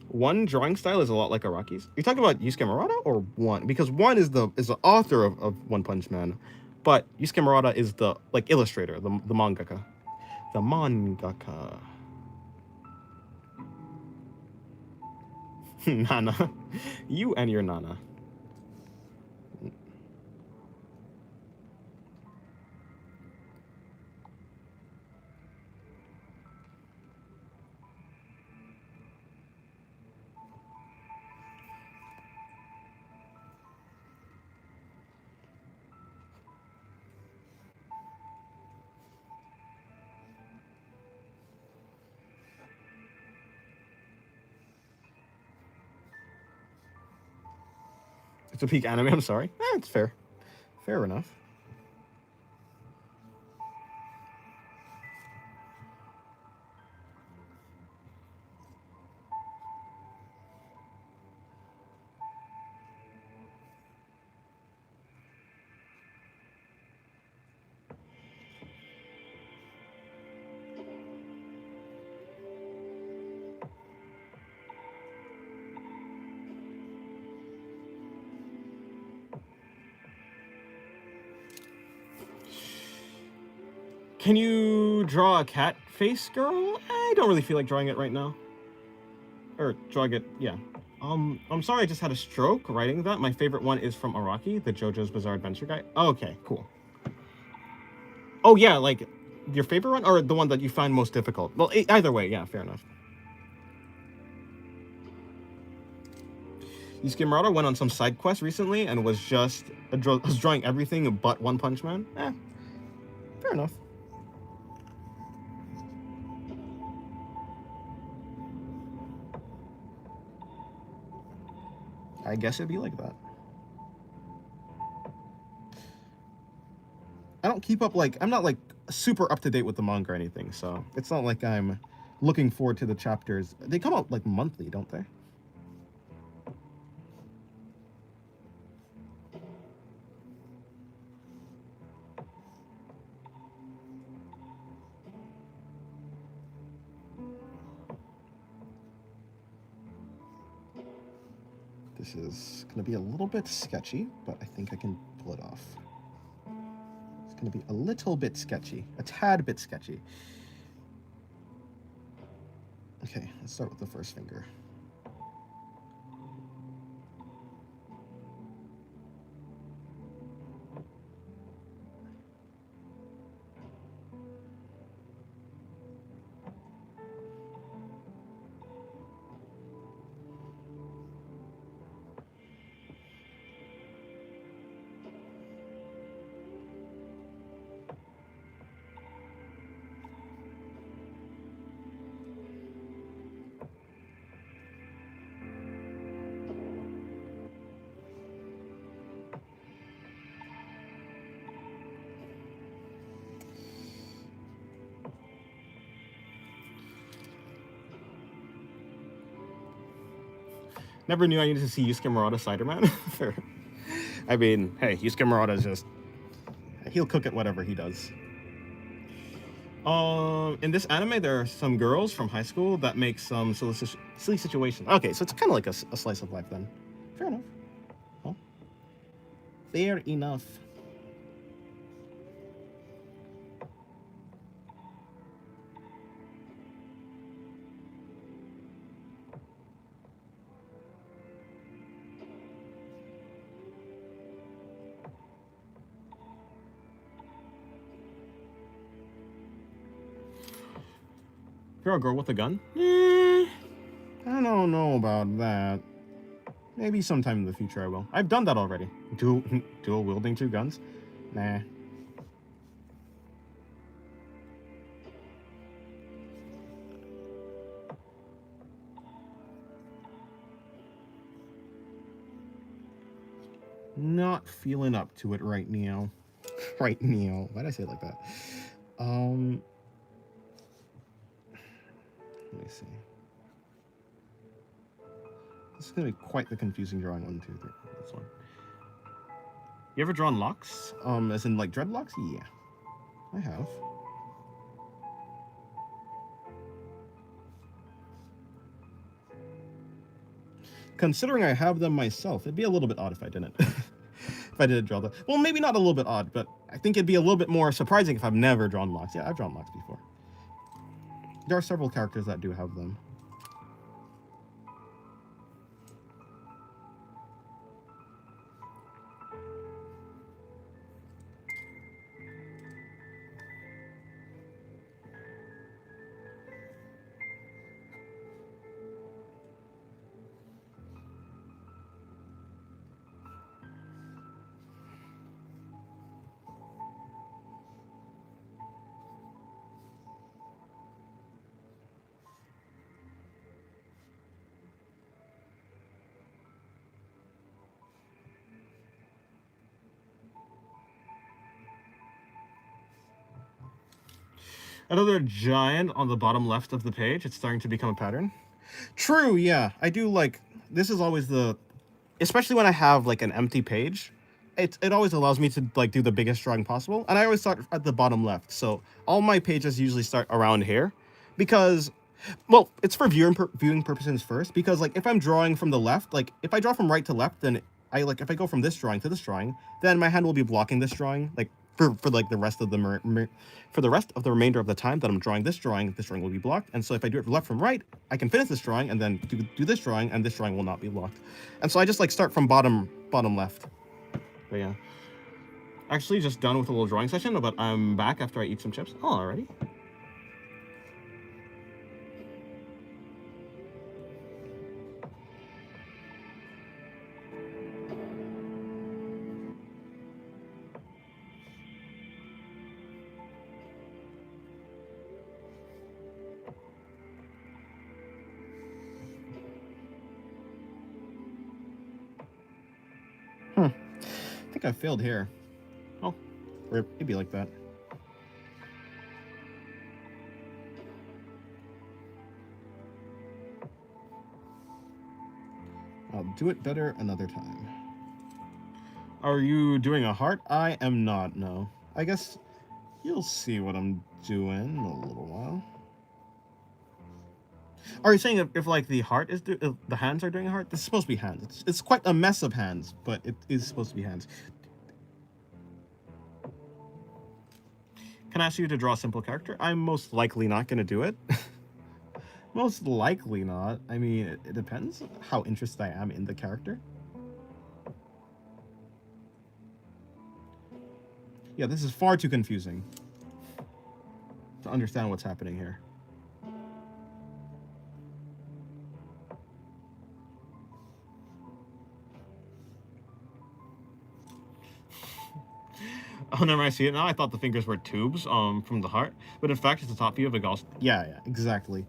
One drawing style is a lot like Araki's. You're talking about Yusuke Murata or One? Because One is the author of One Punch Man, but Yusuke Murata is the like illustrator, the mangaka, the mangaka. Nana. You and your Nana. It's a peak anime, I'm sorry. It's fair. Fair enough. Can you draw a cat face, girl? I don't really feel like drawing it right now. Or drawing it, yeah. I'm sorry I just had a stroke writing that. My favorite one is from Araki, the JoJo's Bizarre Adventure guy. Oh, okay, cool. Oh, yeah, like, your favorite one or the one that you find most difficult? Well, either way, yeah, fair enough. Yusuke Murata went on some side quest recently and was just was drawing everything but One Punch Man. Fair enough. I guess it'd be like that. I don't keep up, like, I'm not like super up to date with the manga or anything, so it's not like I'm looking forward to the chapters. They come out like monthly, don't they? This is going to be a little bit sketchy, but I think I can pull it off. It's going to be a little bit sketchy, a tad bit sketchy. Okay, let's start with the first finger. Never knew I needed to see Yusuke Murata Ciderman. I mean, hey, Yusuke Murata is just... he'll cook at whatever he does. In this anime, there are some girls from high school that make some silly situations. Okay, so it's kind of like a slice of life then. Fair enough. Well, fair enough. You're a girl with a gun? I don't know about that. Maybe sometime in the future I will. I've done that already. Dual wielding 2 guns? Nah. Not feeling up to it right now. Right now. Why'd I say it like that? Let me see. This is gonna be quite the confusing drawing. 1, 2, 3. This one. You ever drawn locks? As in like dreadlocks? Yeah, I have. Considering I have them myself, it'd be a little bit odd if I didn't. If I didn't draw them. Well, maybe not a little bit odd, but I think it'd be a little bit more surprising if I've never drawn locks. Yeah, I've drawn locks before. There are several characters that do have them. Another giant on the bottom left of the page. It's starting to become a pattern. True, yeah. I do like... This is always the... Especially when I have, like, an empty page. It always allows me to, like, do the biggest drawing possible. And I always start at the bottom left. So all my pages usually start around here. Because... Well, it's for viewing purposes first. Because, like, if I'm drawing from the left... Like, if I draw from right to left, then... if I go from this drawing to this drawing, then my hand will be blocking this drawing. Like, for like the rest of the for the rest of the remainder of the time that I'm drawing this drawing will be blocked. And so if I do it left from right, I can finish this drawing and then do this drawing, and this drawing will not be blocked. And so I just like start from bottom left. But yeah, actually just done with a little drawing session, but I'm back after I eat some chips. Oh, already. I think I failed here. Oh, rip. It'd be like that. I'll do it better another time. Are you doing a heart? I am not, no. I guess you'll see what I'm doing in a little while. Are you saying if like the heart is if the hands are doing a heart? This is supposed to be hands. It's quite a mess of hands, but it is supposed to be hands. Can I ask you to draw a simple character? I'm most likely not going to do it. Most likely not. I mean, it depends how interested I am in the character. Yeah, this is far too confusing to understand what's happening here. Oh, never mind, I see it now. I thought the fingers were tubes from the heart, but in fact it's the top view of a Gauss. Yeah, exactly.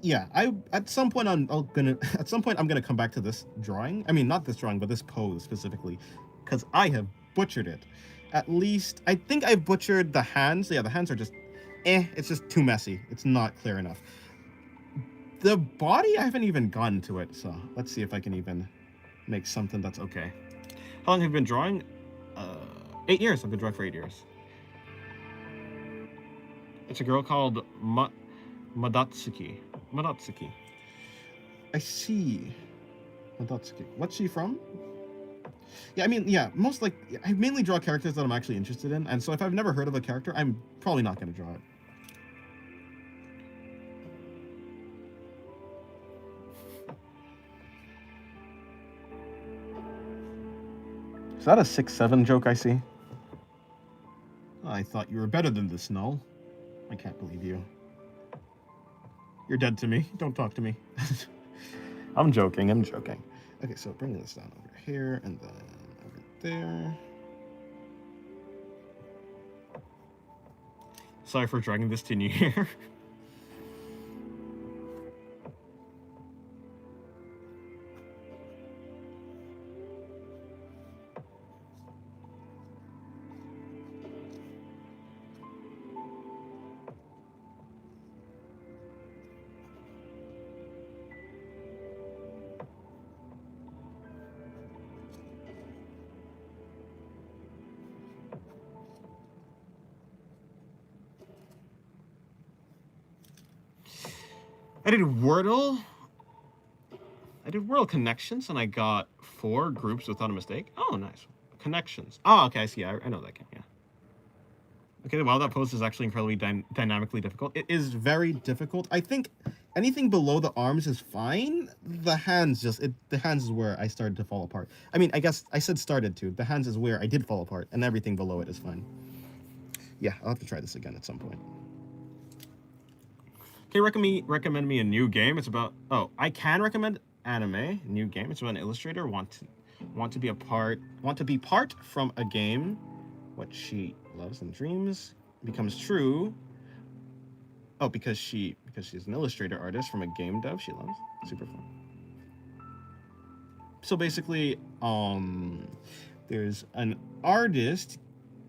Yeah, at some point I'm gonna come back to this drawing. I mean, not this drawing, but this pose specifically, because I have butchered it. At least I think I've butchered the hands. Yeah, the hands are just it's just too messy. It's not clear enough. The body, I haven't even gotten to it, so let's see if I can even make something that's okay. How long have you been drawing? 8 years. I've been drawing for 8 years. It's a girl called Madatsuki. Madatsuki. I see. Madatsuki. What's she from? Yeah, I mean, yeah, I mainly draw characters that I'm actually interested in, and so if I've never heard of a character, I'm probably not going to draw it. Is that a 6-7 joke I see? I thought you were better than this, Null. I can't believe you. You're dead to me. Don't talk to me. I'm joking. Okay, so bring this down over here and then over there. Sorry for dragging this to New Year. I did Wordle. Connections, and I got 4 groups without a mistake. Oh, nice. Connections. Oh, okay, I see. I know that game, yeah. Okay, wow, that pose is actually incredibly dynamically difficult. It is very difficult. I think anything below the arms is fine. The hands the hands is where I started to fall apart. I mean, I guess I said started to. The hands is where I did fall apart, and everything below it is fine. Yeah, I'll have to try this again at some point. Can you recommend me a new game? It's about I can recommend anime, new game. It's about an illustrator want to be part from a game. What she loves and dreams becomes true. Oh, because she's an illustrator artist from a game dev she loves. Super fun. So basically, there's an artist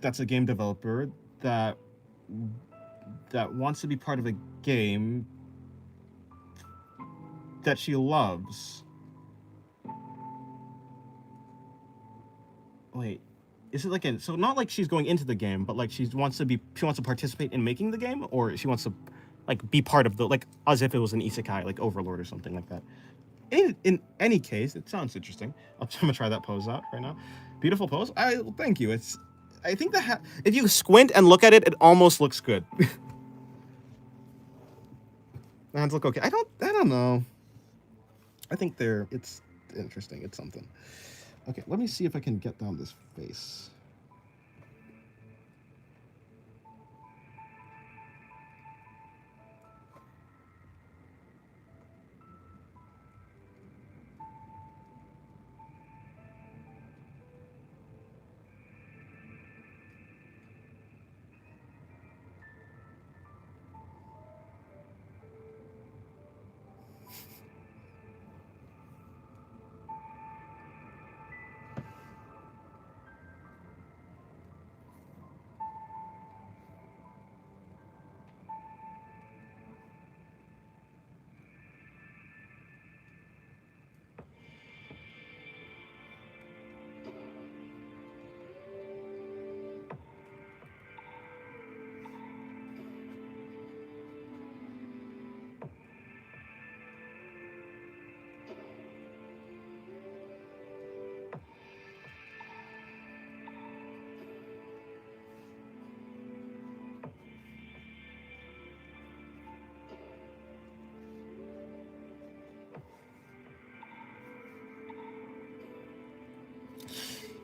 that's a game developer that wants to be part of a game that she loves. Wait, is it like so not like she's going into the game, but like she wants to participate in making the game, or she wants to like be part of the, like, as if it was an isekai, like Overlord or something like that. in any case, it sounds interesting. I'm gonna try that pose out right now. Beautiful pose. Well, thank you. I think if you squint and look at it, it almost looks good. The hands look okay. I don't know. I think it's interesting. It's something. Okay, let me see if I can get down this face.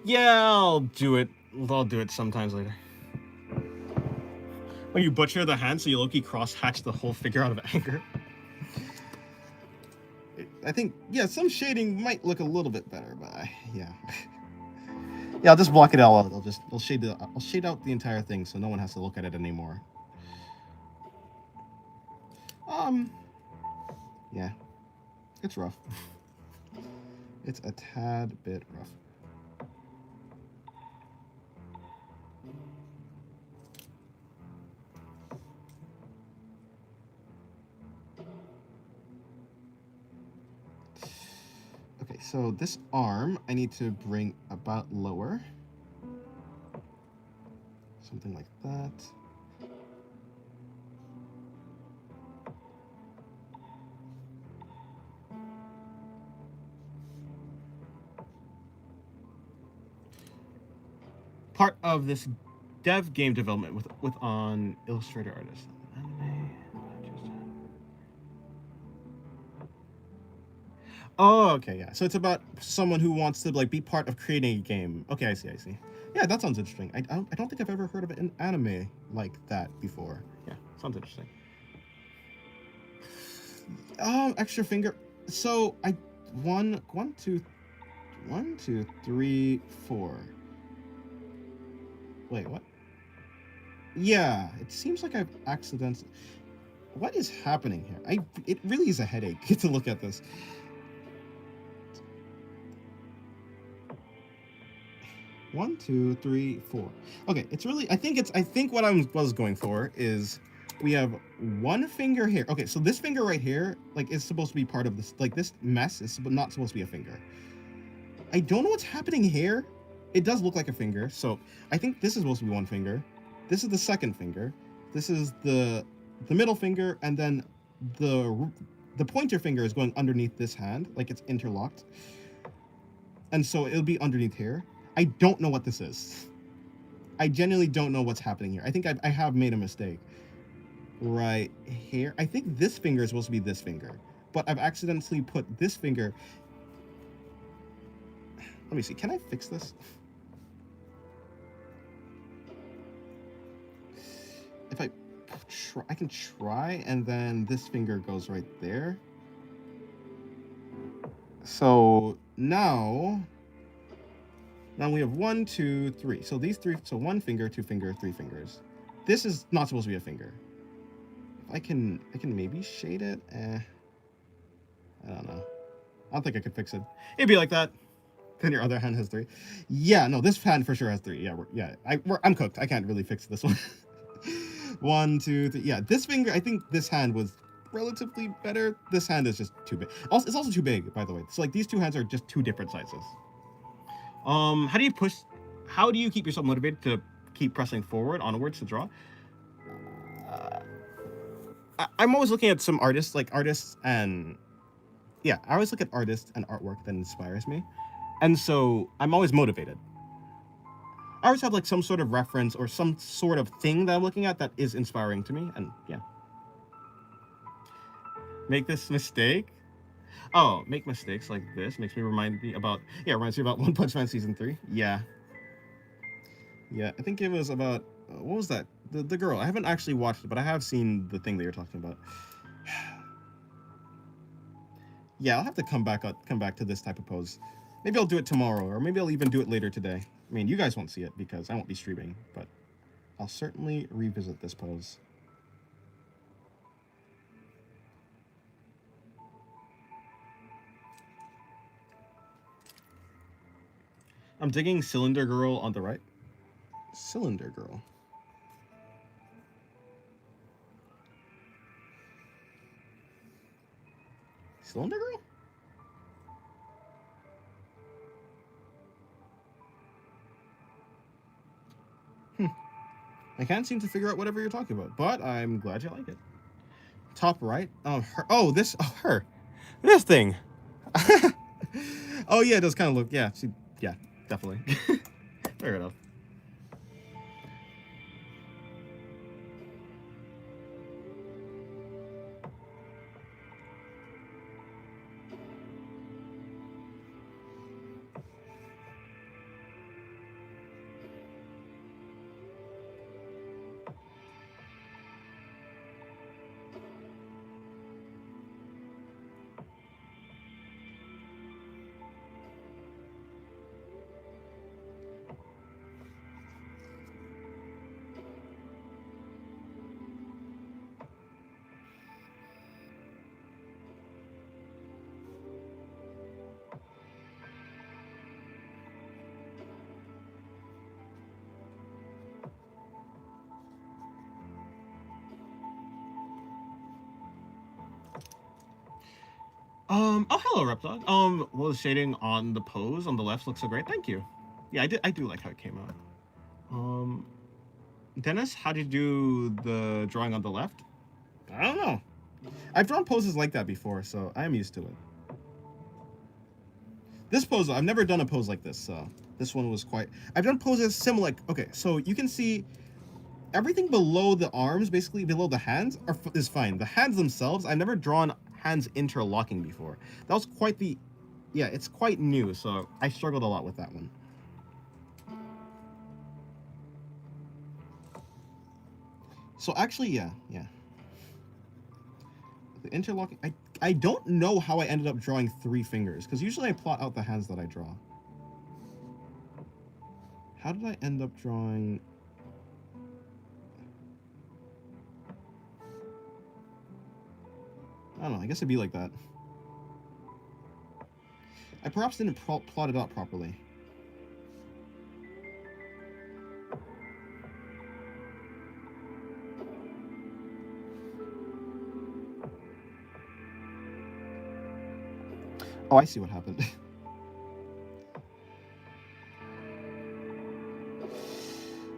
Yeah, I'll do it. I'll do it sometimes later. When you butcher the hand, so you low-key cross-hatch the whole figure out of anger. I think, yeah, some shading might look a little bit better, but yeah. Yeah, I'll just block it all out. I'll shade out the entire thing so no one has to look at it anymore. Yeah. It's rough. It's a tad bit rough. Okay, so this arm I need to bring about lower. Something like that. Part of this dev game development with on Illustrator artist. Oh, okay, yeah. So it's about someone who wants to like be part of creating a game. Okay, I see. Yeah, that sounds interesting. I don't think I've ever heard of an anime like that before. Yeah, sounds interesting. Extra finger. So one, two, 3, 4. Wait, what? Yeah, it seems like I've accidentally. What is happening here? It really is a headache to look at this. 1, 2, 3, 4. Okay, it's really. I think what I was going for is we have one finger here. Okay, so this finger right here, like, is supposed to be part of this. Like, this mess is not supposed to be a finger. I don't know what's happening here. It does look like a finger, so I think this is supposed to be one finger. This is the second finger. This is the middle finger, and then the pointer finger is going underneath this hand, like it's interlocked. And so it'll be underneath here. I don't know what this is. I genuinely don't know what's happening here. I think I have made a mistake. Right here. I think this finger is supposed to be this finger, but I've accidentally put this finger. Let me see. Can I fix this? If I try, I can try, and then this finger goes right there. So now we have 1, 2, 3. So these 3. So 1 finger, 2 finger, 3 fingers. This is not supposed to be a finger. I can maybe shade it. I don't know. I don't think I could fix it. It'd be like that. Then your other hand has 3. Yeah, no, this hand for sure has 3. Yeah, I'm cooked. I can't really fix this one. 1, 2, 3. Yeah, this finger. I think this hand was relatively better. This hand is just too big. Also, it's also too big, by the way. So like these two hands are just 2 different sizes. How do you keep yourself motivated to keep pressing forward, onwards to draw? I'm always looking at some artists, and yeah, I always look at artists and artwork that inspires me. And so I'm always motivated. I always have like some sort of reference or some sort of thing that I'm looking at that is inspiring to me. And yeah. Make this mistake. Oh, make mistakes like this makes me remind me about, yeah, reminds me about One Punch Man season 3. Yeah. Yeah, I think it was about, what was that? The girl. I haven't actually watched it, but I have seen the thing that you're talking about. Yeah, I'll have to come back to this type of pose. Maybe I'll do it tomorrow, or maybe I'll even do it later today. I mean, you guys won't see it because I won't be streaming, but I'll certainly revisit this pose. I'm digging Cylinder Girl on the right. Cylinder Girl. Cylinder Girl? I can't seem to figure out whatever you're talking about, but I'm glad you like it. Top right? Oh, her. Oh, this. Oh, her. This thing. Oh, yeah, it does kind of look. Yeah, yeah, definitely. Fair enough. Oh, hello, Repdog. Well, the shading on the pose on the left looks so great. Thank you. Yeah, I do like how it came out. Dennis, how did you do the drawing on the left? I don't know. I've drawn poses like that before, so I am used to it. This pose, I've never done a pose like this, so this one was quite... I've done poses similar, okay, so you can see everything below the arms, basically below the hands, is fine. The hands themselves, I've never drawn hands interlocking before. That was quite the... Yeah, it's quite new, so I struggled a lot with that one. So actually, yeah. The interlocking... I don't know how I ended up drawing 3 fingers, because usually I plot out the hands that I draw. How did I end up drawing... I don't know, I guess it'd be like that. I perhaps didn't plot it out properly. Oh, I see what happened.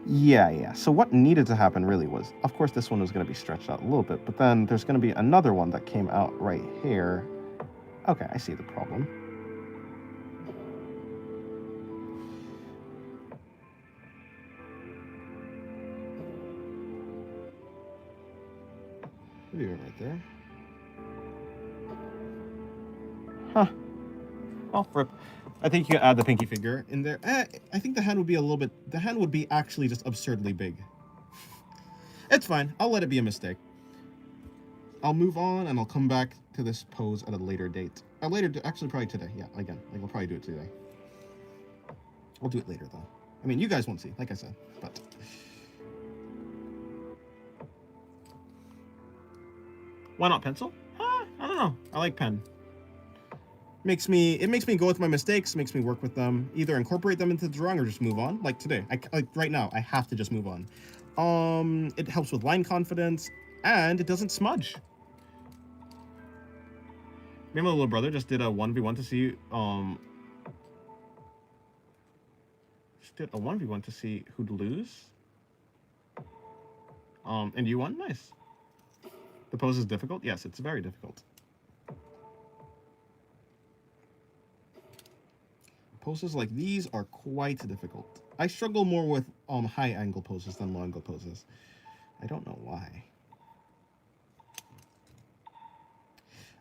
Yeah. So what needed to happen really was, of course, this one was going to be stretched out a little bit, but then there's going to be another one that came out right here. Okay, I see the problem. Maybe right there. Huh. Oh, rip. I think you can add the pinky finger in there. I think the hand would be a little bit... The hand would be actually just absurdly big. It's fine. I'll let it be a mistake. I'll move on and I'll come back to this pose at a later date. Actually, probably today. Yeah, again. Like, I'll probably do it today. I'll do it later, though. I mean, you guys won't see, like I said, but... Why not pencil? I don't know. I like pen. It makes me go with my mistakes, makes me work with them, either incorporate them into the drawing or just move on. Like today, like right now, I have to just move on. It helps with line confidence, and it doesn't smudge. Me and my little brother just did a 1v1 to see, just did a 1v1 to see who'd lose. And you won? Nice. The pose is difficult? Yes, it's very difficult. Poses like these are quite difficult. I struggle more with high angle poses than low angle poses. I don't know why.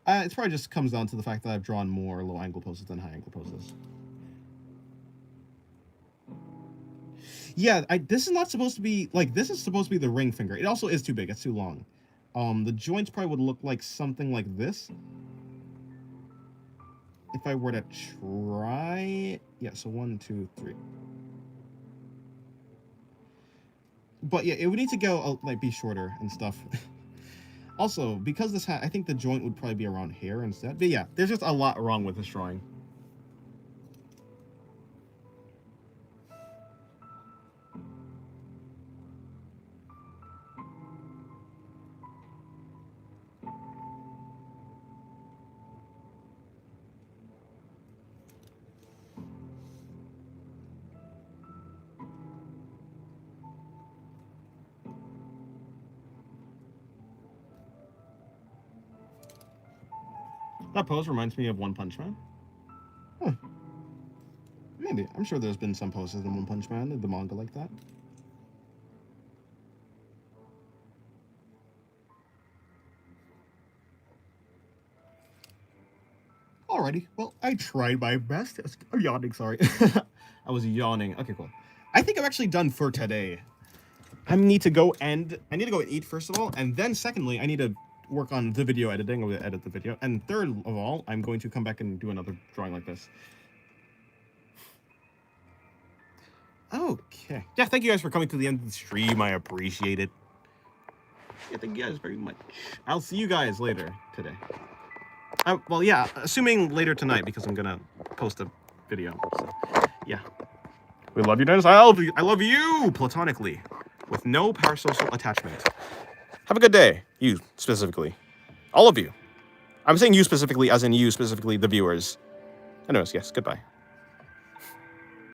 It probably just comes down to the fact that I've drawn more low angle poses than high angle poses. Yeah, this is not supposed to be, like, this is supposed to be the ring finger. It also is too big, it's too long. The joints probably would look like something like this. If I were to try... Yeah, so 1, 2, 3. But yeah, it would need to go, like, be shorter and stuff. Also, because this hat, I think the joint would probably be around here instead. But yeah, there's just a lot wrong with this drawing. That pose reminds me of One Punch Man. Huh. Maybe. I'm sure there's been some poses in One Punch Man in the manga like that. Alrighty. Well, I tried my best. I'm yawning, sorry. I was yawning. Okay, cool. I think I'm actually done for today. I need to go and eat first of all, and then secondly, I need to work on the video editing. I'm going to edit the video. And third of all, I'm going to come back and do another drawing like this. Okay. Yeah, thank you guys for coming to the end of the stream. I appreciate it. Yeah, thank you guys very much. I'll see you guys later today. Well, yeah, assuming later tonight because I'm going to post a video. So, yeah. We love you, Dennis. I love you platonically with no parasocial attachment. Have a good day. You specifically. All of you. I'm saying you specifically as in you specifically, the viewers. Anyways, yes, goodbye.